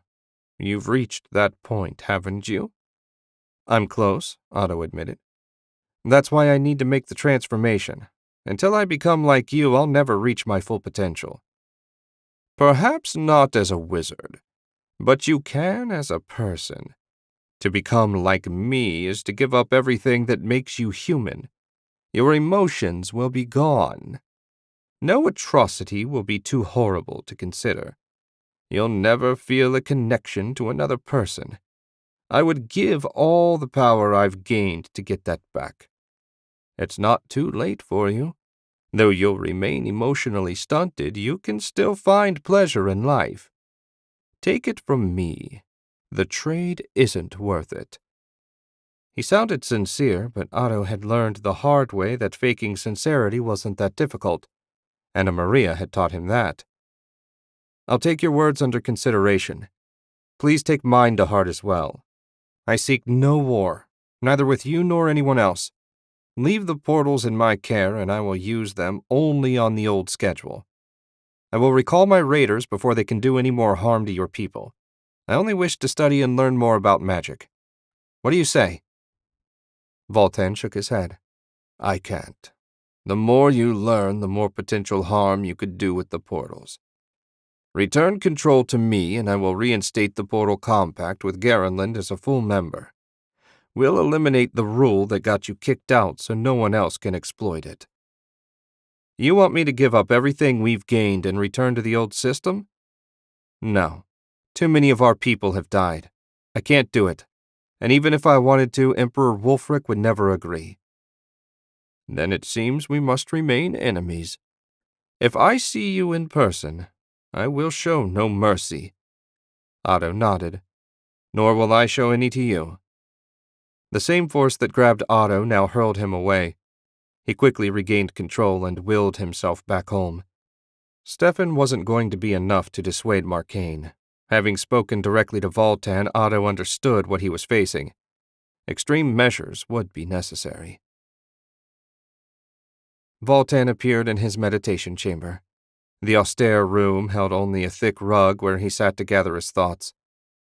You've reached that point, haven't you? I'm close, Otto admitted. That's why I need to make the transformation. Until I become like you, I'll never reach my full potential. Perhaps not as a wizard, but you can as a person. To become like me is to give up everything that makes you human. Your emotions will be gone. No atrocity will be too horrible to consider. You'll never feel a connection to another person. I would give all the power I've gained to get that back. It's not too late for you. Though you'll remain emotionally stunted, you can still find pleasure in life. Take it from me. The trade isn't worth it. He sounded sincere, but Otto had learned the hard way that faking sincerity wasn't that difficult. Anna Maria had taught him that. I'll take your words under consideration. Please take mine to heart as well. I seek no war, neither with you nor anyone else. Leave the portals in my care, and I will use them only on the old schedule. I will recall my raiders before they can do any more harm to your people. I only wish to study and learn more about magic. What do you say? Voltan shook his head. I can't. The more you learn, the more potential harm you could do with the portals. Return control to me, and I will reinstate the Portal Compact with Garenland as a full member. We'll eliminate the rule that got you kicked out so no one else can exploit it. You want me to give up everything we've gained and return to the old system? No. Too many of our people have died. I can't do it. And even if I wanted to, Emperor Wulfric would never agree. Then it seems we must remain enemies. If I see you in person, I will show no mercy." Otto nodded. "Nor will I show any to you." The same force that grabbed Otto now hurled him away. He quickly regained control and willed himself back home. Stefan wasn't going to be enough to dissuade Marcaine. Having spoken directly to Voltan, Otto understood what he was facing. Extreme measures would be necessary. Voltan appeared in his meditation chamber. The austere room held only a thick rug where he sat to gather his thoughts.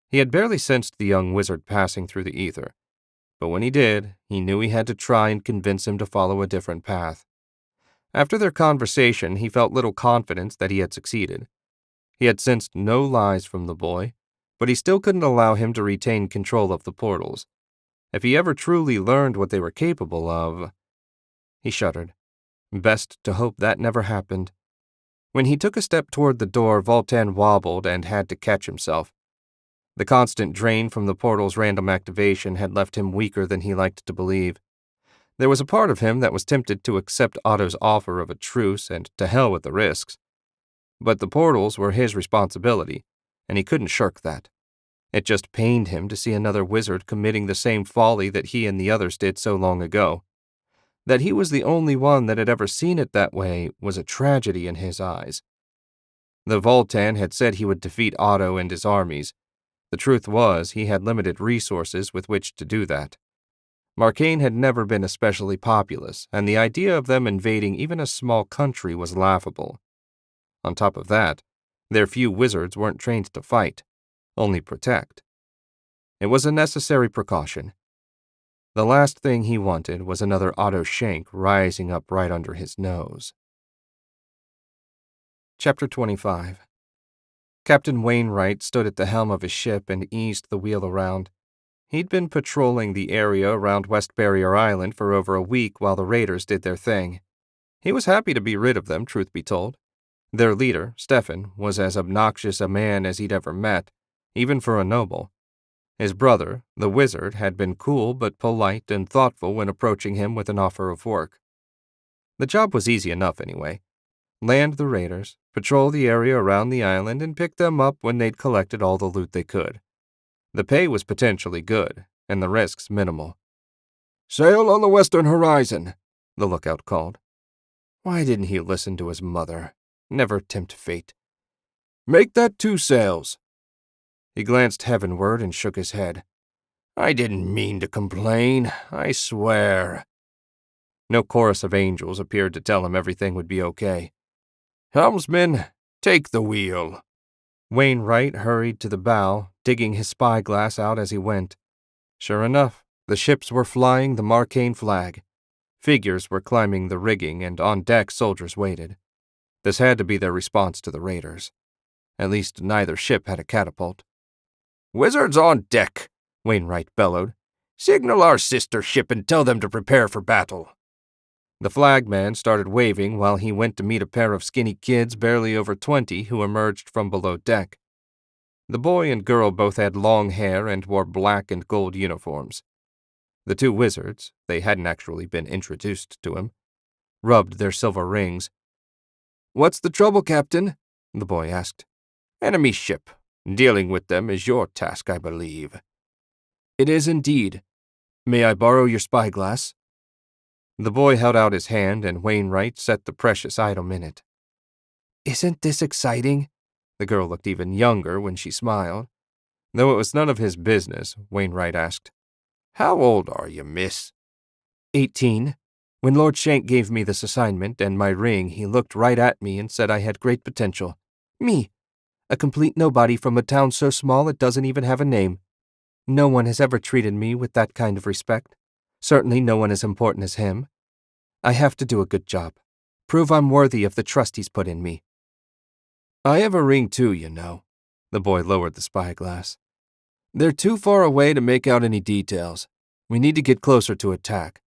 He had barely sensed the young wizard passing through the ether, but when he did, he knew he had to try and convince him to follow a different path. After their conversation, he felt little confidence that he had succeeded. He had sensed no lies from the boy, but he still couldn't allow him to retain control of the portals. If he ever truly learned what they were capable of... He shuddered. Best to hope that never happened. When he took a step toward the door, Voltan wobbled and had to catch himself. The constant drain from the portal's random activation had left him weaker than he liked to believe. There was a part of him that was tempted to accept Otto's offer of a truce and to hell with the risks. But the portals were his responsibility, and he couldn't shirk that. It just pained him to see another wizard committing the same folly that he and the others did so long ago. That he was the only one that had ever seen it that way was a tragedy in his eyes. The Voltan had said he would defeat Otto and his armies. The truth was, he had limited resources with which to do that. Marcaine had never been especially populous, and the idea of them invading even a small country was laughable. On top of that, their few wizards weren't trained to fight, only protect. It was a necessary precaution. The last thing he wanted was another Otto Schenk rising up right under his nose. Chapter 25. Captain Wainwright stood at the helm of his ship and eased the wheel around. He'd been patrolling the area around West Barrier Island for over a week while the raiders did their thing. He was happy to be rid of them, truth be told. Their leader, Stefan, was as obnoxious a man as he'd ever met, even for a noble. His brother, the wizard, had been cool but polite and thoughtful when approaching him with an offer of work. The job was easy enough anyway. Land the raiders, patrol the area around the island, and pick them up when they'd collected all the loot they could. The pay was potentially good, and the risks minimal. "Sail on the western horizon," the lookout called. Why didn't he listen to his mother? Never tempt fate. "Make that 2 sails." He glanced heavenward and shook his head. "I didn't mean to complain, I swear." No chorus of angels appeared to tell him everything would be okay. "Helmsman, take the wheel." Wainwright hurried to the bow, digging his spyglass out as he went. Sure enough, the ships were flying the Marcaine flag. Figures were climbing the rigging, and on deck soldiers waited. This had to be their response to the raiders. At least neither ship had a catapult. "Wizards on deck," Wainwright bellowed. "Signal our sister ship and tell them to prepare for battle." The flagman started waving while he went to meet a pair of skinny kids barely over 20 who emerged from below deck. The boy and girl both had long hair and wore black and gold uniforms. The 2 wizards, they hadn't actually been introduced to him, rubbed their silver rings. "What's the trouble, Captain?" the boy asked. "Enemy ship. Dealing with them is your task, I believe." "It is indeed. May I borrow your spyglass?" The boy held out his hand, and Wainwright set the precious item in it. "Isn't this exciting?" The girl looked even younger when she smiled. Though it was none of his business, Wainwright asked, "How old are you, miss?" 18. When Lord Schenk gave me this assignment and my ring, he looked right at me and said I had great potential. Me, a complete nobody from a town so small it doesn't even have a name. No one has ever treated me with that kind of respect. Certainly no one as important as him. I have to do a good job. Prove I'm worthy of the trust he's put in me." "I have a ring too, you know." The boy lowered the spyglass. "They're too far away to make out any details. We need to get closer to attack."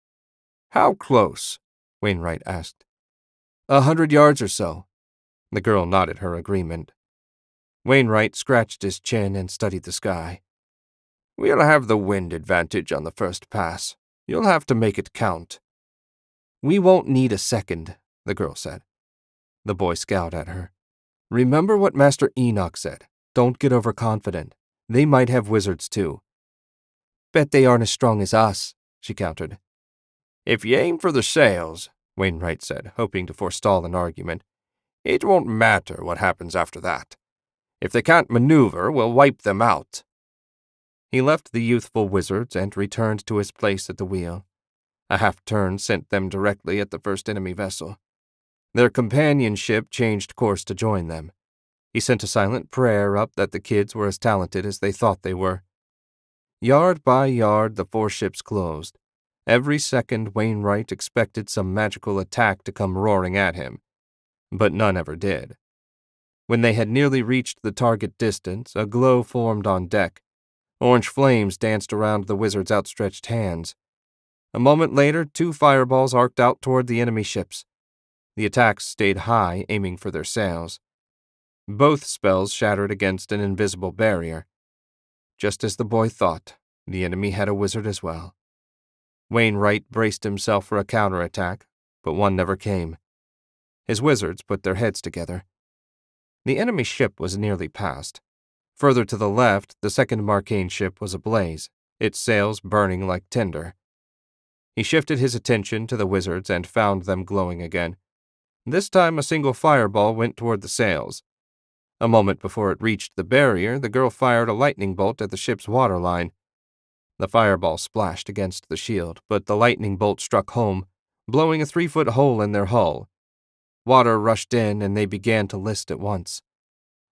"How close?" Wainwright asked. 100 yards or so. The girl nodded her agreement. Wainwright scratched his chin and studied the sky. "We'll have the wind advantage on the first pass. You'll have to make it count." We won't need a second, the girl said. The boy scowled at her. Remember what Master Enoch said. Don't get overconfident. They might have wizards too. Bet they aren't as strong as us, she countered. If you aim for the sails, Wainwright said, hoping to forestall an argument, it won't matter what happens after that. If they can't maneuver, we'll wipe them out. He left the youthful wizards and returned to his place at the wheel. A half-turn sent them directly at the first enemy vessel. Their companion ship changed course to join them. He sent a silent prayer up that the kids were as talented as they thought they were. Yard by yard, the four ships closed. Every second, Wainwright expected some magical attack to come roaring at him, but none ever did. When they had nearly reached the target distance, a glow formed on deck. Orange flames danced around the wizard's outstretched hands. A moment later, 2 fireballs arced out toward the enemy ships. The attacks stayed high, aiming for their sails. Both spells shattered against an invisible barrier. Just as the boy thought, the enemy had a wizard as well. Wainwright braced himself for a counterattack, but one never came. His wizards put their heads together. The enemy ship was nearly past. Further to the left, the second Marcane ship was ablaze, its sails burning like tinder. He shifted his attention to the wizards and found them glowing again. This time a single fireball went toward the sails. A moment before it reached the barrier, the girl fired a lightning bolt at the ship's waterline. The fireball splashed against the shield, but the lightning bolt struck home, blowing a 3-foot hole in their hull. Water rushed in, and they began to list at once.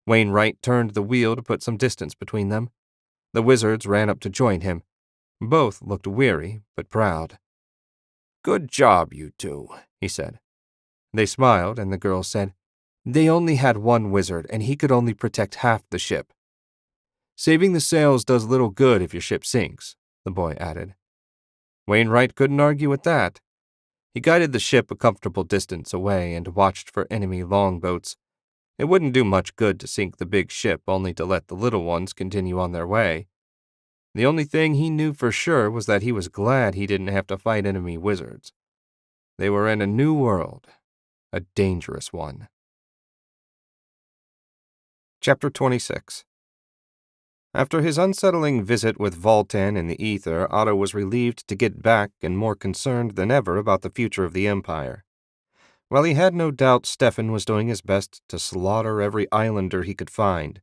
Wainwright turned the wheel to put some distance between them. The wizards ran up to join him. Both looked weary, but proud. "Good job, you two," he said. They smiled, and the girl said, "They only had one wizard, and he could only protect half the ship." "Saving the sails does little good if your ship sinks," the boy added. Wainwright couldn't argue with that. He guided the ship a comfortable distance away and watched for enemy longboats. It wouldn't do much good to sink the big ship only to let the little ones continue on their way. The only thing he knew for sure was that he was glad he didn't have to fight enemy wizards. They were in a new world, a dangerous one. Chapter 26. After his unsettling visit with Voltan in the ether, Otto was relieved to get back and more concerned than ever about the future of the Empire. While he had no doubt Stefan was doing his best to slaughter every islander he could find,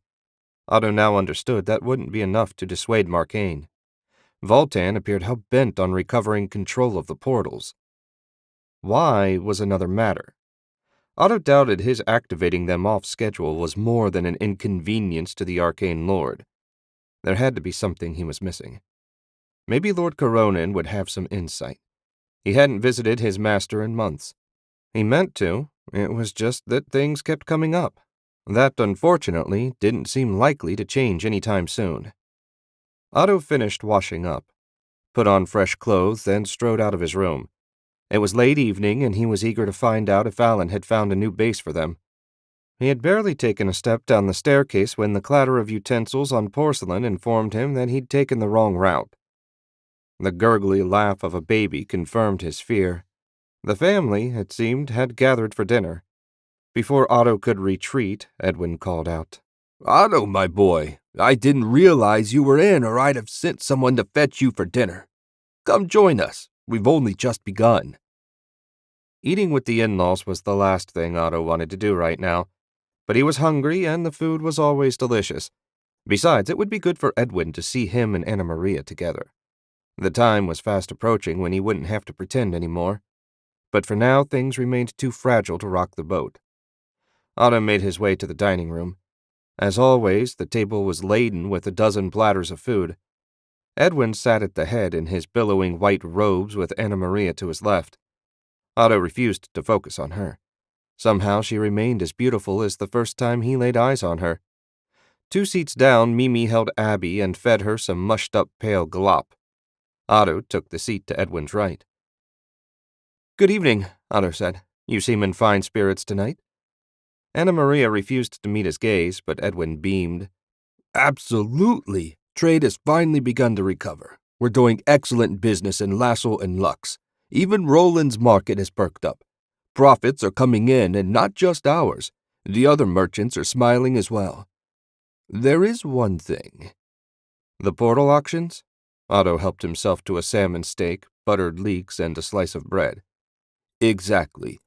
Otto now understood that wouldn't be enough to dissuade Marcane. Voltan appeared hell-bent on recovering control of the portals. Why was another matter. Otto doubted his activating them off schedule was more than an inconvenience to the Arcane Lord. There had to be something he was missing. Maybe Lord Coronin would have some insight. He hadn't visited his master in months. He meant to, it was just that things kept coming up. That, unfortunately, didn't seem likely to change any time soon. Otto finished washing up, put on fresh clothes, then strode out of his room. It was late evening, and he was eager to find out if Alan had found a new base for them. He had barely taken a step down the staircase when the clatter of utensils on porcelain informed him that he'd taken the wrong route. The gurgly laugh of a baby confirmed his fear. The family, it seemed, had gathered for dinner. Before Otto could retreat, Edwin called out, "Otto, my boy, I didn't realize you were in, or I'd have sent someone to fetch you for dinner. Come join us. We've only just begun." Eating with the in-laws was the last thing Otto wanted to do right now, but he was hungry and the food was always delicious. Besides, it would be good for Edwin to see him and Anna Maria together. The time was fast approaching when he wouldn't have to pretend anymore. But for now, things remained too fragile to rock the boat. Otto made his way to the dining room. As always, the table was laden with a dozen platters of food. Edwin sat at the head in his billowing white robes with Anna Maria to his left. Otto refused to focus on her. Somehow she remained as beautiful as the first time he laid eyes on her. 2 seats down, Mimi held Abby and fed her some mushed-up pale glop. Otto took the seat to Edwin's right. "Good evening," Otto said. "You seem in fine spirits tonight." Anna Maria refused to meet his gaze, but Edwin beamed. "Absolutely. Trade has finally begun to recover. We're doing excellent business in Lassel and Lux. Even Roland's market has perked up. Profits are coming in, and not just ours. The other merchants are smiling as well. There is one thing. The portal auctions? Otto helped himself to a salmon steak, buttered leeks, and a slice of bread. Exactly.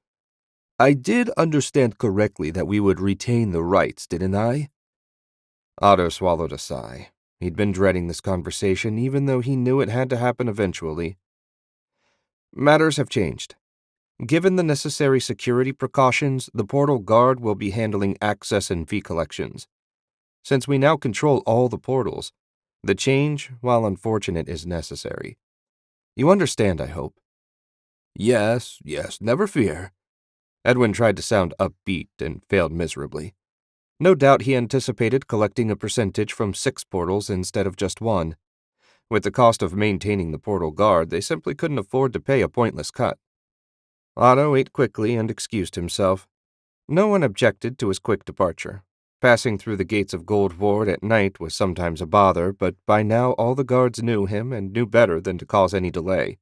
I did understand correctly that we would retain the rights, didn't I? Otto swallowed a sigh. He'd been dreading this conversation, even though he knew it had to happen eventually. Matters have changed. Given the necessary security precautions, the portal guard will be handling access and fee collections. Since we now control all the portals, the change, while unfortunate, is necessary. You understand, I hope. Yes, never fear. Edwin tried to sound upbeat and failed miserably. No doubt he anticipated collecting a percentage from 6 portals instead of just 1. With the cost of maintaining the portal guard, they simply couldn't afford to pay a pointless cut. Otto ate quickly and excused himself. No one objected to his quick departure. Passing through the gates of Gold Ward at night was sometimes a bother, but by now all the guards knew him and knew better than to cause any delay.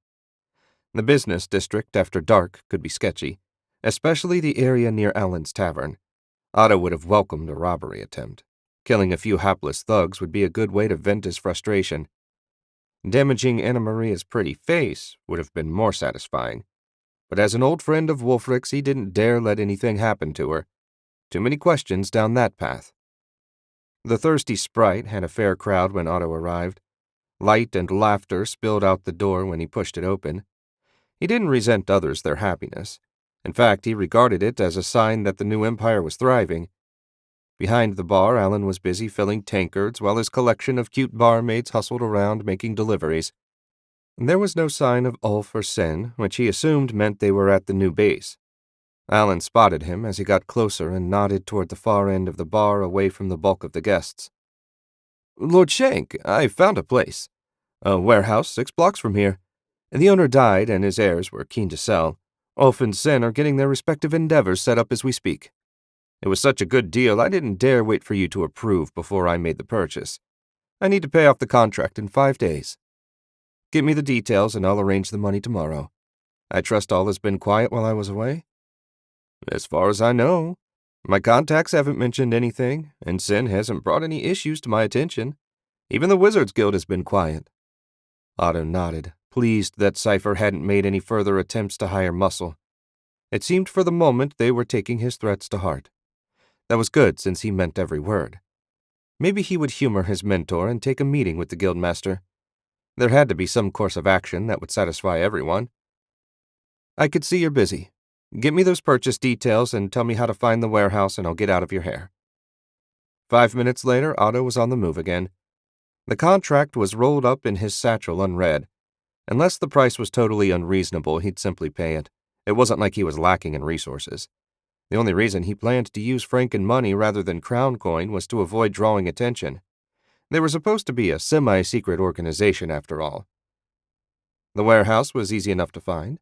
The business district after dark could be sketchy, especially the area near Allen's Tavern. Otto would have welcomed a robbery attempt. Killing a few hapless thugs would be a good way to vent his frustration. Damaging Anna Maria's pretty face would have been more satisfying. But as an old friend of Wulfric's, he didn't dare let anything happen to her. Too many questions down that path. The thirsty sprite had a fair crowd when Otto arrived. Light and laughter spilled out the door when he pushed it open. He didn't resent others their happiness. In fact, he regarded it as a sign that the new empire was thriving. Behind the bar, Allen was busy filling tankards while his collection of cute barmaids hustled around making deliveries. There was no sign of Ulf or Sen, which he assumed meant they were at the new base. Allen spotted him as he got closer and nodded toward the far end of the bar away from the bulk of the guests. Lord Shank, I found a place. A warehouse 6 blocks from here. The owner died and his heirs were keen to sell. Ulf and Sen are getting their respective endeavors set up as we speak. It was such a good deal I didn't dare wait for you to approve before I made the purchase. I need to pay off the contract in 5 days. Get me the details and I'll arrange the money tomorrow. I trust all has been quiet while I was away? As far as I know. My contacts haven't mentioned anything, and Sen hasn't brought any issues to my attention. Even the Wizards Guild has been quiet. Otto nodded, pleased that Cypher hadn't made any further attempts to hire muscle. It seemed for the moment they were taking his threats to heart. That was good, since he meant every word. Maybe he would humor his mentor and take a meeting with the guildmaster. There had to be some course of action that would satisfy everyone. I could see you're busy. Get me those purchase details and tell me how to find the warehouse and I'll get out of your hair. 5 minutes later, Otto was on the move again. The contract was rolled up in his satchel unread. Unless the price was totally unreasonable, he'd simply pay it. It wasn't like he was lacking in resources. The only reason he planned to use Franken money rather than crown coin was to avoid drawing attention. They were supposed to be a semi-secret organization, after all. The warehouse was easy enough to find.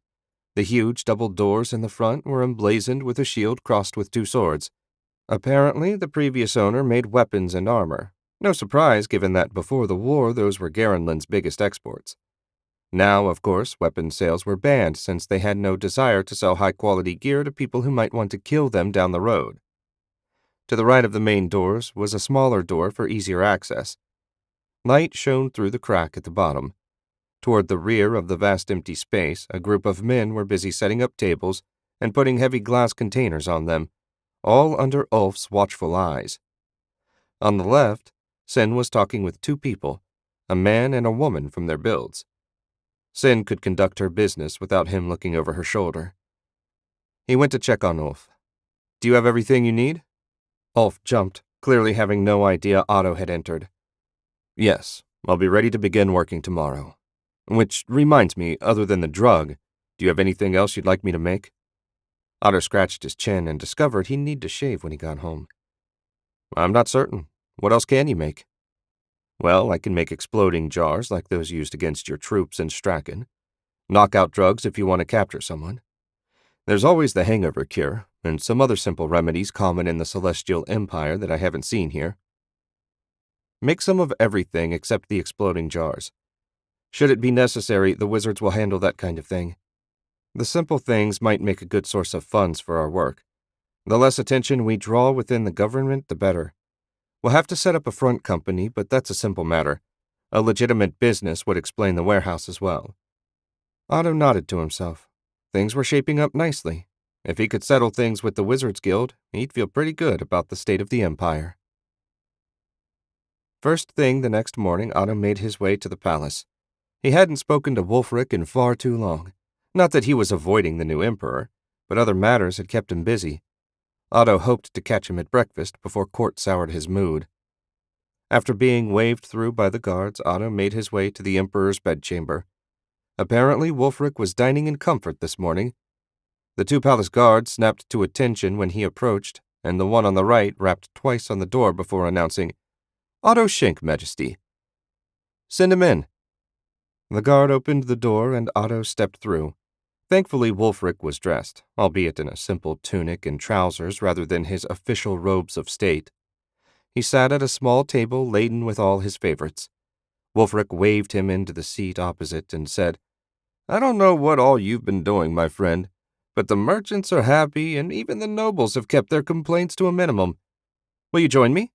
The huge double doors in the front were emblazoned with a shield crossed with 2 swords. Apparently, the previous owner made weapons and armor. No surprise, given that before the war, those were Garenland's biggest exports. Now, of course, weapons sales were banned since they had no desire to sell high-quality gear to people who might want to kill them down the road. To the right of the main doors was a smaller door for easier access. Light shone through the crack at the bottom. Toward the rear of the vast empty space, a group of men were busy setting up tables and putting heavy glass containers on them, all under Ulf's watchful eyes. On the left, Sen was talking with 2 people, a man and a woman from their builds. Sen could conduct her business without him looking over her shoulder. He went to check on Ulf. Do you have everything you need? Ulf jumped, clearly having no idea Otto had entered. Yes, I'll be ready to begin working tomorrow. Which reminds me, other than the drug, do you have anything else you'd like me to make? Otto scratched his chin and discovered he'd need to shave when he got home. I'm not certain. What else can you make? Well, I can make exploding jars like those used against your troops in Strachan. Knockout drugs if you want to capture someone. There's always the hangover cure, and some other simple remedies common in the Celestial Empire that I haven't seen here. Make some of everything except the exploding jars. Should it be necessary, the wizards will handle that kind of thing. The simple things might make a good source of funds for our work. The less attention we draw within the government, the better. We'll have to set up a front company, but that's a simple matter. A legitimate business would explain the warehouse as well. Otto nodded to himself. Things were shaping up nicely. If he could settle things with the Wizards Guild, he'd feel pretty good about the state of the Empire. First thing the next morning, Otto made his way to the palace. He hadn't spoken to Wulfric in far too long. Not that he was avoiding the new emperor, but other matters had kept him busy. Otto hoped to catch him at breakfast before court soured his mood. After being waved through by the guards, Otto made his way to the emperor's bedchamber. Apparently, Wulfric was dining in comfort this morning. The 2 palace guards snapped to attention when he approached, and the one on the right rapped twice on the door before announcing, "Otto Schenk, Majesty." "Send him in." The guard opened the door and Otto stepped through. Thankfully, Wulfric was dressed, albeit in a simple tunic and trousers rather than his official robes of state. He sat at a small table laden with all his favorites. Wulfric waved him into the seat opposite and said, "I don't know what all you've been doing, my friend, but the merchants are happy and even the nobles have kept their complaints to a minimum. Will you join me?"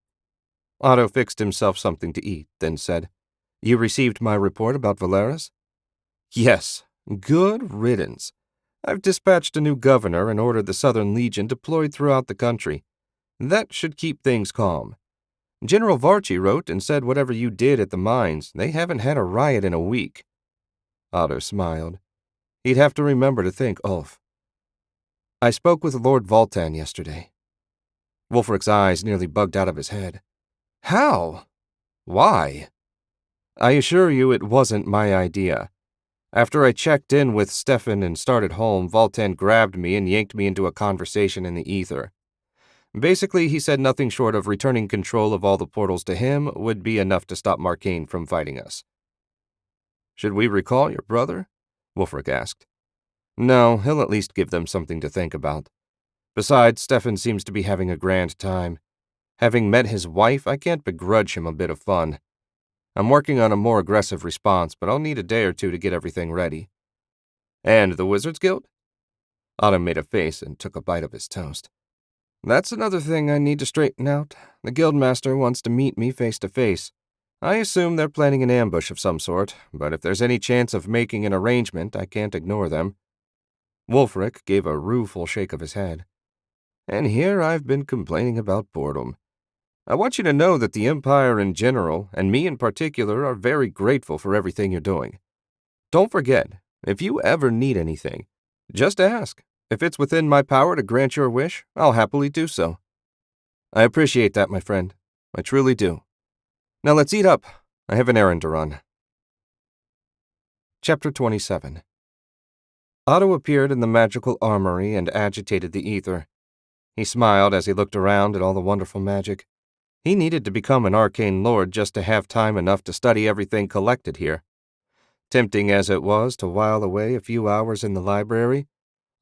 Otto fixed himself something to eat, then said, "You received my report about Valeris?" "Yes. Good riddance. I've dispatched a new governor and ordered the Southern Legion deployed throughout the country. That should keep things calm. General Varchi wrote and said whatever you did at the mines, they haven't had a riot in a week." Otto smiled. He'd have to remember to thank Ulf. "I spoke with Lord Voltan yesterday." Wulfric's eyes nearly bugged out of his head. "How? Why?" "I assure you it wasn't my idea. After I checked in with Stefan and started home, Voltan grabbed me and yanked me into a conversation in the ether. Basically, he said nothing short of returning control of all the portals to him would be enough to stop Marcaine from fighting us." "Should we recall your brother?" Wulfric asked. "No, he'll at least give them something to think about. Besides, Stefan seems to be having a grand time. Having met his wife, I can't begrudge him a bit of fun. I'm working on a more aggressive response, but I'll need a day or two to get everything ready." "And the Wizards Guild?" Otto made a face and took a bite of his toast. "That's another thing I need to straighten out. The guildmaster wants to meet me face to face. I assume they're planning an ambush of some sort, but if there's any chance of making an arrangement, I can't ignore them." Wulfric gave a rueful shake of his head. "And here I've been complaining about boredom. I want you to know that the Empire in general, and me in particular, are very grateful for everything you're doing. Don't forget, if you ever need anything, just ask. If it's within my power to grant your wish, I'll happily do so." "I appreciate that, my friend. I truly do. Now let's eat up. I have an errand to run." Chapter 27. Otto appeared in the magical armory and agitated the ether. He smiled as he looked around at all the wonderful magic. He needed to become an arcane lord just to have time enough to study everything collected here. Tempting as it was to while away a few hours in the library,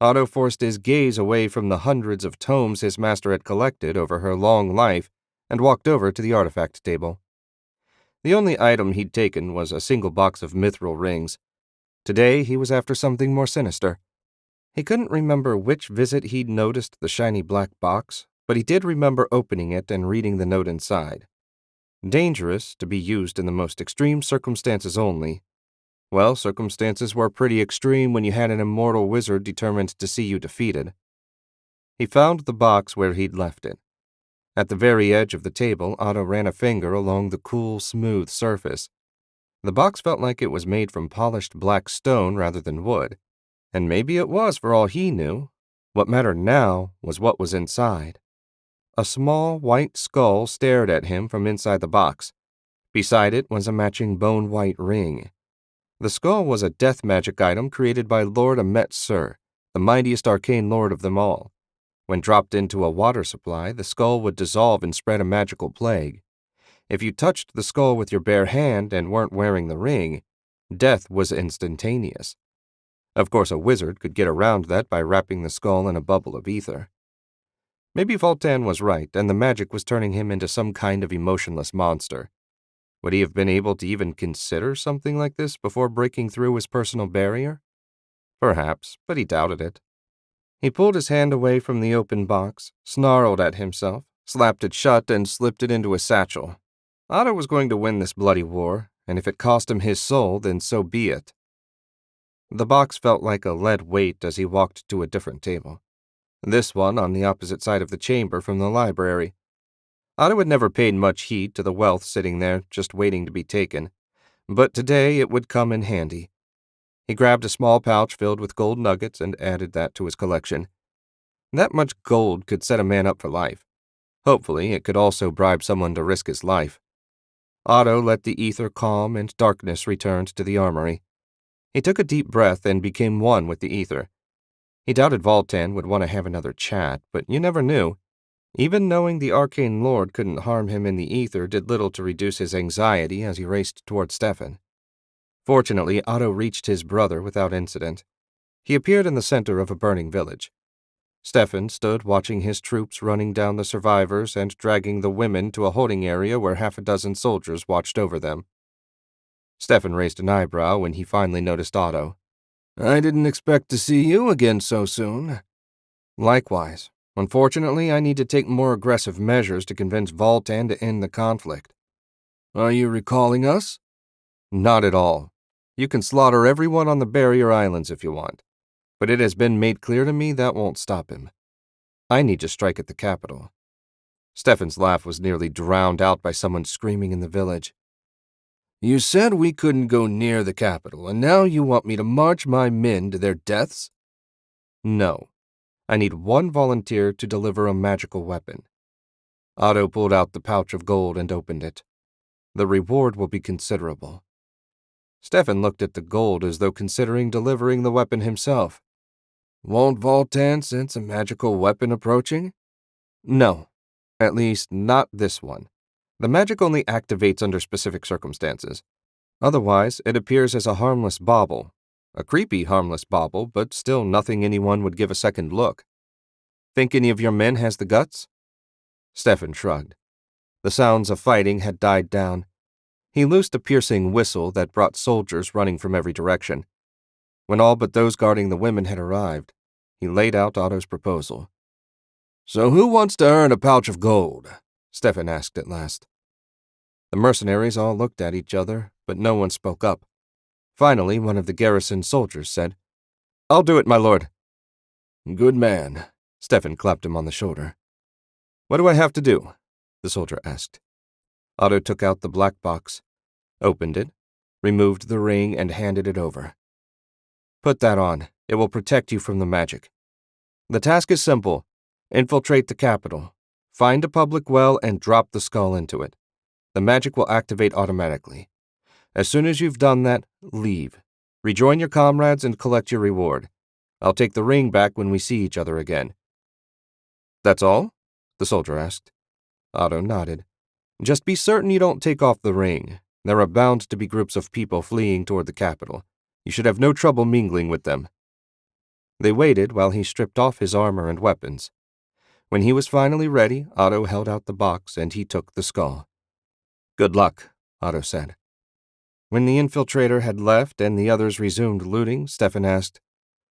Otto forced his gaze away from the hundreds of tomes his master had collected over her long life and walked over to the artifact table. The only item he'd taken was a single box of mithril rings. Today he was after something more sinister. He couldn't remember which visit he'd noticed the shiny black box, but he did remember opening it and reading the note inside. Dangerous, to be used in the most extreme circumstances only. Well, circumstances were pretty extreme when you had an immortal wizard determined to see you defeated. He found the box where he'd left it. At the very edge of the table, Otto ran a finger along the cool, smooth surface. The box felt like it was made from polished black stone rather than wood, and maybe it was for all he knew. What mattered now was what was inside. A small white skull stared at him from inside the box. Beside it was a matching bone-white ring. The skull was a death magic item created by Lord Amet Sur, the mightiest arcane lord of them all. When dropped into a water supply, the skull would dissolve and spread a magical plague. If you touched the skull with your bare hand and weren't wearing the ring, death was instantaneous. Of course, a wizard could get around that by wrapping the skull in a bubble of ether. Maybe Voltan was right, and the magic was turning him into some kind of emotionless monster. Would he have been able to even consider something like this before breaking through his personal barrier? Perhaps, but he doubted it. He pulled his hand away from the open box, snarled at himself, slapped it shut, and slipped it into his satchel. Otto was going to win this bloody war, and if it cost him his soul, then so be it. The box felt like a lead weight as he walked to a different table. This one on the opposite side of the chamber from the library. Otto had never paid much heed to the wealth sitting there, just waiting to be taken, but today it would come in handy. He grabbed a small pouch filled with gold nuggets and added that to his collection. That much gold could set a man up for life. Hopefully, it could also bribe someone to risk his life. Otto let the ether calm and darkness returned to the armory. He took a deep breath and became one with the ether. He doubted Voltan would want to have another chat, but you never knew. Even knowing the arcane lord couldn't harm him in the ether did little to reduce his anxiety as he raced toward Stefan. Fortunately, Otto reached his brother without incident. He appeared in the center of a burning village. Stefan stood watching his troops running down the survivors and dragging the women to a holding area where half a dozen soldiers watched over them. Stefan raised an eyebrow when he finally noticed Otto. I didn't expect to see you again so soon. Likewise. Unfortunately, I need to take more aggressive measures to convince Voltan to end the conflict. Are you recalling us? Not at all. You can slaughter everyone on the barrier islands if you want, but it has been made clear to me that won't stop him. I need to strike at the capital. Stefan's laugh was nearly drowned out by someone screaming in the village. You said we couldn't go near the capital, and now you want me to march my men to their deaths? No. I need one volunteer to deliver a magical weapon. Otto pulled out the pouch of gold and opened it. The reward will be considerable. Stefan looked at the gold as though considering delivering the weapon himself. Won't Voltan sense a magical weapon approaching? No. At least, not this one. The magic only activates under specific circumstances. Otherwise, it appears as a harmless bauble. A creepy harmless bauble, but still nothing anyone would give a second look. Think any of your men has the guts? Stefan shrugged. The sounds of fighting had died down. He loosed a piercing whistle that brought soldiers running from every direction. When all but those guarding the women had arrived, he laid out Otto's proposal. So who wants to earn a pouch of gold? Stefan asked at last. The mercenaries all looked at each other, but no one spoke up. Finally, one of the garrison soldiers said, "I'll do it, my lord." Good man. Stefan clapped him on the shoulder. What do I have to do? The soldier asked. Otto took out the black box, opened it, removed the ring, and handed it over. Put that on. It will protect you from the magic. The task is simple. Infiltrate the capital. Find a public well and drop the skull into it. The magic will activate automatically. As soon as you've done that, leave. Rejoin your comrades and collect your reward. I'll take the ring back when we see each other again. That's all? The soldier asked. Otto nodded. Just be certain you don't take off the ring. There are bound to be groups of people fleeing toward the capital. You should have no trouble mingling with them. They waited while he stripped off his armor and weapons. When he was finally ready, Otto held out the box and he took the skull. Good luck, Otto said. When the infiltrator had left and the others resumed looting, Stefan asked,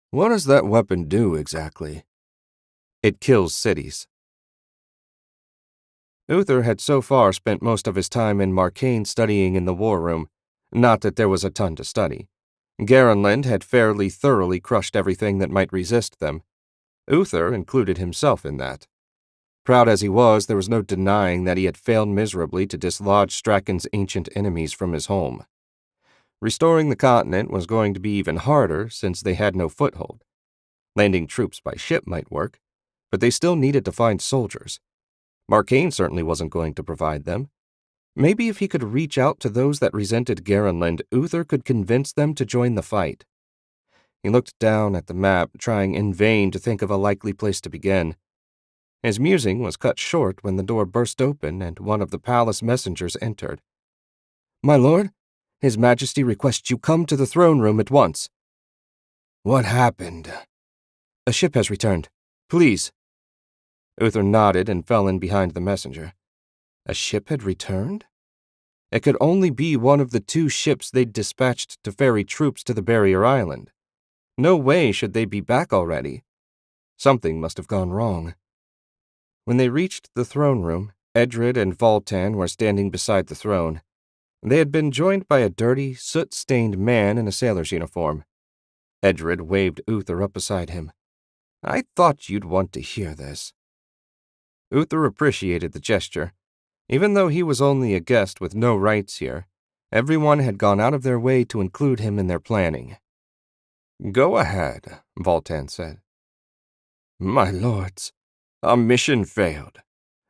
What does that weapon do exactly? It kills cities. Uther had so far spent most of his time in Marcane studying in the war room. Not that there was a ton to study. Garenland had fairly thoroughly crushed everything that might resist them. Uther included himself in that. Proud as he was, there was no denying that he had failed miserably to dislodge Strachan's ancient enemies from his home. Restoring the continent was going to be even harder since they had no foothold. Landing troops by ship might work, but they still needed to find soldiers. Marcane certainly wasn't going to provide them. Maybe if he could reach out to those that resented Garenland, Uther could convince them to join the fight. He looked down at the map, trying in vain to think of a likely place to begin. His musing was cut short when the door burst open and one of the palace messengers entered. My lord, His Majesty requests you come to the throne room at once. What happened? A ship has returned. Please. Uther nodded and fell in behind the messenger. A ship had returned? It could only be one of the 2 ships they'd dispatched to ferry troops to the barrier island. No way should they be back already. Something must have gone wrong. When they reached the throne room, Edred and Voltan were standing beside the throne. They had been joined by a dirty, soot-stained man in a sailor's uniform. Edred waved Uther up beside him. "I thought you'd want to hear this." Uther appreciated the gesture. Even though he was only a guest with no rights here, everyone had gone out of their way to include him in their planning. "Go ahead," Voltan said. "My lords, our mission failed.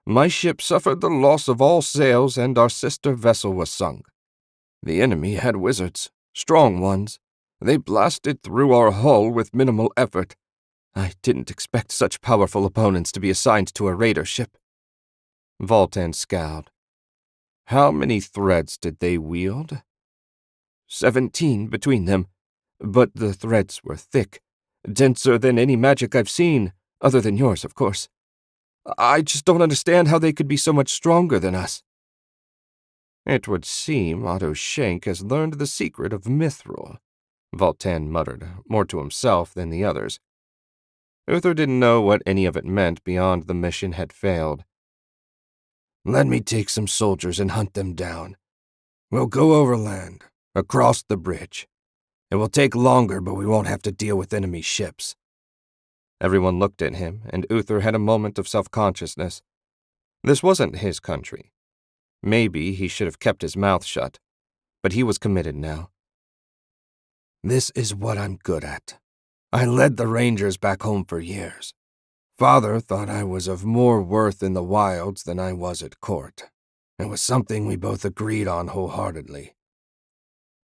My ship suffered the loss of all sails and our sister vessel was sunk. The enemy had wizards, strong ones. They blasted through our hull with minimal effort. I didn't expect such powerful opponents to be assigned to a raider ship." Voltan scowled. "How many threads did they wield?" 17 between them, but the threads were thick, denser than any magic I've seen, other than yours, of course. I just don't understand how they could be so much stronger than us." "It would seem Otto Schenk has learned the secret of mithril," Voltan muttered, more to himself than the others. Uther didn't know what any of it meant beyond the mission had failed. "Let me take some soldiers and hunt them down. We'll go overland, across the bridge. It will take longer, but we won't have to deal with enemy ships." Everyone looked at him, and Uther had a moment of self-consciousness. This wasn't his country. Maybe he should have kept his mouth shut, but he was committed now. "This is what I'm good at. I led the Rangers back home for years. Father thought I was of more worth in the wilds than I was at court. It was something we both agreed on wholeheartedly."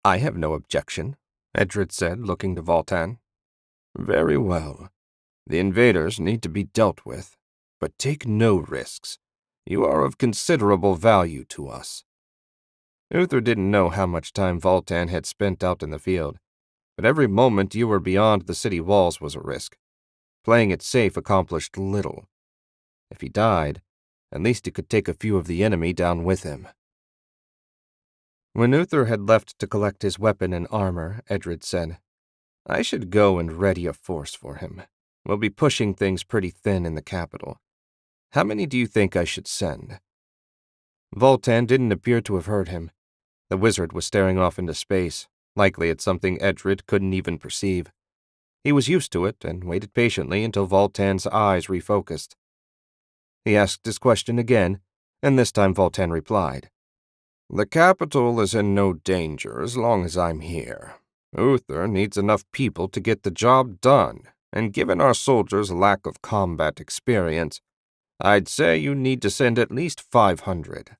"I have no objection," Edred said, looking to Voltan. "Very well. The invaders need to be dealt with, but take no risks. You are of considerable value to us." Uther didn't know how much time Voltan had spent out in the field, but every moment you were beyond the city walls was a risk. Playing it safe accomplished little. If he died, at least he could take a few of the enemy down with him. When Uther had left to collect his weapon and armor, Edred said, "I should go and ready a force for him. We'll be pushing things pretty thin in the capital. How many do you think I should send?" Voltan didn't appear to have heard him. The wizard was staring off into space, likely at something Edred couldn't even perceive. He was used to it and waited patiently until Voltan's eyes refocused. He asked his question again, and this time Voltan replied, "The capital is in no danger as long as I'm here. Uther needs enough people to get the job done, and given our soldiers' lack of combat experience, I'd say you need to send at least 500.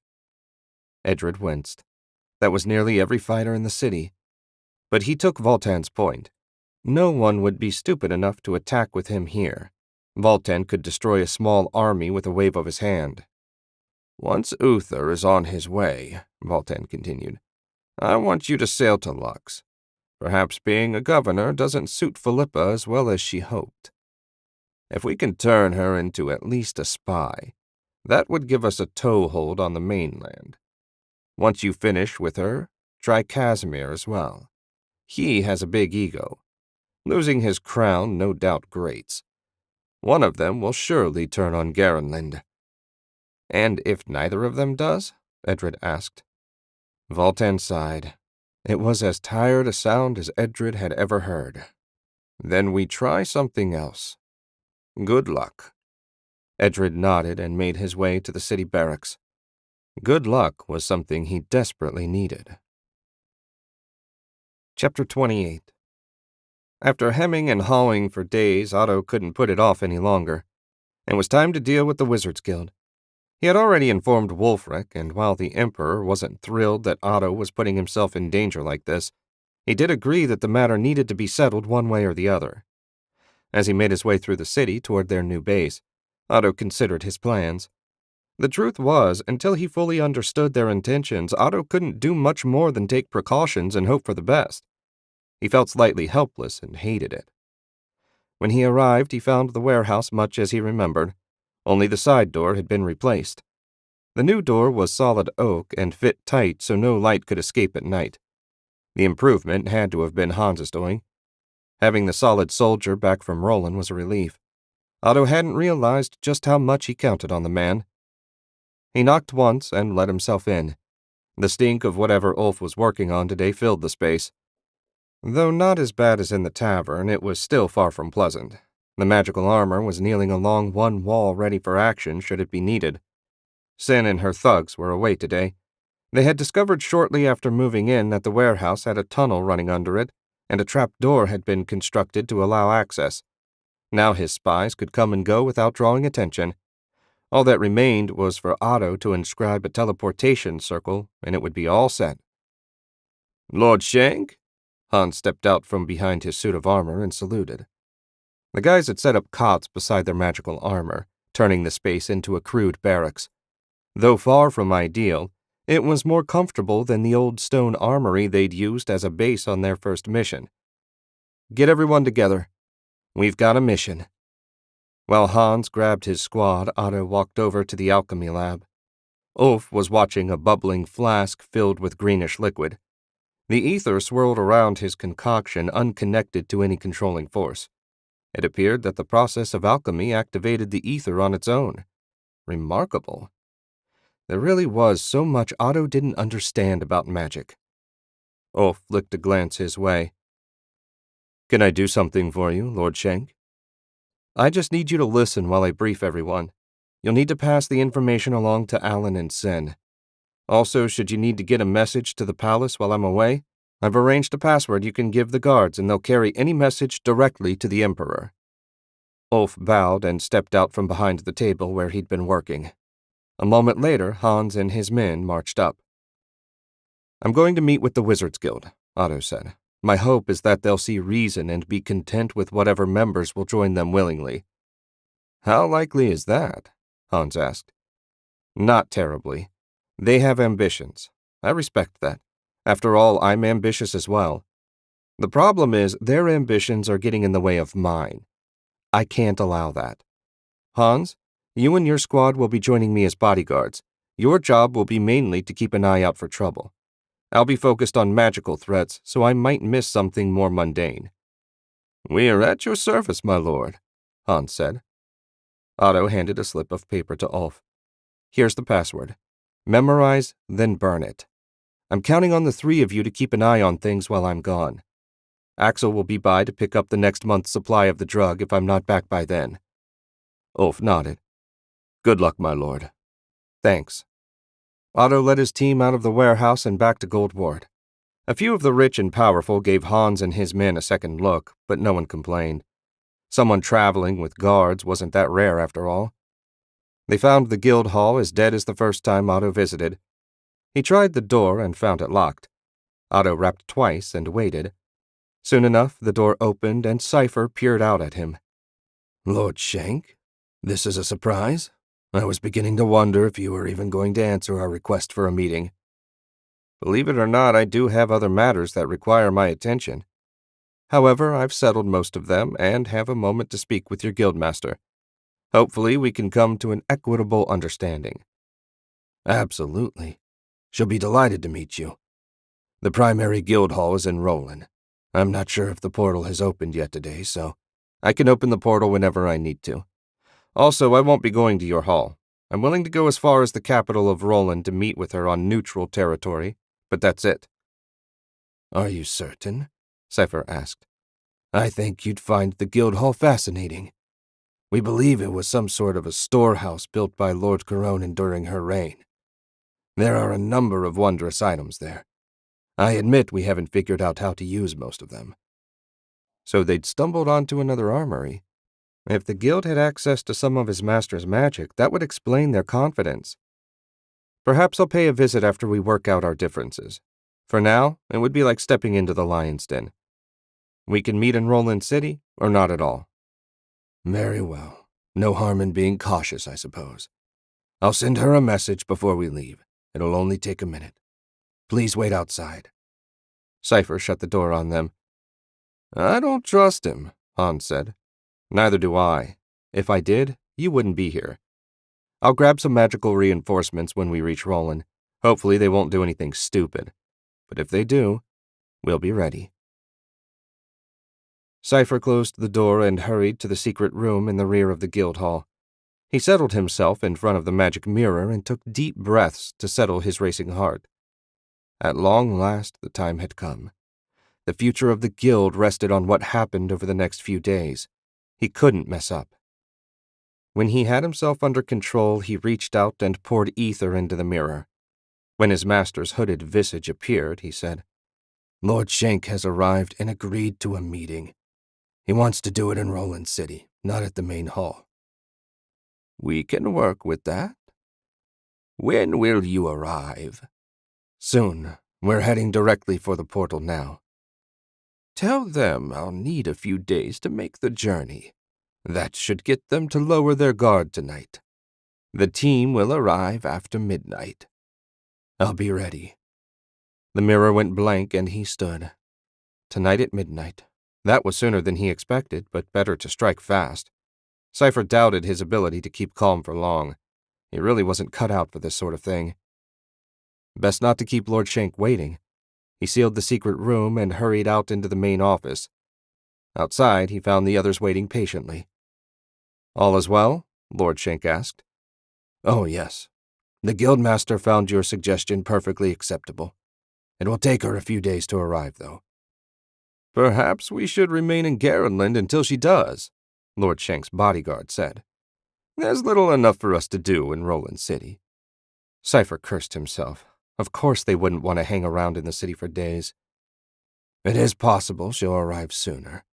Edred winced. That was nearly every fighter in the city. But he took Voltan's point. No one would be stupid enough to attack with him here. Voltan could destroy a small army with a wave of his hand. "Once Uther is on his way," Voltan continued, "I want you to sail to Lux. Perhaps being a governor doesn't suit Philippa as well as she hoped. If we can turn her into at least a spy, that would give us a toehold on the mainland. Once you finish with her, try Casimir as well. He has a big ego. Losing his crown no doubt grates. One of them will surely turn on Garenland." "And if neither of them does?" Edred asked. Voltan sighed. It was as tired a sound as Edred had ever heard. "Then we try something else. Good luck." Edred nodded and made his way to the city barracks. Good luck was something he desperately needed. Chapter 28. After hemming and hawing for days, Otto couldn't put it off any longer. It was time to deal with the Wizards Guild. He had already informed Wulfric, and while the Emperor wasn't thrilled that Otto was putting himself in danger like this, he did agree that the matter needed to be settled one way or the other. As he made his way through the city toward their new base, Otto considered his plans. The truth was, until he fully understood their intentions, Otto couldn't do much more than take precautions and hope for the best. He felt slightly helpless and hated it. When he arrived, he found the warehouse much as he remembered. Only the side door had been replaced. The new door was solid oak and fit tight so no light could escape at night. The improvement had to have been Hans's doing. Having the solid soldier back from Roland was a relief. Otto hadn't realized just how much he counted on the man. He knocked once and let himself in. The stink of whatever Ulf was working on today filled the space. Though not as bad as in the tavern, it was still far from pleasant. The magical armor was kneeling along one wall ready for action should it be needed. Sin and her thugs were away today. They had discovered shortly after moving in that the warehouse had a tunnel running under it, and a trap door had been constructed to allow access. Now his spies could come and go without drawing attention. All that remained was for Otto to inscribe a teleportation circle, and it would be all set. "Lord Shank?" Hans stepped out from behind his suit of armor and saluted. The guys had set up cots beside their magical armor, turning the space into a crude barracks. Though far from ideal, it was more comfortable than the old stone armory they'd used as a base on their first mission. "Get everyone together. We've got a mission." While Hans grabbed his squad, Otto walked over to the alchemy lab. Ulf was watching a bubbling flask filled with greenish liquid. The ether swirled around his concoction unconnected to any controlling force. It appeared that the process of alchemy activated the ether on its own. Remarkable. There really was so much Otto didn't understand about magic. Ulf flicked a glance his way. "Can I do something for you, Lord Shank?" "I just need you to listen while I brief everyone. You'll need to pass the information along to Alan and Sin. Also, should you need to get a message to the palace while I'm away, I've arranged a password you can give the guards and they'll carry any message directly to the Emperor." Ulf bowed and stepped out from behind the table where he'd been working. A moment later, Hans and his men marched up. "I'm going to meet with the Wizards Guild," Otto said. "My hope is that they'll see reason and be content with whatever members will join them willingly." "How likely is that?" Hans asked. "Not terribly. They have ambitions. I respect that. After all, I'm ambitious as well. The problem is their ambitions are getting in the way of mine. I can't allow that. Hans, you and your squad will be joining me as bodyguards. Your job will be mainly to keep an eye out for trouble. I'll be focused on magical threats, so I might miss something more mundane." "We are at your service, my lord," Hans said. Otto handed a slip of paper to Ulf. "Here's the password. Memorize, then burn it. I'm counting on the three of you to keep an eye on things while I'm gone. Axel will be by to pick up the next month's supply of the drug if I'm not back by then." Ulf nodded. "Good luck, my lord." "Thanks." Otto led his team out of the warehouse and back to Goldward. A few of the rich and powerful gave Hans and his men a second look, but no one complained. Someone traveling with guards wasn't that rare after all. They found the guild hall as dead as the first time Otto visited. He tried the door and found it locked. Otto rapped twice and waited. Soon enough, the door opened and Cypher peered out at him. "Lord Shank, this is a surprise. I was beginning to wonder if you were even going to answer our request for a meeting." "Believe it or not, I do have other matters that require my attention. However, I've settled most of them and have a moment to speak with your guildmaster. Hopefully, we can come to an equitable understanding." "Absolutely. She'll be delighted to meet you. The primary guild hall is in Roland. I'm not sure if the portal has opened yet today, so I can open the portal whenever I need to. Also, I won't be going to your hall. I'm willing to go as far as the capital of Roland to meet with her on neutral territory, but that's it." "Are you certain?" Cypher asked. "I think you'd find the guild hall fascinating. We believe it was some sort of a storehouse built by Lord Coronin during her reign. There are a number of wondrous items there. I admit we haven't figured out how to use most of them." So they'd stumbled onto another armory. If the guild had access to some of his master's magic, that would explain their confidence. Perhaps I'll pay a visit after we work out our differences. For now, it would be like stepping into the lion's den. We can meet in Roland City, or not at all. "Very well. No harm in being cautious, I suppose. I'll send her a message before we leave. It'll only take a minute. Please wait outside." Cypher shut the door on them. "I don't trust him," Hans said. "Neither do I. If I did, you wouldn't be here. I'll grab some magical reinforcements when we reach Roland. Hopefully they won't do anything stupid. But if they do, we'll be ready." Cypher closed the door and hurried to the secret room in the rear of the guild hall. He settled himself in front of the magic mirror and took deep breaths to settle his racing heart. At long last, the time had come. The future of the guild rested on what happened over the next few days. He couldn't mess up. When he had himself under control, he reached out and poured ether into the mirror. When his master's hooded visage appeared, he said, Lord Shank has arrived and agreed to a meeting. He wants to do it in Roland City, not at the main hall. We can work with that. When will you arrive? Soon. We're heading directly for the portal now. Tell them I'll need a few days to make the journey. That should get them to lower their guard tonight. The team will arrive after midnight. I'll be ready. The mirror went blank and he stood. Tonight at midnight. That was sooner than he expected, but better to strike fast. Cypher doubted his ability to keep calm for long. He really wasn't cut out for this sort of thing. Best not to keep Lord Shank waiting. He sealed the secret room and hurried out into the main office. Outside, he found the others waiting patiently. All is well? Lord Shank asked. Oh, yes. The guildmaster found your suggestion perfectly acceptable. It will take her a few days to arrive, though. Perhaps we should remain in Garenland until she does, Lord Shank's bodyguard said. There's little enough for us to do in Roland City. Cypher cursed himself. Of course they wouldn't want to hang around in the city for days. It is possible she'll arrive sooner.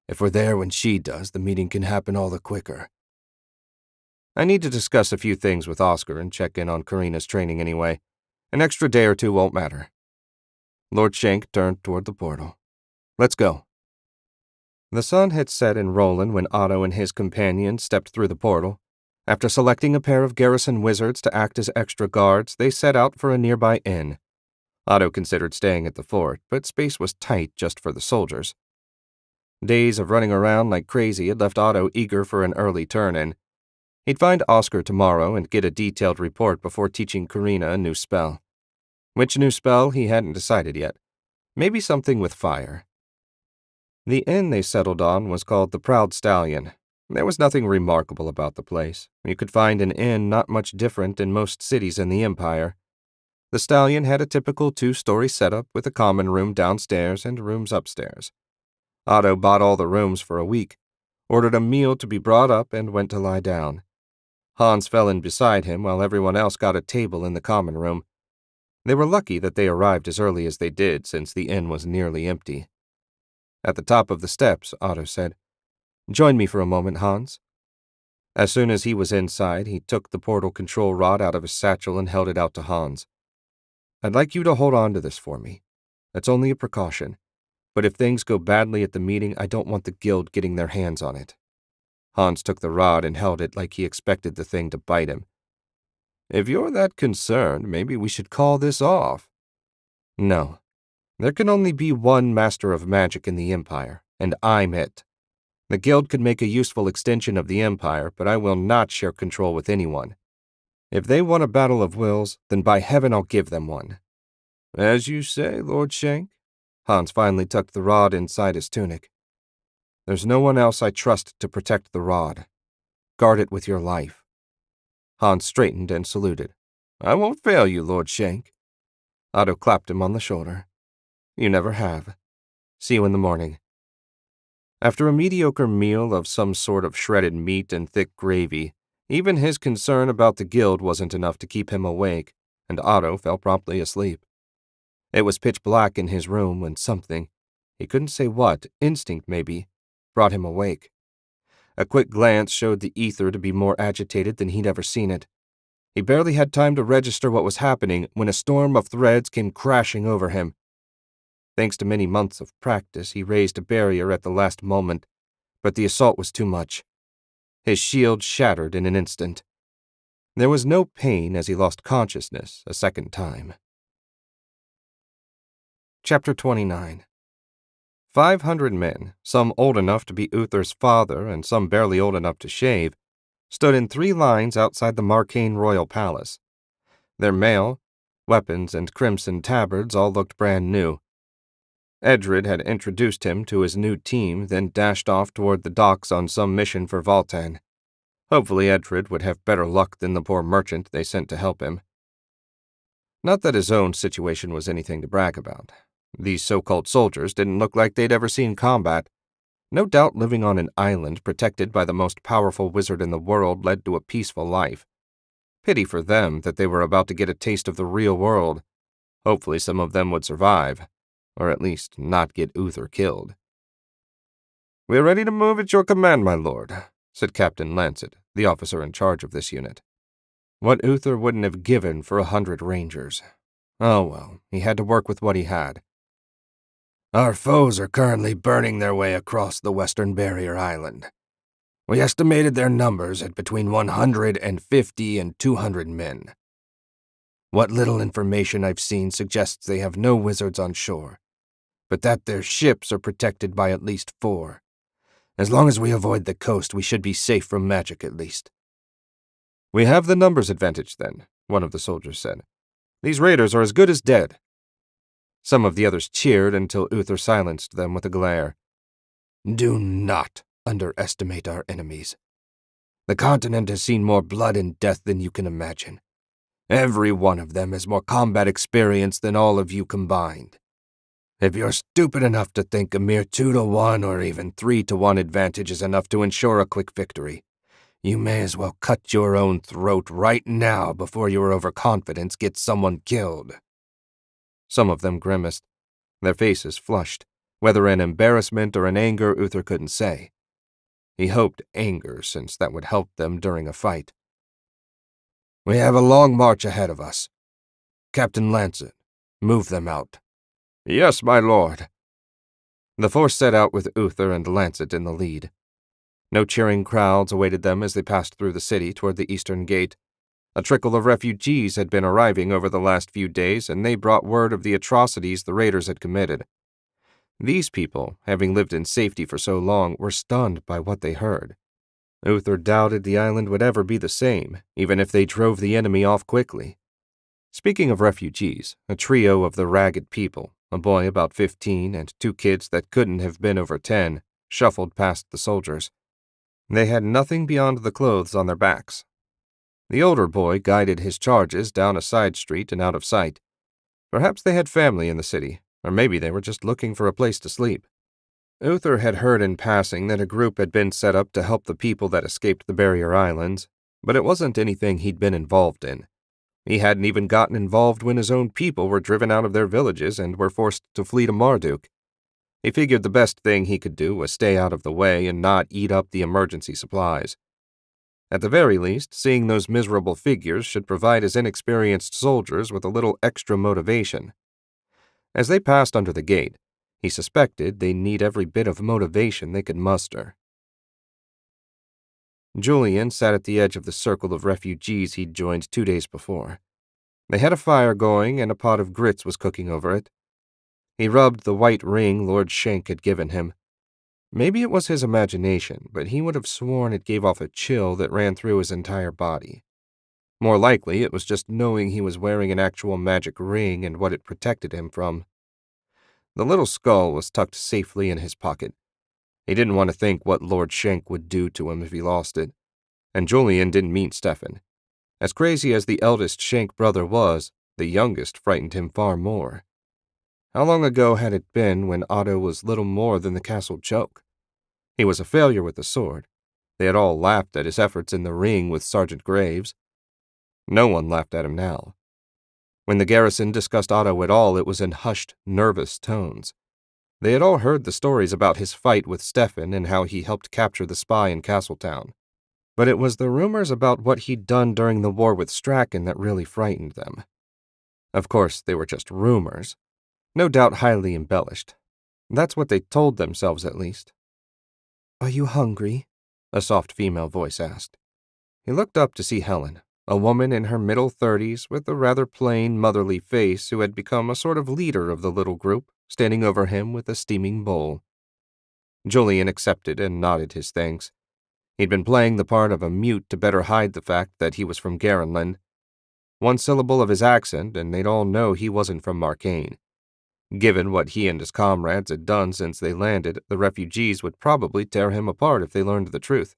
If we're there when she does, the meeting can happen all the quicker. I need to discuss a few things with Oscar and check in on Karina's training anyway. An extra day or two won't matter. Lord Shank turned toward the portal. Let's go. The sun had set in Roland when Otto and his companion stepped through the portal. After selecting a pair of garrison wizards to act as extra guards, they set out for a nearby inn. Otto considered staying at the fort, but space was tight just for the soldiers. Days of running around like crazy had left Otto eager for an early turn-in. He'd find Oscar tomorrow and get a detailed report before teaching Karina a new spell. Which new spell he hadn't decided yet. Maybe something with fire. The inn they settled on was called the Proud Stallion. There was nothing remarkable about the place. You could find an inn not much different in most cities in the Empire. The Stallion had a typical 2-story setup with a common room downstairs and rooms upstairs. Otto bought all the rooms for a week, ordered a meal to be brought up, and went to lie down. Hans fell in beside him while everyone else got a table in the common room. They were lucky that they arrived as early as they did, since the inn was nearly empty. At the top of the steps, Otto said, "Join me for a moment, Hans." As soon as he was inside, he took the portal control rod out of his satchel and held it out to Hans. "I'd like you to hold on to this for me. It's only a precaution, but if things go badly at the meeting, I don't want the guild getting their hands on it." Hans took the rod and held it like he expected the thing to bite him. "If you're that concerned, maybe we should call this off." "No. There can only be one Master of Magic in the Empire, and I'm it. The guild could make a useful extension of the Empire, but I will not share control with anyone. If they want a battle of wills, then by heaven I'll give them one." "As you say, Lord Shank." Hans finally tucked the rod inside his tunic. "There's no one else I trust to protect the rod. Guard it with your life." Hans straightened and saluted. "I won't fail you, Lord Shank." Otto clapped him on the shoulder. "You never have. See you in the morning." After a mediocre meal of some sort of shredded meat and thick gravy, even his concern about the guild wasn't enough to keep him awake, and Otto fell promptly asleep. It was pitch black in his room when something, he couldn't say what, instinct maybe, brought him awake. A quick glance showed the ether to be more agitated than he'd ever seen it. He barely had time to register what was happening when a storm of threads came crashing over him. Thanks to many months of practice, he raised a barrier at the last moment, but the assault was too much. His shield shattered in an instant. There was no pain as he lost consciousness a second time. Chapter 29. 500 men, some old enough to be Uther's father and some barely old enough to shave, stood in 3 lines outside the Marcane Royal Palace. Their mail, weapons, and crimson tabards all looked brand new. Edred had introduced him to his new team, then dashed off toward the docks on some mission for Voltan. Hopefully Edred would have better luck than the poor merchant they sent to help him. Not that his own situation was anything to brag about. These so-called soldiers didn't look like they'd ever seen combat. No doubt living on an island protected by the most powerful wizard in the world led to a peaceful life. Pity for them that they were about to get a taste of the real world. Hopefully some of them would survive, or at least not get Uther killed. "We are ready to move at your command, my lord," said Captain Lancet, the officer in charge of this unit. What Uther wouldn't have given for 100 rangers. Oh well, he had to work with what he had. "Our foes are currently burning their way across the Western Barrier Island. We estimated their numbers at between 150 and 200 men. What little information I've seen suggests they have no wizards on shore, but that their ships are protected by at least 4. As long as we avoid the coast, we should be safe from magic at least." "We have the numbers advantage, then," one of the soldiers said. "These raiders are as good as dead." Some of the others cheered until Uther silenced them with a glare. "Do not underestimate our enemies. The continent has seen more blood and death than you can imagine. Every one of them has more combat experience than all of you combined. If you're stupid enough to think a mere 2-to-1 or even 3-to-1 advantage is enough to ensure a quick victory, you may as well cut your own throat right now before your overconfidence gets someone killed." Some of them grimaced. Their faces flushed, whether in embarrassment or in anger Uther couldn't say. He hoped anger, since that would help them during a fight. "We have a long march ahead of us. Captain Lancet, move them out." "Yes, my lord." The force set out with Uther and Lancet in the lead. No cheering crowds awaited them as they passed through the city toward the eastern gate. A trickle of refugees had been arriving over the last few days, and they brought word of the atrocities the raiders had committed. These people, having lived in safety for so long, were stunned by what they heard. Uther doubted the island would ever be the same, even if they drove the enemy off quickly. Speaking of refugees, a trio of the ragged people, a boy about 15 and 2 kids that couldn't have been over 10, shuffled past the soldiers. They had nothing beyond the clothes on their backs. The older boy guided his charges down a side street and out of sight. Perhaps they had family in the city, or maybe they were just looking for a place to sleep. Uther had heard in passing that a group had been set up to help the people that escaped the Barrier Islands, but it wasn't anything he'd been involved in. He hadn't even gotten involved when his own people were driven out of their villages and were forced to flee to Marduk. He figured the best thing he could do was stay out of the way and not eat up the emergency supplies. At the very least, seeing those miserable figures should provide his inexperienced soldiers with a little extra motivation. As they passed under the gate, he suspected they'd need every bit of motivation they could muster. Julian sat at the edge of the circle of refugees he'd joined 2 days before. They had a fire going and a pot of grits was cooking over it. He rubbed the white ring Lord Shank had given him. Maybe it was his imagination, but he would have sworn it gave off a chill that ran through his entire body. More likely, it was just knowing he was wearing an actual magic ring and what it protected him from. The little skull was tucked safely in his pocket. He didn't want to think what Lord Shank would do to him if he lost it. And Julian didn't mean Stefan. As crazy as the eldest Shank brother was, the youngest frightened him far more. How long ago had it been when Otto was little more than the castle joke? He was a failure with the sword. They had all laughed at his efforts in the ring with Sergeant Graves. No one laughed at him now. When the garrison discussed Otto at all, it was in hushed, nervous tones. They had all heard the stories about his fight with Stefan and how he helped capture the spy in Castletown. But it was the rumors about what he'd done during the war with Strachan that really frightened them. Of course, they were just rumors. No doubt highly embellished. That's what they told themselves, at least. "Are you hungry?" a soft female voice asked. He looked up to see Helen, a woman in her middle 30s with a rather plain, motherly face who had become a sort of leader of the little group, standing over him with a steaming bowl. Julian accepted and nodded his thanks. He'd been playing the part of a mute to better hide the fact that he was from Garenland. One syllable of his accent, and they'd all know he wasn't from Marcaine. Given what he and his comrades had done since they landed, the refugees would probably tear him apart if they learned the truth.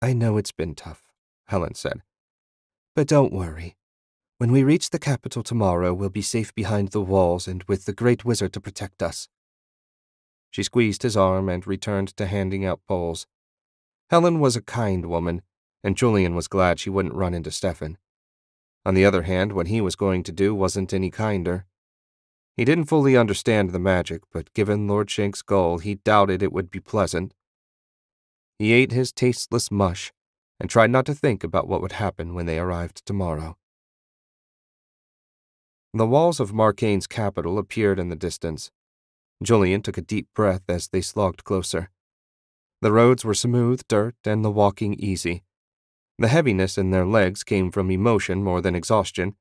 I know it's been tough, Helen said. But don't worry. When we reach the capital tomorrow, we'll be safe behind the walls and with the Great Wizard to protect us. She squeezed his arm and returned to handing out poles. Helen was a kind woman, and Julian was glad she wouldn't run into Stefan. On the other hand, what he was going to do wasn't any kinder. He didn't fully understand the magic, but given Lord Shank's goal, he doubted it would be pleasant. He ate his tasteless mush and tried not to think about what would happen when they arrived tomorrow. The walls of Marcane's capital appeared in the distance. Julian took a deep breath as they slogged closer. The roads were smooth dirt and the walking easy. The heaviness in their legs came from emotion more than exhaustion.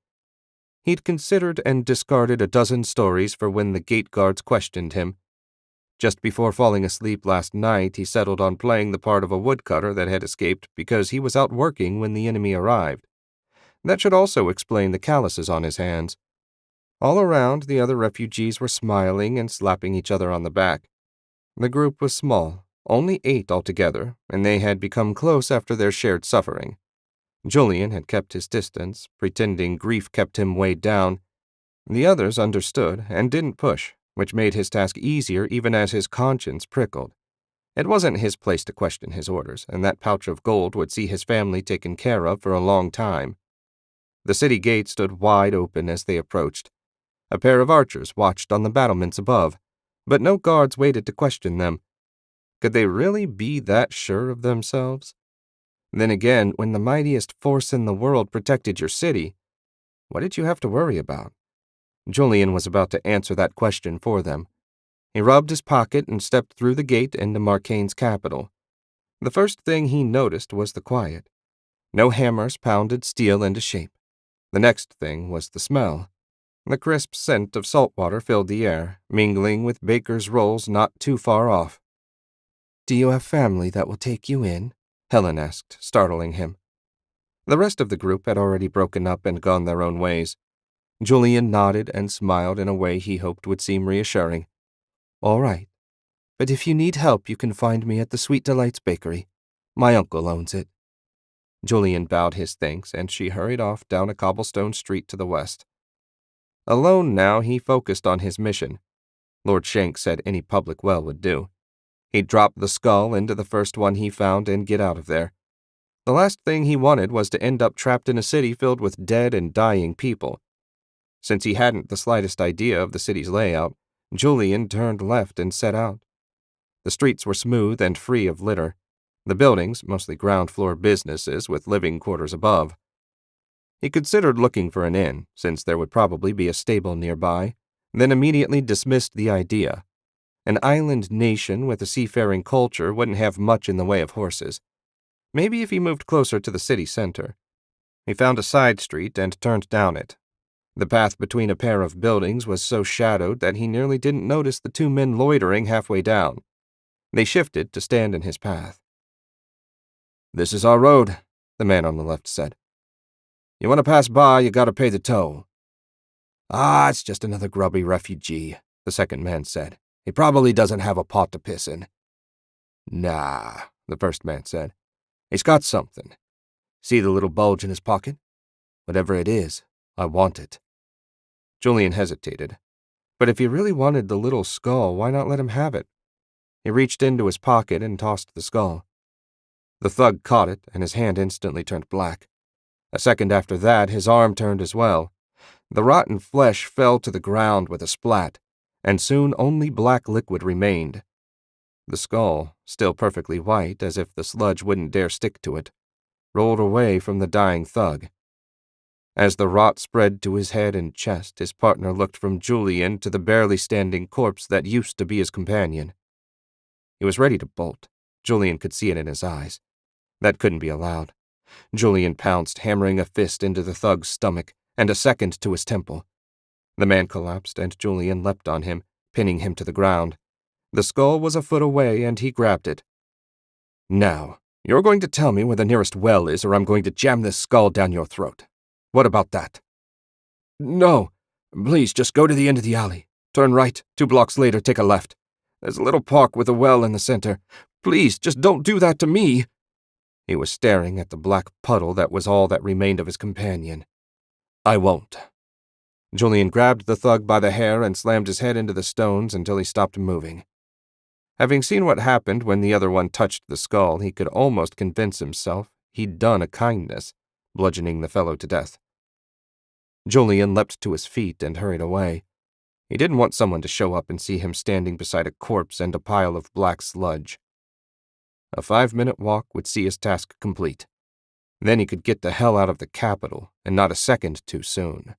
He'd considered and discarded a dozen stories for when the gate guards questioned him. Just before falling asleep last night, he settled on playing the part of a woodcutter that had escaped because he was out working when the enemy arrived. That should also explain the calluses on his hands. All around, the other refugees were smiling and slapping each other on the back. The group was small, only 8 altogether, and they had become close after their shared suffering. Julian had kept his distance, pretending grief kept him weighed down. The others understood and didn't push, which made his task easier even as his conscience prickled. It wasn't his place to question his orders, and that pouch of gold would see his family taken care of for a long time. The city gate stood wide open as they approached. A pair of archers watched on the battlements above, but no guards waited to question them. Could they really be that sure of themselves? Then again, when the mightiest force in the world protected your city, what did you have to worry about? Julian was about to answer that question for them. He rubbed his pocket and stepped through the gate into Marcane's capital. The first thing he noticed was the quiet. No hammers pounded steel into shape. The next thing was the smell. The crisp scent of salt water filled the air, mingling with bakers' rolls not too far off. Do you have family that will take you in? Helen asked, startling him. The rest of the group had already broken up and gone their own ways. Julian nodded and smiled in a way he hoped would seem reassuring. All right. But if you need help, you can find me at the Sweet Delights Bakery. My uncle owns it. Julian bowed his thanks, and she hurried off down a cobblestone street to the west. Alone now, he focused on his mission. Lord Shank said any public well would do. He'd drop the skull into the first one he found and get out of there. The last thing he wanted was to end up trapped in a city filled with dead and dying people. Since he hadn't the slightest idea of the city's layout, Julian turned left and set out. The streets were smooth and free of litter. The buildings, mostly ground-floor businesses with living quarters above. He considered looking for an inn, since there would probably be a stable nearby, then immediately dismissed the idea. An island nation with a seafaring culture wouldn't have much in the way of horses. Maybe if he moved closer to the city center. He found a side street and turned down it. The path between a pair of buildings was so shadowed that he nearly didn't notice the 2 men loitering halfway down. They shifted to stand in his path. "This is our road," the man on the left said. "You want to pass by, you gotta pay the toll." "Ah, it's just another grubby refugee," the second man said. "He probably doesn't have a pot to piss in." "Nah," the first man said. "He's got something. See the little bulge in his pocket? Whatever it is, I want it." Julian hesitated. But if he really wanted the little skull, why not let him have it? He reached into his pocket and tossed the skull. The thug caught it, and his hand instantly turned black. A second after that, his arm turned as well. The rotten flesh fell to the ground with a splat, and soon only black liquid remained. The skull, still perfectly white, as if the sludge wouldn't dare stick to it, rolled away from the dying thug. As the rot spread to his head and chest, his partner looked from Julian to the barely standing corpse that used to be his companion. He was ready to bolt. Julian could see it in his eyes. That couldn't be allowed. Julian pounced, hammering a fist into the thug's stomach, and a second to his temple. The man collapsed, and Julian leapt on him, pinning him to the ground. The skull was a foot away, and he grabbed it. "Now, you're going to tell me where the nearest well is, or I'm going to jam this skull down your throat. What about that?" "No, Please, just go to the end of the alley. Turn right. 2 blocks later, take a left. There's a little park with a well in the center. Please, just don't do that to me." He was staring at the black puddle that was all that remained of his companion. "I won't." Julian grabbed the thug by the hair and slammed his head into the stones until he stopped moving. Having seen what happened when the other one touched the skull, he could almost convince himself he'd done a kindness, bludgeoning the fellow to death. Julian leapt to his feet and hurried away. He didn't want someone to show up and see him standing beside a corpse and a pile of black sludge. A 5-minute walk would see his task complete. Then he could get the hell out of the capital, and not a second too soon.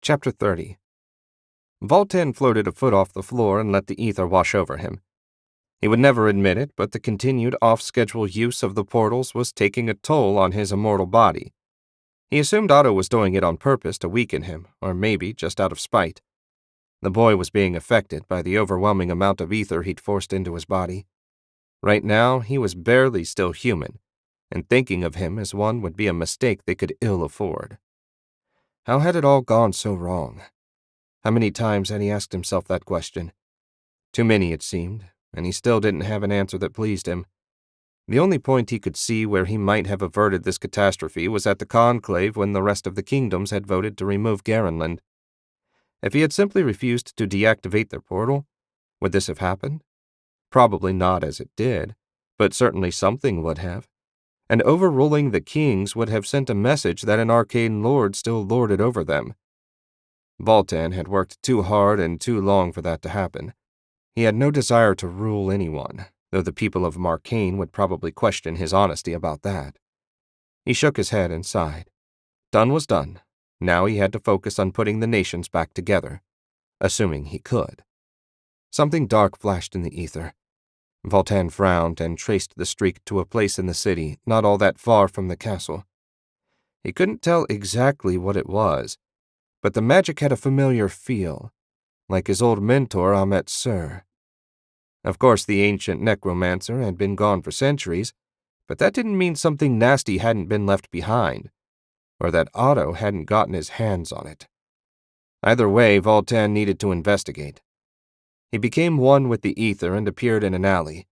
Chapter 30. Voltan floated a foot off the floor and let the ether wash over him. He would never admit it, but the continued off-schedule use of the portals was taking a toll on his immortal body. He assumed Otto was doing it on purpose to weaken him, or maybe just out of spite. The boy was being affected by the overwhelming amount of ether he'd forced into his body. Right now, he was barely still human, and thinking of him as one would be a mistake they could ill afford. How had it all gone so wrong? How many times had he asked himself that question? Too many, it seemed, and he still didn't have an answer that pleased him. The only point he could see where he might have averted this catastrophe was at the conclave when the rest of the kingdoms had voted to remove Garenland. If he had simply refused to deactivate their portal, would this have happened? Probably not as it did, but certainly something would have. And overruling the kings would have sent a message that an arcane lord still lorded over them. Voltan had worked too hard and too long for that to happen. He had no desire to rule anyone, though the people of Marcane would probably question his honesty about that. He shook his head and sighed. Done was done. Now he had to focus on putting the nations back together, assuming he could. Something dark flashed in the ether. Voltan frowned and traced the streak to a place in the city not all that far from the castle. He couldn't tell exactly what it was, but the magic had a familiar feel, like his old mentor Ahmet Sur. Of course, the ancient necromancer had been gone for centuries, but that didn't mean something nasty hadn't been left behind, or that Otto hadn't gotten his hands on it. Either way, Voltan needed to investigate. He became one with the ether and appeared in an alley.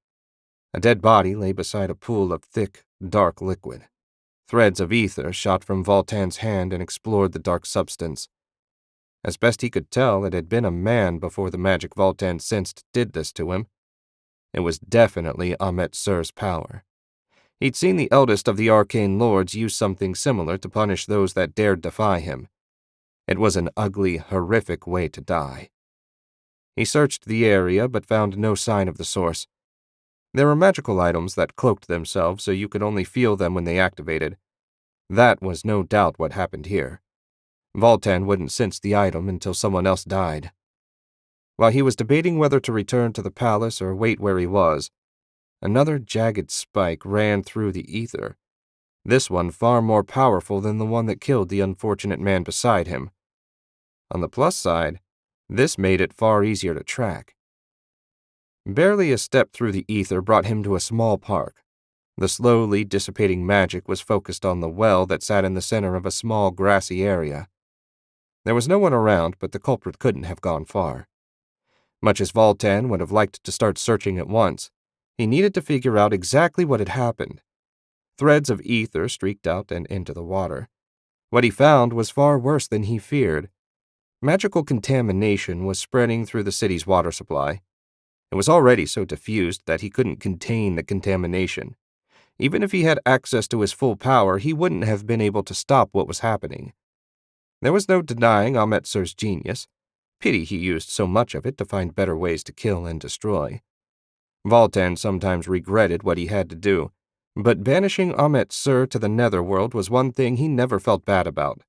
A dead body lay beside a pool of thick, dark liquid. Threads of ether shot from Voltan's hand and explored the dark substance. As best he could tell, it had been a man before the magic Voltan sensed did this to him. It was definitely Ahmet Sur's power. He'd seen the eldest of the arcane lords use something similar to punish those that dared defy him. It was an ugly, horrific way to die. He searched the area but found no sign of the source. There were magical items that cloaked themselves so you could only feel them when they activated. That was no doubt what happened here. Voltan wouldn't sense the item until someone else died. While he was debating whether to return to the palace or wait where he was, another jagged spike ran through the ether, this one far more powerful than the one that killed the unfortunate man beside him. On the plus side, this made it far easier to track. Barely a step through the ether brought him to a small park. The slowly dissipating magic was focused on the well that sat in the center of a small grassy area. There was no one around, but the culprit couldn't have gone far. Much as Voltan would have liked to start searching at once, he needed to figure out exactly what had happened. Threads of ether streaked out and into the water. What he found was far worse than he feared. Magical contamination was spreading through the city's water supply. It was already so diffused that he couldn't contain the contamination. Even if he had access to his full power, he wouldn't have been able to stop what was happening. There was no denying Ahmet Sur's genius. Pity he used so much of it to find better ways to kill and destroy. Voltan sometimes regretted what he had to do, but banishing Ahmet Sur to the netherworld was one thing he never felt bad about.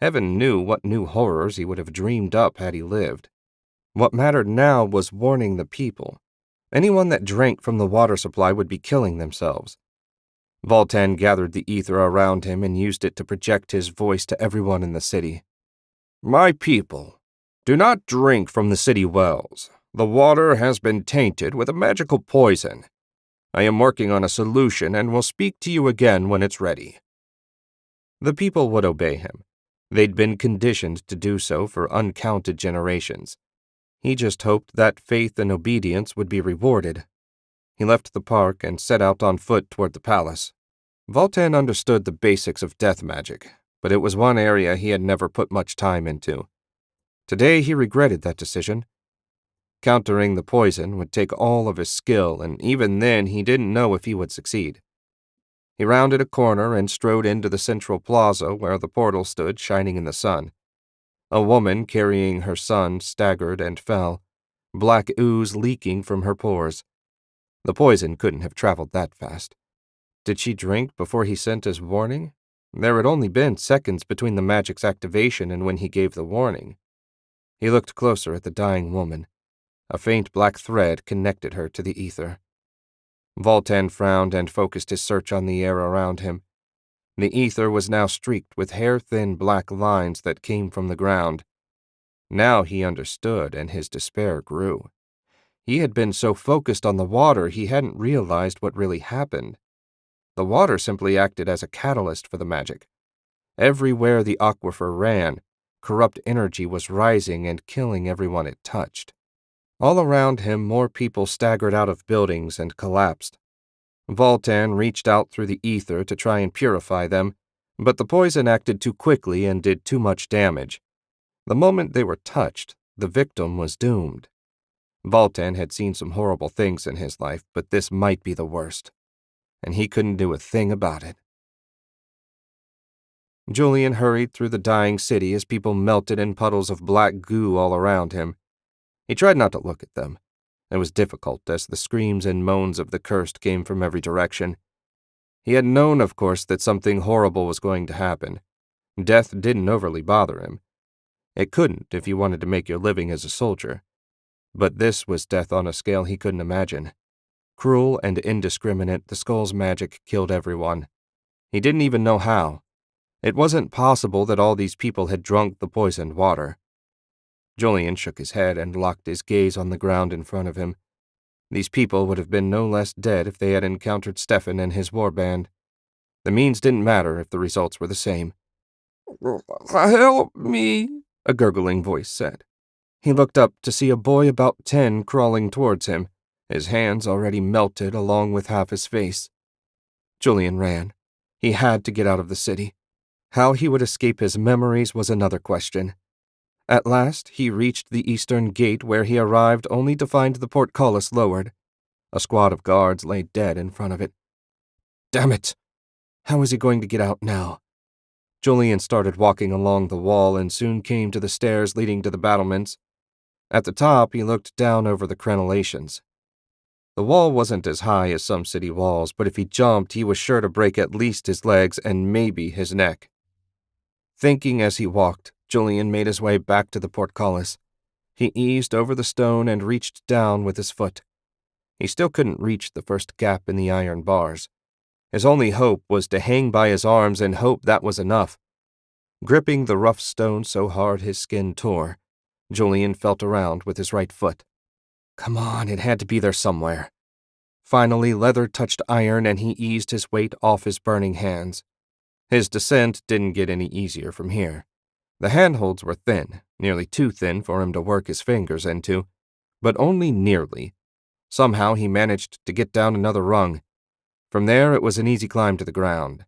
Heaven knew what new horrors he would have dreamed up had he lived. What mattered now was warning the people. Anyone that drank from the water supply would be killing themselves. Voltan gathered the ether around him and used it to project his voice to everyone in the city. My people, do not drink from the city wells. The water has been tainted with a magical poison. I am working on a solution and will speak to you again when it's ready. The people would obey him. They'd been conditioned to do so for uncounted generations. He just hoped that faith and obedience would be rewarded. He left the park and set out on foot toward the palace. Voltan understood the basics of death magic, but it was one area he had never put much time into. Today he regretted that decision. Countering the poison would take all of his skill, and even then he didn't know if he would succeed. He rounded a corner and strode into the central plaza where the portal stood shining in the sun. A woman carrying her son staggered and fell, black ooze leaking from her pores. The poison couldn't have traveled that fast. Did she drink before he sent his warning? There had only been seconds between the magic's activation and when he gave the warning. He looked closer at the dying woman. A faint black thread connected her to the ether. Voltan frowned and focused his search on the air around him. The ether was now streaked with hair-thin black lines that came from the ground. Now he understood, and his despair grew. He had been so focused on the water he hadn't realized what really happened. The water simply acted as a catalyst for the magic. Everywhere the aquifer ran, corrupt energy was rising and killing everyone it touched. All around him, more people staggered out of buildings and collapsed. Voltan reached out through the ether to try and purify them, but the poison acted too quickly and did too much damage. The moment they were touched, the victim was doomed. Voltan had seen some horrible things in his life, but this might be the worst, and he couldn't do a thing about it. Julian hurried through the dying city as people melted in puddles of black goo all around him. He tried not to look at them. It was difficult as the screams and moans of the cursed came from every direction. He had known, of course, that something horrible was going to happen. Death didn't overly bother him. It couldn't if you wanted to make your living as a soldier. But this was death on a scale he couldn't imagine. Cruel and indiscriminate, the skull's magic killed everyone. He didn't even know how. It wasn't possible that all these people had drunk the poisoned water. Julian shook his head and locked his gaze on the ground in front of him. These people would have been no less dead if they had encountered Stefan and his warband. The means didn't matter if the results were the same. Help me, a gurgling voice said. He looked up to see a boy about 10 crawling towards him, his hands already melted along with half his face. Julian ran. He had to get out of the city. How he would escape his memories was another question. At last, he reached the eastern gate where he arrived only to find the portcullis lowered. A squad of guards lay dead in front of it. Damn it! How was he going to get out now? Julian started walking along the wall and soon came to the stairs leading to the battlements. At the top, he looked down over the crenellations. The wall wasn't as high as some city walls, but if he jumped, he was sure to break at least his legs and maybe his neck. Thinking as he walked, Julian made his way back to the portcullis. He eased over the stone and reached down with his foot. He still couldn't reach the first gap in the iron bars. His only hope was to hang by his arms and hope that was enough. Gripping the rough stone so hard his skin tore, Julian felt around with his right foot. Come on, it had to be there somewhere. Finally, leather touched iron and he eased his weight off his burning hands. His descent didn't get any easier from here. The handholds were thin, nearly too thin for him to work his fingers into, but only nearly. Somehow he managed to get down another rung. From there it was an easy climb to the ground.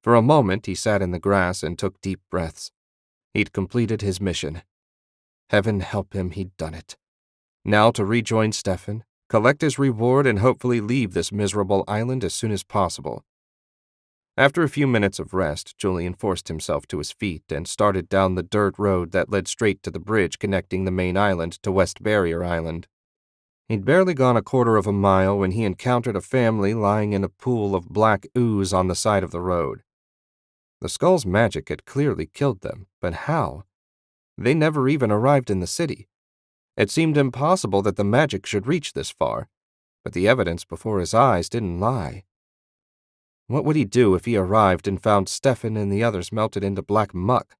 For a moment he sat in the grass and took deep breaths. He'd completed his mission. Heaven help him, he'd done it. Now to rejoin Stefan, collect his reward, and hopefully leave this miserable island as soon as possible. After a few minutes of rest, Julian forced himself to his feet and started down the dirt road that led straight to the bridge connecting the main island to West Barrier Island. He'd barely gone a quarter of a mile when he encountered a family lying in a pool of black ooze on the side of the road. The skull's magic had clearly killed them, but how? They never even arrived in the city. It seemed impossible that the magic should reach this far, but the evidence before his eyes didn't lie. What would he do if he arrived and found Stefan and the others melted into black muck?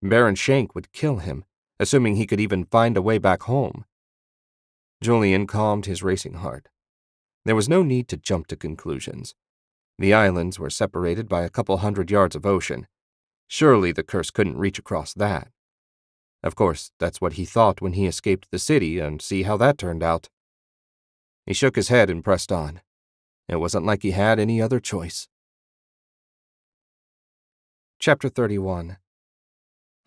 Baron Shank would kill him, assuming he could even find a way back home. Julian calmed his racing heart. There was no need to jump to conclusions. The islands were separated by a couple 100 yards of ocean. Surely the curse couldn't reach across that. Of course, that's what he thought when he escaped the city, and see how that turned out. He shook his head and pressed on. It wasn't like he had any other choice. Chapter 31.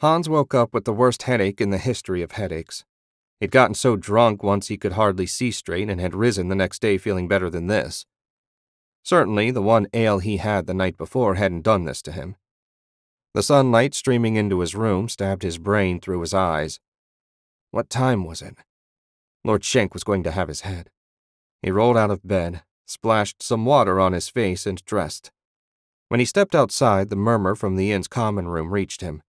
Hans woke up with the worst headache in the history of headaches. He'd gotten so drunk once he could hardly see straight and had risen the next day feeling better than this. Certainly, the one ale he had the night before hadn't done this to him. The sunlight streaming into his room stabbed his brain through his eyes. What time was it? Lord Shank was going to have his head. He rolled out of bed, splashed some water on his face, and dressed. When he stepped outside, the murmur from the inn's common room reached him.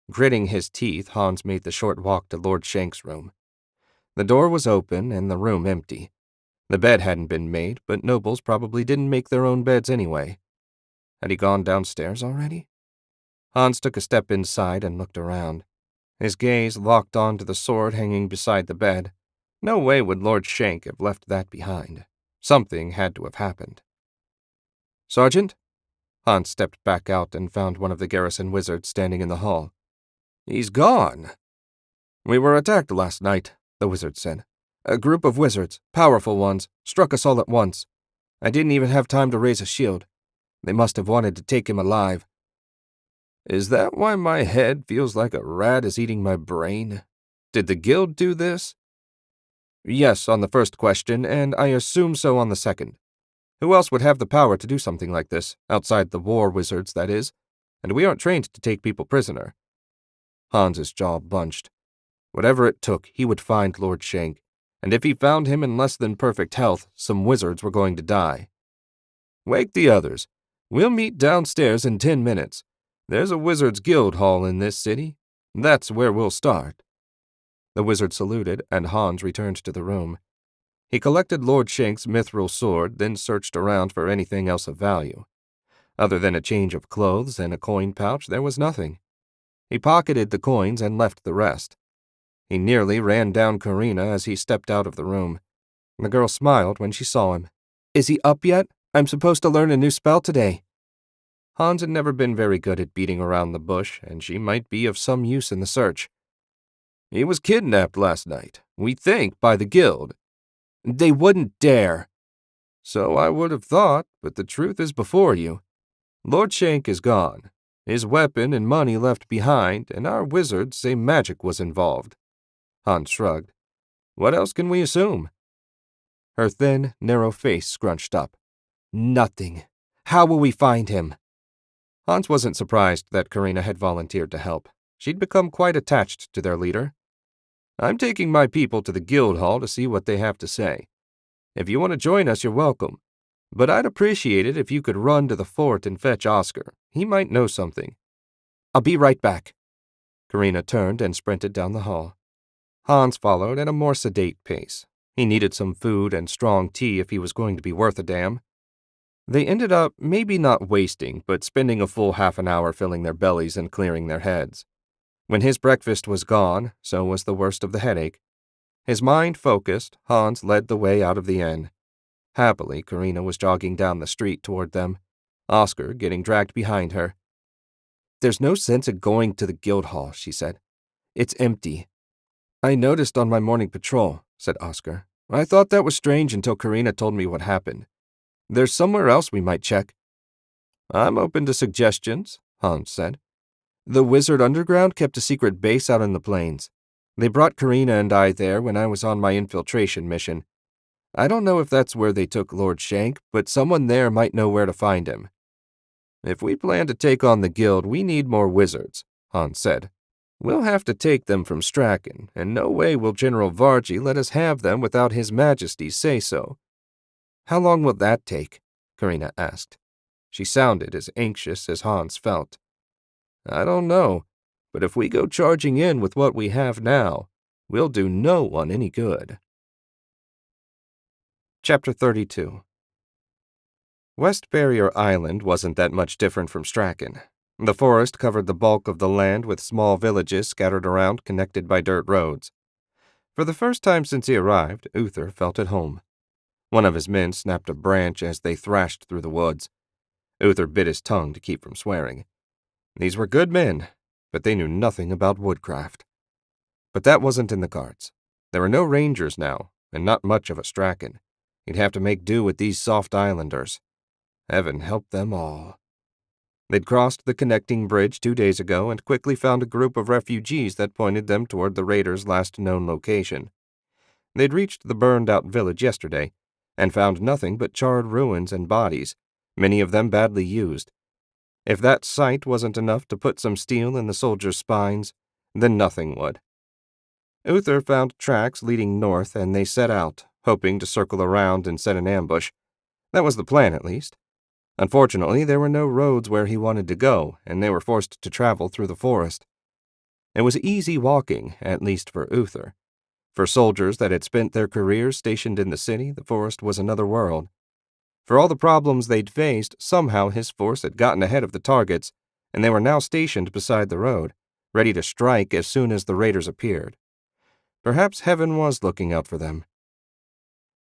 Gritting his teeth, Hans made the short walk to Lord Shank's room. The door was open and the room empty. The bed hadn't been made, but nobles probably didn't make their own beds anyway. Had he gone downstairs already? Hans took a step inside and looked around. His gaze locked onto the sword hanging beside the bed. No way would Lord Shank have left that behind. Something had to have happened. "Sergeant?" Hans stepped back out and found one of the garrison wizards standing in the hall. "He's gone." "We were attacked last night," the wizard said. "A group of wizards, powerful ones, struck us all at once. I didn't even have time to raise a shield. They must have wanted to take him alive." "Is that why my head feels like a rat is eating my brain? Did the guild do this?" "Yes, on the first question, and I assume so on the second. Who else would have the power to do something like this, outside the war wizards, that is? And we aren't trained to take people prisoner." Hans's jaw bunched. Whatever it took, he would find Lord Shank, and if he found him in less than perfect health, some wizards were going to die. "Wake the others. We'll meet downstairs in 10 minutes. There's a wizard's guild hall in this city. That's where we'll start." The wizard saluted, and Hans returned to the room. He collected Lord Shank's mithril sword, then searched around for anything else of value. Other than a change of clothes and a coin pouch, there was nothing. He pocketed the coins and left the rest. He nearly ran down Karina as he stepped out of the room. The girl smiled when she saw him. "Is he up yet? I'm supposed to learn a new spell today." Hans had never been very good at beating around the bush, and she might be of some use in the search. "He was kidnapped last night, we think, by the guild." "They wouldn't dare." "So I would have thought, but the truth is before you. Lord Shank is gone. His weapon and money left behind, and our wizards say magic was involved." Hans shrugged. "What else can we assume?" Her thin, narrow face scrunched up. "Nothing. How will we find him?" Hans wasn't surprised that Karina had volunteered to help. She'd become quite attached to their leader. "I'm taking my people to the guild hall to see what they have to say. If you want to join us, you're welcome. But I'd appreciate it if you could run to the fort and fetch Oscar. He might know something." "I'll be right back." Karina turned and sprinted down the hall. Hans followed at a more sedate pace. He needed some food and strong tea if he was going to be worth a damn. They ended up maybe not wasting, but spending a full half an hour filling their bellies and clearing their heads. When his breakfast was gone, so was the worst of the headache. His mind focused, Hans led the way out of the inn. Happily, Karina was jogging down the street toward them, Oscar getting dragged behind her. "There's no sense in going to the guild hall," she said. "It's empty." "I noticed on my morning patrol," said Oscar. "I thought that was strange until Karina told me what happened. There's somewhere else we might check." "I'm open to suggestions," Hans said. "The Wizard Underground kept a secret base out in the plains. They brought Karina and I there when I was on my infiltration mission. I don't know if that's where they took Lord Shank, but someone there might know where to find him." "If we plan to take on the guild, we need more wizards," Hans said. "We'll have to take them from Strachan, and no way will General Vargi let us have them without His Majesty's say-so." "How long will that take?" Karina asked. She sounded as anxious as Hans felt. "I don't know, but if we go charging in with what we have now, we'll do no one any good." Chapter 32. West Barrier Island wasn't that much different from Strachan. The forest covered the bulk of the land with small villages scattered around connected by dirt roads. For the first time since he arrived, Uther felt at home. One of his men snapped a branch as they thrashed through the woods. Uther bit his tongue to keep from swearing. These were good men, but they knew nothing about woodcraft. But that wasn't in the cards. There were no rangers now, and not much of a Strachan. He'd have to make do with these soft islanders. Heaven help them all. They'd crossed the connecting bridge 2 days ago and quickly found a group of refugees that pointed them toward the raiders' last known location. They'd reached the burned-out village yesterday and found nothing but charred ruins and bodies, many of them badly used. If that sight wasn't enough to put some steel in the soldiers' spines, then nothing would. Uther found tracks leading north, and they set out, hoping to circle around and set an ambush. That was the plan, at least. Unfortunately, there were no roads where he wanted to go, and they were forced to travel through the forest. It was easy walking, at least for Uther. For soldiers that had spent their careers stationed in the city, the forest was another world. For all the problems they'd faced, somehow his force had gotten ahead of the targets, and they were now stationed beside the road, ready to strike as soon as the raiders appeared. Perhaps heaven was looking out for them.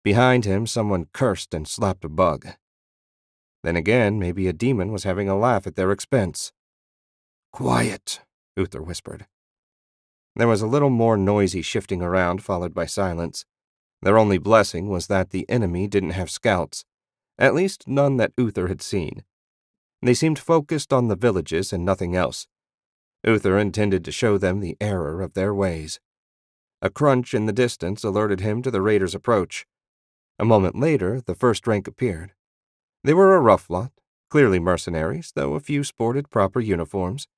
Behind him, someone cursed and slapped a bug. Then again, maybe a demon was having a laugh at their expense. Quiet, Uther whispered. There was a little more noisy shifting around, followed by silence. Their only blessing was that the enemy didn't have scouts, at least none that Uther had seen. They seemed focused on the villages and nothing else. Uther intended to show them the error of their ways. A crunch in the distance alerted him to the raiders' approach. A moment later, the first rank appeared. They were a rough lot, clearly mercenaries, though a few sported proper uniforms.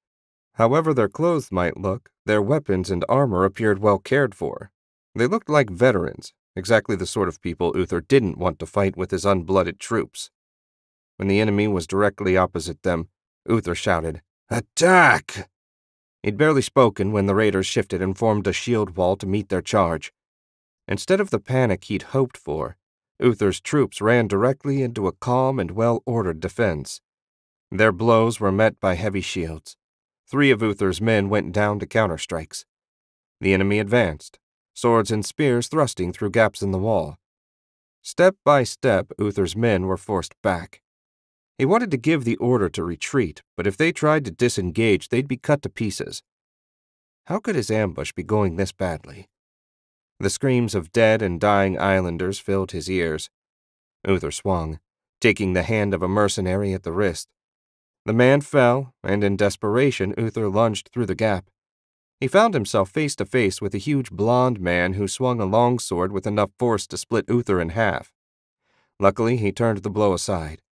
However their clothes might look, their weapons and armor appeared well cared for. They looked like veterans, exactly the sort of people Uther didn't want to fight with his unblooded troops. When the enemy was directly opposite them, Uther shouted, "Attack!" He'd barely spoken when the raiders shifted and formed a shield wall to meet their charge. Instead of the panic he'd hoped for, Uther's troops ran directly into a calm and well-ordered defense. Their blows were met by heavy shields. 3 of Uther's men went down to counterstrikes. The enemy advanced, swords and spears thrusting through gaps in the wall. Step by step, Uther's men were forced back. He wanted to give the order to retreat, but if they tried to disengage, they'd be cut to pieces. How could his ambush be going this badly? The screams of dead and dying islanders filled his ears. Uther swung, taking the hand of a mercenary at the wrist. The man fell, and in desperation, Uther lunged through the gap. He found himself face to face with a huge blond man who swung a long sword with enough force to split Uther in half. Luckily, he turned the blow aside.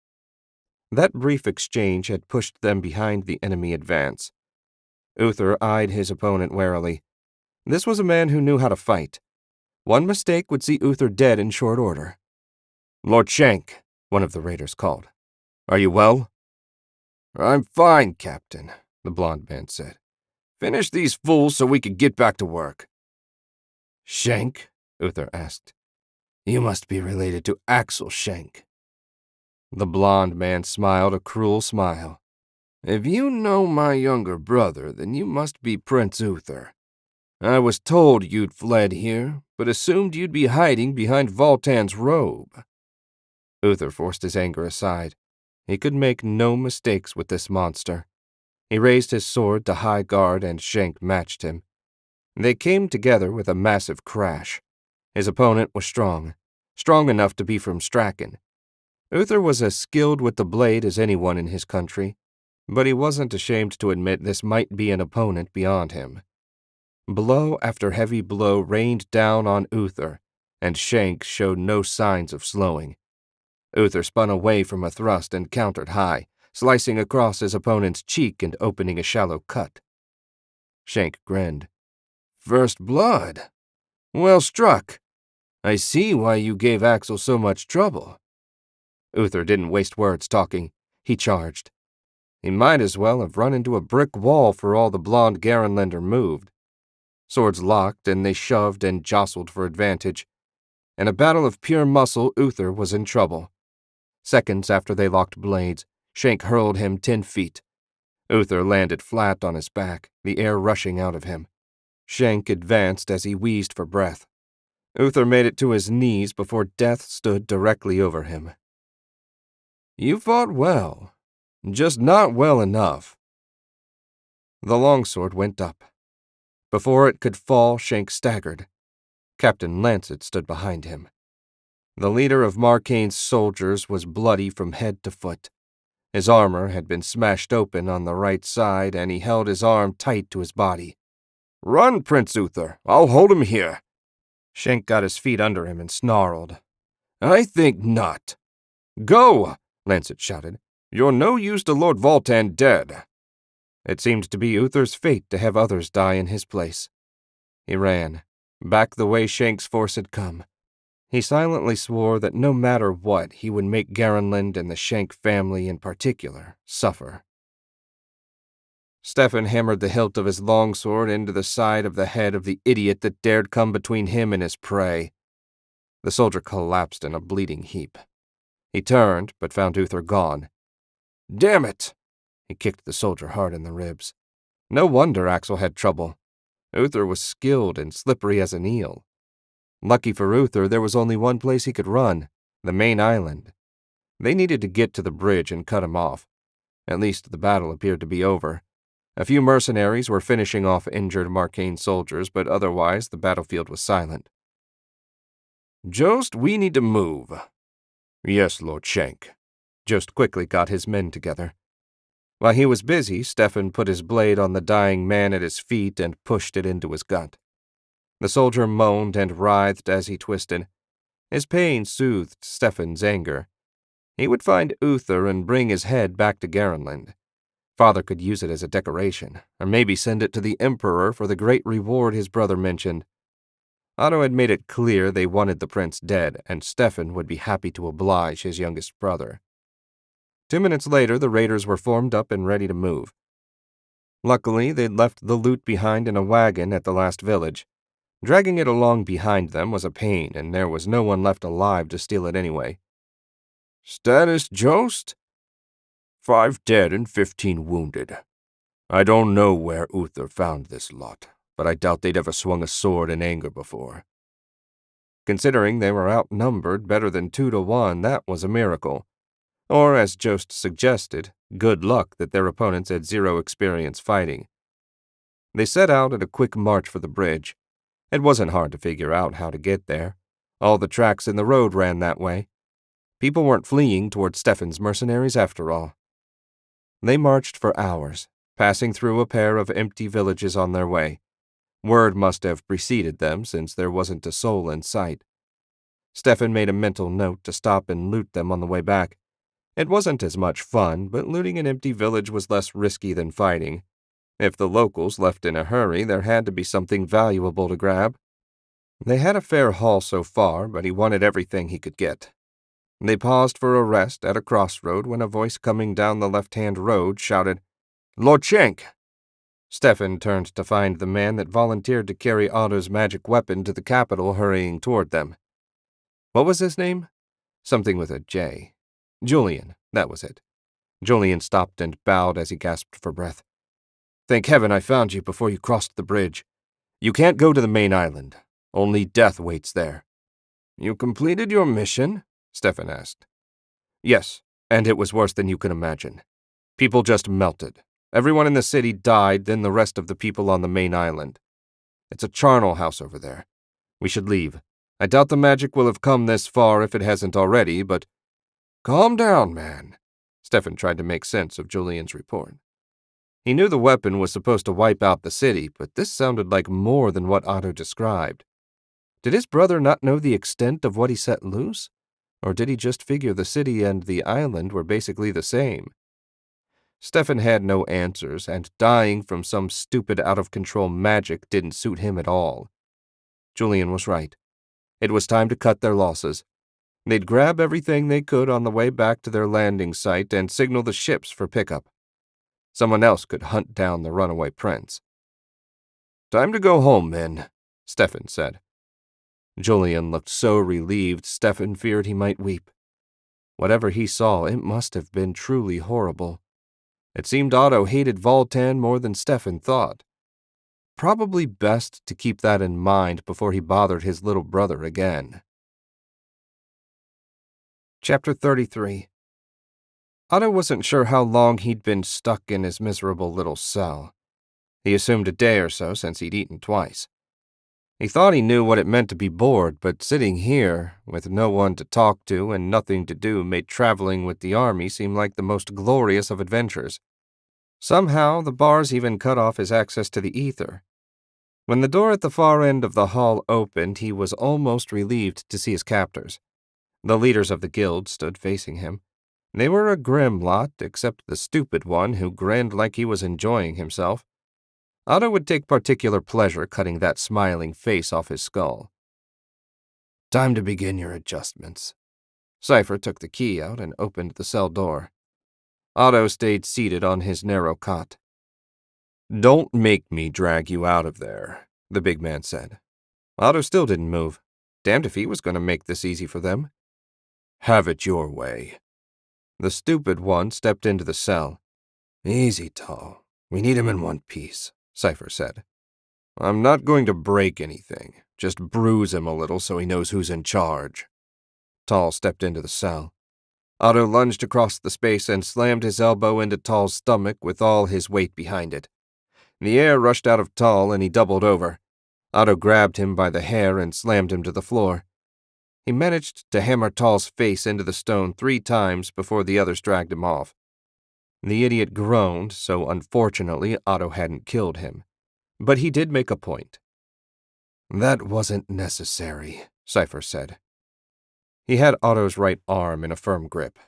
That brief exchange had pushed them behind the enemy advance. Uther eyed his opponent warily. This was a man who knew how to fight. One mistake would see Uther dead in short order. "Lord Shank," one of the raiders called. "Are you well?" I'm fine, Captain, the blond man said. Finish these fools so we can get back to work. Shank? Uther asked. You must be related to Axel Shank. The blond man smiled a cruel smile. If you know my younger brother, then you must be Prince Uther. I was told you'd fled here, but assumed you'd be hiding behind Voltan's robe. Uther forced his anger aside. He could make no mistakes with this monster. He raised his sword to high guard, and Shank matched him. They came together with a massive crash. His opponent was strong enough to be from Strachan. Uther was as skilled with the blade as anyone in his country, but he wasn't ashamed to admit this might be an opponent beyond him. Blow after heavy blow rained down on Uther, and Shank showed no signs of slowing. Uther spun away from a thrust and countered high, slicing across his opponent's cheek and opening a shallow cut. Shank grinned. First blood. Well struck. I see why you gave Axel so much trouble. Uther didn't waste words talking. He charged. He might as well have run into a brick wall for all the blonde Garenlander moved. Swords locked, and they shoved and jostled for advantage. In a battle of pure muscle, Uther was in trouble. Seconds after they locked blades, Shank hurled him 10 feet. Uther landed flat on his back, the air rushing out of him. Shank advanced as he wheezed for breath. Uther made it to his knees before death stood directly over him. You fought well, just not well enough. The longsword went up. Before it could fall, Shank staggered. Captain Lancet stood behind him. The leader of Marcane's soldiers was bloody from head to foot. His armor had been smashed open on the right side, and he held his arm tight to his body. Run, Prince Uther. I'll hold him here. Shank got his feet under him and snarled. I think not. Go! Lancet shouted. You're no use to Lord Voltan dead. It seemed to be Uther's fate to have others die in his place. He ran, back the way Shank's force had come. He silently swore that no matter what, he would make Garenland and the Shank family in particular suffer. Stefan hammered the hilt of his longsword into the side of the head of the idiot that dared come between him and his prey. The soldier collapsed in a bleeding heap. He turned, but found Uther gone. Damn it! He kicked the soldier hard in the ribs. No wonder Axel had trouble. Uther was skilled and slippery as an eel. Lucky for Uther, there was only one place he could run, the main island. They needed to get to the bridge and cut him off. At least the battle appeared to be over. A few mercenaries were finishing off injured Marcane soldiers, but otherwise the battlefield was silent. Jost, we need to move. Yes, Lord Shank. Jost quickly got his men together. While he was busy, Stefan put his blade on the dying man at his feet and pushed it into his gut. The soldier moaned and writhed as he twisted. His pain soothed Stefan's anger. He would find Uther and bring his head back to Garenland. Father could use it as a decoration, or maybe send it to the Emperor for the great reward his brother mentioned. Otto had made it clear they wanted the prince dead, and Stefan would be happy to oblige his youngest brother. 2 minutes later, the raiders were formed up and ready to move. Luckily, they'd left the loot behind in a wagon at the last village. Dragging it along behind them was a pain, and there was no one left alive to steal it anyway. Status, Jost? 5 dead and 15 wounded. I don't know where Uther found this lot, but I doubt they'd ever swung a sword in anger before. Considering they were outnumbered better than 2 to 1, that was a miracle. Or, as Jost suggested, good luck that their opponents had 0 experience fighting. They set out at a quick march for the bridge. It wasn't hard to figure out how to get there. All the tracks in the road ran that way. People weren't fleeing toward Stefan's mercenaries after all. They marched for hours, passing through a pair of empty villages on their way. Word must have preceded them, since there wasn't a soul in sight. Stefan made a mental note to stop and loot them on the way back. It wasn't as much fun, but looting an empty village was less risky than fighting. If the locals left in a hurry, there had to be something valuable to grab. They had a fair haul so far, but he wanted everything he could get. They paused for a rest at a crossroad when a voice coming down the left-hand road shouted, "Lord Shank!" Stefan turned to find the man that volunteered to carry Otto's magic weapon to the capital hurrying toward them. What was his name? Something with a J. Julian, that was it. Julian stopped and bowed as he gasped for breath. "Thank heaven I found you before you crossed the bridge. You can't go to the main island. Only death waits there." You completed your mission? Stefan asked. Yes, and it was worse than you can imagine. People just melted. Everyone in the city died, then the rest of the people on the main island. It's a charnel house over there. We should leave. I doubt the magic will have come this far if it hasn't already, but... Calm down, man. Stefan tried to make sense of Julian's report. He knew the weapon was supposed to wipe out the city, but this sounded like more than what Otto described. Did his brother not know the extent of what he set loose? Or did he just figure the city and the island were basically the same? Stefan had no answers, and dying from some stupid out-of-control magic didn't suit him at all. Julian was right. It was time to cut their losses. They'd grab everything they could on the way back to their landing site and signal the ships for pickup. Someone else could hunt down the runaway prince. "Time to go home, men," Stefan said. Julian looked so relieved Stefan feared he might weep. Whatever he saw, it must have been truly horrible. It seemed Otto hated Voltan more than Stefan thought. Probably best to keep that in mind before he bothered his little brother again. Chapter 33. Otto wasn't sure how long he'd been stuck in his miserable little cell. He assumed a day or so since he'd eaten twice. He thought he knew what it meant to be bored, but sitting here, with no one to talk to and nothing to do, made traveling with the army seem like the most glorious of adventures. Somehow, the bars even cut off his access to the ether. When the door at the far end of the hall opened, he was almost relieved to see his captors. The leaders of the guild stood facing him. They were a grim lot, except the stupid one who grinned like he was enjoying himself. Otto would take particular pleasure cutting that smiling face off his skull. Time to begin your adjustments. Cypher took the key out and opened the cell door. Otto stayed seated on his narrow cot. "Don't make me drag you out of there," the big man said. Otto still didn't move. Damned if he was going to make this easy for them. "Have it your way." The stupid one stepped into the cell. "Easy, Tall. We need him in one piece," Cypher said. "I'm not going to break anything. Just bruise him a little so he knows who's in charge." Tall stepped into the cell. Otto lunged across the space and slammed his elbow into Tall's stomach with all his weight behind it. The air rushed out of Tall and he doubled over. Otto grabbed him by the hair and slammed him to the floor. He managed to hammer Tall's face into the stone 3 times before the others dragged him off. The idiot groaned, so unfortunately Otto hadn't killed him. But he did make a point. "That wasn't necessary," Cypher said. He had Otto's right arm in a firm grip.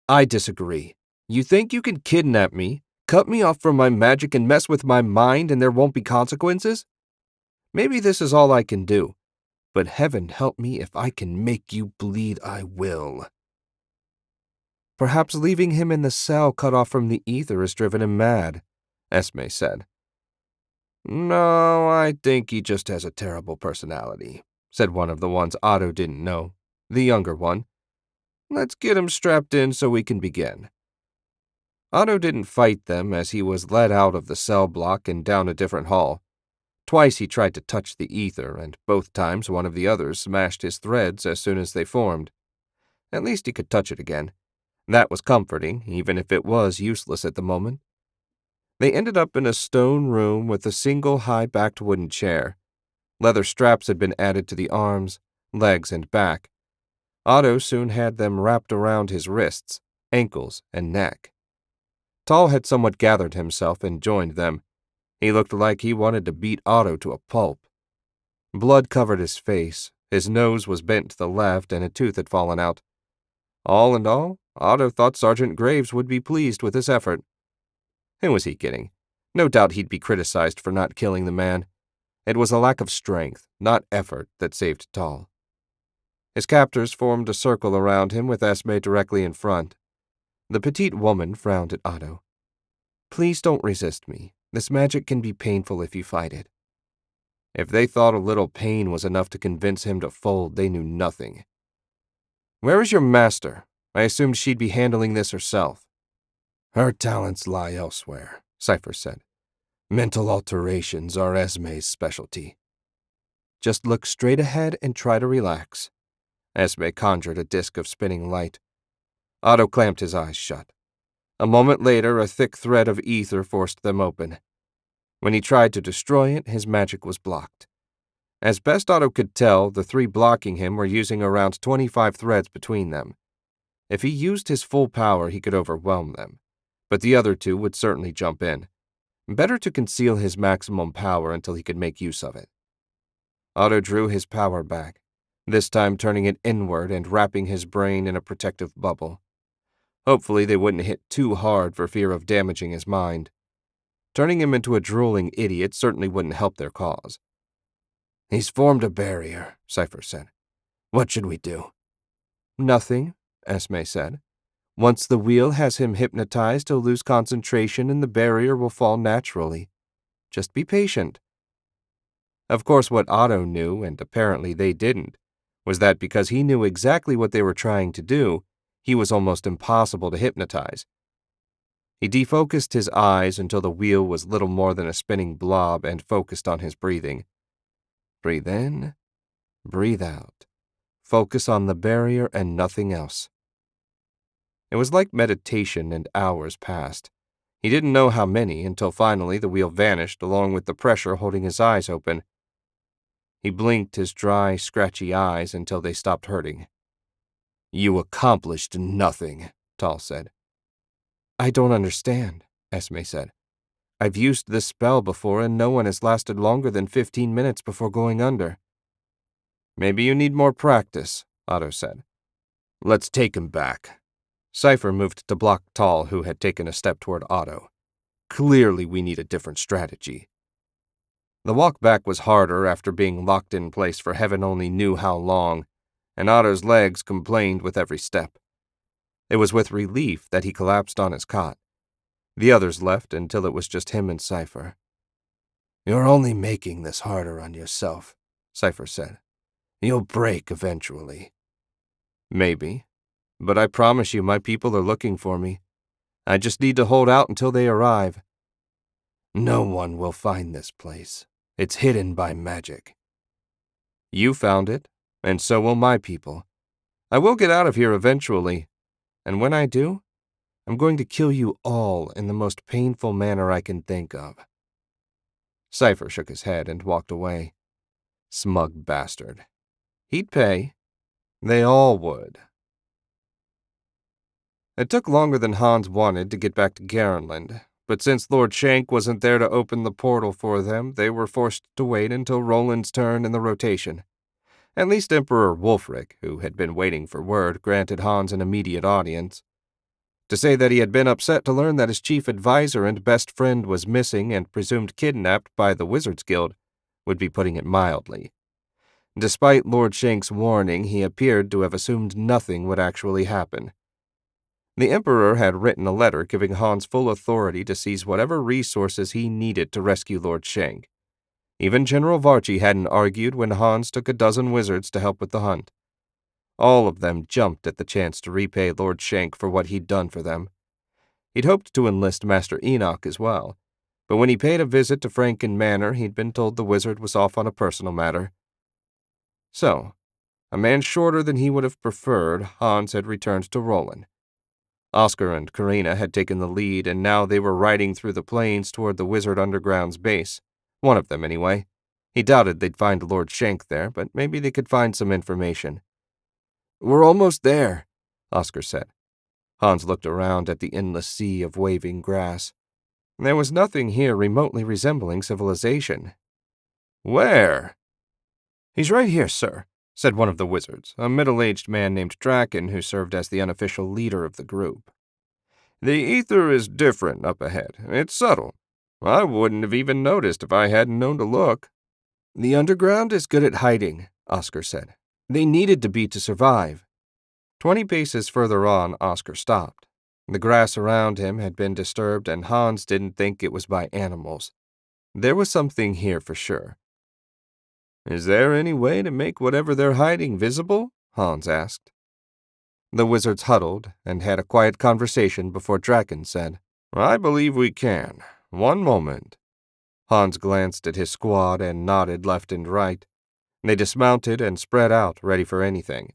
"I disagree. You think you can kidnap me, cut me off from my magic, and mess with my mind and there won't be consequences? Maybe this is all I can do, but heaven help me if I can make you bleed, I will." "Perhaps leaving him in the cell cut off from the ether has driven him mad," Esme said. "No, I think he just has a terrible personality," said one of the ones Otto didn't know, the younger one. "Let's get him strapped in so we can begin." Otto didn't fight them as he was led out of the cell block and down a different hall. Twice he tried to touch the ether, and both times one of the others smashed his threads as soon as they formed. At least he could touch it again. That was comforting, even if it was useless at the moment. They ended up in a stone room with a single high-backed wooden chair. Leather straps had been added to the arms, legs, and back. Otto soon had them wrapped around his wrists, ankles, and neck. Tall had somewhat gathered himself and joined them. He looked like he wanted to beat Otto to a pulp. Blood covered his face, his nose was bent to the left, and a tooth had fallen out. All in all, Otto thought Sergeant Graves would be pleased with his effort. Who was he kidding? No doubt he'd be criticized for not killing the man. It was a lack of strength, not effort, that saved Tall. His captors formed a circle around him with Esme directly in front. The petite woman frowned at Otto. "Please don't resist me. This magic can be painful if you fight it." If they thought a little pain was enough to convince him to fold, they knew nothing. "Where is your master? I assumed she'd be handling this herself." "Her talents lie elsewhere," Cypher said. "Mental alterations are Esme's specialty." "Just look straight ahead and try to relax." Esme conjured a disk of spinning light. Otto clamped his eyes shut. A moment later, a thick thread of ether forced them open. When he tried to destroy it, his magic was blocked. As best Otto could tell, the 3 blocking him were using around 25 threads between them. If he used his full power, he could overwhelm them, but the other 2 would certainly jump in. Better to conceal his maximum power until he could make use of it. Otto drew his power back, this time turning it inward and wrapping his brain in a protective bubble. Hopefully they wouldn't hit too hard for fear of damaging his mind. Turning him into a drooling idiot certainly wouldn't help their cause. "He's formed a barrier," Cypher said. "What should we do?" "Nothing," Esme said. "Once the wheel has him hypnotized, he'll lose concentration and the barrier will fall naturally. Just be patient." Of course, what Otto knew, and apparently they didn't, was that because he knew exactly what they were trying to do, he was almost impossible to hypnotize. He defocused his eyes until the wheel was little more than a spinning blob and focused on his breathing. Breathe in, breathe out. Focus on the barrier and nothing else. It was like meditation, and hours passed. He didn't know how many until finally the wheel vanished along with the pressure holding his eyes open. He blinked his dry, scratchy eyes until they stopped hurting. You accomplished nothing, Tal said. I don't understand, Esme said. I've used this spell before and no one has lasted longer than 15 minutes before going under. Maybe you need more practice, Otto said. Let's take him back. Cypher moved to block Tal, who had taken a step toward Otto. Clearly we need a different strategy. The walk back was harder after being locked in place for heaven only knew how long, and Otto's legs complained with every step. It was with relief that he collapsed on his cot. The others left until it was just him and Cypher. You're only making this harder on yourself, Cypher said. You'll break eventually. Maybe, but I promise you my people are looking for me. I just need to hold out until they arrive. No one will find this place. It's hidden by magic. You found it, and so will my people. I will get out of here eventually, and when I do, I'm going to kill you all in the most painful manner I can think of. Cypher shook his head and walked away. Smug bastard. He'd pay. They all would. It took longer than Hans wanted to get back to Garenland, but since Lord Shank wasn't there to open the portal for them, they were forced to wait until Roland's turn in the rotation. At least Emperor Wulfric, who had been waiting for word, granted Hans an immediate audience. To say that he had been upset to learn that his chief advisor and best friend was missing and presumed kidnapped by the Wizards Guild would be putting it mildly. Despite Lord Shank's warning, he appeared to have assumed nothing would actually happen. The Emperor had written a letter giving Hans full authority to seize whatever resources he needed to rescue Lord Shank. Even General Varchi hadn't argued when Hans took a dozen wizards to help with the hunt. All of them jumped at the chance to repay Lord Shank for what he'd done for them. He'd hoped to enlist Master Enoch as well, but when he paid a visit to Franken Manor, he'd been told the wizard was off on a personal matter. So, a man shorter than he would have preferred, Hans had returned to Roland. Oscar and Karina had taken the lead, and now they were riding through the plains toward the Wizard Underground's base. One of them, anyway. He doubted they'd find Lord Shank there, but maybe they could find some information. We're almost there, Oscar said. Hans looked around at the endless sea of waving grass. There was nothing here remotely resembling civilization. Where? He's right here, sir, said one of the wizards, a middle-aged man named Draken who served as the unofficial leader of the group. The ether is different up ahead. It's subtle. I wouldn't have even noticed if I hadn't known to look. The underground is good at hiding, Oscar said. They needed to be to survive. 20 paces further on, Oscar stopped. The grass around him had been disturbed, and Hans didn't think it was by animals. There was something here for sure. Is there any way to make whatever they're hiding visible? Hans asked. The wizards huddled and had a quiet conversation before Draken said, I believe we can. One moment. Hans glanced at his squad and nodded left and right. They dismounted and spread out, ready for anything.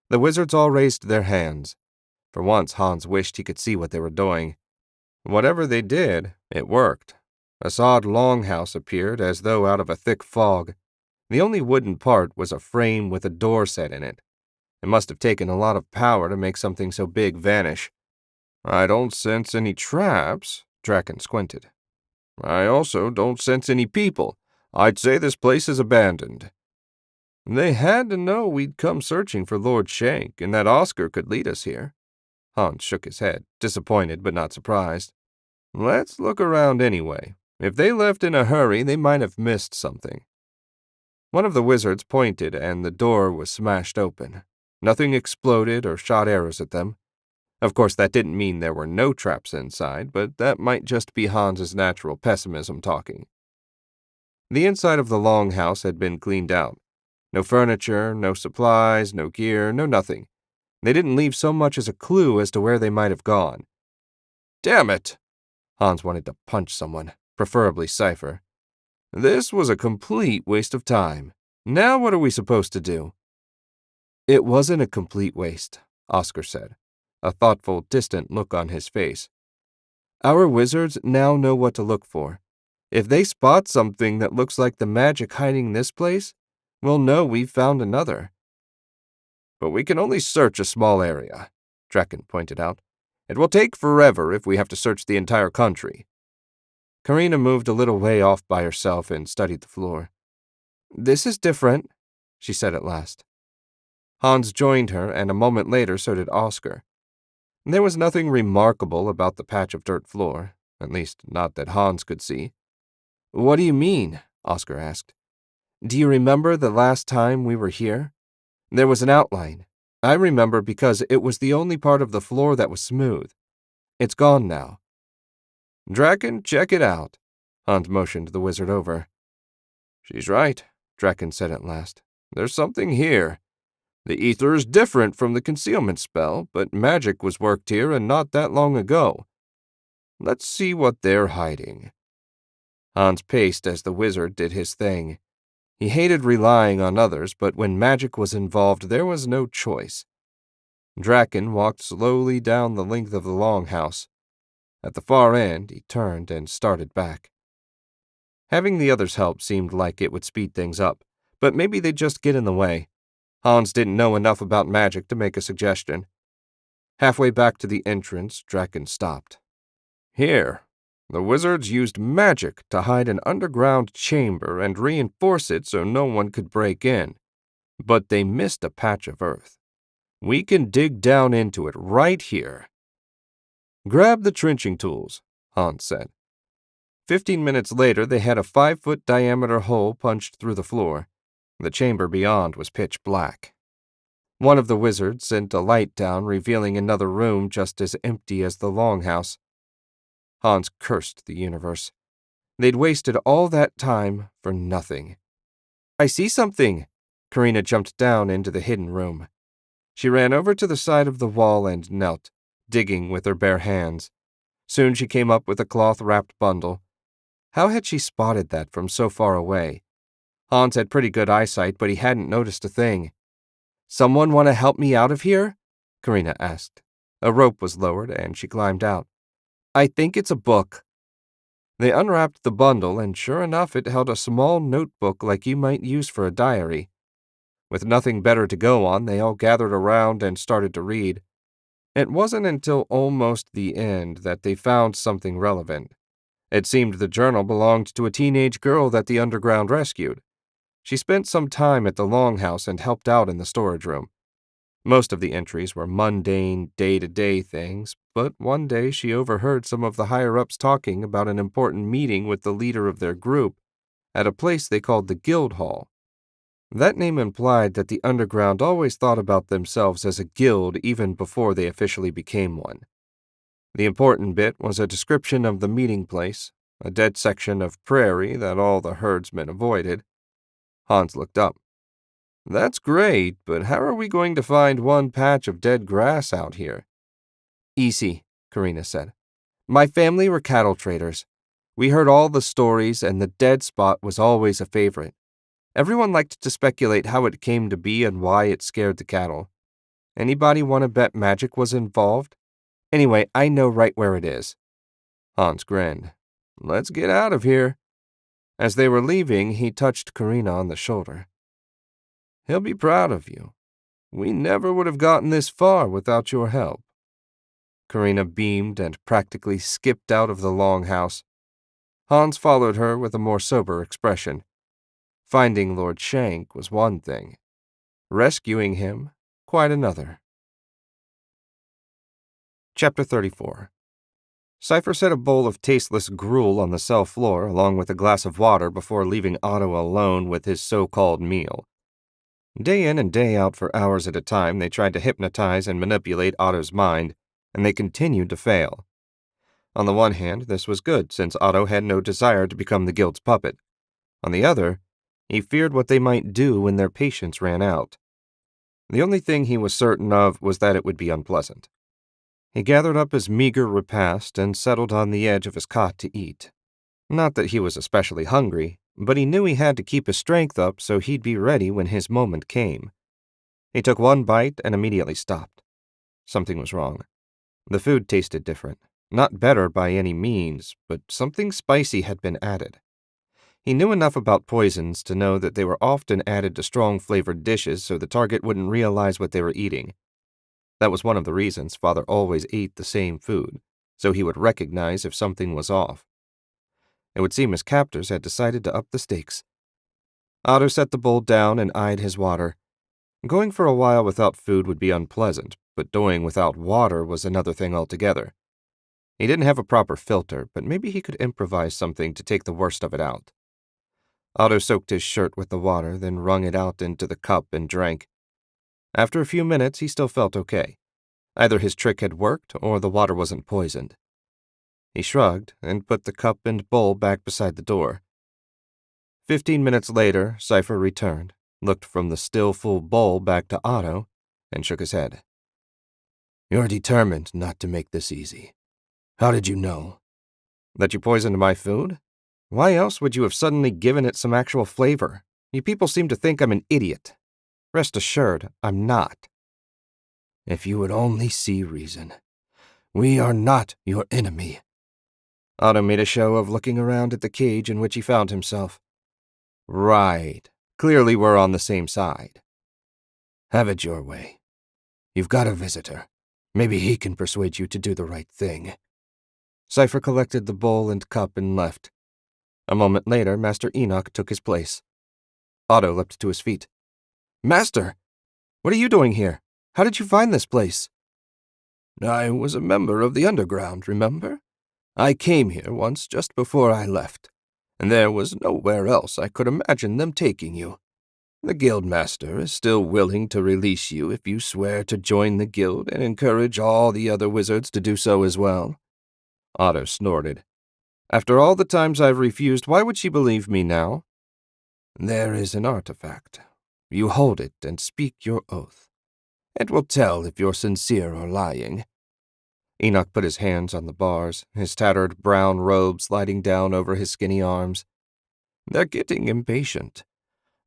The wizards all raised their hands. For once, Hans wished he could see what they were doing. Whatever they did, it worked. A sod longhouse appeared as though out of a thick fog. The only wooden part was a frame with a door set in it. It must have taken a lot of power to make something so big vanish. I don't sense any traps, Draken squinted. I also don't sense any people. I'd say this place is abandoned. They had to know we'd come searching for Lord Shank and that Oscar could lead us here. Hans shook his head, disappointed but not surprised. Let's look around anyway. If they left in a hurry, they might have missed something. One of the wizards pointed, and the door was smashed open. Nothing exploded or shot arrows at them. Of course, that didn't mean there were no traps inside, but that might just be Hans's natural pessimism talking. The inside of the longhouse had been cleaned out. No furniture, no supplies, no gear, no nothing. They didn't leave so much as a clue as to where they might have gone. Damn it! Hans wanted to punch someone, preferably Cypher. This was a complete waste of time. Now what are we supposed to do? It wasn't a complete waste, Oscar said, a thoughtful, distant look on his face. Our wizards now know what to look for. If they spot something that looks like the magic hiding this place, we'll know we've found another." "But we can only search a small area," Draken pointed out. "It will take forever if we have to search the entire country." Karina moved a little way off by herself and studied the floor. "This is different," she said at last. Hans joined her, and a moment later so did Oscar. There was nothing remarkable about the patch of dirt floor, at least not that Hans could see. "What do you mean?" Oscar asked. "Do you remember the last time we were here? There was an outline. I remember because it was the only part of the floor that was smooth. It's gone now." "Draken, check it out." Hans motioned the wizard over. "She's right," Draken said at last. "There's something here. The ether is different from the concealment spell, but magic was worked here and not that long ago. Let's see what they're hiding." Hans paced as the wizard did his thing. He hated relying on others, but when magic was involved, there was no choice. Draken walked slowly down the length of the longhouse. At the far end, he turned and started back. Having the others help seemed like it would speed things up, but maybe they'd just get in the way. Hans didn't know enough about magic to make a suggestion. Halfway back to the entrance, Draken stopped. "Here, the wizards used magic to hide an underground chamber and reinforce it so no one could break in. But they missed a patch of earth. We can dig down into it right here." "Grab the trenching tools," Hans said. 15 minutes later, they had a 5-foot diameter hole punched through the floor. The chamber beyond was pitch black. One of the wizards sent a light down, revealing another room just as empty as the longhouse. Hans cursed the universe. They'd wasted all that time for nothing. "I see something!" Karina jumped down into the hidden room. She ran over to the side of the wall and knelt, digging with her bare hands. Soon she came up with a cloth-wrapped bundle. How had she spotted that from so far away? Hans had pretty good eyesight, but he hadn't noticed a thing. "Someone want to help me out of here?" Karina asked. A rope was lowered, and she climbed out. "I think it's a book." They unwrapped the bundle, and sure enough, it held a small notebook like you might use for a diary. With nothing better to go on, they all gathered around and started to read. It wasn't until almost the end that they found something relevant. It seemed the journal belonged to a teenage girl that the underground rescued. She spent some time at the longhouse and helped out in the storage room. Most of the entries were mundane, day-to-day things, but one day she overheard some of the higher-ups talking about an important meeting with the leader of their group at a place they called the Guild Hall. That name implied that the underground always thought about themselves as a guild even before they officially became one. The important bit was a description of the meeting place, a dead section of prairie that all the herdsmen avoided. Hans looked up. "That's great, but how are we going to find one patch of dead grass out here?" "Easy," Karina said. "My family were cattle traders. We heard all the stories, and the dead spot was always a favorite. Everyone liked to speculate how it came to be and why it scared the cattle. Anybody want to bet magic was involved? Anyway, I know right where it is." Hans grinned. "Let's get out of here." As they were leaving, he touched Karina on the shoulder. "He'll be proud of you. We never would have gotten this far without your help." Karina beamed and practically skipped out of the longhouse. Hans followed her with a more sober expression. Finding Lord Shank was one thing. Rescuing him, quite another. Chapter 34. Cypher set a bowl of tasteless gruel on the cell floor along with a glass of water before leaving Otto alone with his so-called meal. Day in and day out for hours at a time, they tried to hypnotize and manipulate Otto's mind, and they continued to fail. On the one hand, this was good, since Otto had no desire to become the guild's puppet. On the other, he feared what they might do when their patience ran out. The only thing he was certain of was that it would be unpleasant. He gathered up his meager repast and settled on the edge of his cot to eat. Not that he was especially hungry, but he knew he had to keep his strength up so he'd be ready when his moment came. He took one bite and immediately stopped. Something was wrong. The food tasted different, Not better by any means, but something spicy had been added. He knew enough about poisons to know that they were often added to strong-flavored dishes so the target wouldn't realize what they were eating. That was one of the reasons Father always ate the same food, so he would recognize if something was off. It would seem his captors had decided to up the stakes. Otto set the bowl down and eyed his water. Going for a while without food would be unpleasant, but doing without water was another thing altogether. He didn't have a proper filter, but maybe he could improvise something to take the worst of it out. Otto soaked his shirt with the water, then wrung it out into the cup and drank. After a few minutes, he still felt okay. Either his trick had worked, or the water wasn't poisoned. He shrugged and put the cup and bowl back beside the door. 15 minutes later, Cypher returned, looked from the still full bowl back to Otto, and shook his head. You're determined not to make this easy. How did you know? That you poisoned my food? Why else would you have suddenly given it some actual flavor? You people seem to think I'm an idiot. Rest assured, I'm not. If you would only see reason. We are not your enemy. Otto made a show of looking around at the cage in which he found himself. Right. Clearly we're on the same side. Have it your way. You've got a visitor. Maybe he can persuade you to do the right thing. Cypher collected the bowl and cup and left. A moment later, Master Enoch took his place. Otto leapt to his feet. Master! What are you doing here? How did you find this place? I was a member of the underground, remember? I came here once just before I left, and there was nowhere else I could imagine them taking you. The guildmaster is still willing to release you if you swear to join the guild and encourage all the other wizards to do so as well. Otto snorted. After all the times I've refused, why would she believe me now? There is an artifact. You hold it and speak your oath. It will tell if you're sincere or lying. Enoch put his hands on the bars, his tattered brown robe sliding down over his skinny arms. They're getting impatient.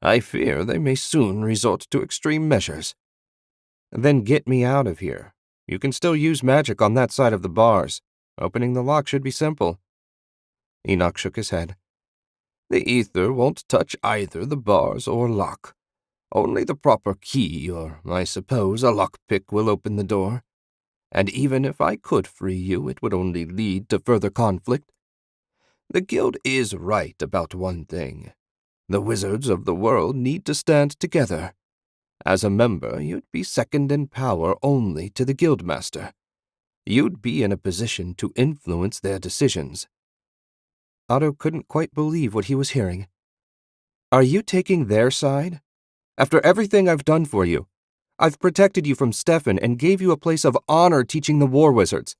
I fear they may soon resort to extreme measures. Then get me out of here. You can still use magic on that side of the bars. Opening the lock should be simple. Enoch shook his head. The ether won't touch either the bars or lock. Only the proper key, or I suppose a lockpick, will open the door. And even if I could free you, it would only lead to further conflict. The guild is right about one thing. The wizards of the world need to stand together. As a member, you'd be second in power only to the guildmaster. You'd be in a position to influence their decisions. Otto couldn't quite believe what he was hearing. Are you taking their side? After everything I've done for you, I've protected you from Stefan and gave you a place of honor teaching the war wizards.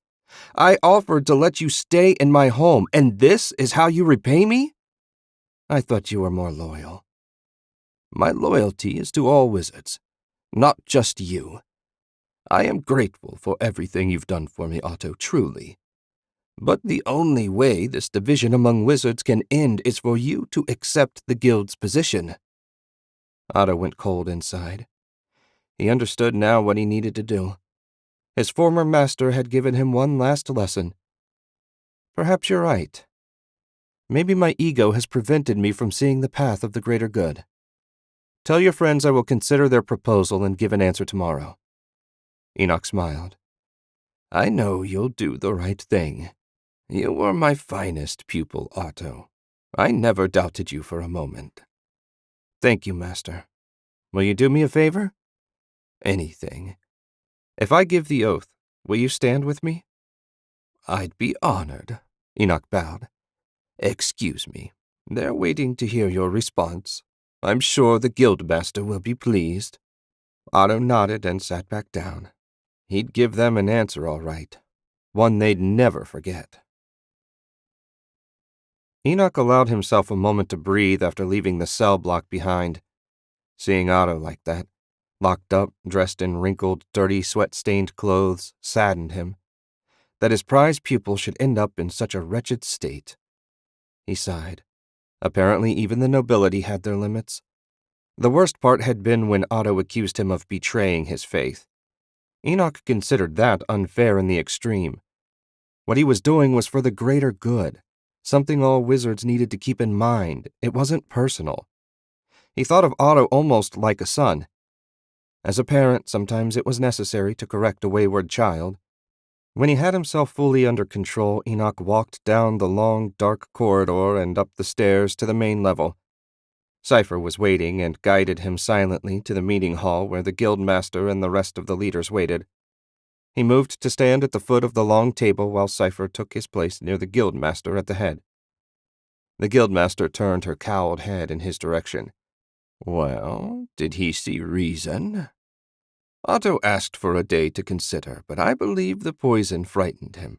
I offered to let you stay in my home, and this is how you repay me? I thought you were more loyal. My loyalty is to all wizards, not just you. I am grateful for everything you've done for me, Otto, truly. But the only way this division among wizards can end is for you to accept the guild's position. Otto went cold inside. He understood now what he needed to do. His former master had given him one last lesson. Perhaps you're right. Maybe my ego has prevented me from seeing the path of the greater good. Tell your friends I will consider their proposal and give an answer tomorrow. Enoch smiled. I know you'll do the right thing. You were my finest pupil, Otto. I never doubted you for a moment. Thank you, Master. Will you do me a favor? Anything. If I give the oath, will you stand with me? I'd be honored. Enoch bowed. Excuse me. They're waiting to hear your response. I'm sure the guildmaster will be pleased. Otto nodded and sat back down. He'd give them an answer all right. One they'd never forget. Enoch allowed himself a moment to breathe after leaving the cell block behind. Seeing Otto like that, locked up, dressed in wrinkled, dirty, sweat-stained clothes, saddened him. That his prize pupil should end up in such a wretched state. He sighed. Apparently even the nobility had their limits. The worst part had been when Otto accused him of betraying his faith. Enoch considered that unfair in the extreme. What he was doing was for the greater good, something all wizards needed to keep in mind. It wasn't personal. He thought of Otto almost like a son. As a parent, sometimes it was necessary to correct a wayward child. When he had himself fully under control, Enoch walked down the long, dark corridor and up the stairs to the main level. Cypher was waiting and guided him silently to the meeting hall where the guildmaster and the rest of the leaders waited. He moved to stand at the foot of the long table while Cypher took his place near the guildmaster at the head. The guildmaster turned her cowled head in his direction. Well, did he see reason? Otto asked for a day to consider, but I believe the poison frightened him.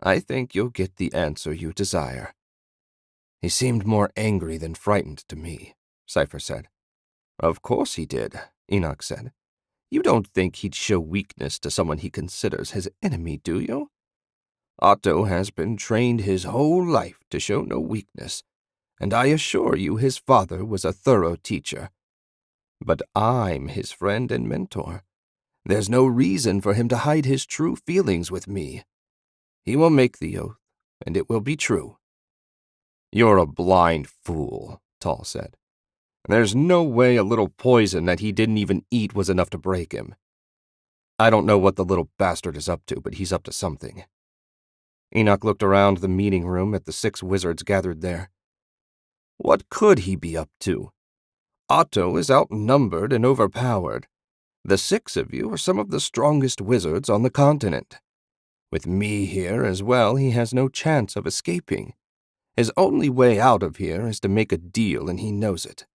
I think you'll get the answer you desire. He seemed more angry than frightened to me, Cypher said. Of course he did, Enoch said. You don't think he'd show weakness to someone he considers his enemy, do you? Otto has been trained his whole life to show no weakness, and I assure you his father was a thorough teacher. But I'm his friend and mentor. There's no reason for him to hide his true feelings with me. He will make the oath, and it will be true. You're a blind fool, Tall said. There's no way a little poison that he didn't even eat was enough to break him. I don't know what the little bastard is up to, but he's up to something. Enoch looked around the meeting room at the 6 wizards gathered there. What could he be up to? Otto is outnumbered and overpowered. The 6 of you are some of the strongest wizards on the continent. With me here as well, he has no chance of escaping. His only way out of here is to make a deal, and he knows it.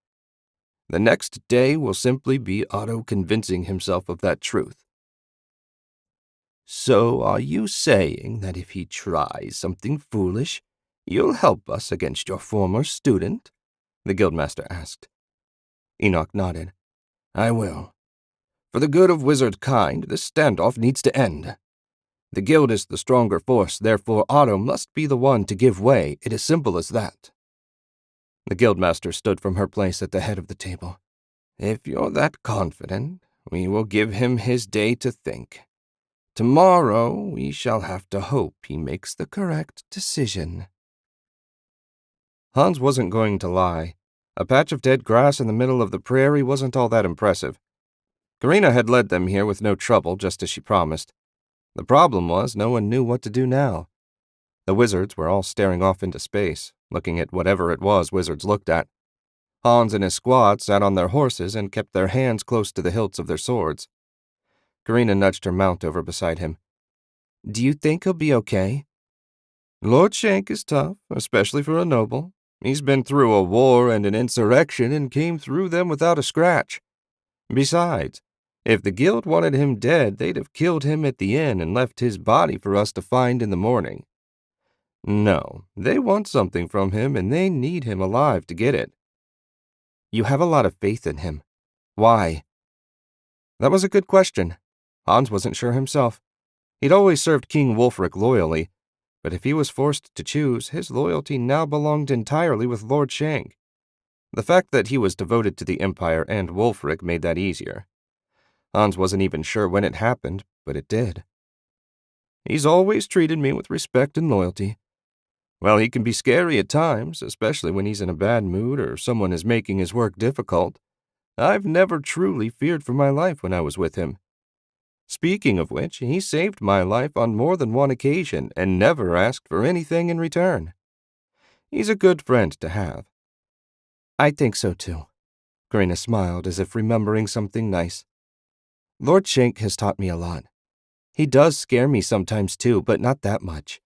The next day will simply be Otto convincing himself of that truth. So are you saying that if he tries something foolish, you'll help us against your former student? The guildmaster asked. Enoch nodded. I will. For the good of wizard kind, this standoff needs to end. The guild is the stronger force, therefore Otto must be the one to give way. It is simple as that. The guildmaster stood from her place at the head of the table. If you're that confident, we will give him his day to think. Tomorrow we shall have to hope he makes the correct decision. Hans wasn't going to lie. A patch of dead grass in the middle of the prairie wasn't all that impressive. Karina had led them here with no trouble, just as she promised. The problem was no one knew what to do now. The wizards were all staring off into space, looking at whatever it was wizards looked at. Hans and his squad sat on their horses and kept their hands close to the hilts of their swords. Karina nudged her mount over beside him. Do you think he'll be okay? Lord Shank is tough, especially for a noble. He's been through a war and an insurrection and came through them without a scratch. Besides, if the guild wanted him dead, they'd have killed him at the inn and left his body for us to find in the morning. No, they want something from him and they need him alive to get it. You have a lot of faith in him. Why? That was a good question. Hans wasn't sure himself. He'd always served King Wulfric loyally, but if he was forced to choose, his loyalty now belonged entirely with Lord Shank. The fact that he was devoted to the Empire and Wulfric made that easier. Hans wasn't even sure when it happened, but it did. He's always treated me with respect and loyalty. Well, he can be scary at times, especially when he's in a bad mood or someone is making his work difficult. I've never truly feared for my life when I was with him. Speaking of which, he saved my life on more than one occasion and never asked for anything in return. He's a good friend to have. I think so too. Karina smiled as if remembering something nice. Lord Shank has taught me a lot. He does scare me sometimes too, but not that much.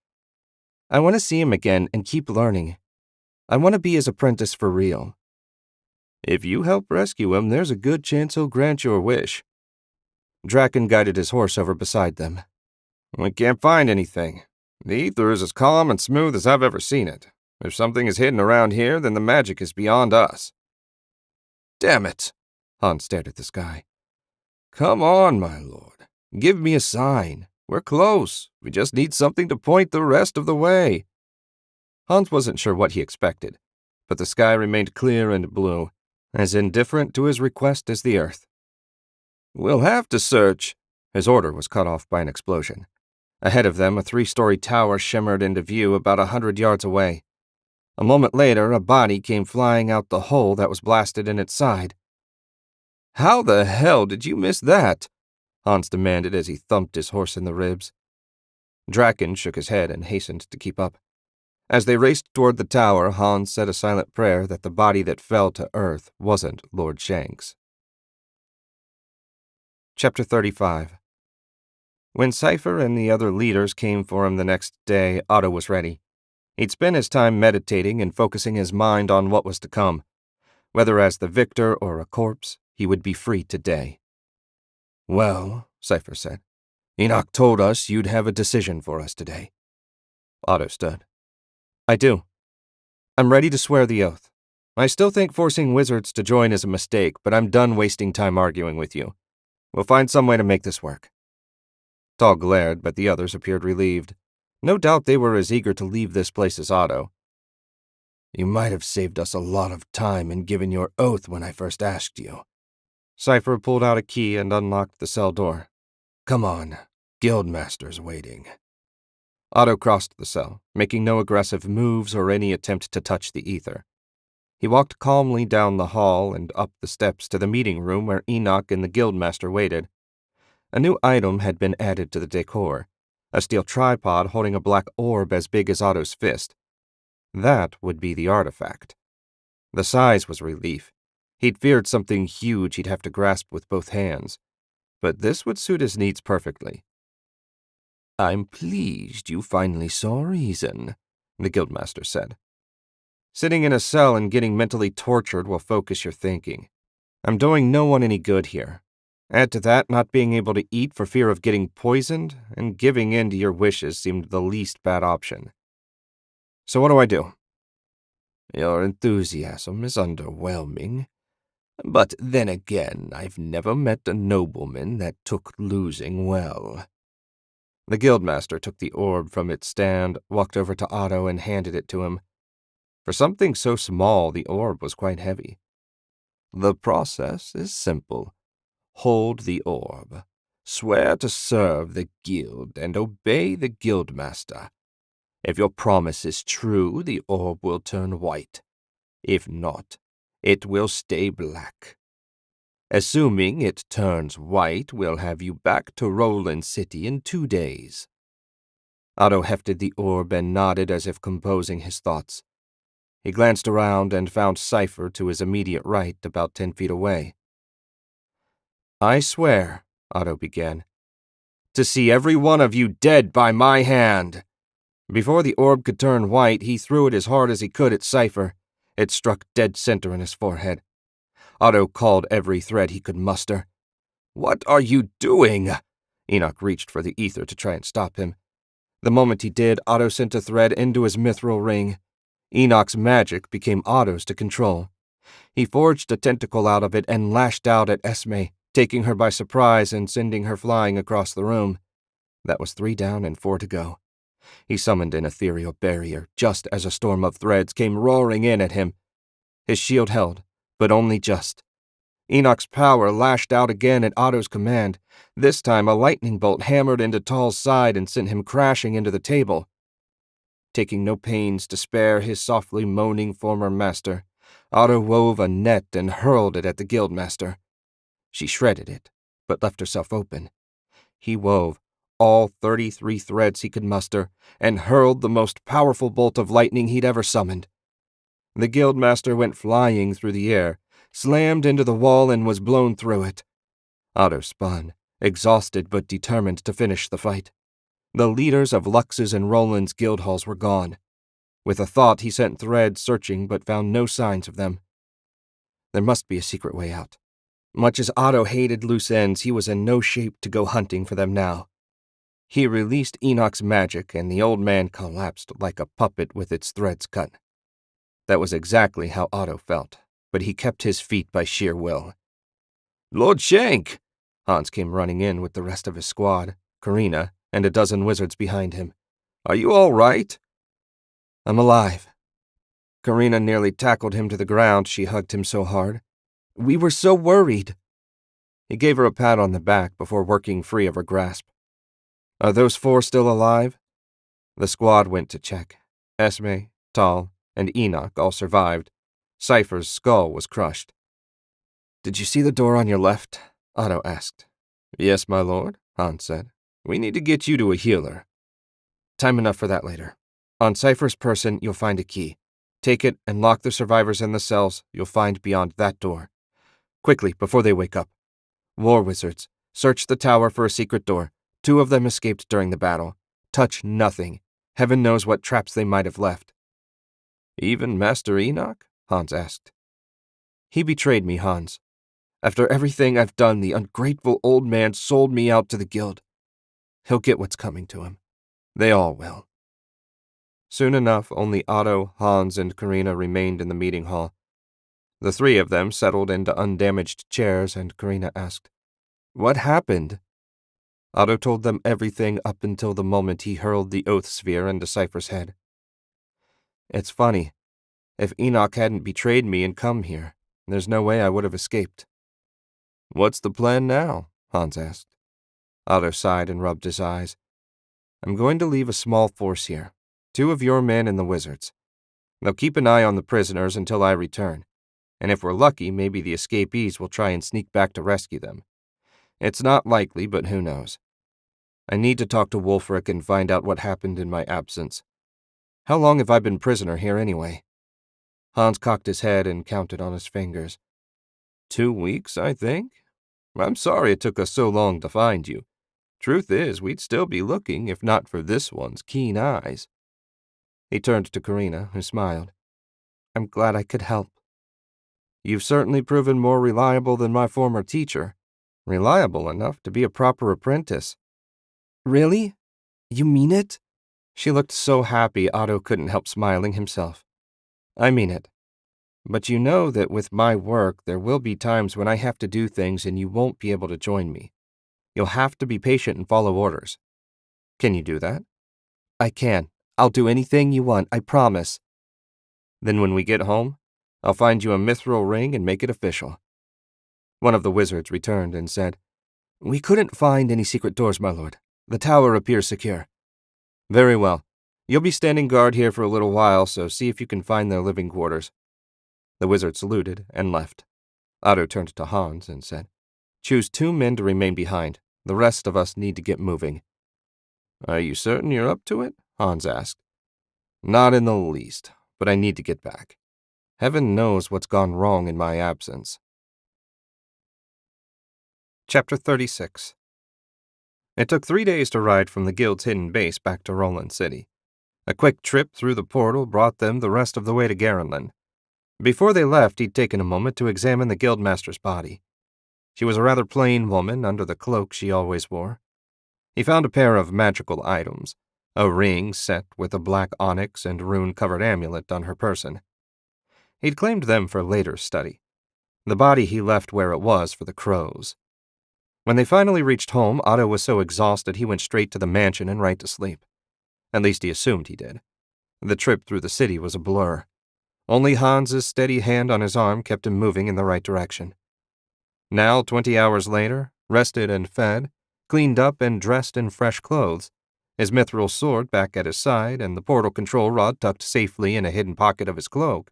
I want to see him again and keep learning. I want to be his apprentice for real. If you help rescue him, there's a good chance he'll grant your wish. Draken guided his horse over beside them. We can't find anything. The ether is as calm and smooth as I've ever seen it. If something is hidden around here, then the magic is beyond us. Damn it! Hans stared at the sky. Come on, my lord. Give me a sign. We're close. We just need something to point the rest of the way. Hans wasn't sure what he expected, but the sky remained clear and blue, as indifferent to his request as the earth. We'll have to search. His order was cut off by an explosion. Ahead of them, a 3-story tower shimmered into view about 100 yards away. A moment later, a body came flying out the hole that was blasted in its side. "How the hell did you miss that?" Hans demanded as he thumped his horse in the ribs. Draken shook his head and hastened to keep up. As they raced toward the tower, Hans said a silent prayer that the body that fell to earth wasn't Lord Shanks. Chapter 35. When Cypher and the other leaders came for him the next day, Otto was ready. He'd spent his time meditating and focusing his mind on what was to come. Whether as the victor or a corpse, he would be free today. "Well," Cypher said, "Enoch told us you'd have a decision for us today." Otto stood. "I do. I'm ready to swear the oath. I still think forcing wizards to join is a mistake, but I'm done wasting time arguing with you. We'll find some way to make this work." Tal glared, but the others appeared relieved. No doubt they were as eager to leave this place as Otto. "You might have saved us a lot of time and given your oath when I first asked you." Cypher pulled out a key and unlocked the cell door. "Come on, Guildmaster's waiting." Otto crossed the cell, making no aggressive moves or any attempt to touch the ether. He walked calmly down the hall and up the steps to the meeting room where Enoch and the Guildmaster waited. A new item had been added to the decor, a steel tripod holding a black orb as big as Otto's fist. That would be the artifact. The size was relief. He'd feared something huge he'd have to grasp with both hands, but this would suit his needs perfectly. "I'm pleased you finally saw reason," the Guildmaster said. "Sitting in a cell and getting mentally tortured will focus your thinking. I'm doing no one any good here. Add to that not being able to eat for fear of getting poisoned, and giving in to your wishes seemed the least bad option. So what do I do?" "Your enthusiasm is underwhelming. But then again, I've never met a nobleman that took losing well." The Guildmaster took the orb from its stand, walked over to Otto, and handed it to him. For something so small, the orb was quite heavy. "The process is simple. Hold the orb. Swear to serve the guild and obey the Guildmaster. If your promise is true, the orb will turn white. If not, it will stay black. Assuming it turns white, we'll have you back to Roland City in 2 days. Otto hefted the orb and nodded as if composing his thoughts. He glanced around and found Cypher to his immediate right, about 10 feet away. "I swear," Otto began, "to see every one of you dead by my hand." Before the orb could turn white, he threw it as hard as he could at Cypher. It struck dead center in his forehead. Otto called every thread he could muster. "What are you doing?" Enoch reached for the ether to try and stop him. The moment he did, Otto sent a thread into his mithril ring. Enoch's magic became Otto's to control. He forged a tentacle out of it and lashed out at Esme, taking her by surprise and sending her flying across the room. That was 3 down and 4 to go. He summoned an ethereal barrier just as a storm of threads came roaring in at him. His shield held, but only just. Enoch's power lashed out again at Otto's command. This time a lightning bolt hammered into Tal's side and sent him crashing into the table. Taking no pains to spare his softly moaning former master, Otto wove a net and hurled it at the Guildmaster. She shredded it, but left herself open. He wove all 33 threads he could muster and hurled the most powerful bolt of lightning he'd ever summoned. The Guildmaster went flying through the air, slammed into the wall, and was blown through it. Otto spun, exhausted but determined to finish the fight. The leaders of Lux's and Roland's guild halls were gone. With a thought, he sent threads searching but found no signs of them. There must be a secret way out. Much as Otto hated loose ends, he was in no shape to go hunting for them now. He released Enoch's magic, and the old man collapsed like a puppet with its threads cut. That was exactly how Otto felt, but he kept his feet by sheer will. "Lord Shank!" Hans came running in with the rest of his squad, Karina, and a dozen wizards behind him. "Are you all right?" "I'm alive." Karina nearly tackled him to the ground, she hugged him so hard. "We were so worried." He gave her a pat on the back before working free of her grasp. Are those 4 still alive?" The squad went to check. Esme, Tal, and Enoch all survived. Cypher's skull was crushed. "Did you see the door on your left?" Otto asked. "Yes, my lord," Hans said. "We need to get you to a healer." "Time enough for that later. On Cypher's person, you'll find a key. Take it and lock the survivors in the cells you'll find beyond that door. Quickly, before they wake up. War wizards, search the tower for a secret door. 2 of them escaped during the battle. Touch nothing. Heaven knows what traps they might have left." "Even Master Enoch?" Hans asked. "He betrayed me, Hans. After everything I've done, the ungrateful old man sold me out to the guild. He'll get what's coming to him. They all will." Soon enough, only Otto, Hans, and Karina remained in the meeting hall. The 3 of them settled into undamaged chairs, and Karina asked, "What happened?" Otto told them everything up until the moment he hurled the oath sphere into Cypher's head. "It's funny. If Enoch hadn't betrayed me and come here, there's no way I would have escaped." "What's the plan now?" Hans asked. Otto sighed and rubbed his eyes. "I'm going to leave a small force here. 2 of your men and the wizards. They'll keep an eye on the prisoners until I return, and if we're lucky, maybe the escapees will try and sneak back to rescue them. It's not likely, but who knows. I need to talk to Wulfric and find out what happened in my absence. How long have I been prisoner here anyway?" Hans cocked his head and counted on his fingers. 2 weeks, I think. I'm sorry it took us so long to find you. Truth is, we'd still be looking if not for this one's keen eyes." He turned to Karina, who smiled. "I'm glad I could help." "You've certainly proven more reliable than my former teacher. Reliable enough to be a proper apprentice." "Really? You mean it?" She looked so happy Otto couldn't help smiling himself. "I mean it. But you know that with my work, there will be times when I have to do things and you won't be able to join me. You'll have to be patient and follow orders. Can you do that?" "I can. I'll do anything you want, I promise." "Then when we get home, I'll find you a mithril ring and make it official." One of the wizards returned and said, "We couldn't find any secret doors, my lord. The tower appears secure." "Very well. You'll be standing guard here for a little while, so see if you can find their living quarters." The wizard saluted and left. Otto turned to Hans and said, "Choose 2 men to remain behind. The rest of us need to get moving." "Are you certain you're up to it?" Hans asked. "Not in the least, but I need to get back. Heaven knows what's gone wrong in my absence." Chapter 36. It took 3 days to ride from the guild's hidden base back to Roland City. A quick trip through the portal brought them the rest of the way to Garenland. Before they left, he'd taken a moment to examine the guildmaster's body. She was a rather plain woman under the cloak she always wore. He found a pair of magical items, a ring set with a black onyx and rune-covered amulet on her person. He'd claimed them for later study. The body he left where it was for the crows. When they finally reached home, Otto was so exhausted he went straight to the mansion and right to sleep. At least he assumed he did. The trip through the city was a blur. Only Hans's steady hand on his arm kept him moving in the right direction. Now, 20 hours later, rested and fed, cleaned up and dressed in fresh clothes, his mithril sword back at his side and the portal control rod tucked safely in a hidden pocket of his cloak,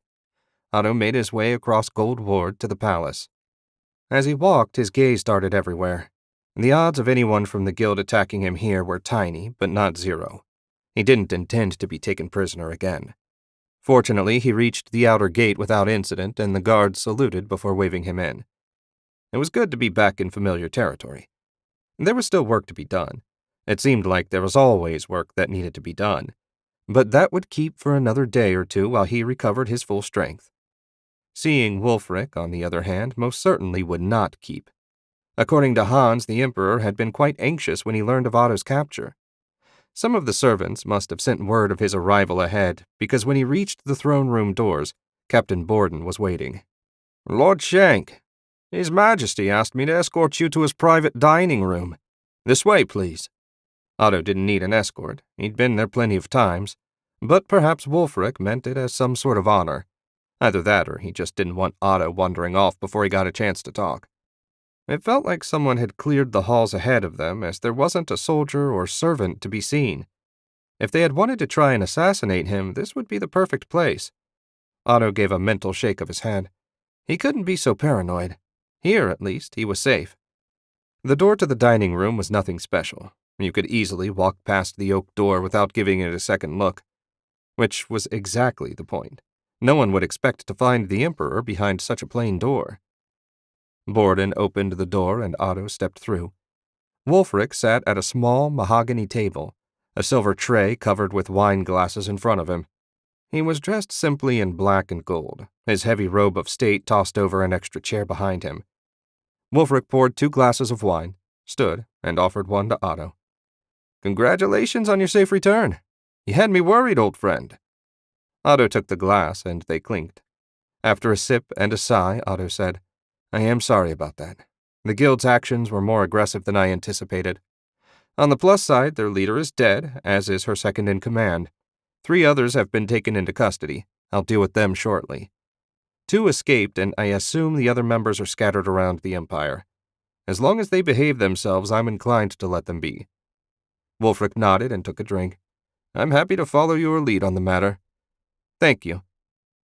Otto made his way across Gold Ward to the palace. As he walked, his gaze darted everywhere. The odds of anyone from the guild attacking him here were tiny, but not zero. He didn't intend to be taken prisoner again. Fortunately, he reached the outer gate without incident, and the guards saluted before waving him in. It was good to be back in familiar territory. There was still work to be done. It seemed like there was always work that needed to be done, but that would keep for another day or 2 while he recovered his full strength. Seeing Wulfric, on the other hand, most certainly would not keep. According to Hans, the Emperor had been quite anxious when he learned of Otto's capture. Some of the servants must have sent word of his arrival ahead, because when he reached the throne room doors, Captain Borden was waiting. "Lord Shank, His Majesty asked me to escort you to his private dining room. This way, please." Otto didn't need an escort. He'd been there plenty of times, but perhaps Wulfric meant it as some sort of honor. Either that or he just didn't want Otto wandering off before he got a chance to talk. It felt like someone had cleared the halls ahead of them, as there wasn't a soldier or servant to be seen. If they had wanted to try and assassinate him, this would be the perfect place. Otto gave a mental shake of his head. He couldn't be so paranoid. Here, at least, he was safe. The door to the dining room was nothing special. You could easily walk past the oak door without giving it a second look. Which was exactly the point. No one would expect to find the Emperor behind such a plain door. Borden opened the door and Otto stepped through. Wulfric sat at a small mahogany table, a silver tray covered with wine glasses in front of him. He was dressed simply in black and gold, his heavy robe of state tossed over an extra chair behind him. Wulfric poured 2 glasses of wine, stood, and offered one to Otto. "Congratulations on your safe return. You had me worried, old friend." Otto took the glass, and they clinked. After a sip and a sigh, Otto said, "I am sorry about that. The guild's actions were more aggressive than I anticipated. On the plus side, their leader is dead, as is her second-in-command. 3 others have been taken into custody. I'll deal with them shortly. 2 escaped, and I assume the other members are scattered around the Empire. As long as they behave themselves, I'm inclined to let them be." Wulfric nodded and took a drink. "I'm happy to follow your lead on the matter." "Thank you.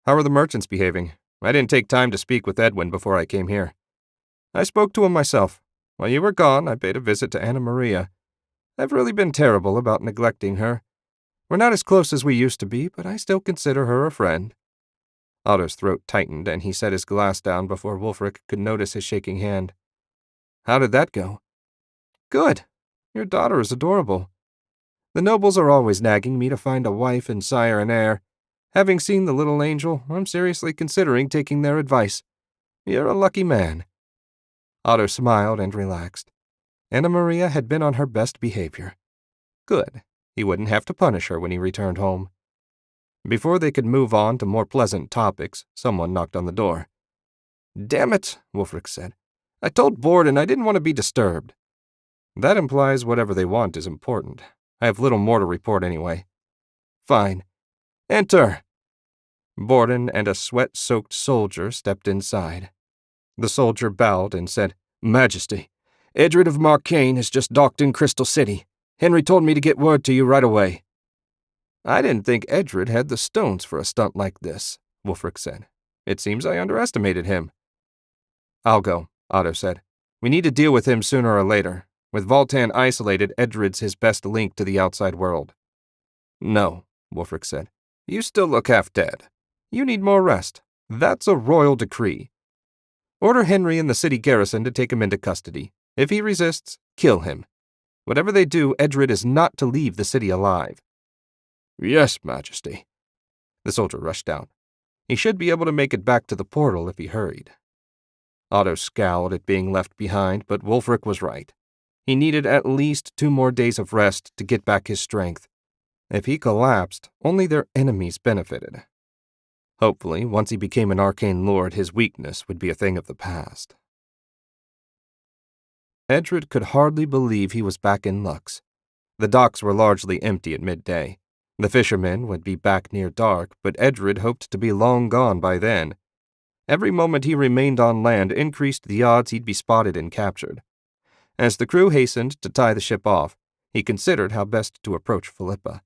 How are the merchants behaving? I didn't take time to speak with Edwin before I came here." "I spoke to him myself. While you were gone, I paid a visit to Anna Maria. I've really been terrible about neglecting her. We're not as close as we used to be, but I still consider her a friend." Otto's throat tightened, and he set his glass down before Wulfric could notice his shaking hand. "How did that go?" "Good. Your daughter is adorable. The nobles are always nagging me to find a wife and sire an heir. Having seen the little angel, I'm seriously considering taking their advice. You're a lucky man." Otto smiled and relaxed. Anna Maria had been on her best behavior. Good. He wouldn't have to punish her when he returned home. Before they could move on to more pleasant topics, someone knocked on the door. "Damn it," Wulfric said. "I told Borden I didn't want to be disturbed." "That implies whatever they want is important. I have little more to report anyway." "Fine. Enter." Borden and a sweat-soaked soldier stepped inside. The soldier bowed and said, "Majesty, Edred of Marcaine has just docked in Crystal City. Henry told me to get word to you right away." "I didn't think Edred had the stones for a stunt like this," Wulfric said. "It seems I underestimated him." "I'll go," Otto said. "We need to deal with him sooner or later. With Voltan isolated, Edred's his best link to the outside world." "No," Wulfric said. "You still look half dead. You need more rest. That's a royal decree. Order Henry and the city garrison to take him into custody. If he resists, kill him. Whatever they do, Edred is not to leave the city alive." "Yes, Majesty." The soldier rushed out. He should be able to make it back to the portal if he hurried. Otto scowled at being left behind, but Wulfric was right. He needed at least 2 more days of rest to get back his strength. If he collapsed, only their enemies benefited. Hopefully, once he became an arcane lord, his weakness would be a thing of the past. Edred could hardly believe he was back in Lux. The docks were largely empty at midday. The fishermen would be back near dark, but Edred hoped to be long gone by then. Every moment he remained on land increased the odds he'd be spotted and captured. As the crew hastened to tie the ship off, he considered how best to approach Philippa.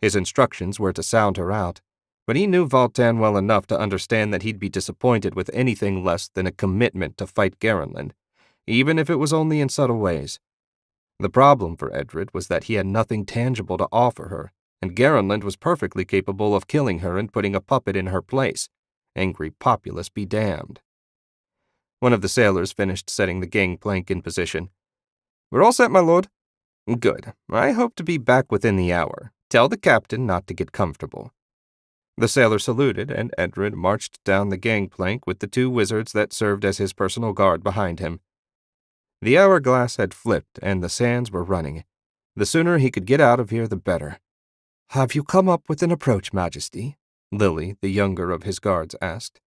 His instructions were to sound her out, but he knew Voltan well enough to understand that he'd be disappointed with anything less than a commitment to fight Garenland, even if it was only in subtle ways. The problem for Edred was that he had nothing tangible to offer her, and Garenland was perfectly capable of killing her and putting a puppet in her place. Angry populace be damned. One of the sailors finished setting the gangplank in position. "We're all set, my lord." "Good. I hope to be back within the hour. Tell the captain not to get comfortable." The sailor saluted, and Edred marched down the gangplank with the 2 wizards that served as his personal guard behind him. The hourglass had flipped, and the sands were running. The sooner he could get out of here, the better. "Have you come up with an approach, Majesty?" Lily, the younger of his guards, asked.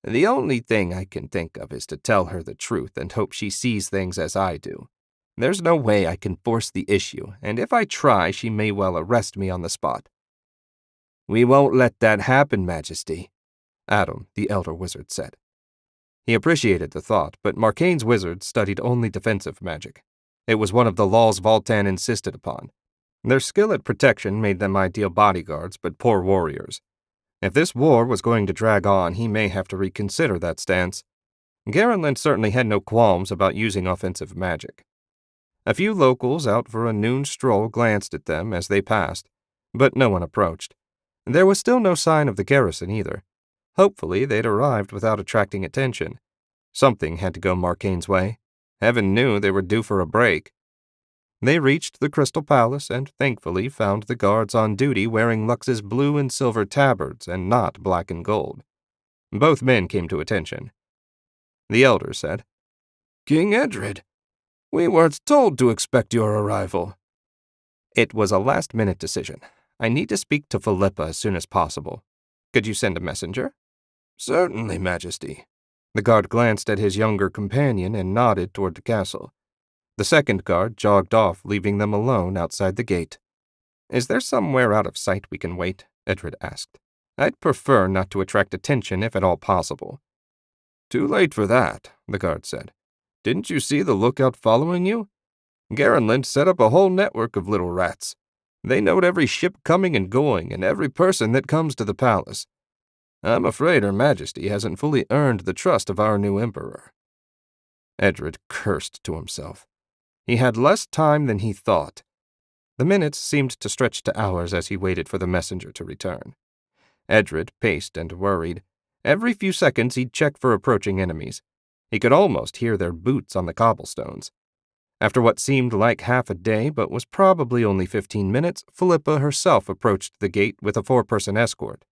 "The only thing I can think of is to tell her the truth and hope she sees things as I do. There's no way I can force the issue, and if I try, she may well arrest me on the spot." "We won't let that happen, Majesty," Adam, the elder wizard, said. He appreciated the thought, but Marcane's wizards studied only defensive magic. It was one of the laws Voltan insisted upon. Their skill at protection made them ideal bodyguards, but poor warriors. If this war was going to drag on, he may have to reconsider that stance. Garenland certainly had no qualms about using offensive magic. A few locals out for a noon stroll glanced at them as they passed, but no one approached. There was still no sign of the garrison either. Hopefully they'd arrived without attracting attention. Something had to go Marcane's way. Heaven knew they were due for a break. They reached the Crystal Palace and thankfully found the guards on duty wearing Lux's blue and silver tabards and not black and gold. Both men came to attention. The elder said, King Edred, we weren't told to expect your arrival. It was a last-minute decision. I need to speak to Philippa as soon as possible. Could you send a messenger? Certainly, Majesty. The guard glanced at his younger companion and nodded toward the castle. The second guard jogged off, leaving them alone outside the gate. Is there somewhere out of sight we can wait? Edred asked. I'd prefer not to attract attention if at all possible. Too late for that, the guard said. Didn't you see the lookout following you? Garenland set up a whole network of little rats. They note every ship coming and going and every person that comes to the palace. I'm afraid Her Majesty hasn't fully earned the trust of our new emperor. Edred cursed to himself. He had less time than he thought. The minutes seemed to stretch to hours as he waited for the messenger to return. Edred paced and worried. Every few seconds he'd check for approaching enemies. He could almost hear their boots on the cobblestones. After what seemed like half a day but was probably only 15 minutes, Philippa herself approached the gate with a 4-person escort.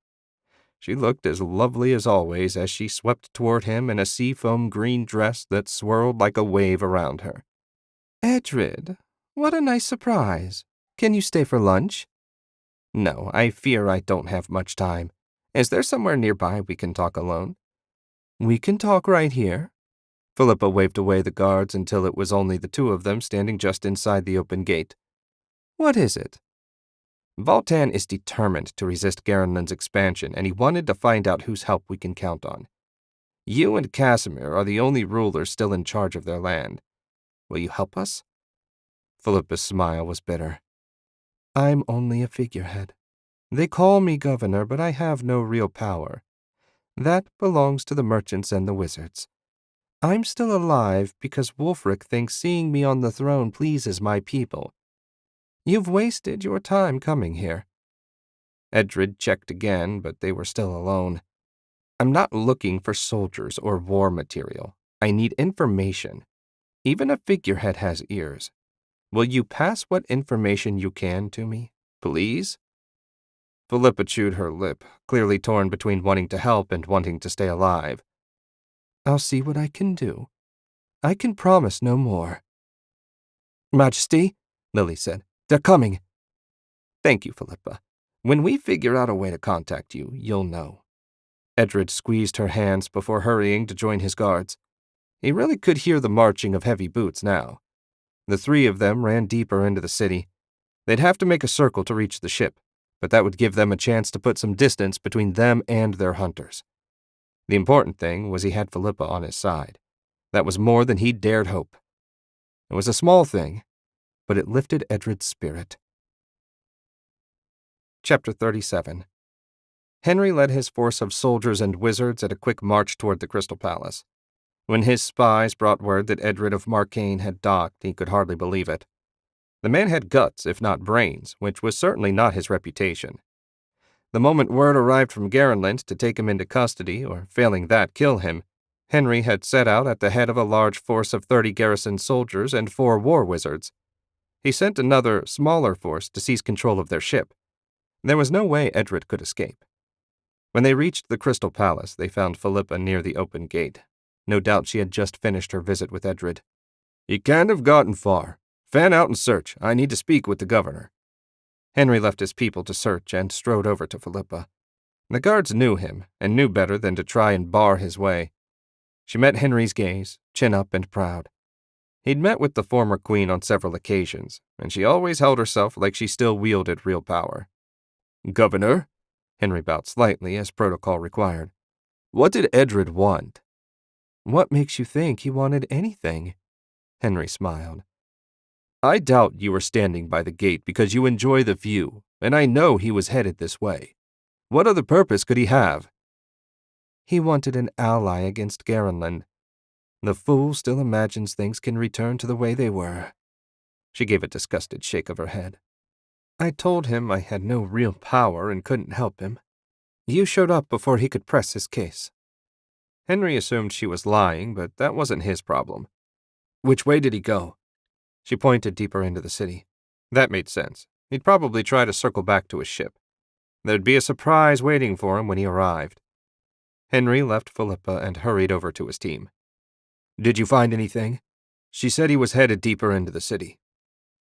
She looked as lovely as always as she swept toward him in a seafoam green dress that swirled like a wave around her. Edred, what a nice surprise. Can you stay for lunch? No, I fear I don't have much time. Is there somewhere nearby we can talk alone? We can talk right here. Philippa waved away the guards until it was only the two of them standing just inside the open gate. What is it? Voltan is determined to resist Garenland's expansion, and he wanted to find out whose help we can count on. You and Casimir are the only rulers still in charge of their land. Will you help us? Philippa's smile was bitter. I'm only a figurehead. They call me governor, but I have no real power. That belongs to the merchants and the wizards. I'm still alive because Wulfric thinks seeing me on the throne pleases my people. You've wasted your time coming here. Edred checked again, but they were still alone. I'm not looking for soldiers or war material. I need information. Even a figurehead has ears. Will you pass what information you can to me, please? Philippa chewed her lip, clearly torn between wanting to help and wanting to stay alive. I'll see what I can do. I can promise no more. Majesty, Lily said, they're coming. Thank you, Philippa. When we figure out a way to contact you, you'll know. Edred squeezed her hands before hurrying to join his guards. He really could hear the marching of heavy boots now. The three of them ran deeper into the city. They'd have to make a circle to reach the ship, but that would give them a chance to put some distance between them and their hunters. The important thing was he had Philippa on his side. That was more than he'd dared hope. It was a small thing, but it lifted Edred's spirit. Chapter 37. Henry led his force of soldiers and wizards at a quick march toward the Crystal Palace. When his spies brought word that Edred of Marcane had docked, he could hardly believe it. The man had guts, if not brains, which was certainly not his reputation. The moment word arrived from Garenland to take him into custody, or failing that, kill him, Henry had set out at the head of a large force of 30 garrison soldiers and 4 war wizards. He sent another, smaller force to seize control of their ship. There was no way Edred could escape. When they reached the Crystal Palace, they found Philippa near the open gate. No doubt she had just finished her visit with Edred. He can't have gotten far. Fan out and search. I need to speak with the governor. Henry left his people to search and strode over to Philippa. The guards knew him, and knew better than to try and bar his way. She met Henry's gaze, chin up and proud. He'd met with the former queen on several occasions, and she always held herself like she still wielded real power. Governor, Henry bowed slightly as protocol required. What did Edred want? What makes you think he wanted anything? Henry smiled. I doubt you were standing by the gate because you enjoy the view, and I know he was headed this way. What other purpose could he have? He wanted an ally against Garenland. The fool still imagines things can return to the way they were. She gave a disgusted shake of her head. I told him I had no real power and couldn't help him. You showed up before he could press his case. Henry assumed she was lying, but that wasn't his problem. Which way did he go? She pointed deeper into the city. That made sense. He'd probably try to circle back to his ship. There'd be a surprise waiting for him when he arrived. Henry left Philippa and hurried over to his team. Did you find anything? She said he was headed deeper into the city.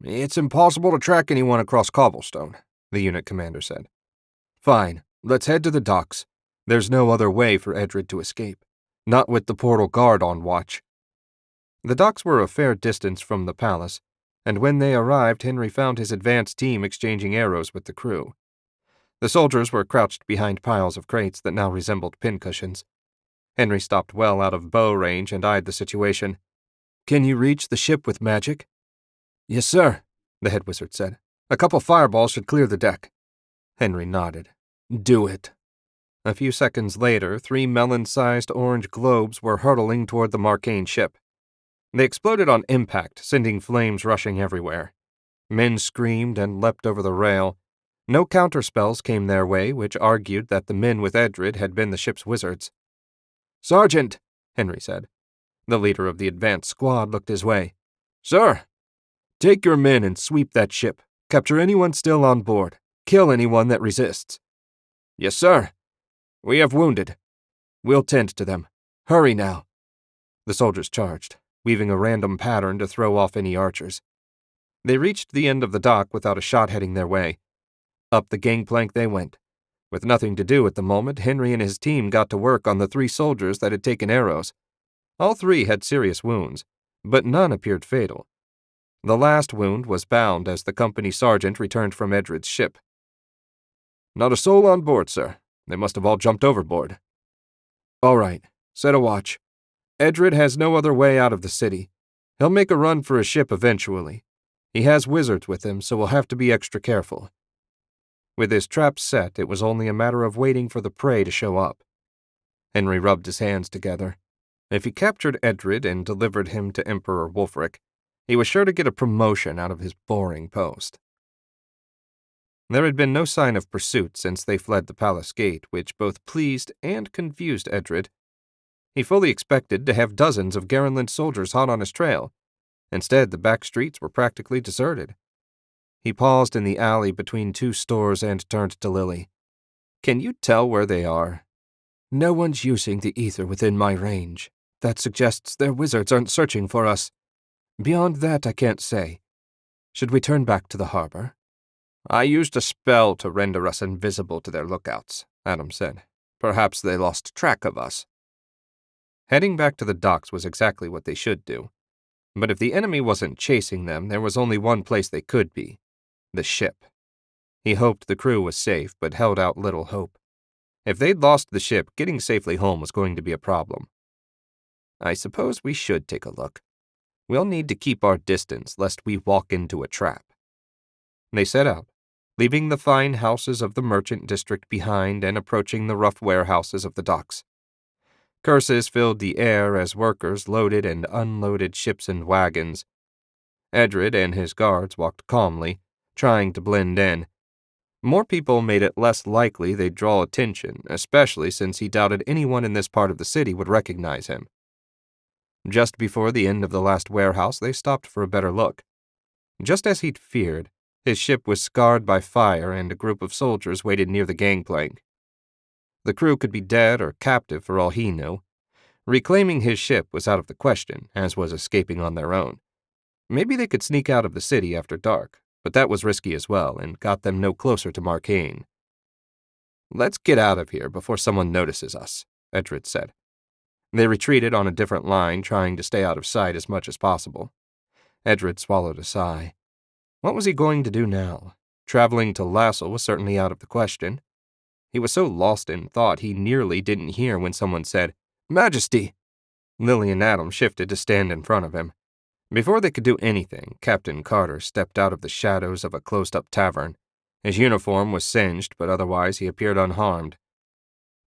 It's impossible to track anyone across Cobblestone, the unit commander said. Fine, let's head to the docks. There's no other way for Edred to escape. Not with the portal guard on watch. The docks were a fair distance from the palace, and when they arrived, Henry found his advance team exchanging arrows with the crew. The soldiers were crouched behind piles of crates that now resembled pincushions. Henry stopped well out of bow range and eyed the situation. Can you reach the ship with magic? Yes, sir, the head wizard said. A couple fireballs should clear the deck. Henry nodded. Do it. A few seconds later, 3 melon-sized orange globes were hurtling toward the Marcane ship. They exploded on impact, sending flames rushing everywhere. Men screamed and leapt over the rail. No counterspells came their way, which argued that the men with Edred had been the ship's wizards. Sergeant, Henry said. The leader of the advance squad looked his way. Sir, take your men and sweep that ship. Capture anyone still on board. Kill anyone that resists. Yes, sir. We have wounded. We'll tend to them. Hurry now. The soldiers charged, weaving a random pattern to throw off any archers. They reached the end of the dock without a shot heading their way. Up the gangplank they went. With nothing to do at the moment, Henry and his team got to work on the 3 soldiers that had taken arrows. All 3 had serious wounds, but none appeared fatal. The last wound was bound as the company sergeant returned from Edred's ship. Not a soul on board, sir. They must have all jumped overboard. All right, set a watch. Edred has no other way out of the city. He'll make a run for his ship eventually. He has wizards with him, so we'll have to be extra careful. With his traps set, it was only a matter of waiting for the prey to show up. Henry rubbed his hands together. If he captured Edred and delivered him to Emperor Wulfric, he was sure to get a promotion out of his boring post. There had been no sign of pursuit since they fled the palace gate, which both pleased and confused Edred. He fully expected to have dozens of Garenland soldiers hot on his trail. Instead, the back streets were practically deserted. He paused in the alley between 2 stores and turned to Lily. Can you tell where they are? No one's using the ether within my range. That suggests their wizards aren't searching for us. Beyond that, I can't say. Should we turn back to the harbor? I used a spell to render us invisible to their lookouts, Adam said. Perhaps they lost track of us. Heading back to the docks was exactly what they should do. But if the enemy wasn't chasing them, there was only one place they could be. The ship. He hoped the crew was safe, but held out little hope. If they'd lost the ship, getting safely home was going to be a problem. I suppose we should take a look. We'll need to keep our distance, lest we walk into a trap. They set out, leaving the fine houses of the merchant district behind and approaching the rough warehouses of the docks. Curses filled the air as workers loaded and unloaded ships and wagons. Edred and his guards walked calmly, trying to blend in. More people made it less likely they'd draw attention, especially since he doubted anyone in this part of the city would recognize him. Just before the end of the last warehouse, they stopped for a better look. Just as he'd feared, his ship was scarred by fire and a group of soldiers waited near the gangplank. The crew could be dead or captive for all he knew. Reclaiming his ship was out of the question, as was escaping on their own. Maybe they could sneak out of the city after dark, but that was risky as well and got them no closer to Marcane. Let's get out of here before someone notices us, Edred said. They retreated on a different line, trying to stay out of sight as much as possible. Edred swallowed a sigh. What was he going to do now? Traveling to Lassel was certainly out of the question. He was so lost in thought he nearly didn't hear when someone said, Majesty! Lily and Adam shifted to stand in front of him. Before they could do anything, Captain Carter stepped out of the shadows of a closed-up tavern. His uniform was singed, but otherwise he appeared unharmed.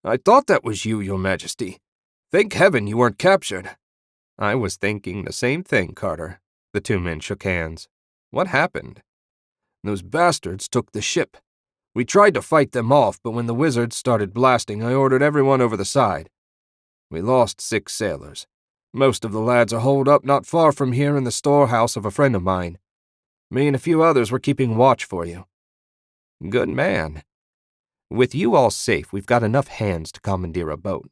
"I thought that was you, Your Majesty. Thank heaven you weren't captured." I was thinking the same thing, Carter. The two men shook hands. What happened? "Those bastards took the ship. We tried to fight them off, but when the wizards started blasting, I ordered everyone over the side. We lost 6 sailors. Most of the lads are holed up not far from here in the storehouse of a friend of mine. Me and a few others were keeping watch for you." Good man. With you all safe, we've got enough hands to commandeer a boat.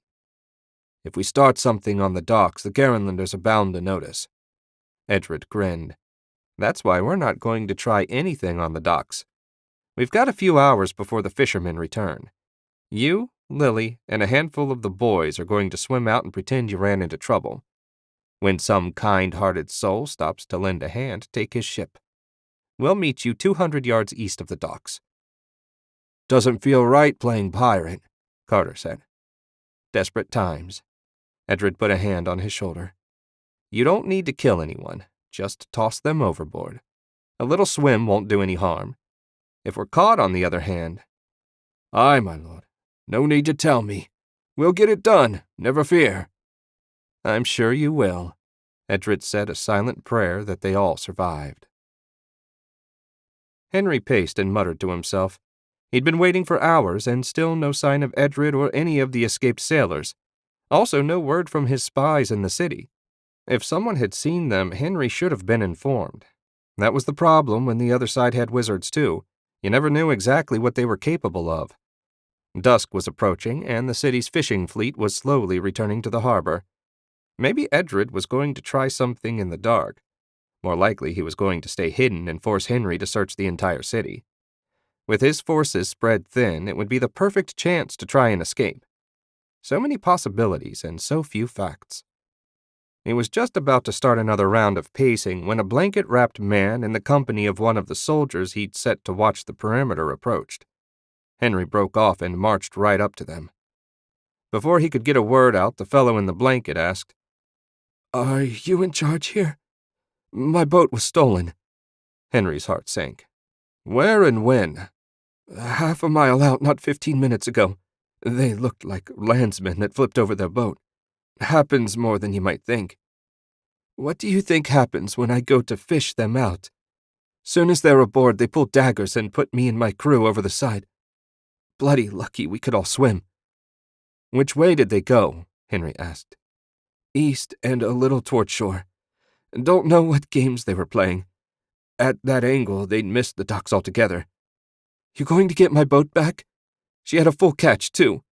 "If we start something on the docks, the Garenlanders are bound to notice." Edred grinned. That's why we're not going to try anything on the docks. We've got a few hours before the fishermen return. You, Lily, and a handful of the boys are going to swim out and pretend you ran into trouble. When some kind-hearted soul stops to lend a hand, take his ship. We'll meet you 200 yards east of the docks. "Doesn't feel right playing pirate," Carter said. Desperate times. Edred put a hand on his shoulder. You don't need to kill anyone. Just toss them overboard. A little swim won't do any harm. If we're caught, on the other hand... "Aye, my lord. No need to tell me. We'll get it done, never fear." I'm sure you will. Edred said a silent prayer that they all survived. Henry paced and muttered to himself. He'd been waiting for hours, and still no sign of Edred or any of the escaped sailors. Also, no word from his spies in the city. If someone had seen them, Henry should have been informed. That was the problem when the other side had wizards too. You never knew exactly what they were capable of. Dusk was approaching, and the city's fishing fleet was slowly returning to the harbor. Maybe Edred was going to try something in the dark. More likely he was going to stay hidden and force Henry to search the entire city. With his forces spread thin, it would be the perfect chance to try and escape. So many possibilities and so few facts. He was just about to start another round of pacing when a blanket-wrapped man in the company of one of the soldiers he'd set to watch the perimeter approached. Henry broke off and marched right up to them. Before he could get a word out, the fellow in the blanket asked, "Are you in charge here? My boat was stolen." Henry's heart sank. "Where and when?" "Half a mile out, not 15 minutes ago. They looked like landsmen that flipped over their boat. Happens more than you might think. What do you think happens when I go to fish them out? Soon as they're aboard, they pull daggers and put me and my crew over the side. Bloody lucky we could all swim." "Which way did they go?" Henry asked. "East and a little toward shore. Don't know what games they were playing. At that angle, they'd missed the docks altogether. You going to get my boat back? She had a full catch, too."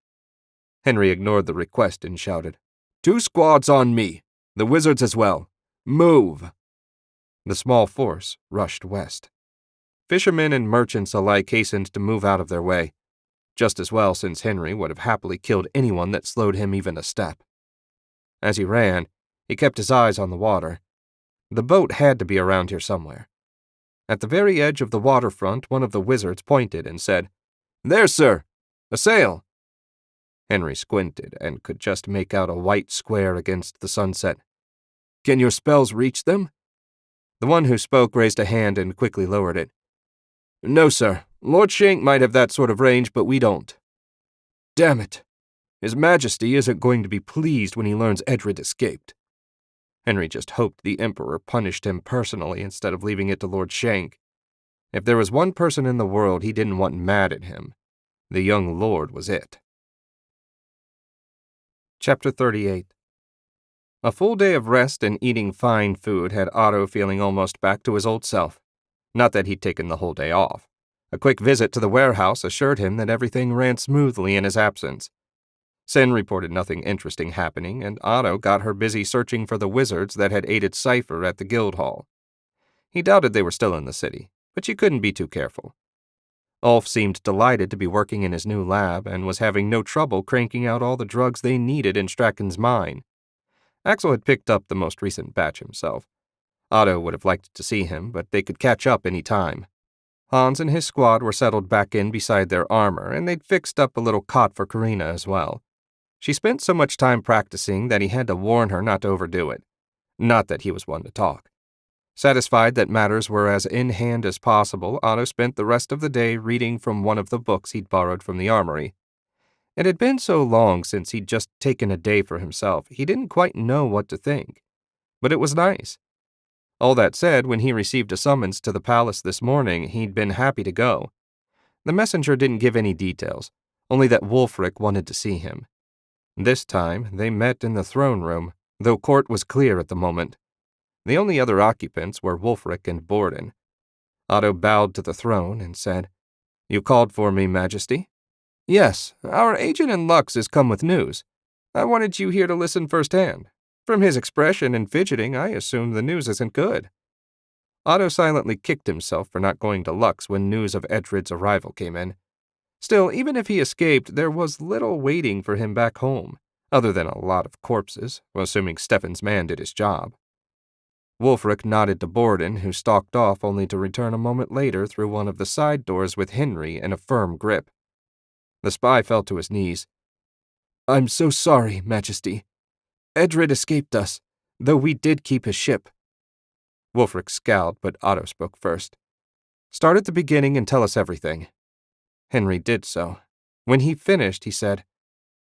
Henry ignored the request and shouted, 2 squads on me. The wizards as well. Move!" The small force rushed west. Fishermen and merchants alike hastened to move out of their way. Just as well, since Henry would have happily killed anyone that slowed him even a step. As he ran, he kept his eyes on the water. The boat had to be around here somewhere. At the very edge of the waterfront, one of the wizards pointed and said, "There, sir! A sail!" Henry squinted and could just make out a white square against the sunset. "Can your spells reach them?" The one who spoke raised a hand and quickly lowered it. "No, sir. Lord Shank might have that sort of range, but we don't." "Damn it. His Majesty isn't going to be pleased when he learns Edred escaped." Henry just hoped the Emperor punished him personally instead of leaving it to Lord Shank. If there was one person in the world he didn't want mad at him, the young lord was it. Chapter 38. A full day of rest and eating fine food had Otto feeling almost back to his old self. Not that he'd taken the whole day off. A quick visit to the warehouse assured him that everything ran smoothly in his absence. Sen reported nothing interesting happening, and Otto got her busy searching for the wizards that had aided Cypher at the guild hall. He doubted they were still in the city, but you couldn't be too careful. Ulf seemed delighted to be working in his new lab and was having no trouble cranking out all the drugs they needed in Strachan's mine. Axel had picked up the most recent batch himself. Otto would have liked to see him, but they could catch up any time. Hans and his squad were settled back in beside their armor, and they'd fixed up a little cot for Karina as well. She spent so much time practicing that he had to warn her not to overdo it. Not that he was one to talk. Satisfied that matters were as in hand as possible, Otto spent the rest of the day reading from one of the books he'd borrowed from the armory. It had been so long since he'd just taken a day for himself, he didn't quite know what to think. But it was nice. All that said, when he received a summons to the palace this morning, he'd been happy to go. The messenger didn't give any details, only that Wulfric wanted to see him. This time, they met in the throne room, though court was clear at the moment. The only other occupants were Wulfric and Borden. Otto bowed to the throne and said, "You called for me, Majesty?" "Yes, our agent in Lux has come with news. I wanted you here to listen firsthand. From his expression and fidgeting, I assume the news isn't good." Otto silently kicked himself for not going to Lux when news of Edred's arrival came in. Still, even if he escaped, there was little waiting for him back home, other than a lot of corpses, assuming Stefan's man did his job. Wulfric nodded to Borden, who stalked off only to return a moment later through one of the side doors with Henry in a firm grip. The spy fell to his knees. "I'm so sorry, Majesty. Edred escaped us, though we did keep his ship." Wulfric scowled, but Otto spoke first. "Start at the beginning and tell us everything." Henry did so. When he finished, he said,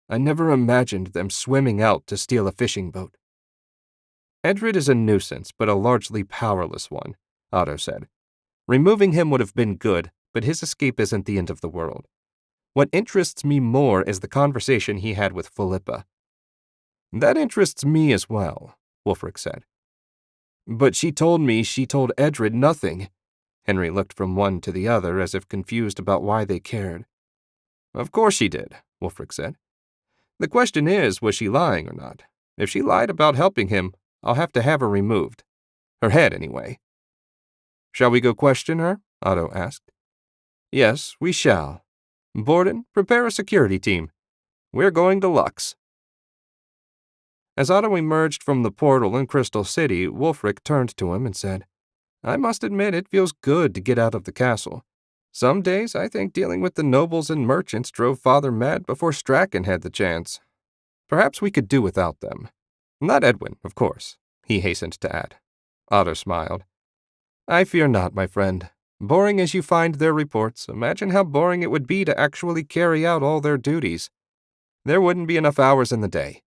"I never imagined them swimming out to steal a fishing boat." "Edred is a nuisance, but a largely powerless one," Otto said. "Removing him would have been good, but his escape isn't the end of the world. What interests me more is the conversation he had with Philippa." "That interests me as well," Wulfric said. "But she told me she told Edred nothing." Henry looked from one to the other as if confused about why they cared. "Of course she did," Wulfric said. "The question is, was she lying or not? If she lied about helping him, I'll have to have her removed. Her head, anyway." "Shall we go question her?" Otto asked. "Yes, we shall. Borden, prepare a security team. We're going to Lux." As Otto emerged from the portal in Crystal City, Wulfric turned to him and said, "I must admit it feels good to get out of the castle. Some days I think dealing with the nobles and merchants drove Father mad before Strachan had the chance. Perhaps we could do without them. Not Edwin, of course," he hastened to add. Otto smiled. "I fear not, my friend. Boring as you find their reports, imagine how boring it would be to actually carry out all their duties. There wouldn't be enough hours in the day.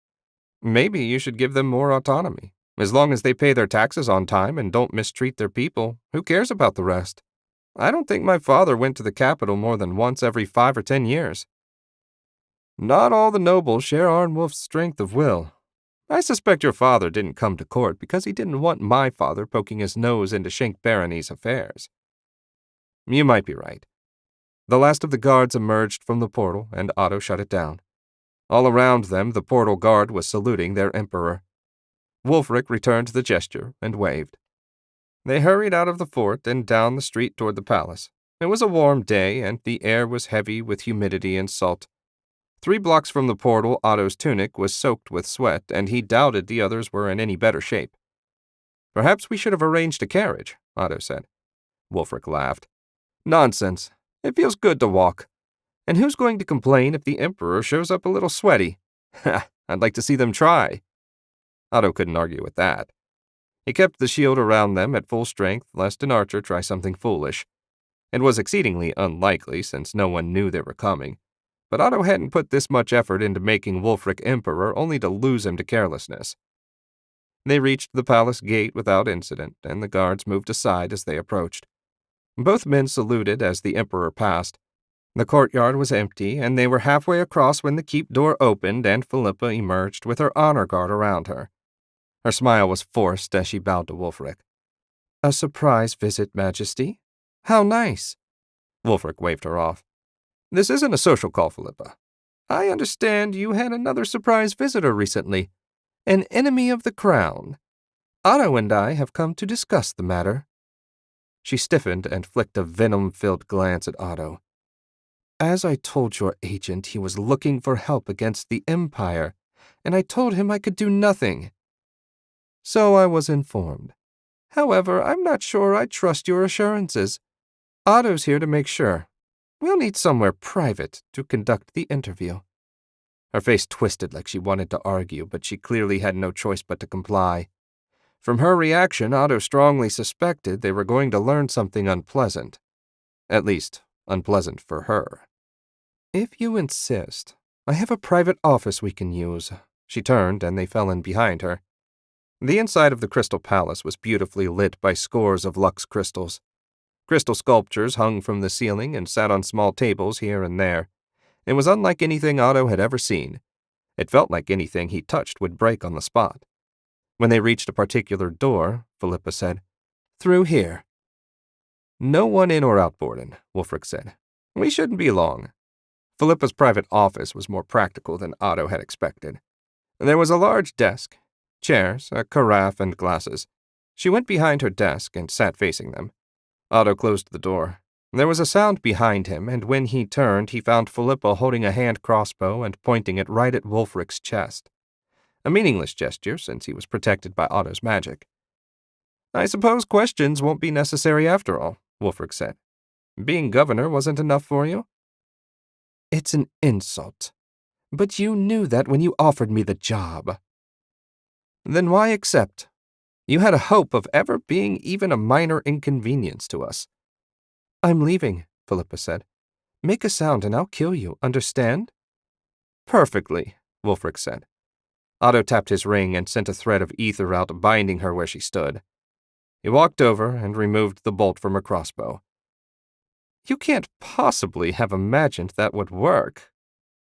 Maybe you should give them more autonomy. As long as they pay their taxes on time and don't mistreat their people, who cares about the rest? I don't think my father went to the capital more than once every 5 or 10 years. Not all the nobles share Arnwulf's strength of will. I suspect your father didn't come to court because he didn't want my father poking his nose into Shank Barony's affairs." "You might be right." The last of the guards emerged from the portal, and Otto shut it down. All around them, the portal guard was saluting their emperor. Wulfric returned the gesture and waved. They hurried out of the fort and down the street toward the palace. It was a warm day, and the air was heavy with humidity and salt. 3 blocks from the portal, Otto's tunic was soaked with sweat, and he doubted the others were in any better shape. "Perhaps we should have arranged a carriage," Otto said. Wulfric laughed. "Nonsense. It feels good to walk. And who's going to complain if the Emperor shows up a little sweaty? Ha! I'd like to see them try." Otto couldn't argue with that. He kept the shield around them at full strength, lest an archer try something foolish. It was exceedingly unlikely, since no one knew they were coming. But Otto hadn't put this much effort into making Wulfric Emperor only to lose him to carelessness. They reached the palace gate without incident, and the guards moved aside as they approached. Both men saluted as the Emperor passed. The courtyard was empty, and they were halfway across when the keep door opened and Philippa emerged with her honor guard around her. Her smile was forced as she bowed to Wulfric. "A surprise visit, Majesty? How nice." Wulfric waved her off. "This isn't a social call, Philippa. I understand you had another surprise visitor recently, an enemy of the crown. Otto and I have come to discuss the matter." She stiffened and flicked a venom-filled glance at Otto. "As I told your agent, he was looking for help against the Empire, and I told him I could do nothing." "So I was informed. However, I'm not sure I trust your assurances. Otto's here to make sure. We'll need somewhere private to conduct the interview." Her face twisted like she wanted to argue, but she clearly had no choice but to comply. From her reaction, Otto strongly suspected they were going to learn something unpleasant. At least, unpleasant for her. "If you insist, I have a private office we can use." She turned, and they fell in behind her. The inside of the Crystal Palace was beautifully lit by scores of lux crystals. Crystal sculptures hung from the ceiling and sat on small tables here and there. It was unlike anything Otto had ever seen. It felt like anything he touched would break on the spot. When they reached a particular door, Philippa said, "Through here." "No one in or out, Borden," Wulfric said. "We shouldn't be long." Philippa's private office was more practical than Otto had expected. There was a large desk, chairs, a carafe, and glasses. She went behind her desk and sat facing them. Otto closed the door. There was a sound behind him, and when he turned, he found Philippa holding a hand crossbow and pointing it right at Wulfric's chest. A meaningless gesture, since he was protected by Otto's magic. "I suppose questions won't be necessary after all," Wulfric said. "Being governor wasn't enough for you?" "It's an insult. But you knew that when you offered me the job." "Then why accept? You had a hope of ever being even a minor inconvenience to us." "I'm leaving," Philippa said. "Make a sound and I'll kill you, understand?" "Perfectly," Wulfric said. Otto tapped his ring and sent a thread of ether out, binding her where she stood. He walked over and removed the bolt from her crossbow. "You can't possibly have imagined that would work."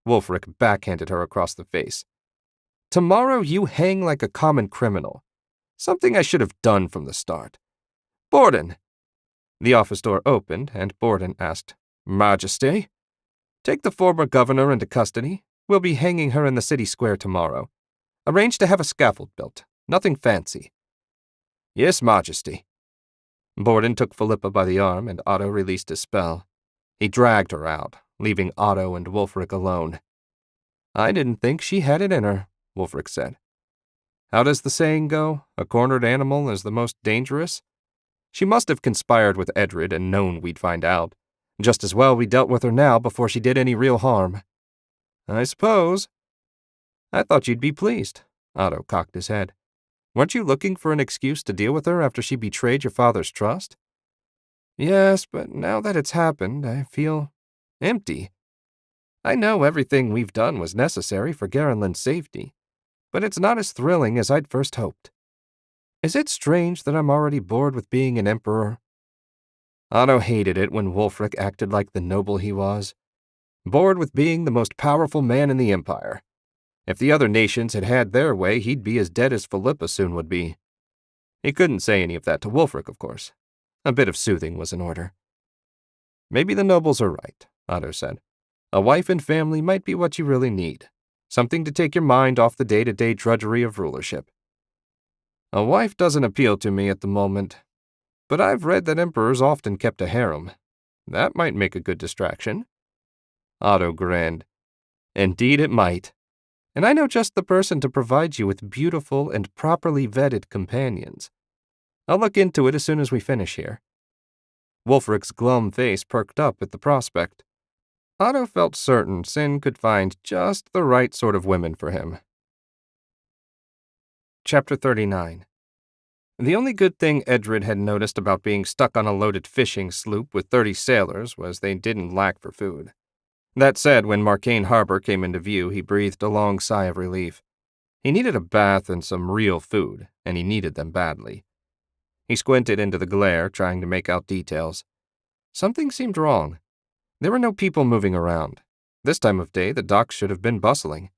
Wulfric backhanded her across the face. "Tomorrow you hang like a common criminal. Something I should have done from the start. Borden!" The office door opened, and Borden asked, "Majesty?" "Take the former governor into custody. We'll be hanging her in the city square tomorrow. Arrange to have a scaffold built. Nothing fancy." "Yes, Majesty." Borden took Philippa by the arm, and Otto released his spell. He dragged her out, leaving Otto and Wulfric alone. "I didn't think she had it in her," Wulfric said. "How does the saying go? A cornered animal is the most dangerous? She must have conspired with Edred and known we'd find out. Just as well we dealt with her now before she did any real harm." "I suppose." "I thought you'd be pleased." Otto cocked his head. "Weren't you looking for an excuse to deal with her after she betrayed your father's trust?" "Yes, but now that it's happened, I feel empty. I know everything we've done was necessary for Garenlin's safety, but it's not as thrilling as I'd first hoped. Is it strange that I'm already bored with being an emperor?" Otto hated it when Wulfric acted like the noble he was. Bored with being the most powerful man in the empire. If the other nations had had their way, he'd be as dead as Philippa soon would be. He couldn't say any of that to Wulfric, of course. A bit of soothing was in order. "Maybe the nobles are right," Otto said. "A wife and family might be what you really need. Something to take your mind off the day-to-day drudgery of rulership." "A wife doesn't appeal to me at the moment, but I've read that emperors often kept a harem. That might make a good distraction." Otto grinned. "Indeed it might. And I know just the person to provide you with beautiful and properly vetted companions. I'll look into it as soon as we finish here." Wulfric's glum face perked up at the prospect. Otto felt certain Sin could find just the right sort of women for him. Chapter 39. The only good thing Edred had noticed about being stuck on a loaded fishing sloop with 30 sailors was they didn't lack for food. That said, when Marcane Harbor came into view, he breathed a long sigh of relief. He needed a bath and some real food, and he needed them badly. He squinted into the glare, trying to make out details. Something seemed wrong. There were no people moving around. This time of day, the docks should have been bustling.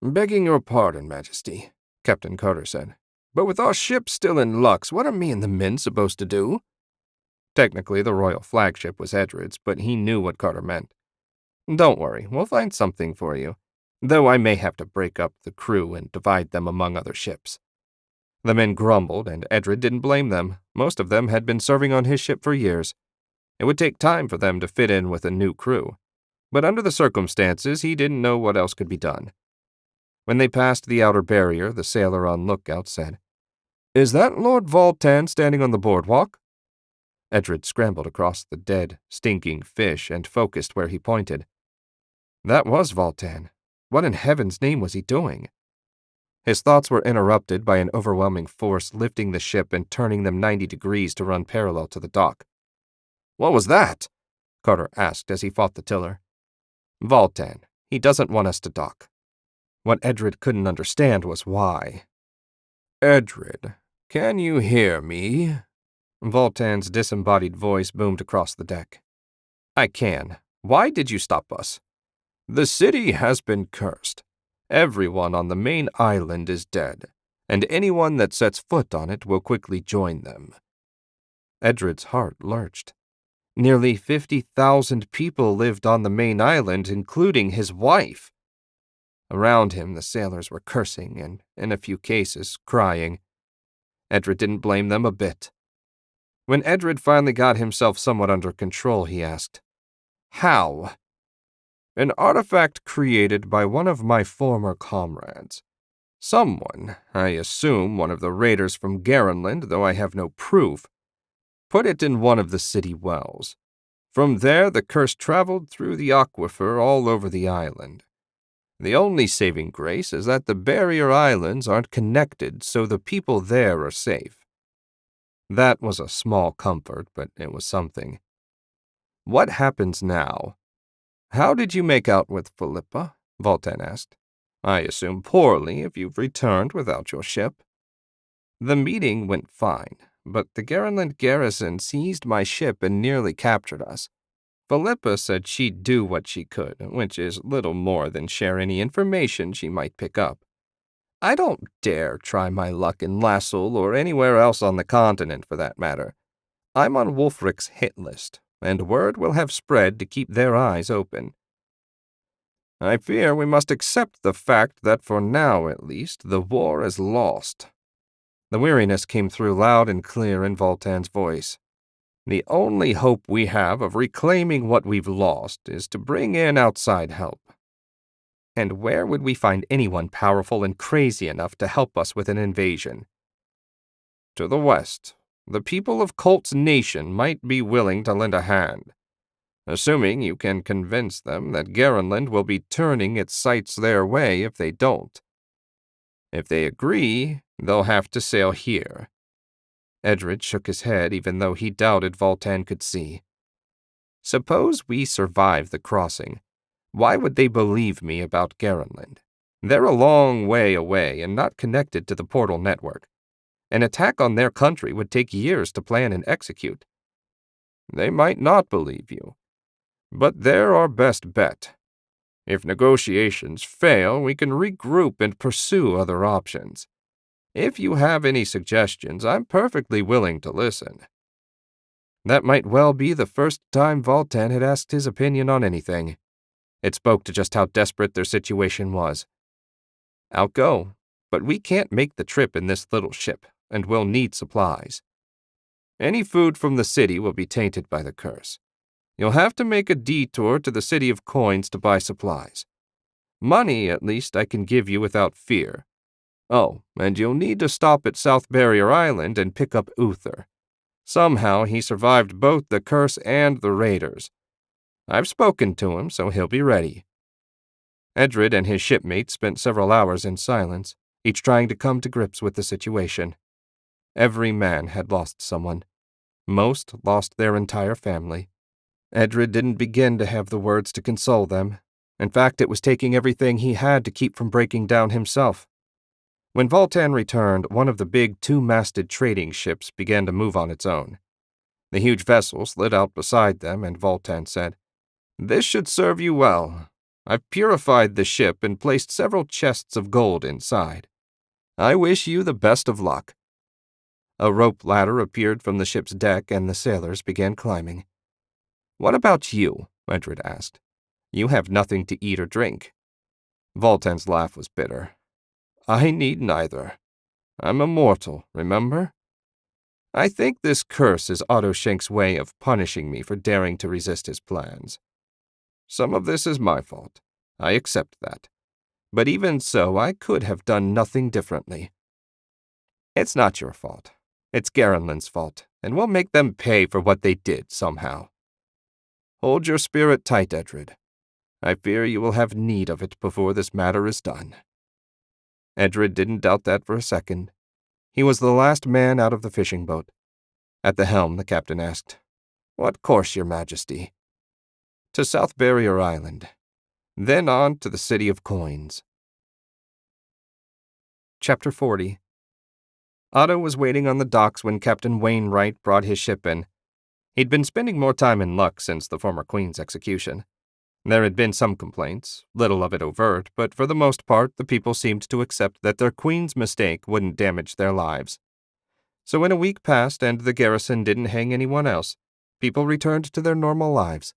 "Begging your pardon, Majesty," Captain Carter said, "but with our ship still in Lux, what are me and the men supposed to do?" Technically, the royal flagship was Edred's, but he knew what Carter meant. "Don't worry, we'll find something for you, though I may have to break up the crew and divide them among other ships." The men grumbled, and Edred didn't blame them. Most of them had been serving on his ship for years. It would take time for them to fit in with a new crew, but under the circumstances, he didn't know what else could be done. When they passed the outer barrier, the sailor on lookout said, "Is that Lord Voltan standing on the boardwalk?" Edred scrambled across the dead, stinking fish and focused where he pointed. That was Voltan. What in heaven's name was he doing? His thoughts were interrupted by an overwhelming force lifting the ship and turning them 90 degrees to run parallel to the dock. "What was that?" Carter asked as he fought the tiller. "Voltan. He doesn't want us to dock." What Edred couldn't understand was why. Edred, can you hear me? Voltan's disembodied voice boomed across the deck. "I can. Why did you stop us?" The city has been cursed. Everyone on the main island is dead, and anyone that sets foot on it will quickly join them. Edred's heart lurched. Nearly 50,000 people lived on the main island, including his wife. Around him, the sailors were cursing and, in a few cases, crying. Edred didn't blame them a bit. When Edred finally got himself somewhat under control, he asked, "How?" "An artifact created by one of my former comrades. Someone, I assume one of the raiders from Garenland, though I have no proof, put it in one of the city wells. From there, the curse traveled through the aquifer all over the island. The only saving grace is that the barrier islands aren't connected, so the people there are safe." That was a small comfort, but it was something. "What happens now?" "How did you make out with Philippa?" Voltan asked. "I assume poorly if you've returned without your ship." "The meeting went fine, but the Garenland garrison seized my ship and nearly captured us. Philippa said she'd do what she could, which is little more than share any information she might pick up. I don't dare try my luck in Lassel or anywhere else on the continent for that matter. I'm on Wulfric's hit list, and word will have spread to keep their eyes open. I fear we must accept the fact that for now at least, the war is lost." The weariness came through loud and clear in Voltan's voice. "The only hope we have of reclaiming what we've lost is to bring in outside help." "And where would we find anyone powerful and crazy enough to help us with an invasion?" "To the west, the people of Colt's nation might be willing to lend a hand, assuming you can convince them that Garenland will be turning its sights their way if they don't. If they agree, they'll have to sail here." Edred shook his head even though he doubted Voltan could see. "Suppose we survive the crossing. Why would they believe me about Garenland? They're a long way away and not connected to the portal network. An attack on their country would take years to plan and execute." "They might not believe you, but they're our best bet. If negotiations fail, we can regroup and pursue other options. If you have any suggestions, I'm perfectly willing to listen." That might well be the first time Voltan had asked his opinion on anything. It spoke to just how desperate their situation was. "I'll go, but we can't make the trip in this little ship, and we'll need supplies. Any food from the city will be tainted by the curse. You'll have to make a detour to the City of Coins to buy supplies. Money, at least, I can give you without fear. Oh, and you'll need to stop at South Barrier Island and pick up Uther. Somehow he survived both the curse and the raiders. I've spoken to him, so he'll be ready." Edred and his shipmates spent several hours in silence, each trying to come to grips with the situation. Every man had lost someone. Most lost their entire family. Edred didn't begin to have the words to console them. In fact, it was taking everything he had to keep from breaking down himself. When Voltan returned, one of the big two-masted trading ships began to move on its own. The huge vessel slid out beside them, and Voltan said, "This should serve you well. I've purified the ship and placed several chests of gold inside. I wish you the best of luck." A rope ladder appeared from the ship's deck, and the sailors began climbing. "What about you?" Edred asked. "You have nothing to eat or drink." Voltan's laugh was bitter. "I need neither. I'm immortal, remember? I think this curse is Otto Schenk's way of punishing me for daring to resist his plans. Some of this is my fault. I accept that. But even so, I could have done nothing differently." "It's not your fault. It's Garenland's fault, and we'll make them pay for what they did somehow." "Hold your spirit tight, Edred. I fear you will have need of it before this matter is done." Edred didn't doubt that for a second. He was the last man out of the fishing boat. At the helm, the captain asked, "What course, your majesty?" "To South Barrier Island, then on to the City of Coins." Chapter 40. Otto was waiting on the docks when Captain Wainwright brought his ship in. He'd been spending more time in luck since the former queen's execution. There had been some complaints, little of it overt, but for the most part the people seemed to accept that their queen's mistake wouldn't damage their lives. So when a week passed and the garrison didn't hang anyone else, people returned to their normal lives.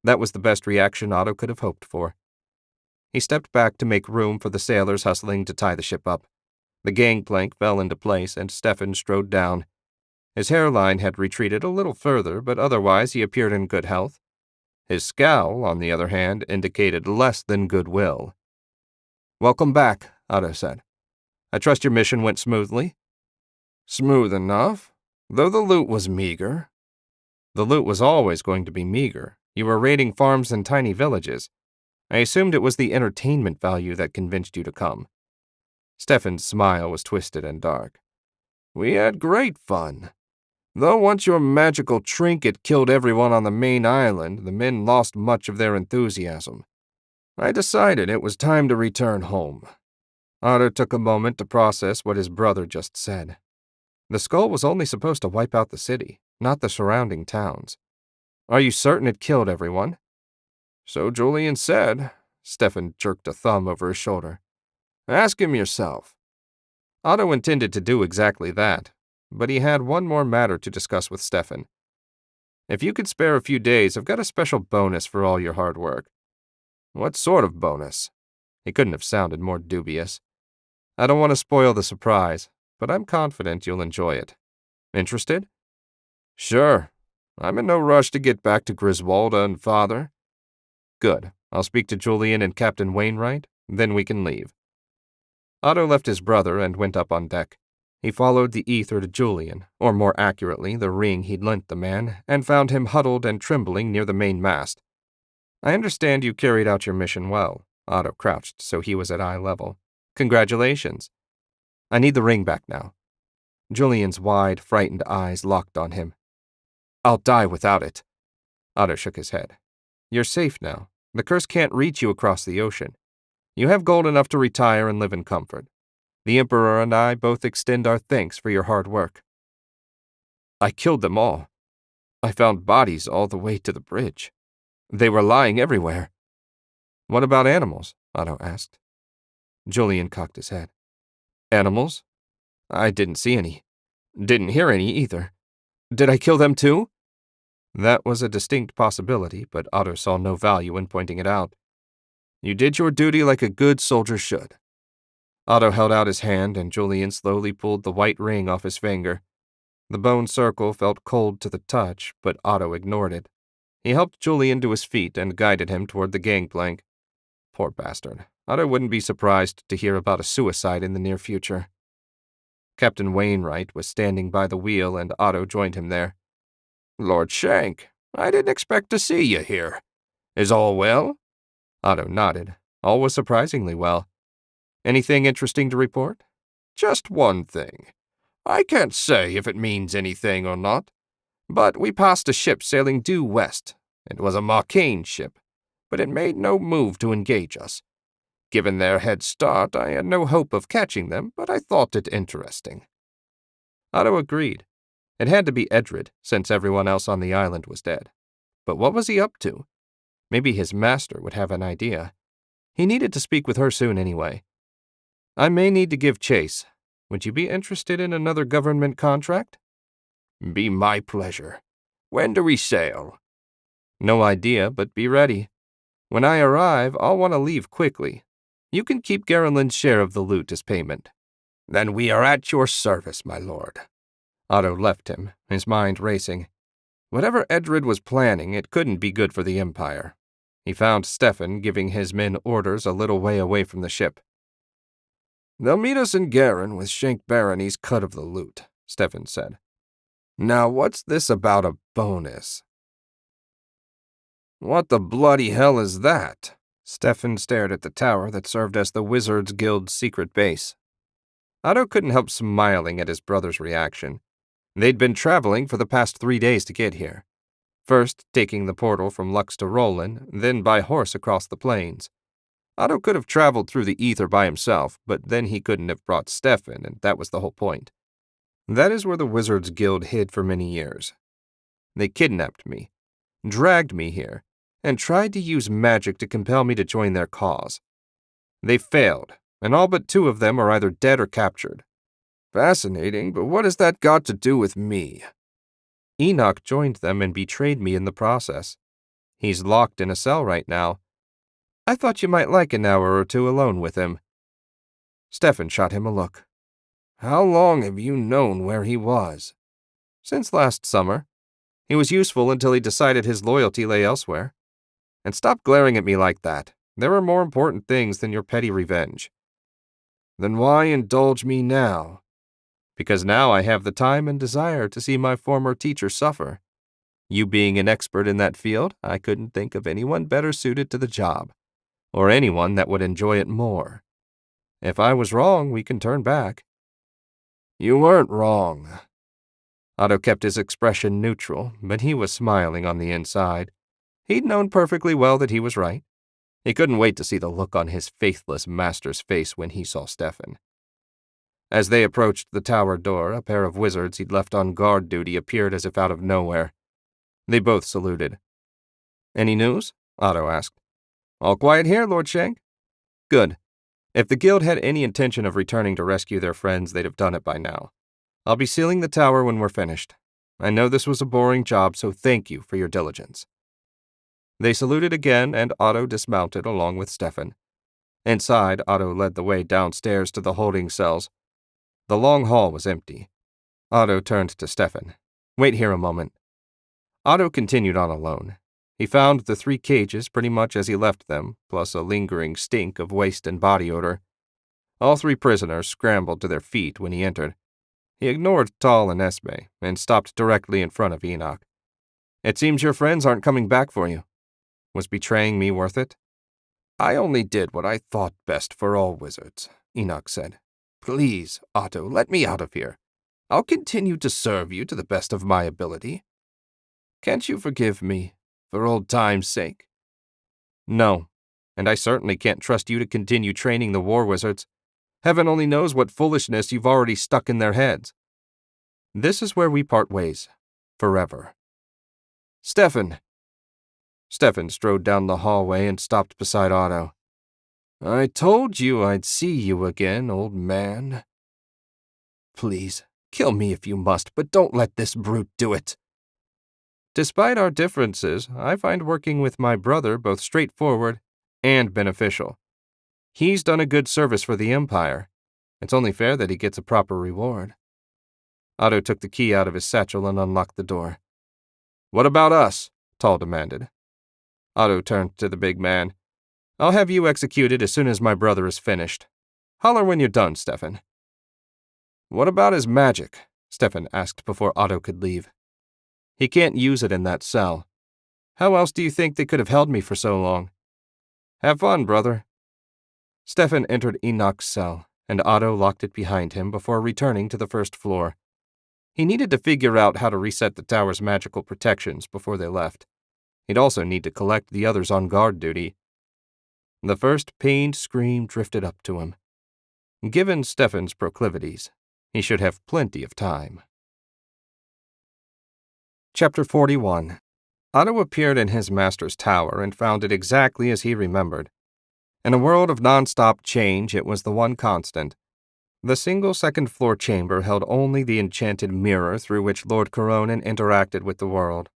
That was the best reaction Otto could have hoped for. He stepped back to make room for the sailors hustling to tie the ship up. The gangplank fell into place and Stefan strode down. His hairline had retreated a little further, but otherwise he appeared in good health. His scowl, on the other hand, indicated less than goodwill. "Welcome back," Otto said. "I trust your mission went smoothly?" "Smooth enough, though the loot was meager." "The loot was always going to be meager. You were raiding farms and tiny villages. I assumed it was the entertainment value that convinced you to come." Stefan's smile was twisted and dark. "We had great fun. Though once your magical trinket killed everyone on the main island, the men lost much of their enthusiasm. I decided it was time to return home." Otto took a moment to process what his brother just said. The skull was only supposed to wipe out the city, not the surrounding towns. "Are you certain it killed everyone?" "So Julian said." Stefan jerked a thumb over his shoulder. "Ask him yourself." Otto intended to do exactly that, but he had one more matter to discuss with Stefan. "If you could spare a few days, I've got a special bonus for all your hard work." "What sort of bonus?" He couldn't have sounded more dubious. "I don't want to spoil the surprise, but I'm confident you'll enjoy it. Interested?" "Sure. I'm in no rush to get back to Griswolda and Father." "Good. I'll speak to Julian and Captain Wainwright, then we can leave." Otto left his brother and went up on deck. He followed the ether to Julian, or more accurately, the ring he'd lent the man, and found him huddled and trembling near the main mast. "I understand you carried out your mission well." Otto crouched so he was at eye level. "Congratulations. I need the ring back now." Julian's wide, frightened eyes locked on him. "I'll die without it." Otto shook his head. "You're safe now. The curse can't reach you across the ocean. You have gold enough to retire and live in comfort. The Emperor and I both extend our thanks for your hard work." "I killed them all. I found bodies all the way to the bridge. They were lying everywhere." "What about animals?" Otto asked. Julian cocked his head. "Animals? I didn't see any. Didn't hear any either. Did I kill them too?" That was a distinct possibility, but Otto saw no value in pointing it out. "You did your duty like a good soldier should." Otto held out his hand, and Julian slowly pulled the white ring off his finger. The bone circle felt cold to the touch, but Otto ignored it. He helped Julian to his feet and guided him toward the gangplank. Poor bastard. Otto wouldn't be surprised to hear about a suicide in the near future. Captain Wainwright was standing by the wheel, and Otto joined him there. "Lord Shank, I didn't expect to see you here. Is all well?" Otto nodded. All was surprisingly well. "Anything interesting to report?" "Just one thing. I can't say if it means anything or not, but we passed a ship sailing due west. It was a Marcaine ship, but it made no move to engage us. Given their head start, I had no hope of catching them, but I thought it interesting." Otto agreed. It had to be Edred, since everyone else on the island was dead. But what was he up to? Maybe his master would have an idea. He needed to speak with her soon anyway. "I may need to give chase. Would you be interested in another government contract?" "Be my pleasure. When do we sail?" "No idea, but be ready. When I arrive, I'll want to leave quickly. You can keep Garland's share of the loot as payment." "Then we are at your service, my lord." Otto left him, his mind racing. Whatever Edred was planning, it couldn't be good for the Empire. He found Stefan giving his men orders a little way away from the ship. "They'll meet us in Garin with Shank Barony's cut of the loot," Stefan said. "Now what's this about a bonus?" What the bloody hell is that? Stefan stared at the tower that served as the Wizards Guild's secret base. Otto couldn't help smiling at his brother's reaction. They'd been traveling for the past 3 days to get here. First, taking the portal from Lux to Roland, then by horse across the plains. Otto could have traveled through the ether by himself, but then he couldn't have brought Stefan, and that was the whole point. That is where the Wizards Guild hid for many years. They kidnapped me, dragged me here, and tried to use magic to compel me to join their cause. They failed, and all but 2 of them are either dead or captured. Fascinating, but what has that got to do with me? Enoch joined them and betrayed me in the process. He's locked in a cell right now. I thought you might like an hour or 2 alone with him. Stefan shot him a look. How long have you known where he was? Since last summer. He was useful until he decided his loyalty lay elsewhere. And stop glaring at me like that. There are more important things than your petty revenge. Then why indulge me now? Because now I have the time and desire to see my former teacher suffer. You being an expert in that field, I couldn't think of anyone better suited to the job, or anyone that would enjoy it more. If I was wrong, we can turn back. You weren't wrong. Otto kept his expression neutral, but he was smiling on the inside. He'd known perfectly well that he was right. He couldn't wait to see the look on his faithless master's face when he saw Stefan. As they approached the tower door, a pair of wizards he'd left on guard duty appeared as if out of nowhere. They both saluted. Any news? Otto asked. All quiet here, Lord Shank. Good. If the guild had any intention of returning to rescue their friends, they'd have done it by now. I'll be sealing the tower when we're finished. I know this was a boring job, so thank you for your diligence. They saluted again, and Otto dismounted along with Stefan. Inside, Otto led the way downstairs to the holding cells. The long hall was empty. Otto turned to Stefan. Wait here a moment. Otto continued on alone. He found the 3 cages pretty much as he left them, plus a lingering stink of waste and body odor. All 3 prisoners scrambled to their feet when he entered. He ignored Tal and Esme and stopped directly in front of Enoch. It seems your friends aren't coming back for you. Was betraying me worth it? I only did what I thought best for all wizards, Enoch said. Please, Otto, let me out of here. I'll continue to serve you to the best of my ability. Can't you forgive me, for old time's sake? No, and I certainly can't trust you to continue training the war wizards. Heaven only knows what foolishness you've already stuck in their heads. This is where we part ways. Forever. Stefan! Stefan strode down the hallway and stopped beside Otto. I told you I'd see you again, old man. Please, kill me if you must, but don't let this brute do it. Despite our differences, I find working with my brother both straightforward and beneficial. He's done a good service for the Empire. It's only fair that he gets a proper reward. Otto took the key out of his satchel and unlocked the door. What about us? Tal demanded. Otto turned to the big man. I'll have you executed as soon as my brother is finished. Holler when you're done, Stefan. What about his magic? Stefan asked before Otto could leave. He can't use it in that cell. How else do you think they could have held me for so long? Have fun, brother. Stefan entered Enoch's cell, and Otto locked it behind him before returning to the first floor. He needed to figure out how to reset the tower's magical protections before they left. He'd also need to collect the others on guard duty. The first pained scream drifted up to him. Given Stefan's proclivities, he should have plenty of time. Chapter 41. Otto appeared in his master's tower and found it exactly as he remembered. In a world of non-stop change, it was the one constant. The single second-floor chamber held only the enchanted mirror through which Lord Coronin interacted with the world.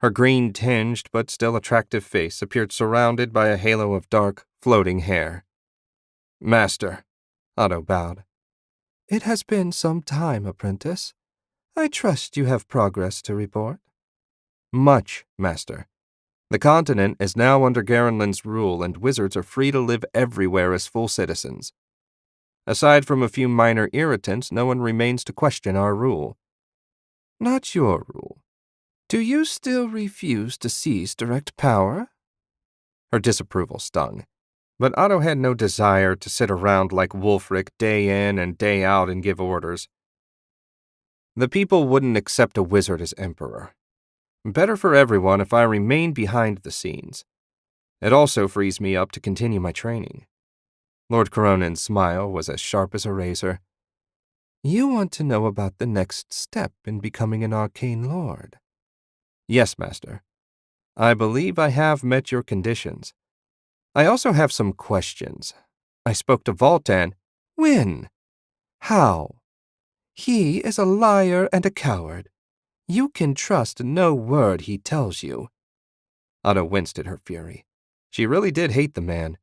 Her green-tinged but still attractive face appeared surrounded by a halo of dark, floating hair. Master, Otto bowed. It has been some time, apprentice. I trust you have progress to report. Much, Master. The continent is now under Garenland's rule, and wizards are free to live everywhere as full citizens. Aside from a few minor irritants, no one remains to question our rule. Not your rule. Do you still refuse to seize direct power? Her disapproval stung, but Otto had no desire to sit around like Wulfric day in and day out and give orders. The people wouldn't accept a wizard as emperor. Better for everyone if I remain behind the scenes. It also frees me up to continue my training. Lord Coronin's smile was as sharp as a razor. You want to know about the next step in becoming an arcane lord? Yes, Master. I believe I have met your conditions. I also have some questions. I spoke to Voltan. When? How? He is a liar and a coward. You can trust no word he tells you. Otto winced at her fury. She really did hate the man.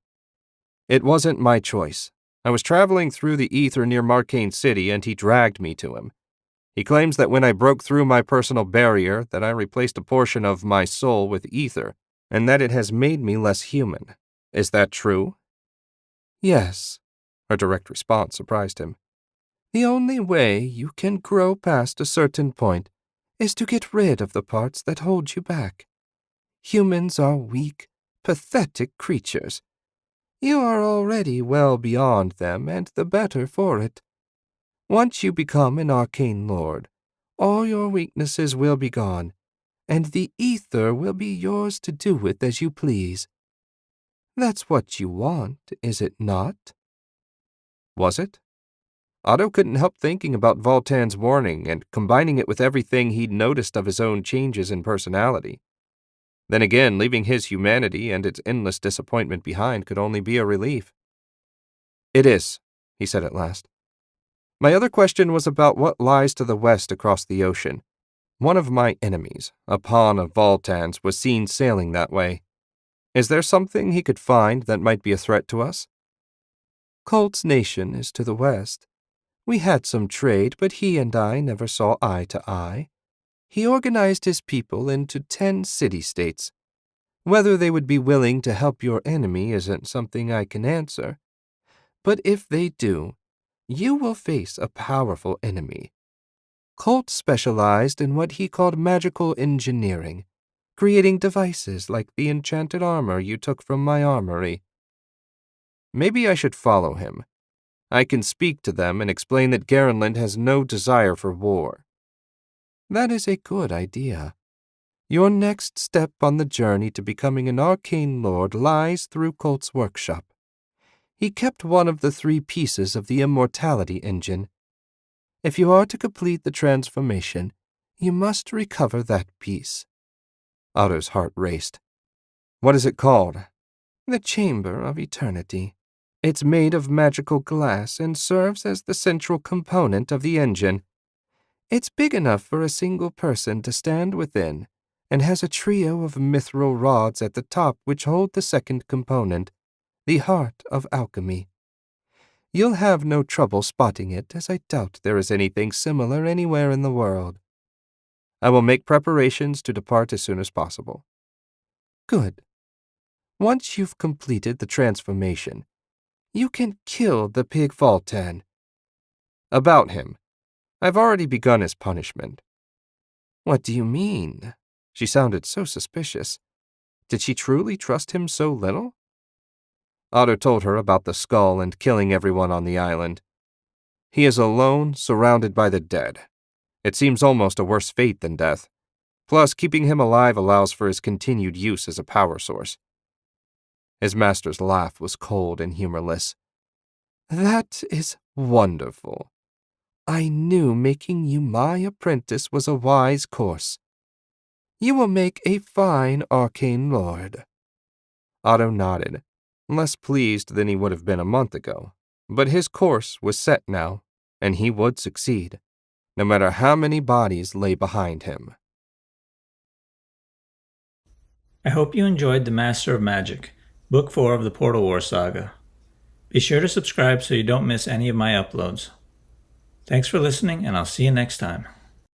It wasn't my choice. I was traveling through the ether near Marcane City, and he dragged me to him. He claims that when I broke through my personal barrier, that I replaced a portion of my soul with ether, and that it has made me less human. Is that true? Yes. Her direct response surprised him. The only way you can grow past a certain point is to get rid of the parts that hold you back. Humans are weak, pathetic creatures. You are already well beyond them, and the better for it. Once you become an arcane lord, all your weaknesses will be gone, and the ether will be yours to do with as you please. That's what you want, is it not? Was it? Otto couldn't help thinking about Voltan's warning and combining it with everything he'd noticed of his own changes in personality. Then again, leaving his humanity and its endless disappointment behind could only be a relief. It is, he said at last. My other question was about what lies to the west across the ocean. One of my enemies, a pawn of Voltan's, was seen sailing that way. Is there something he could find that might be a threat to us? Colt's nation is to the west. We had some trade, but he and I never saw eye to eye. He organized his people into 10 city-states. Whether they would be willing to help your enemy isn't something I can answer. But if they do, you will face a powerful enemy. Colt specialized in what he called magical engineering, creating devices like the enchanted armor you took from my armory. Maybe I should follow him. I can speak to them and explain that Garenland has no desire for war. That is a good idea. Your next step on the journey to becoming an arcane lord lies through Colt's workshop. He kept one of the 3 pieces of the immortality engine. If you are to complete the transformation, you must recover that piece. Otto's heart raced. What is it called? The Chamber of Eternity. It's made of magical glass and serves as the central component of the engine. It's big enough for a single person to stand within, and has a trio of mithril rods at the top which hold the second component, the heart of alchemy. You'll have no trouble spotting it, as I doubt there is anything similar anywhere in the world. I will make preparations to depart as soon as possible. Good. Once you've completed the transformation, you can kill the pig Voltan. About him. I've already begun his punishment. What do you mean? She sounded so suspicious. Did she truly trust him so little? Otto told her about the skull and killing everyone on the island. He is alone, surrounded by the dead. It seems almost a worse fate than death. Plus, keeping him alive allows for his continued use as a power source. His master's laugh was cold and humorless. That is wonderful. I knew making you my apprentice was a wise course. You will make a fine arcane lord. Otto nodded, less pleased than he would have been a month ago. But his course was set now, and he would succeed, no matter how many bodies lay behind him. I hope you enjoyed The Master of Magic, Book 4 of the Portal War Saga. Be sure to subscribe so you don't miss any of my uploads. Thanks for listening, and I'll see you next time.